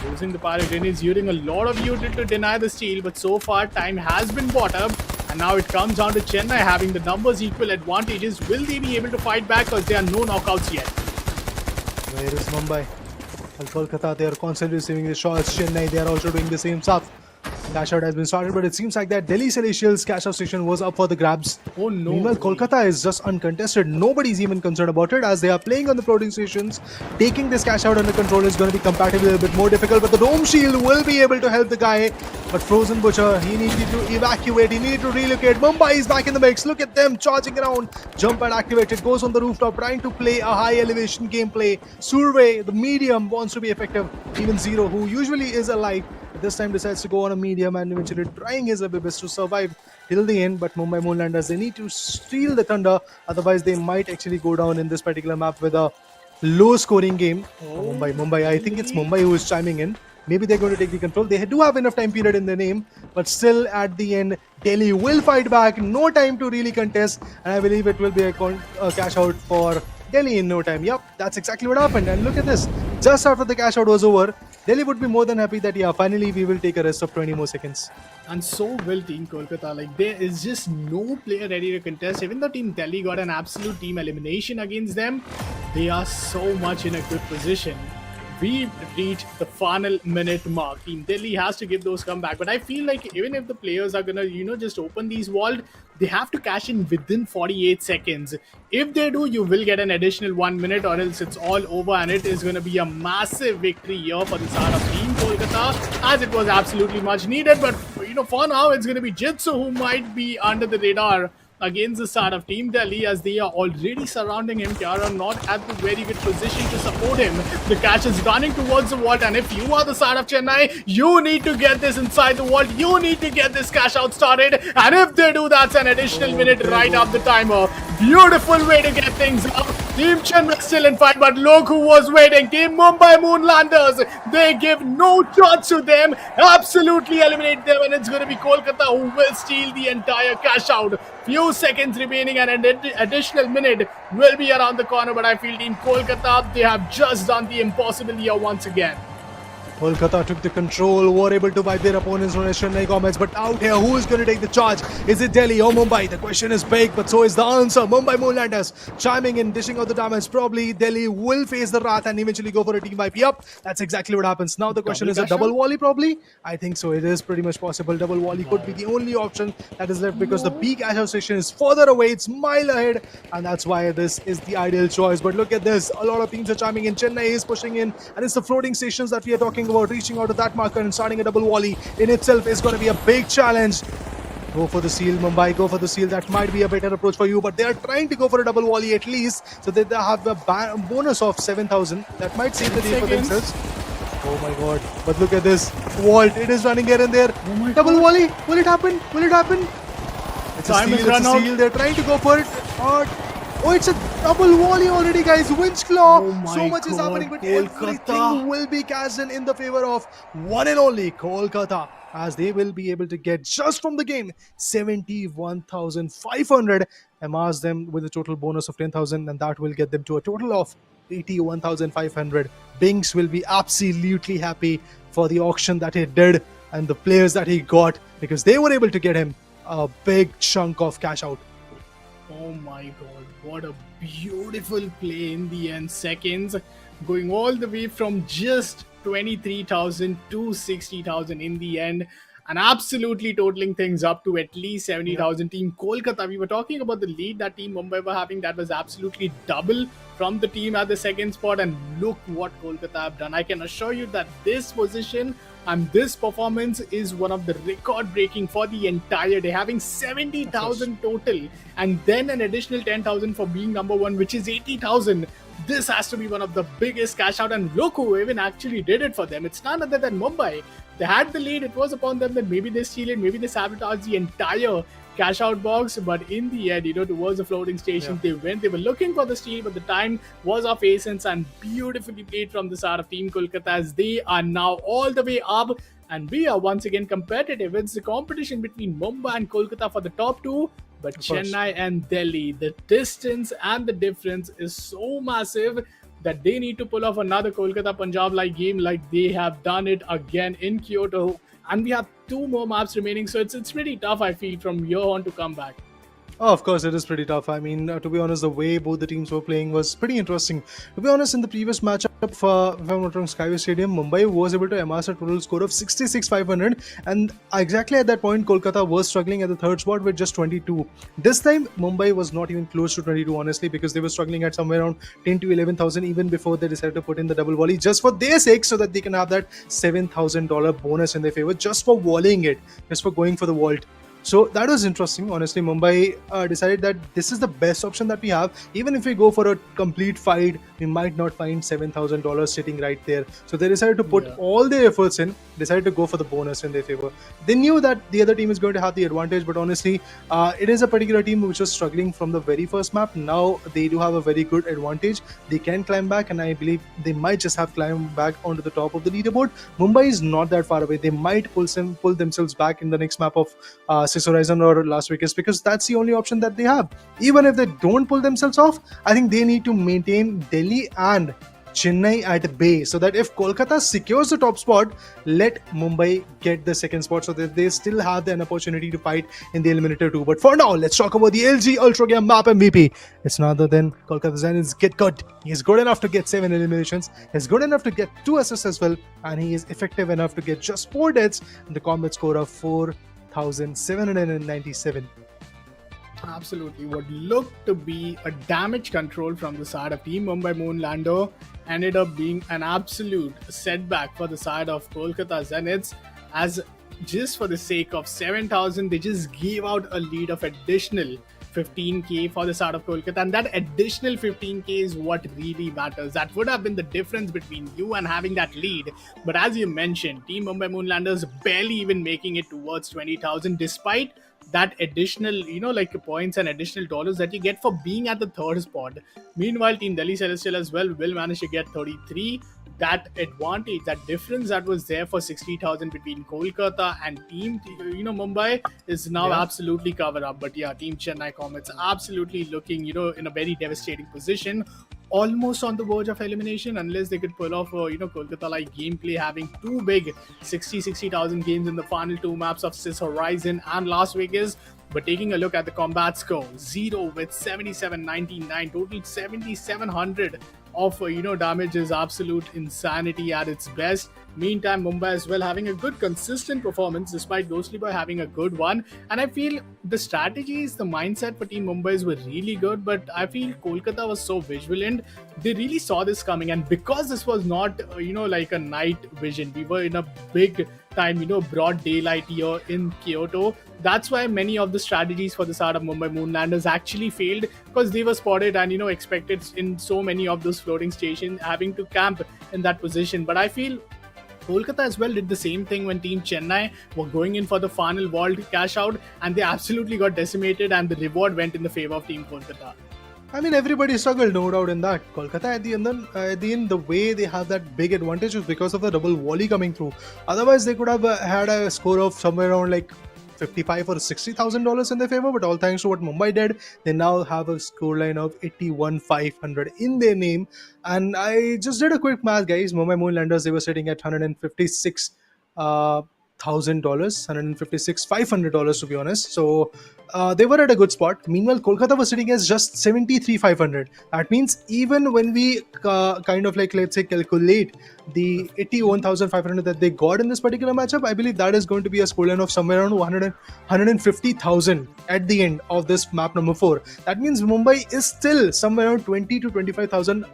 Using the pirate grenades, using a lot of util to deny the steal, but so far time has been bought up. And now it comes down to Chennai having the numbers equal advantages. Will they be able to fight back, because there are no knockouts yet? Where is Mumbai? And Kolkata, they are constantly receiving the shots. Chennai, they are also doing the same stuff. Cash out has been started, but it seems like that Delhi Celestials cash out station was up for the grabs. Oh no. Meanwhile, Kolkata is just uncontested. Nobody's even concerned about it, as they are playing on the floating stations. Taking this cash out under control is going to be comparatively a little bit more difficult, but the Dome Shield will be able to help the guy. But Frozen Butcher, he needed to evacuate, he needed to relocate. Mumbai is back in the mix. Look at them charging around. Jump and activated, goes on the rooftop, trying to play a high elevation gameplay. Survey, the medium, wants to be effective. Even Zero, who usually is a light, this time decides to go on a medium and eventually trying his best to survive till the end. But Mumbai Moonlanders, they need to steal the thunder, otherwise they might actually go down in this particular map with a low scoring game. Mumbai, I think it's Mumbai who is chiming in. Maybe they're going to take the control. They do have enough time period in their name, but still at the end, Delhi will fight back. No time to really contest, and I believe it will be a cash out for Delhi in no time. Yep, that's exactly what happened. And look at this. just after the cash out was over, Delhi would be more than happy that, yeah, finally we will take a rest of 20 more seconds. And so will Team Kolkata. Like, there is just no player ready to contest. Even though Team Delhi got an absolute team elimination against them, they are so much in a good position. We reached the final minute mark. Team Delhi has to give those comeback. But I feel like even if the players are gonna, just open these vault, they have to cash in within 48 seconds. If they do, you will get an additional 1 minute, or else it's all over, and it is gonna be a massive victory here for the start of Team Kolkata, as it was absolutely much needed. But for now, it's gonna be Jitsu who might be under the radar against the start of Team Delhi, as they are already surrounding him. Tiara not at the very good position to support him. The catch is running towards the vault, and if you are the side of Chennai, you need to get this inside the vault. You need to get this cash out started, and if they do, that's an additional minute right up the timer. Beautiful way to get things up. Team Chennai still in fight, but look who was waiting. Team Mumbai Moonlanders, they give no chance to them. Absolutely eliminate them, and it's going to be Kolkata who will steal the entire cash out. Few seconds remaining, and an additional minute will be around the corner. But I feel Team Kolkata, they have just done the impossible here once again. Kolkata took the control, were able to wipe their opponents on Chennai Comets, but out here, who is going to take the charge? Is it Delhi or Mumbai? The question is big, but so is the answer. Mumbai Moonlanders chiming in, dishing out the damage. Probably Delhi will face the wrath and eventually go for a team wipe. Yup, that's exactly what happens. Now the question is a double volley probably? I think so. It is pretty much possible. Double volley could be the only option that is left, because the B cash out station is further away. It's mile ahead, and that's why this is the ideal choice. But look at this. A lot of teams are chiming in. Chennai is pushing in, and it's the floating stations that we are talking about. Reaching out to that marker and starting a double volley in itself is going to be a big challenge. Go for the seal, Mumbai. Go for the seal. That might be a better approach for you, but they are trying to go for a double volley at least, so that they have a bonus of 7,000. That might save the day for themselves. Oh my god. But look at this. Vault. It is running here and there. Double volley. Will it happen? Will it happen? It's a steal. It's a steal. They're trying to go for it. Oh, it's a double volley already, guys. Winch claw. So much is happening, but everything will be cast in the favor of one and only Kolkata, as they will be able to get just from the game 71,500, amass them with a total bonus of 10,000, and that will get them to a total of 81,500. Binks will be absolutely happy for the auction that he did and the players that he got, because they were able to get him a big chunk of cash out. Oh my god, what a beautiful play in the end. Seconds going all the way from just 23,000 to 60,000 in the end, and absolutely totaling things up to at least 70,000. Team Kolkata, we were talking about the lead that Team Mumbai were having, that was absolutely double from the team at the second spot, and look what Kolkata have done. I can assure you that this position and this performance is one of the record breaking for the entire day, having 70,000 total and then an additional 10,000 for being number one, which is 80,000. This has to be one of the biggest cash out, and look who even actually did it for them. It's none other than Mumbai. They had the lead. It was upon them that maybe they steal it, maybe they sabotage the entire cash out box, but in the end, towards the floating station, they went. They were looking for the steal, but the time was of essence, and beautifully played from the side of Team Kolkata, as they are now all the way up, and we are once again competitive. It's the competition between Mumbai and Kolkata for the top two, but Chennai and Delhi, the distance and the difference is so massive that they need to pull off another Kolkata Punjab like game, like they have done it again in Kyoto. And we have 2 more maps remaining, so it's pretty tough, I feel, from here on to come back. Oh, of course, it is pretty tough. I mean, to be honest, the way both the teams were playing was pretty interesting. To be honest, in the previous matchup for, if I'm not wrong, Skyesports Stadium, Mumbai was able to amass a total score of 66,500, and exactly at that point, Kolkata was struggling at the third spot with just 22. This time, Mumbai was not even close to 22, honestly, because they were struggling at somewhere around 10 to 11,000 even before they decided to put in the double volley, just for their sake, so that they can have that $7,000 bonus in their favor, just for volleying it, just for going for the vault. So that was interesting. Honestly, Mumbai decided that this is the best option that we have. Even if we go for a complete fight, we might not find $7,000 sitting right there. So they decided to put all their efforts in, decided to go for the bonus in their favor. They knew that the other team is going to have the advantage, but honestly, it is a particular team which was struggling from the very first map. Now they do have a very good advantage. They can climb back, and I believe they might just have climbed back onto the top of the leaderboard. Mumbai is not that far away. They might pull themselves back in the next map of Six Horizon or Las Vegas, because that's the only option that they have. Even if they don't pull themselves off, I think they need to maintain Delhi and Chennai at bay, so that if Kolkata secures the top spot, let Mumbai get the second spot, so that they still have an opportunity to fight in the eliminator too. But for now, let's talk about the LG Ultragear map MVP. It's none other than Kolkata Zeniths Get Good. He's good enough to get 7 eliminations. He's good enough to get 2 assists as well, and he is effective enough to get just 4 deaths and the combat score of 4,797. Absolutely. What looked to be a damage control from the side of Team Mumbai Moonlander ended up being an absolute setback for the side of Kolkata Zeniths, as just for the sake of 7,000, they just gave out a lead of additional 15k for the side of Kolkata, and that additional 15k is what really matters. That would have been the difference between you and having that lead. But as you mentioned, Team Mumbai Moonlanders barely even making it towards 20,000, despite that additional, points and additional dollars that you get for being at the third spot. Meanwhile, Team Delhi Celestial as well will manage to get 33. That advantage, that difference that was there for 60,000 between Kolkata and Team, Mumbai is now absolutely covered up. But yeah, Team Chennai Comets absolutely looking, in a very devastating position, almost on the verge of elimination, unless they could pull off Kolkata-like gameplay, having two big 60,000 games in the final two maps of Sis Horizon and Las Vegas. But taking a look at the combat score, 0 with 7799, total 7700 of damage is absolute insanity at its best. Meantime, Mumbai as well having a good consistent performance, despite Ghostly Boy having a good one. And I feel the strategies, the mindset for Team Mumbai's were really good, but I feel Kolkata was so vigilant. They really saw this coming, and because this was not like a night vision, we were in a big time broad daylight here in Kyoto. That's why many of the strategies for the side of Mumbai Moonlanders actually failed, because they were spotted and expected in so many of those floating stations having to camp in that position. But I feel Kolkata as well did the same thing when Team Chennai were going in for the final vault cash out, and they absolutely got decimated, and the reward went in the favor of Team Kolkata. I mean, everybody struggled, no doubt in that. Kolkata at the end, the way they have that big advantage is because of the double volley coming through. Otherwise, they could have had a score of somewhere around like $55,000 or $60,000 in their favor. But all thanks to what Mumbai did, they now have a scoreline of 81,500 in their name. And I just did a quick math, guys. Mumbai Moonlanders, they were sitting at $156,000, $156,500 to be honest. So they were at a good spot. Meanwhile, Kolkata was sitting as just 73,500. That means even when we let's say calculate the 81,500 that they got in this particular matchup, I believe that is going to be a scoreline of somewhere around 150,000 at the end of this map number 4. That means Mumbai is still somewhere around 20 to 25,000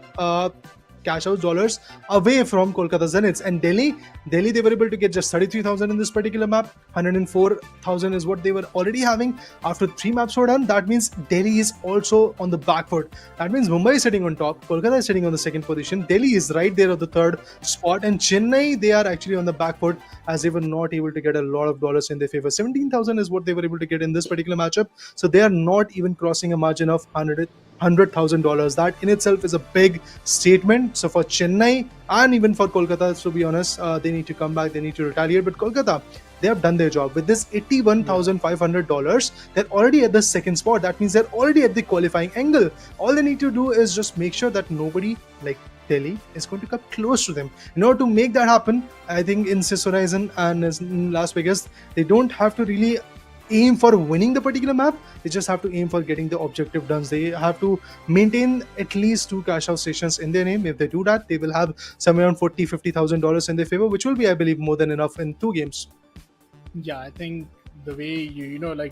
cash out dollars away from Kolkata Zeniths. And Delhi, they were able to get just 33,000 in this particular map. 104,000 is what they were already having after 3 maps were done. That means Delhi is also on the back foot. That means Mumbai is sitting on top, Kolkata is sitting on the second position, Delhi is right there on the third spot, and Chennai, they are actually on the back foot, as they were not able to get a lot of dollars in their favor. 17,000 is what they were able to get in this particular matchup. So they are not even crossing a margin of $100,000. That in itself is a big statement. So for Chennai and even for Kolkata, to be honest, they need to come back, they need to retaliate. But Kolkata, they have done their job. With this $81,500, they're already at the second spot. That means they're already at the qualifying angle. All they need to do is just make sure that nobody like Delhi is going to come close to them. In order to make that happen, I think in Sis Horizon and in Las Vegas, they don't have to really aim for winning the particular map. They just have to aim for getting the objective done. They have to maintain at least 2 cash out stations in their name. If they do that, they will have somewhere around $50,000 in their favor, which will be, I believe, more than enough in 2 games. Yeah, I think the way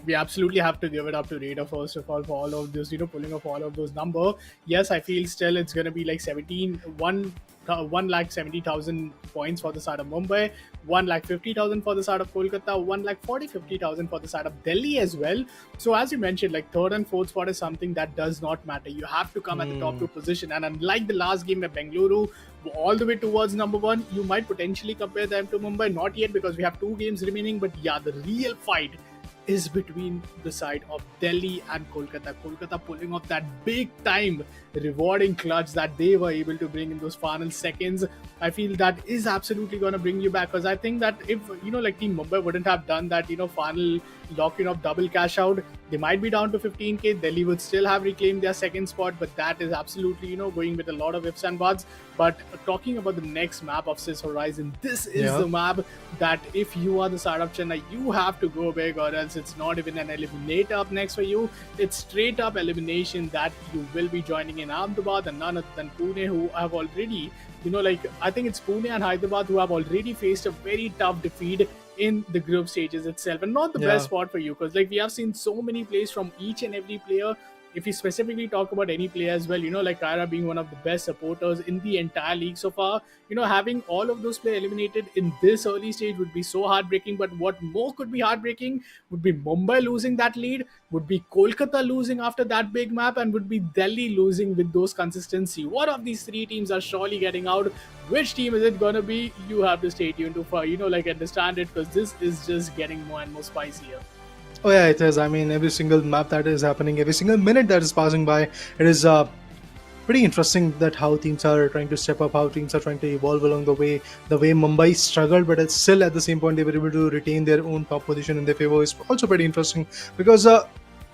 we absolutely have to give it up to Raider first of all for all of this, pulling off all of those number. Yes, I feel still it's gonna be like 1,70,000 points for the side of Mumbai, 1,50,000 for the side of Kolkata, 1,50,000 for the side of Delhi as well. So as you mentioned, like third and fourth spot is something that does not matter. You have to come at the top 2 position, and unlike the last game where Bengaluru all the way towards number 1, you might potentially compare them to Mumbai. Not yet, because we have 2 games remaining, but yeah, the real fight is between the side of Delhi and Kolkata. Kolkata pulling off that big time rewarding clutch that they were able to bring in those final seconds. I feel that is absolutely going to bring you back, because I think that if, like Team Mumbai wouldn't have done that, final lock-in of double cash out, they might be down to 15k. Delhi would still have reclaimed their second spot, but that is absolutely, going with a lot of ifs and buts. But talking about the next map of Sis Horizon, this is the map that if you are the side of Chennai, you have to go big, or else it's not even an eliminator up next for you. It's straight up elimination that you will be joining in Ahmedabad and none other than Pune, who have already, I think it's Pune and Hyderabad who have already faced a very tough defeat in the group stages itself, and not the best spot for you, because we have seen so many plays from each and every player. If you specifically talk about any player as well, like Kyra being one of the best supporters in the entire league so far, having all of those players eliminated in this early stage would be so heartbreaking. But what more could be heartbreaking would be Mumbai losing that lead, would be Kolkata losing after that big map, and would be Delhi losing with those consistency. One of these three teams are surely getting out. Which team is it gonna be? You have to stay tuned to understand it, because this is just getting more and more spicier. Oh yeah, it is. I mean, every single map that is happening, every single minute that is passing by, it is pretty interesting that how teams are trying to step up, how teams are trying to evolve along the way. The way Mumbai struggled, but it's still at the same point they were able to retain their own top position in their favor is also pretty interesting, because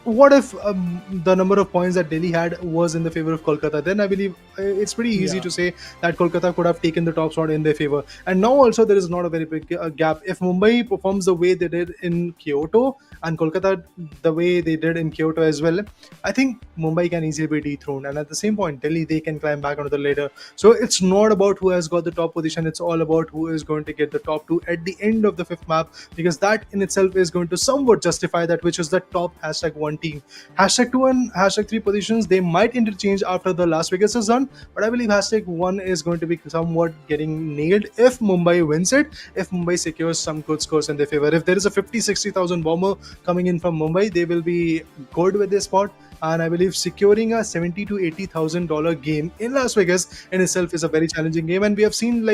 what if the number of points that Delhi had was in the favor of Kolkata? Then I believe it's pretty easy to say that Kolkata could have taken the top spot in their favor. And now also there is not a very big gap. If Mumbai performs the way they did in Kyoto and Kolkata the way they did in Kyoto as well, I think Mumbai can easily be dethroned. And at the same point, Delhi, they can climb back onto the ladder. So it's not about who has got the top position. It's all about who is going to get the top two at the end of the fifth map, because that in itself is going to somewhat justify that which is the top #1 team. #2 and #3 positions, they might interchange after the Las Vegas is done, but I believe #1 is going to be somewhat getting nailed if Mumbai wins it, if Mumbai secures some good scores in their favor. If there is a 50-60,000 bomber coming in from Mumbai, they will be good with their spot. And I believe securing a $70,000 to $80,000 game in Las Vegas in itself is a very challenging game. And we have seen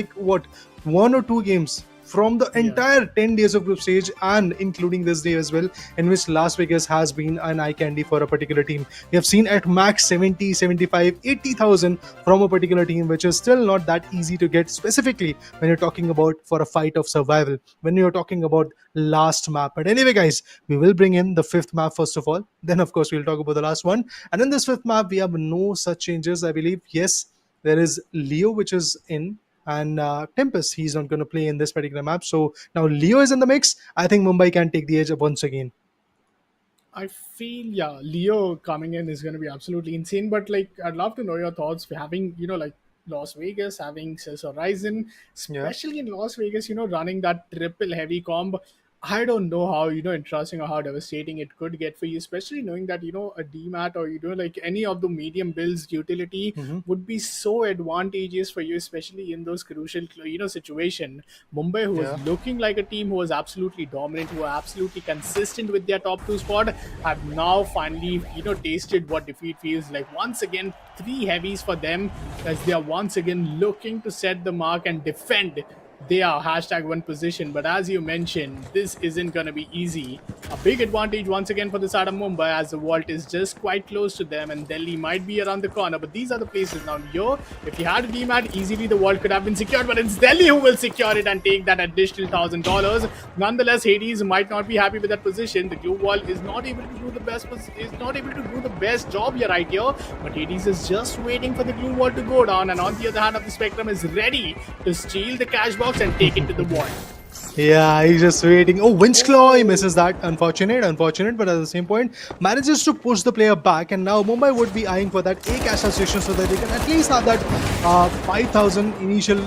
one or two games from the entire 10 days of group stage, and including this day as well, in which Las Vegas has been an eye candy for a particular team. We have seen at max 70, 75, 80,000 from a particular team, which is still not that easy to get, specifically when you're talking about for a fight of survival, when you're talking about last map. But anyway, guys, we will bring in the fifth map first of all. Then, of course, we'll talk about the last one. And in this fifth map, we have no such changes, I believe. Yes, there is Leo, which is in, and Tempest, he's not going to play in this particular map. So now Leo is in the mix. I think Mumbai can take the edge once again. I feel, Leo coming in is going to be absolutely insane. But I'd love to know your thoughts for having, Las Vegas, having Sis Horizon, especially in Las Vegas, running that triple heavy comb. I don't know how, interesting or how devastating it could get for you, especially knowing that, a DMAT or, any of the medium builds utility would be so advantageous for you, especially in those crucial, situation. Mumbai, who was looking like a team who was absolutely dominant, who were absolutely consistent with their top two spot, have now finally, tasted what defeat feels like. Once again, three heavies for them, as they are once again looking to set the mark and defend they are #1 position. But as you mentioned, this isn't going to be easy. A big advantage once again for the side of Mumbai, as the vault is just quite close to them and Delhi might be around the corner. But these are the places now. Here, if you had a DMAT, easily the vault could have been secured, but it's Delhi who will secure it and take that additional $1,000. Nonetheless, Hades might not be happy with that position. The glue wall is not able to do the best job here right here, but Hades is just waiting for the glue wall to go down, and on the other hand of the spectrum is ready to steal the cash box and take it to the wall. Yeah, he's just waiting. Oh, Winchclaw, he misses that. Unfortunate, but at the same point, manages to push the player back, and now Mumbai would be eyeing for that A cash association so that they can at least have that 5,000 initial,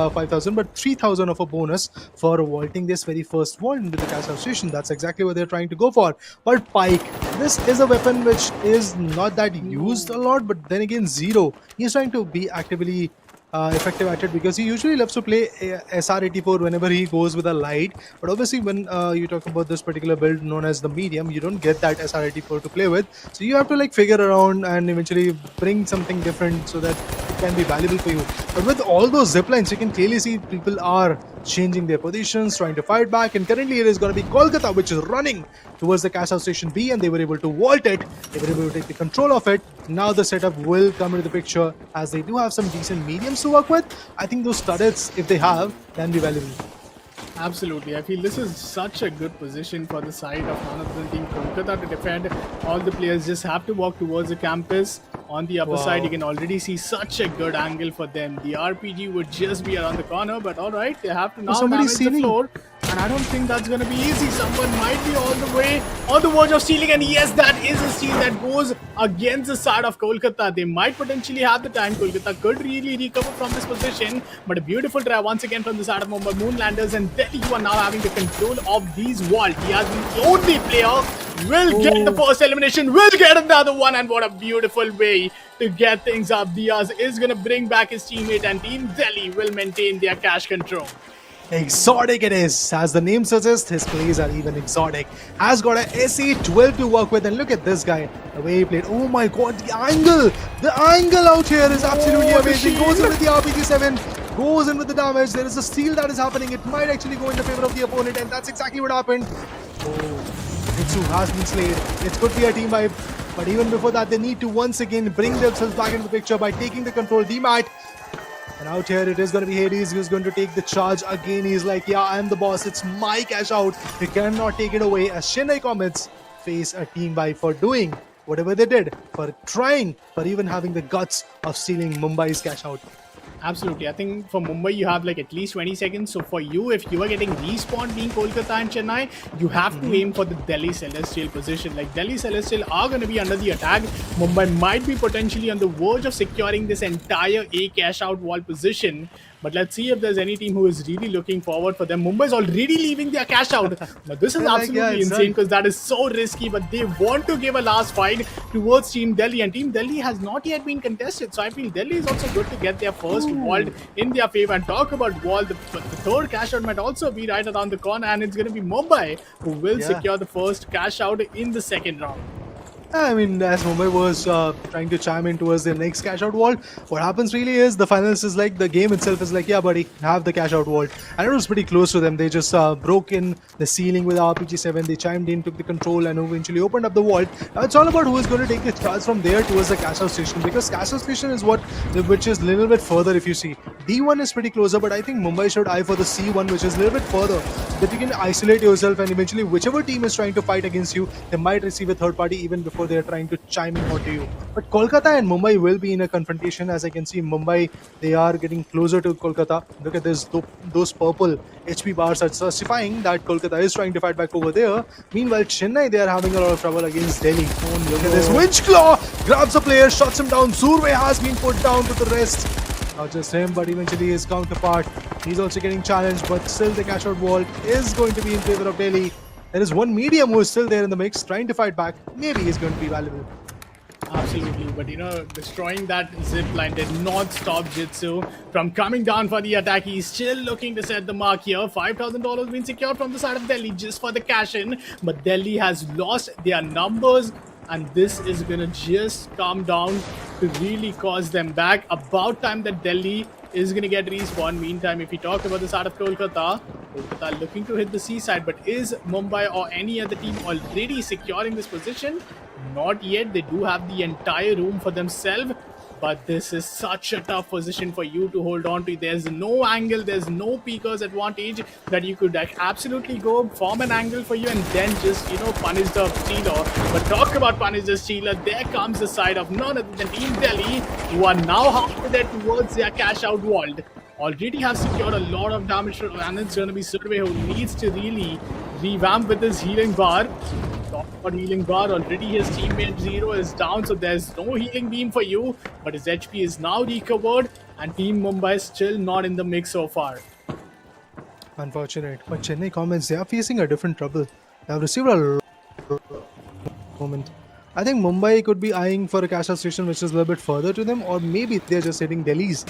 5,000, but 3,000 of a bonus for vaulting this very first vault into the cash association. That's exactly what they're trying to go for. But Pike, this is a weapon which is not that used a lot, but then again, Zero, he's trying to be actively effective at it, because he usually loves to play SR84 whenever he goes with a light. But obviously when you talk about this particular build known as the medium, you don't get that SR84 to play with, so you have to figure around and eventually bring something different so that can be valuable for you. But with all those zip lines, you can clearly see people are changing their positions, trying to fight back, and currently it is going to be Kolkata which is running towards the cash out station B, and they were able to vault it. They were able to take the control of it. Now the setup will come into the picture, as they do have some decent mediums to work with. I think those turrets, if they have, can be valuable. Absolutely. I feel this is such a good position for the side of none other than Team Kolkata to defend. All the players just have to walk towards the campus. On the upper side, you can already see such a good angle for them. The RPG would just be around the corner, but alright, they have to now damage the floor. And I don't think that's going to be easy. Someone might be all the way on the verge of stealing. And yes, that is a steal that goes against the side of Kolkata. They might potentially have the time. Kolkata could really recover from this position. But a beautiful try once again from the side of Mumbai Moonlanders. And Delhi, who are now having the control of these vault. He has been the only player. Will get the first elimination. Will get another one. And what a beautiful way to get things up. Diaz is going to bring back his teammate. And Team Delhi will maintain their cash control. Exotic it is. As the name suggests, his plays are even exotic. Has got a SE12 to work with, and look at this guy, the way he played. Oh my god, the angle out here is absolutely amazing. Goes in with the RPG7, goes in with the damage. There is a steal that is happening. It might actually go in the favor of the opponent, and that's exactly what happened. Oh, Jitsu has been slayed. It could be a team wipe, but even before that, they need to once again bring themselves back into the picture by taking the control. D-Mat. And out here it is going to be Hades who's going to take the charge again. He's like, yeah, I'm the boss. It's my cash out. You cannot take it away, as Chennai Comets face a team wipe for doing whatever they did, for trying, for even having the guts of stealing Mumbai's cash out. Absolutely. I think for Mumbai, you have like at least 20 seconds. So for you, if you are getting respawned being Kolkata and Chennai, you have to aim for the Delhi Celestial position. Like Delhi Celestial are going to be under the attack. Mumbai might be potentially on the verge of securing this entire A cash out wall position. But let's see if there's any team who is really looking forward for them. Mumbai is already leaving their cash out. Now this is absolutely insane because that is so risky. But they want to give a last fight towards Team Delhi. And Team Delhi has not yet been contested. So I feel Delhi is also good to get their first vault in their favor. And talk about vault, the third cash out might also be right around the corner. And it's going to be Mumbai who will secure the first cash out in the second round. I mean, as Mumbai was trying to chime in towards their next cash out vault, what happens really is the finals is like the game itself is like, yeah, buddy, have the cash out vault. And it was pretty close to them. They just broke in the ceiling with RPG7. They chimed in, took the control, and eventually opened up the vault. Now it's all about who is going to take the charge from there towards the cash out station, because cash out station is which is a little bit further. If you see, D1 is pretty closer, but I think Mumbai should eye for the C1, which is a little bit further, that you can isolate yourself, and eventually whichever team is trying to fight against you, they might receive a third party even before they are trying to chime in onto you. But Kolkata and Mumbai will be in a confrontation. As I can see, Mumbai, they are getting closer to Kolkata. Look at this, those purple HP bars are justifying that Kolkata is trying to fight back over there. Meanwhile, Chennai, they are having a lot of trouble against Delhi. Oh, look at this, Winch Claw grabs a player, shots him down. Survey has been put down to the rest. Not just him, but eventually his counterpart, he's also getting challenged, but still the cash out vault is going to be in favor of Delhi. There is one medium who is still there in the mix, trying to fight back. Maybe he's going to be valuable. Absolutely, but destroying that zip line did not stop Jitsu from coming down for the attack. He's still looking to set the mark here. $5,000 being secured from the side of Delhi just for the cash in, but Delhi has lost their numbers, and this is gonna just come down to really cause them back. About time that Delhi is going to get respawned. Meantime, if we talk about the side of Kolkata looking to hit the seaside, but is Mumbai or any other team already securing this position? Not yet. They do have the entire room for themselves, but this is such a tough position for you to hold on to. There's no angle, there's no peekers advantage that you could absolutely go form an angle for you and then just punish the stealer. But talk about punish the stealer, there comes the side of none other than Team Delhi, who are now halfway towards their cash out vault. Already have secured a lot of damage, and it's going to be Survey who needs to really revamp with his healing bar. Talk about healing bar, already his teammate Zero is down, so there's no healing beam for you, but his HP is now recovered, and Team Mumbai is still not in the mix so far. Unfortunate, but Chennai Comets, they are facing a different trouble. They have received a moment. I think Mumbai could be eyeing for a cash out station which is a little bit further to them, or maybe they're just hitting Delhi's.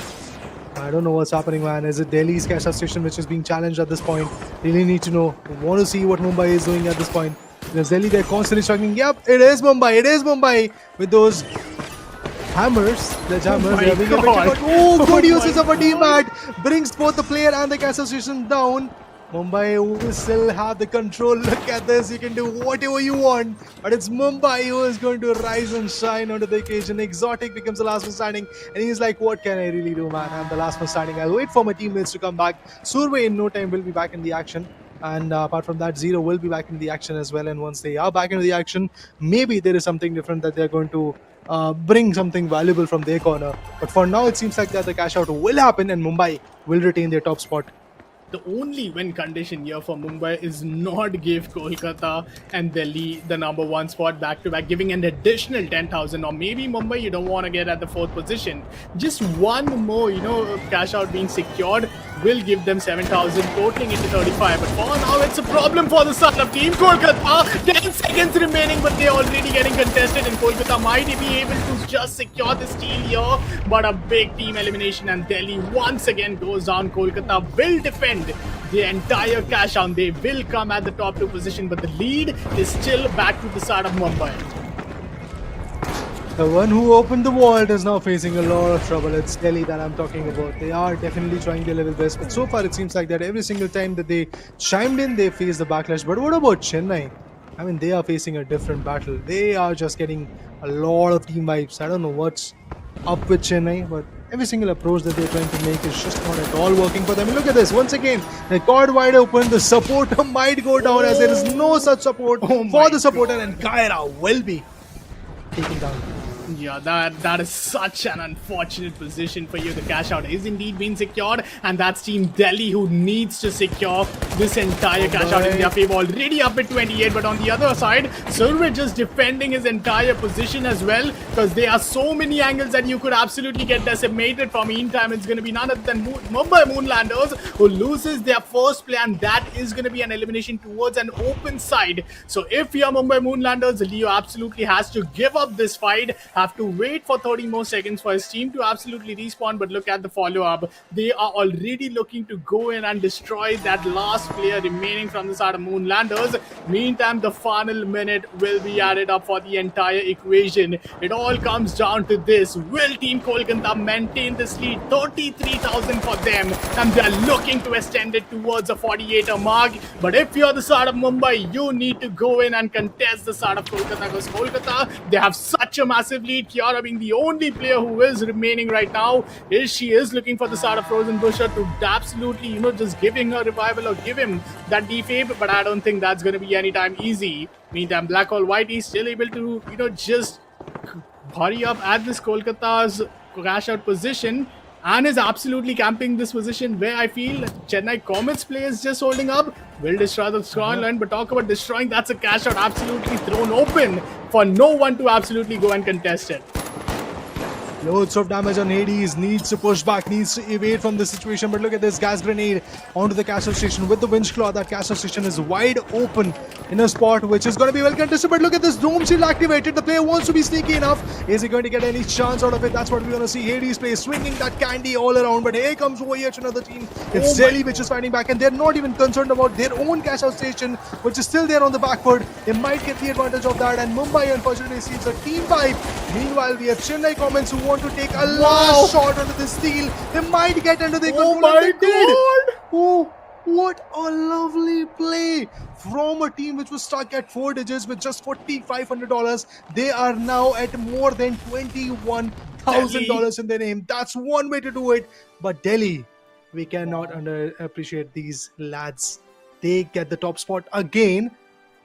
I don't know what's happening, man. Is it Delhi's cash out station which is being challenged at this point? Really need to know. Want to see what Mumbai is doing at this point. Because Delhi, they're constantly struggling. Yep, it is Mumbai. It is Mumbai with those hammers, the Oh jammers, my they are being affected. god. But oh, Oh good uses my of a team god. mat brings both the player and the cash association down. Mumbai will still have the control. Look at this. You can do whatever you want. But it's Mumbai who is going to rise and shine onto the occasion. Exotic becomes the last one standing. And he's like, what can I really do, man? I'm the last one standing. I'll wait for my teammates to come back. Survey in no time will be back in the action. And apart from that, Zero will be back in the action as well. And once they are back into the action, maybe there is something different that they're going to bring something valuable from their corner. But for now, it seems like that the cash out will happen and Mumbai will retain their top spot. The only win condition here for Mumbai is not give Kolkata and Delhi the number one spot back to back, giving an additional 10,000. Or maybe Mumbai, you don't want to get at the fourth position. Just one more, cash out being secured will give them 7,000, totaling into 35. But for now, it's a problem for the son of Team Kolkata. 10 seconds remaining, but they're already getting contested, and Kolkata might be able to just secure the steal here. But a big team elimination, and Delhi once again goes down. Kolkata will defend the entire cash out. They will come at the top two position, but the lead is still back to the side of Mumbai. The one who opened the vault is now facing a lot of trouble. It's Delhi that I'm talking about. They are definitely trying their level best, but so far it seems like that every single time that they chimed in, they face the backlash. But what about Chennai? I mean, they are facing a different battle. They are just getting a lot of team vibes. I don't know what's up with Chennai, but every single approach that they're trying to make is just not at all working for them. And look at this, once again, the cord wide open, the supporter might go down as there is no such support Oh for my the supporter, God. and Kaira will be taken down. Yeah, that is such an unfortunate position for you. The cash out is indeed being secured, and that's Team Delhi who needs to secure this entire cash out in their favor. Already up at 28, but on the other side, Survey just defending his entire position as well, because there are so many angles that you could absolutely get decimated. For meantime, it's going to be none other than Mumbai Moonlanders who loses their first play, and that is going to be an elimination towards an open side. So if you're Mumbai Moonlanders, Leo absolutely has to give up this fight. Have to wait for 30 more seconds for his team to absolutely respawn. But look at the follow-up. They are already looking to go in and destroy that last player remaining from the side of Moonlanders. Meantime, the final minute will be added up for the entire equation. It all comes down to this. Will Team Kolkata maintain this lead? 33,000 for them, and they're looking to extend it towards a 48er mark. But if you're the side of Mumbai, you need to go in and contest the side of Kolkata, because Kolkata, they have such a massive lead. Kiara being the only player who is remaining right now, she is looking for the side of Frozen Busher to absolutely, just giving her revival or give him that defib, but I don't think that's going to be anytime easy. Meantime, Black Hole White is still able to, just hurry up at this Kolkata's crash out position, and is absolutely camping this position where I feel Chennai Comets play is just holding up. Will destroy the scoreline, but talk about destroying, that's a cash out absolutely thrown open for no one to absolutely go and contest it. Loads of damage on Hades, needs to push back, needs to evade from the situation. But look at this gas grenade onto the castle station with the winch claw. That castle station is wide open in a spot which is going to be well contested. But look at this dome shield activated. The player wants to be sneaky enough. Is he going to get any chance out of it? That's what we're going to see. Hades play swinging that candy all around. But here comes over here to another team. It's Delhi which is fighting back, and they're not even concerned about their own cash out station, which is still there on the back foot. They might get the advantage of that, and Mumbai unfortunately sees a team fight. Meanwhile, we have Chennai Comets who want to take a last shot onto the steel. They might get under the control. my They did. God. Oh, what a lovely play from a team which was stuck at 4 digits with just $4,500. They are now at more than $21,000 in their name. That's one way to do it. But Delhi, we cannot underappreciate these lads. They get the top spot again.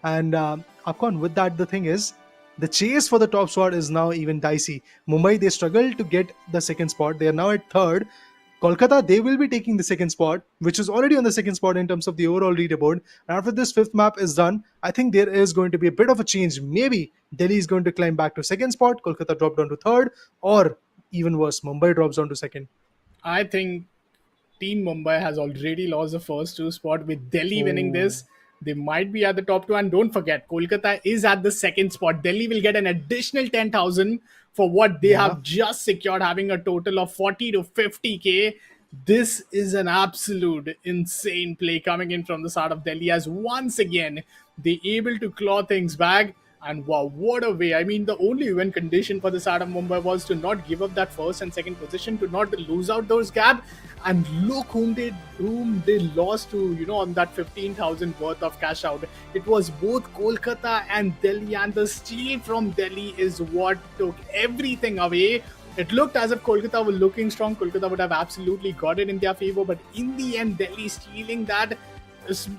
And Afghan, with that, the thing is, the chase for the top spot is now even dicey. Mumbai, they struggled to get the second spot. They are now at third. Kolkata, they will be taking the second spot, which is already on the second spot in terms of the overall leaderboard. And after this fifth map is done, I think there is going to be a bit of a change. Maybe Delhi is going to climb back to second spot, Kolkata drop down to third, or even worse, Mumbai drops down to second. I think Team Mumbai has already lost the first two spot. With Delhi winning this, they might be at the top two. And don't forget, Kolkata is at the second spot. Delhi will get an additional 10,000 for what they have just secured, having a total of 40 to 50k. This is an absolute insane play coming in from the side of Delhi, as once again they able to claw things back. And wow, what a way. I mean, the only win condition for the side of Mumbai was to not give up that first and second position, to not lose out those gap. And look whom they lost to, on that 15,000 worth of cash out. It was both Kolkata and Delhi, and the steal from Delhi is what took everything away. It looked as if Kolkata were looking strong. Kolkata would have absolutely got it in their favor, but in the end, Delhi stealing that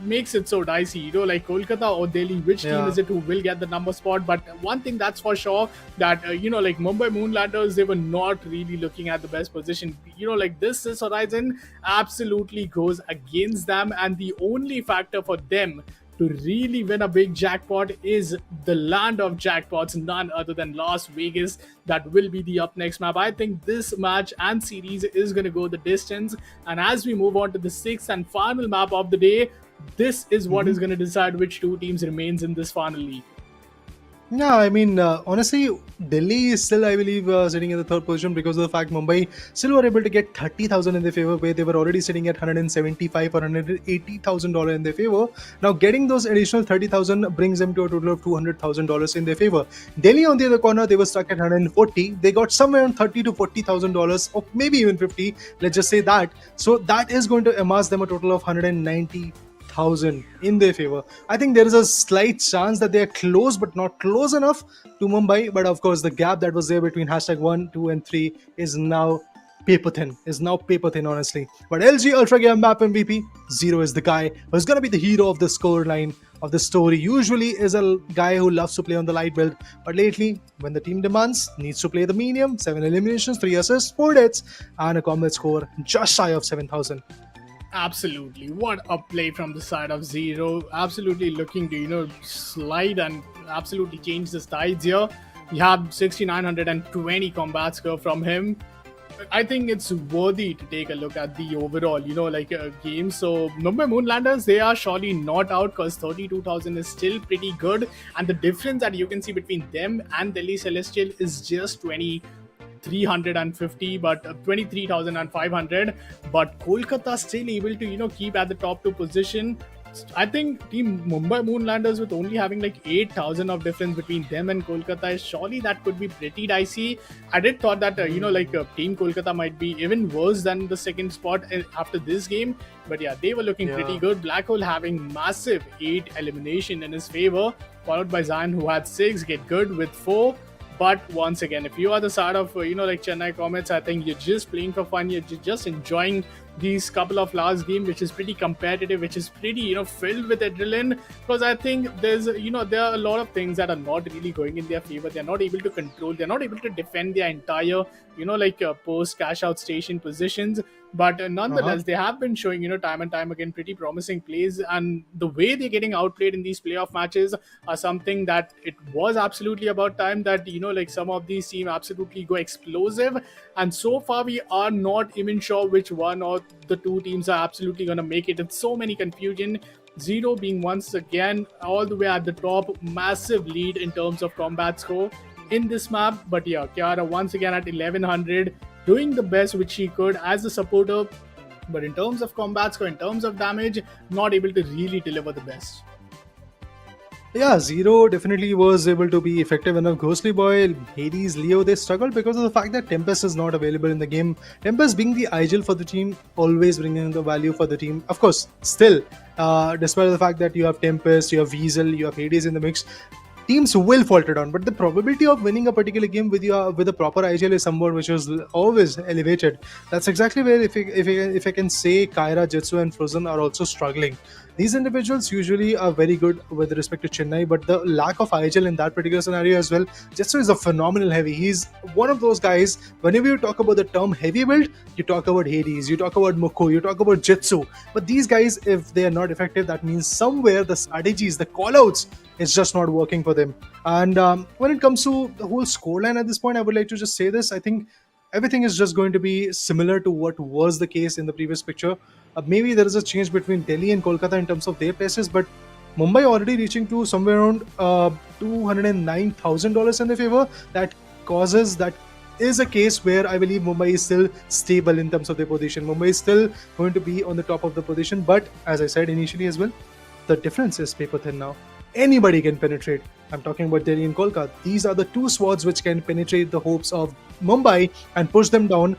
makes it so dicey. Like Kolkata or Delhi, which team Yeah. is it who will get the number spot? But one thing that's for sure, that like Mumbai Moonlanders, they were not really looking at the best position. Like this horizon absolutely goes against them, and the only factor for them to really win a big jackpot is the land of jackpots, none other than Las Vegas. That will be the up next map. I think this match and series is going to go the distance. And as we move on to the sixth and final map of the day, this is what is going to decide which two teams remains in this final league. Yeah, I mean, honestly, Delhi is still, I believe, sitting in the third position because of the fact Mumbai still were able to get 30,000 in their favor, where they were already sitting at 175 or $180,000 in their favor. Now, getting those additional 30,000 brings them to a total of $200,000 in their favor. Delhi, on the other corner, they were stuck at 140. They got somewhere around 30 to $40,000, or maybe even 50. Let's just say that. So that is going to amass them a total of 190,000 in their favor. I think there is a slight chance that they are close, but not close enough to Mumbai. But of course, the gap that was there between hashtag 1, 2, and 3 is now paper thin. Honestly. But LG Ultragear map MVP, Zero is the guy who's gonna be the hero of the scoreline of the story. Usually is a guy who loves to play on the light build, but lately, when the team demands, needs to play the medium. 7 eliminations, 3 assists, 4 deaths, and a combat score just shy of 7,000. Absolutely. What a play from the side of Zero. Absolutely looking to, slide and absolutely change the tides here. You have 6,920 combat score from him. I think it's worthy to take a look at the overall, game. So Mumbai Moonlanders, they are surely not out because 32,000 is still pretty good. And the difference that you can see between them and Delhi Celestial is just 350, but 23,500. But Kolkata still able to keep at the top two position. I think team Mumbai Moonlanders, with only having like 8,000 of difference between them and Kolkata, surely that could be pretty dicey. I did thought that team Kolkata might be even worse than the second spot after this game, but yeah, they were looking pretty good. Black Hole having massive 8 elimination in his favor, followed by Zion, who had 6, Get Good with 4. But once again, if you are the side of Chennai Comets, I think you're just playing for fun. You're just enjoying these couple of last game, which is pretty competitive, which is pretty filled with adrenaline. Because I think there's there are a lot of things that are not really going in their favor. They're not able to control. They're not able to defend their entire post cash out station positions. But nonetheless, they have been showing time and time again pretty promising plays, and the way they're getting outplayed in these playoff matches are something that it was absolutely about time that some of these teams absolutely go explosive. And so far we are not even sure which one or the two teams are absolutely going to make it. It's so many confusion. Zero being once again all the way at the top, massive lead in terms of combat score in this map. But yeah, Kiara once again at 1100, doing the best which she could as a supporter, but in terms of combat score, in terms of damage, not able to really deliver the best. Yeah, Zero definitely was able to be effective enough. Ghostly Boy, Hades, Leo, they struggled because of the fact that Tempest is not available in the game. Tempest being the IGL for the team, always bringing the value for the team. Of course, still, despite the fact that you have Tempest, you have Weasel, you have Hades in the mix, teams will falter down, but the probability of winning a particular game with a proper IGL is somewhat which was always elevated. That's exactly where if I can say Kyra, Jitsu, and Frozen are also struggling. These individuals usually are very good with respect to Chennai, but the lack of IGL in that particular scenario as well. Jitsu is a phenomenal heavy. He's one of those guys. Whenever you talk about the term heavy build, you talk about Hades, you talk about Moko, you talk about Jitsu. But these guys, if they are not effective, that means somewhere the strategies, the callouts, it's just not working for them. And when it comes to the whole scoreline at this point, I would like to just say this. I think everything is just going to be similar to what was the case in the previous picture. Maybe there is a change between Delhi and Kolkata in terms of their places, but Mumbai already reaching to somewhere around $209,000 in their favor. That is a case where I believe Mumbai is still stable in terms of their position. Mumbai is still going to be on the top of the position, but as I said initially as well, the difference is paper thin now. Anybody can penetrate. I'm talking about Delhi and Kolkata. These are the two swords which can penetrate the hopes of Mumbai and push them down.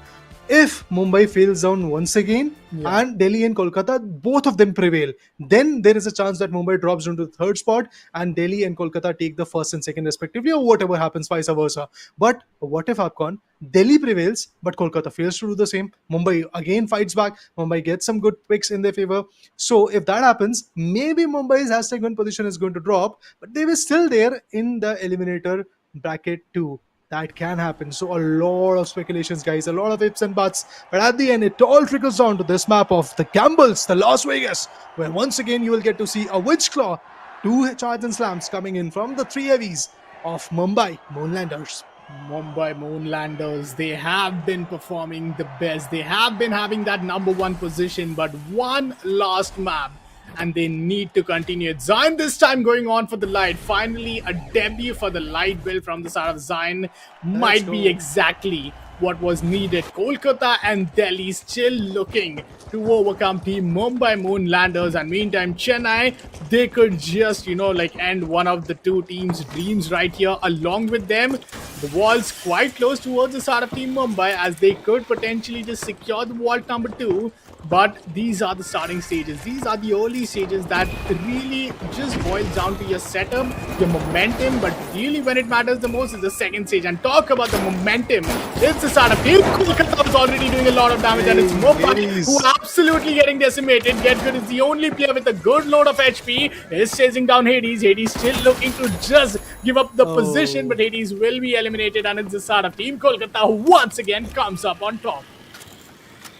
If Mumbai fails down once again Yeah. and Delhi and Kolkata, both of them prevail, then there is a chance that Mumbai drops into the third spot and Delhi and Kolkata take the first and second respectively, or whatever happens, vice versa. But what if Afcon? Delhi prevails, but Kolkata fails to do the same. Mumbai again fights back. Mumbai gets some good picks in their favor. So if that happens, maybe Mumbai's hashtag win position is going to drop, but they were still there in the eliminator bracket too. That can happen. So a lot of speculations, guys, a lot of ifs and buts. But at the end, it all trickles down to this map of the Gambles, the Las Vegas, where once again you will get to see a Witch Claw, two charge and slams coming in from the three heavies of Mumbai Moonlanders. Mumbai Moonlanders, they have been performing the best. They have been having that number one position, but one last map and they need to continue it. Zion this time going on for the light. Finally, a debut for the light build from the side of Zion might be exactly what was needed. Kolkata and Delhi still looking to overcome Team Mumbai Moonlanders, and meantime Chennai, they could just end one of the two teams' dreams right here. Along with them, the wall's quite close towards the side of Team Mumbai, as they could potentially just secure the vault number 2. But these are the starting stages. These are the early stages that really just boils down to your setup, your momentum. But really, when it matters the most is the second stage. And talk about the momentum. It's the start of Team Kolkata is already doing a lot of damage, and it's Mumbai who are absolutely getting decimated. Get Good is the only player with a good load of HP. Is chasing down Hades. Hades still looking to just give up the position, but Hades will be eliminated, and it's the start of Team Kolkata who once again comes up on top.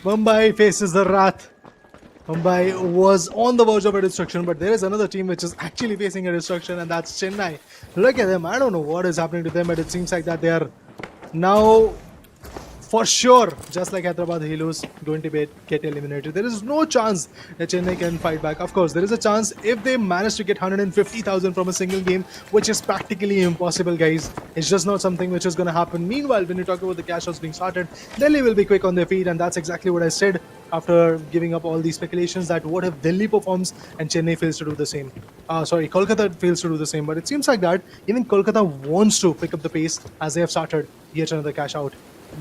Mumbai faces the wrath. Mumbai was on the verge of a destruction, but there is another team which is actually facing a destruction, and that's Chennai. Look at them. I don't know what is happening to them, but it seems like that they are now for sure, just like Hyderabad Halos, going to get eliminated. There is no chance that Chennai can fight back. Of course, there is a chance if they manage to get 150,000 from a single game, which is practically impossible, guys. It's just not something which is going to happen. Meanwhile, when you talk about the cash outs being started, Delhi will be quick on their feet, and that's exactly what I said after giving up all these speculations that what if Delhi performs and Chennai fails to do the same. Kolkata fails to do the same. But it seems like that even Kolkata wants to pick up the pace as they have started yet another cash out.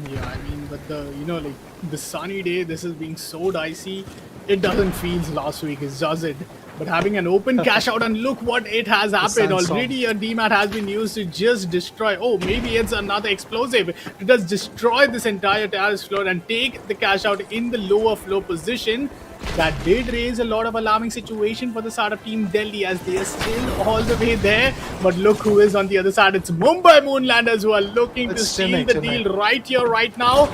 Yeah, I mean, but the sunny day, this is being so dicey. It doesn't feel last week, does it? But having an open cash out, and look what it has happened. Already a DMAT has been used to just destroy. Oh, maybe it's another explosive to just destroy this entire terrace floor and take the cash out in the lower floor position. That did raise a lot of alarming situation for the side of Team Delhi, as they are still all the way there. But look who is on the other side. It's Mumbai Moonlanders who are looking to seal the deal right here, right now.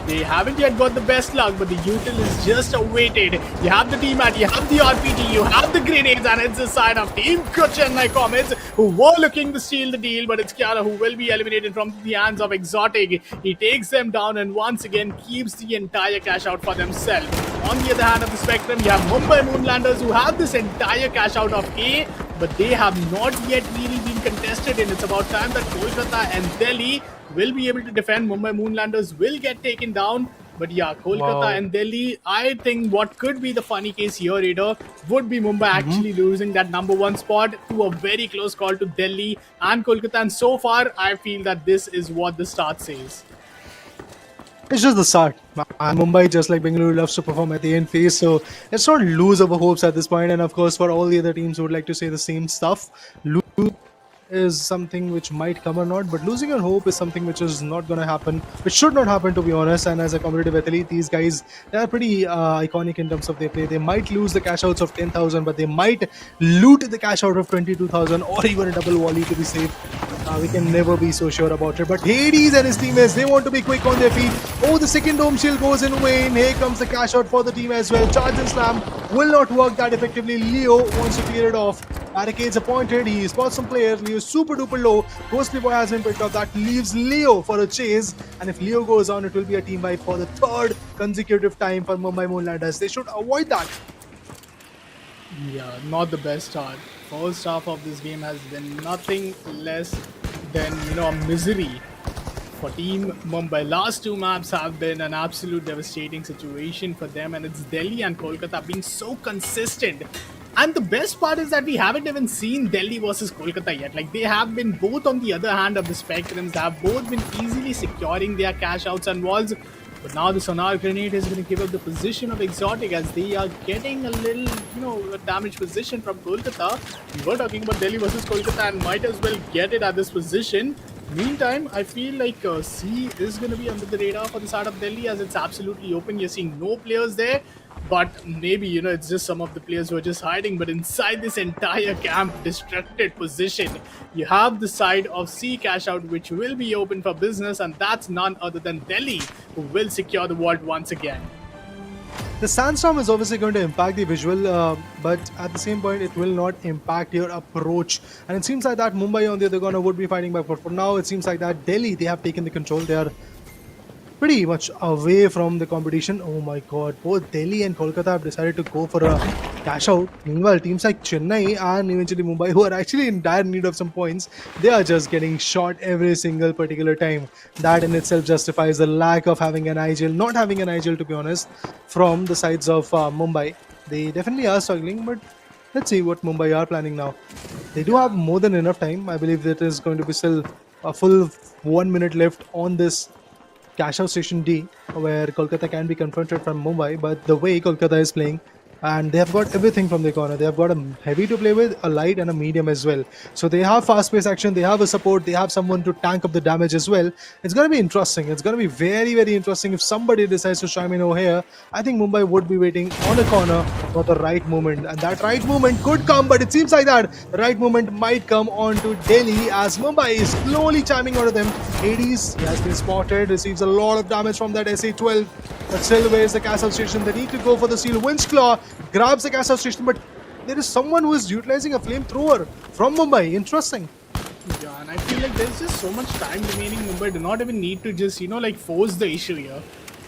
They haven't yet got the best luck, but the util is just awaited. You have the DMAT, you have the RPG, you have the grenades, and it's the side of Team Chennai Comets who were looking to steal the deal, but it's Kiara who will be eliminated from the hands of Exotic. He takes them down and once again keeps the entire cash out for themselves. On the other hand of the spectrum, you have Mumbai Moonlanders who have this entire cash out of A, but they have not yet really been contested, and it's about time that Kolkata and Delhi will be able to defend. Mumbai Moonlanders will get taken down. But yeah, Kolkata and Delhi, I think what could be the funny case here, Raider, would be Mumbai actually losing that number 1 spot to a very close call to Delhi and Kolkata. And so far, I feel that this is what the start says. It's just the start. And Mumbai, just like Bengaluru, loves to perform at the end phase, so let's not lose our hopes at this point. And of course, for all the other teams who would like to say the same stuff, lose is something which might come or not, but losing your hope is something which is not going to happen, which should not happen, to be honest. And as a competitive athlete, these guys, they are pretty iconic in terms of their play. They might lose the cash outs of 10,000, but they might loot the cash out of 22,000 or even a double volley to be safe. We can never be so sure about it. But Hades and his teammates, they want to be quick on their feet. Oh, the second dome shield goes in vain. Here comes the cash out for the team as well. Charge and slam will not work that effectively. Leo wants to clear it off. Barricades appointed. He spots some players. Leo super duper low. Ghostly Boy has been picked up. That leaves Leo for a chase. And if Leo goes on, it will be a team wipe for the third consecutive time for Mumbai Moonlanders. They should avoid that. Yeah, not the best start. First half of this game has been nothing less than, a misery for Team Mumbai. Last two maps have been an absolute devastating situation for them, and it's Delhi and Kolkata being so consistent And the best part is that we haven't even seen Delhi versus Kolkata yet. Like, they have been both on the other hand of the spectrums. They have both been easily securing their cash outs and walls. But now the Sonar Grenade is going to give up the position of Exotic as they are getting a little, a damaged position from Kolkata. We were talking about Delhi versus Kolkata and might as well get it at this position. Meantime, I feel like C is going to be under the radar for the start of Delhi as it's absolutely open. You're seeing no players there, but maybe, it's just some of the players who are just hiding. But inside this entire camp, distracted position, you have the side of C cash out, which will be open for business, and that's none other than Delhi, who will secure the vault once again. The sandstorm is obviously going to impact the visual, but at the same point, it will not impact your approach. And it seems like that Mumbai on the other corner would be fighting back, but for now, it seems like that Delhi, they have taken the control. They are pretty much away from the competition. Oh my god, both Delhi and Kolkata have decided to go for a cash out. Meanwhile, teams like Chennai and eventually Mumbai, who are actually in dire need of some points, they are just getting shot every single particular time. That in itself justifies the lack of having an IGL, not having an IGL to be honest, from the sides of Mumbai. They definitely are struggling, but let's see what Mumbai are planning now. They do have more than enough time. I believe that is going to be still a full 1 minute left on this cash out station D, where Kolkata can be confronted from Mumbai. But the way Kolkata is playing, and they have got everything from the corner. They have got a heavy to play with, a light and a medium as well. So they have fast-paced action, they have a support, they have someone to tank up the damage as well. It's going to be interesting. It's going to be very, very interesting if somebody decides to chime in over here. I think Mumbai would be waiting on a corner for the right moment, and that right moment could come, but it seems like that the right moment might come on to Delhi as Mumbai is slowly chiming out of them. Hades, he has been spotted, receives a lot of damage from that SA-12, but still where's the castle station? They need to go for the seal. Windsclaw grabs the castle station, but there is someone who is utilizing a flamethrower from Mumbai. Interesting. Yeah, and I feel like there's just so much time remaining. Mumbai do not even need to just, force the issue here.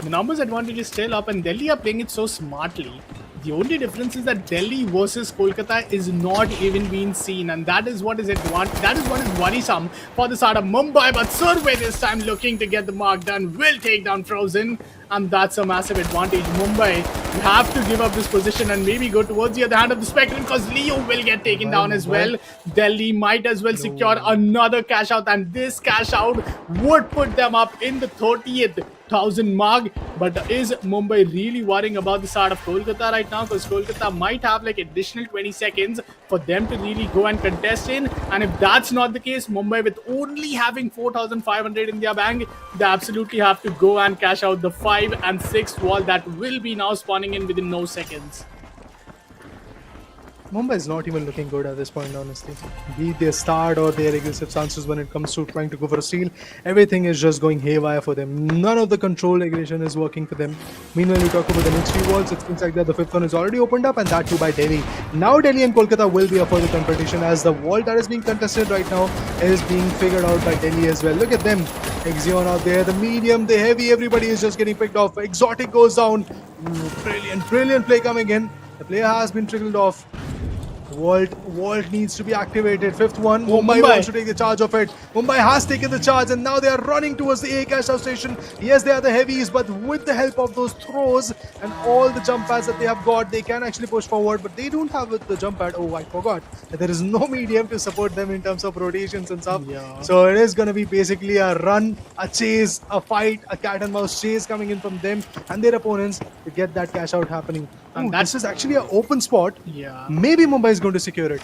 The numbers advantage is still up, and Delhi are playing it so smartly. The only difference is that Delhi versus Kolkata is not even being seen, and that is what is worrisome for the side of Mumbai. But Survey this time looking to get the mark done, will take down Frozen, and that's a massive advantage. Mumbai, you have to give up this position and maybe go towards the other hand of the spectrum because Leo will get taken down as well. Delhi might as well secure another cash out, and this cash out would put them up in the 30th 1,000 mark. But is Mumbai really worrying about the start of Kolkata right now? Because Kolkata might have like additional 20 seconds for them to really go and contest in. And if that's not the case, Mumbai with only having 4,500 in their bank, they absolutely have to go and cash out the 5 and 6 wall that will be now spawning in within no seconds. Mumbai is not even looking good at this point, honestly. Be it their start or their aggressive chances when it comes to trying to go for a steal, everything is just going haywire for them. None of the control aggression is working for them. Meanwhile, we talk about the next few walls. It seems like that the fifth one is already opened up, and that too by Delhi. Now Delhi and Kolkata will be up for the competition as the wall that is being contested right now is being figured out by Delhi as well. Look at them. Exion out there, the medium, the heavy, everybody is just getting picked off. Exotic goes down. Brilliant play coming in. The player has been trickled off. Vault needs to be activated. Fifth one, Mumbai wants to take the charge of it. Mumbai has taken the charge and now they are running towards the A cash out station. Yes, they are the heavies, but with the help of those throws and all the jump pads that they have got, they can actually push forward, but they don't have the jump pad. Oh, I forgot that there is no medium to support them in terms of rotations and stuff. Yeah. So it is going to be basically a run, a chase, a fight, a cat and mouse chase coming in from them and their opponents to get that cash out happening. And this is actually an open spot. Yeah. Maybe Mumbai is going to secure it.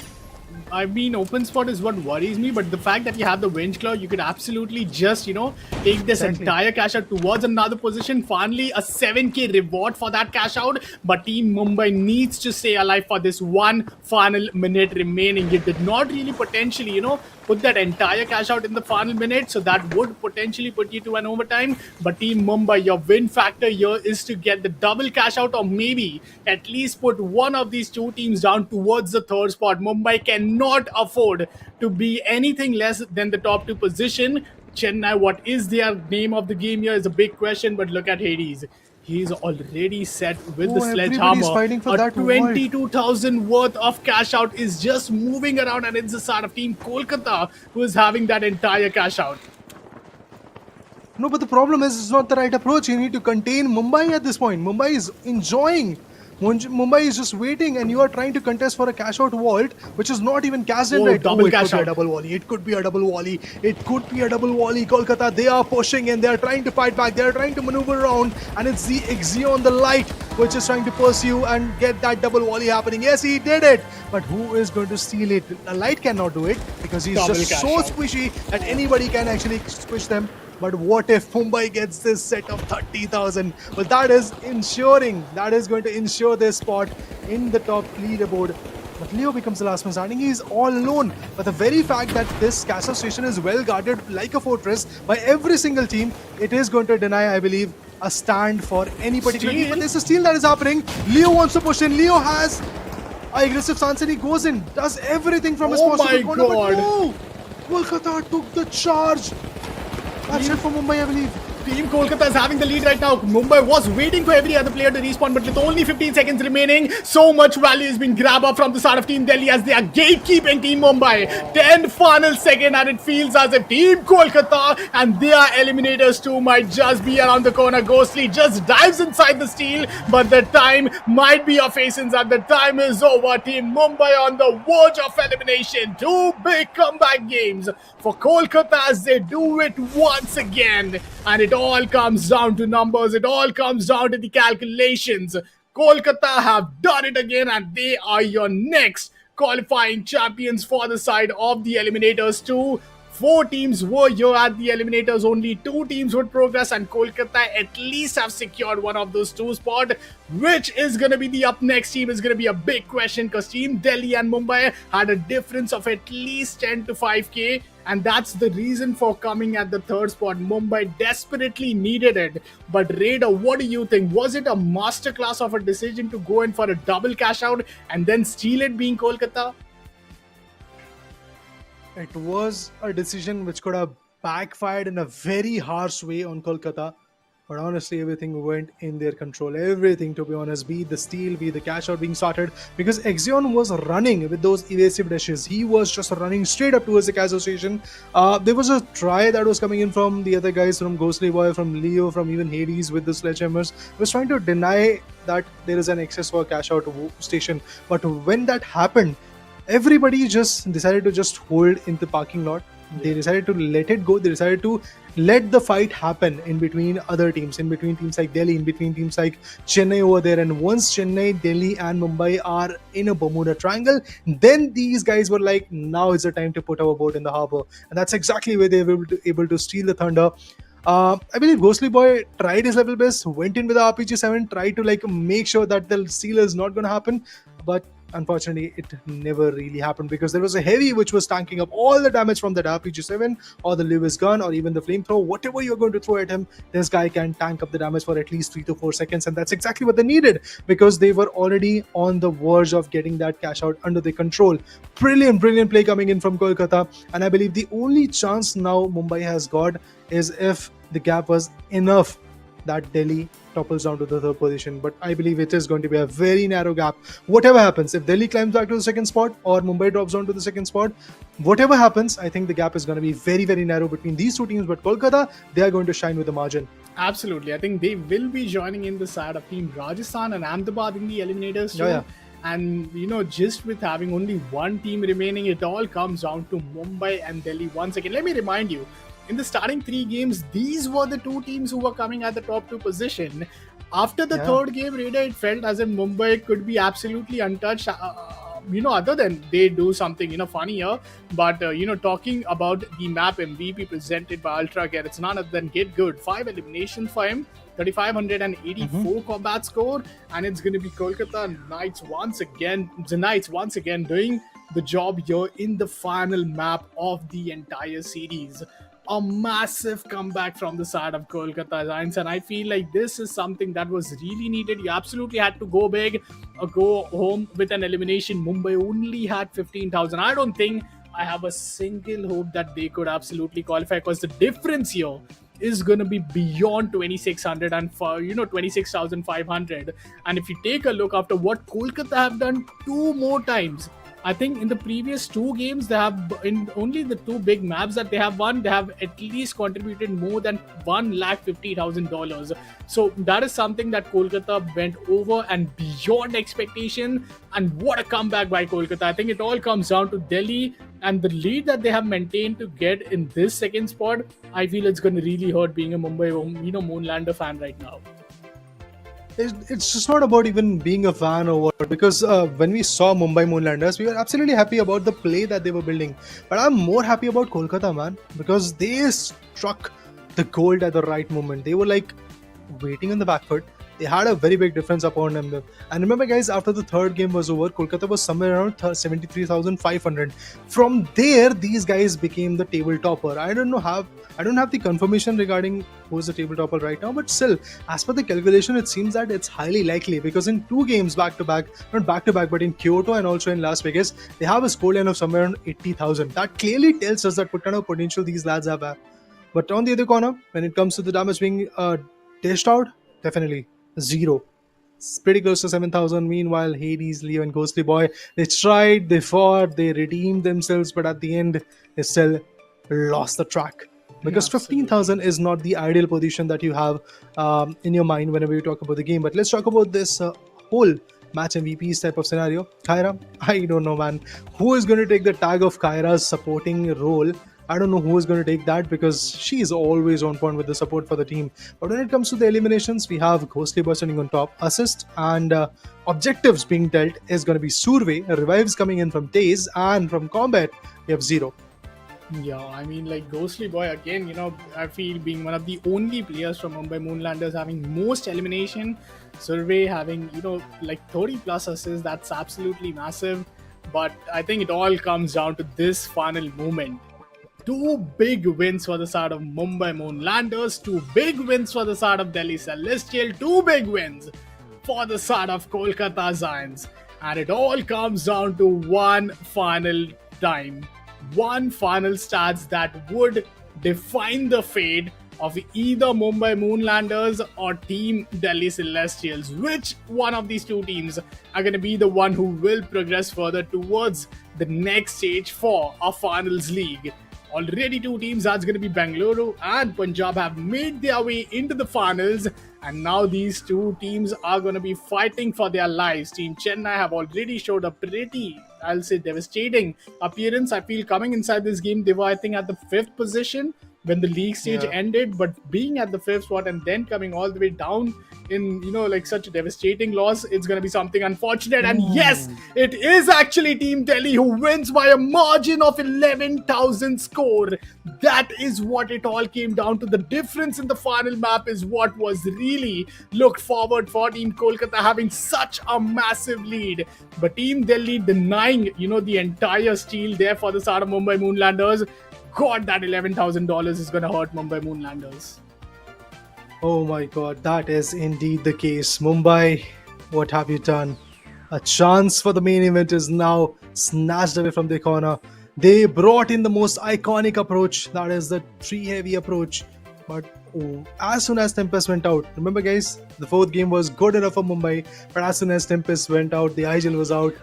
I mean, open spot is what worries me, but the fact that you have the Winch Claw, you could absolutely just, take this entire cash out towards another position. Finally, a 7k reward for that cash out, but Team Mumbai needs to stay alive for this one final minute remaining. You did not really potentially, put that entire cash out in the final minute, so that would potentially put you to an overtime. But Team Mumbai, your win factor here is to get the double cash out, or maybe at least put one of these two teams down towards the third spot. Mumbai cannot afford to be anything less than the top 2 position. Chennai, what is their name of the game here is a big question, but look at Hades. He's already set with the sledgehammer. A 22,000 worth of cash out is just moving around, and it's the side of Team Kolkata who is having that entire cash out. No, but the problem is it's not the right approach. You need to contain Mumbai at this point. Mumbai is enjoying Mumbai is just waiting, and you are trying to contest for a cash out vault, which is not even cashed in Oh, right. double It cash could be a out. double volley. It could be a double volley. It could be a double volley. Kolkata, they are pushing and they are trying to fight back. They are trying to maneuver around, and it's the Exeon, the light, which is trying to pursue and get that double volley happening. Yes, he did it, but who is going to steal it? The light cannot do it because he's Double just cash so out. squishy that anybody can actually squish them. But what if Mumbai gets this set of 30,000? Well, that is going to ensure their spot in the top leaderboard. But Leo becomes the last man standing. He is all alone. But the very fact that this castle station is well guarded like a fortress by every single team, it is going to deny, I believe, a stand for any particular team. But there's a steal that is happening. Leo wants to push in. Leo has an aggressive stance and he goes in, does everything from his Oh possible my corner. But God. no! Kolkata took the charge. That's it for Mumbai, I believe. Team Kolkata is having the lead right now. Mumbai was waiting for every other player to respawn, but with only 15 seconds remaining, so much value has been grabbed up from the side of Team Delhi as they are gatekeeping Team Mumbai. 10 final second, and it feels as if Team Kolkata and their eliminators too might just be around the corner. Ghostly just dives inside the steal, but the time might be of essence and the time is over. Team Mumbai on the verge of elimination. Two big comeback games for Kolkata as they do it once again. And it all comes down to numbers. It all comes down to the calculations. Kolkata have done it again and they are your next qualifying champions for the side of the eliminators too. 4 teams were here at the eliminators. Only 2 teams would progress, and Kolkata at least have secured one of those 2 spots. Which is going to be the up next team is going to be a big question because Team Delhi and Mumbai had a difference of at least 10 to 5k. And that's the reason for coming at the 3rd spot. Mumbai desperately needed it. But Raider, what do you think? Was it a masterclass of a decision to go in for a double cash out and then steal it being Kolkata? It was a decision which could have backfired in a very harsh way on Kolkata. But honestly, everything went in their control. Everything, to be honest, be it the steal, be it the cash out being started. Because Exeon was running with those evasive dashes. He was just running straight up towards the cash station. There was a try that was coming in from the other guys, from Ghostly Boy, from Leo, from even Hades with the sledgehammers. He was trying to deny that there is an access for cash out station. But when that happened, everybody just decided to just hold in the parking lot. They decided to let it go. They decided to let the fight happen in between other teams, in between teams like Delhi, in between teams like Chennai over there. And once Chennai, Delhi, and Mumbai are in a Bermuda Triangle, then these guys were like, now is the time to put our boat in the harbor. And that's exactly where they were able to steal the thunder. I believe Ghostly Boy tried his level best, went in with the RPG-7, tried to like make sure that the steal is not going to happen, but unfortunately it never really happened because there was a heavy which was tanking up all the damage from that RPG-7 or the Lewis gun or even the flamethrower. Whatever you're going to throw at him, this guy can tank up the damage for at least 3 to 4 seconds, and that's exactly what they needed because they were already on the verge of getting that cash out under their control. Brilliant play coming in from Kolkata, and I believe the only chance now Mumbai has got is if the gap was enough that Delhi topples down to the 3rd position. But I believe it is going to be a very narrow gap. Whatever happens, if Delhi climbs back to the 2nd spot or Mumbai drops down to the 2nd spot, whatever happens, I think the gap is going to be very, very narrow between these 2 teams. But Kolkata, they are going to shine with a margin. Absolutely. I think they will be joining in the side of Team Rajasthan and Ahmedabad in the eliminators too. Yeah. And just with having only 1 team remaining, it all comes down to Mumbai and Delhi once again. Let me remind you, in the starting 3 games, these were the 2 teams who were coming at the top 2 position. After the 3rd game, Raider, it felt as if Mumbai could be absolutely untouched. Other than they do something, funny here. But, talking about the map MVP presented by Ultragear, it's none other than Get Good. 5 eliminations for him, 3,584 combat score, and it's going to be Kolkata Knights once again. The Knights once again doing the job here in the final map of the entire series. A massive comeback from the side of Kolkata Giants, and I feel like this is something that was really needed. You absolutely had to go big or go home with an elimination. Mumbai only had 15,000. I don't think I have a single hope that they could absolutely qualify because the difference here is going to be beyond 2,600 and 26,500. And if you take a look after what Kolkata have done 2 more times, I think in the previous two games, they have in only the two big maps that they have won, they have at least contributed more than $150,000. So that is something that Kolkata went over and beyond expectation. And what a comeback by Kolkata! I think it all comes down to Delhi and the lead that they have maintained to get in this second spot. I feel it's going to really hurt being a Mumbai, Moonlander fan right now. It's just not about even being a fan or what, because when we saw Mumbai Moonlanders, we were absolutely happy about the play that they were building. But I'm more happy about Kolkata, man, because they struck the gold at the right moment. They were like waiting on the back foot. They had a very big difference upon them. And remember, guys, after the third game was over, Kolkata was somewhere around 73,500. From there, these guys became the table topper. I don't have the confirmation regarding who's the table topper right now, but still, as per the calculation, it seems that it's highly likely, because in two games back to back, not back to back, but in Kyoto and also in Las Vegas, they have a scoreline of somewhere around 80,000. That clearly tells us that what kind of potential these lads have. But on the other corner, when it comes to the damage being dished out, definitely zero. It's pretty close to 7,000. Meanwhile, Hades, Leo, and Ghostly Boy, they tried, they fought, they redeemed themselves, but at the end, they still lost the track. Because 15,000 is not the ideal position that you have in your mind whenever you talk about the game. But let's talk about this whole match MVPs type of scenario. Kyra, I don't know, man. Who is going to take the tag of Kyra's supporting role? I don't know who is going to take that, because she is always on point with the support for the team. But when it comes to the eliminations, we have Ghostly Boy standing on top. Assist and objectives being dealt is going to be Survey. Revives coming in from Days, and from Combat, we have Zero. Yeah, I mean, like Ghostly Boy again, I feel being one of the only players from Mumbai Moonlanders having most elimination. Survey having, like 30 plus assists, that's absolutely massive. But I think it all comes down to this final moment. Two big wins for the side of Mumbai Moonlanders, two big wins for the side of Delhi Celestial, two big wins for the side of Kolkata Zeniths. And it all comes down to one final time. One final stats that would define the fate of either Mumbai Moonlanders or Team Delhi Celestials. Which one of these two teams are going to be the one who will progress further towards the next stage for a finals league? Already two teams, that's going to be Bengaluru and Punjab, have made their way into the finals, and now these two teams are going to be fighting for their lives. Team Chennai have already showed a pretty, I'll say, devastating appearance. I feel coming inside this game, they were, I think, at the 5th position when the league stage ended, but being at the 5th spot and then coming all the way down in, like such a devastating loss, it's going to be something unfortunate. And yes, it is actually Team Delhi who wins by a margin of 11,000 score. That is what it all came down to. The difference in the final map is what was really looked forward for Team Kolkata having such a massive lead. But Team Delhi denying, the entire steal there for the side of Mumbai Moonlanders. God, that $11,000 is going to hurt Mumbai Moonlanders. Oh my god, that is indeed the case. Mumbai, what have you done? A chance for the main event is now snatched away from the corner. They brought in the most iconic approach, that is the tree heavy approach. But as soon as Tempest went out, remember guys, the 4th game was good enough for Mumbai, but as soon as Tempest went out, the IGL was out,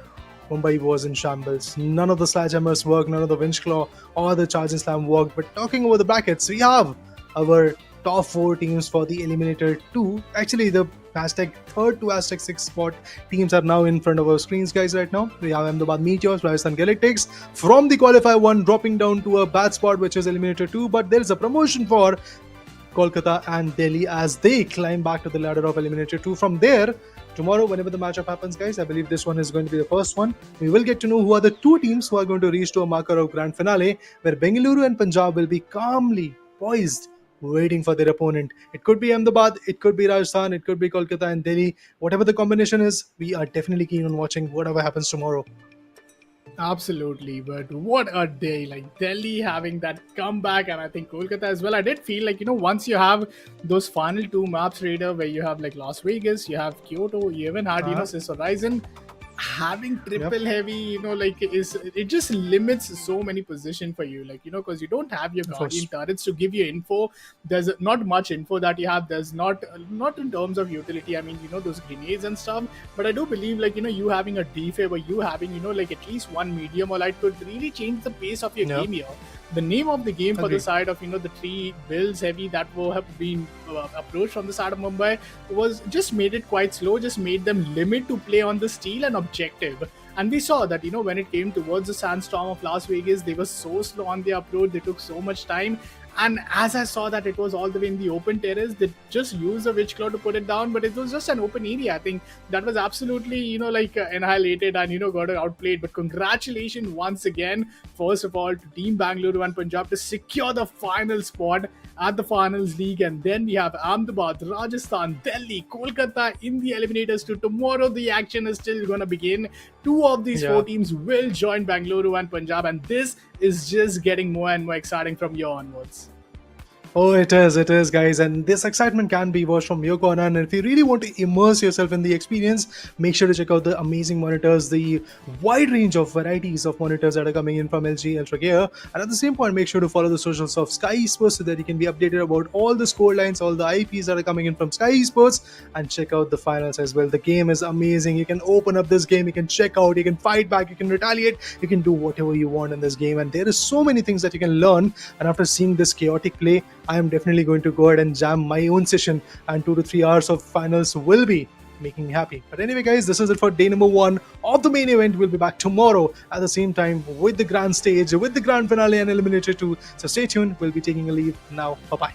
Mumbai was in shambles. None of the sledgehammers worked, none of the winch claw or the charge and slam worked. But talking over the brackets, we have our top 4 teams for the Eliminator 2. Actually, the hashtag 3rd to hashtag 6 spot teams are now in front of our screens, guys, right now. We have Ahmedabad Meteors, Rajasthan Galactics from the qualifier 1 dropping down to a bad spot, which is Eliminator 2. But there is a promotion for Kolkata and Delhi as they climb back to the ladder of Eliminator 2. From there, tomorrow, whenever the matchup happens, guys, I believe this one is going to be the first one. We will get to know who are the 2 teams who are going to reach to a marker of grand finale, where Bengaluru and Punjab will be calmly poised, waiting for their opponent. It could be Ahmedabad, it could be Rajasthan, it could be Kolkata and Delhi. Whatever the combination is, we are definitely keen on watching whatever happens tomorrow. Absolutely, but what a day. Like Delhi having that comeback, and I think Kolkata as well. I did feel like, once you have those final 2 maps, Raider, where you have like Las Vegas, you have Kyoto, you even had, Cis Horizon. having triple heavy, like is it just limits so many position for you, like because you don't have your Of guardian course. turrets to give you info. There's not much info that you have. There's not in terms of utility. I mean, those grenades and stuff. But I do believe, like you having a defib, or you having like at least one medium or light could really change the pace of your Yeah. game here. The name of the game for the Agreed. side of the three builds heavy that were have been approached from the side of Mumbai was just made it quite slow, just made them limit to play on the steel and objective. And we saw that when it came towards the sandstorm of Las Vegas, they were so slow on the approach, they took so much time. And as I saw that it was all the way in the open terrace, they just used the witch claw to put it down, but it was just an open area. I think that was absolutely annihilated and got outplayed. But congratulations once again, first of all, to Team Bangalore and Punjab to secure the final spot at the finals league. And then we have Ahmedabad, Rajasthan, Delhi, Kolkata in the eliminators too. Tomorrow the action is still gonna begin. Two of these Yeah. four teams will join Bangalore and Punjab, and this is just getting more and more exciting from here onwards. Oh, it is, guys. And this excitement can be watched from your corner. And if you really want to immerse yourself in the experience, make sure to check out the amazing monitors, the wide range of varieties of monitors that are coming in from LG Ultragear. And at the same point, make sure to follow the socials of Skyesports so that you can be updated about all the score lines, all the IPs that are coming in from Skyesports, and check out the finals as well. The game is amazing. You can open up this game, you can check out, you can fight back, you can retaliate, you can do whatever you want in this game. And there is so many things that you can learn. And after seeing this chaotic play, I am definitely going to go ahead and jam my own session, and 2 to 3 hours of finals will be making me happy. But anyway, guys, this is it for day number 1 of the main event. We'll be back tomorrow at the same time with the grand stage, with the grand finale and eliminator 2. So stay tuned. We'll be taking a leave now. Bye bye.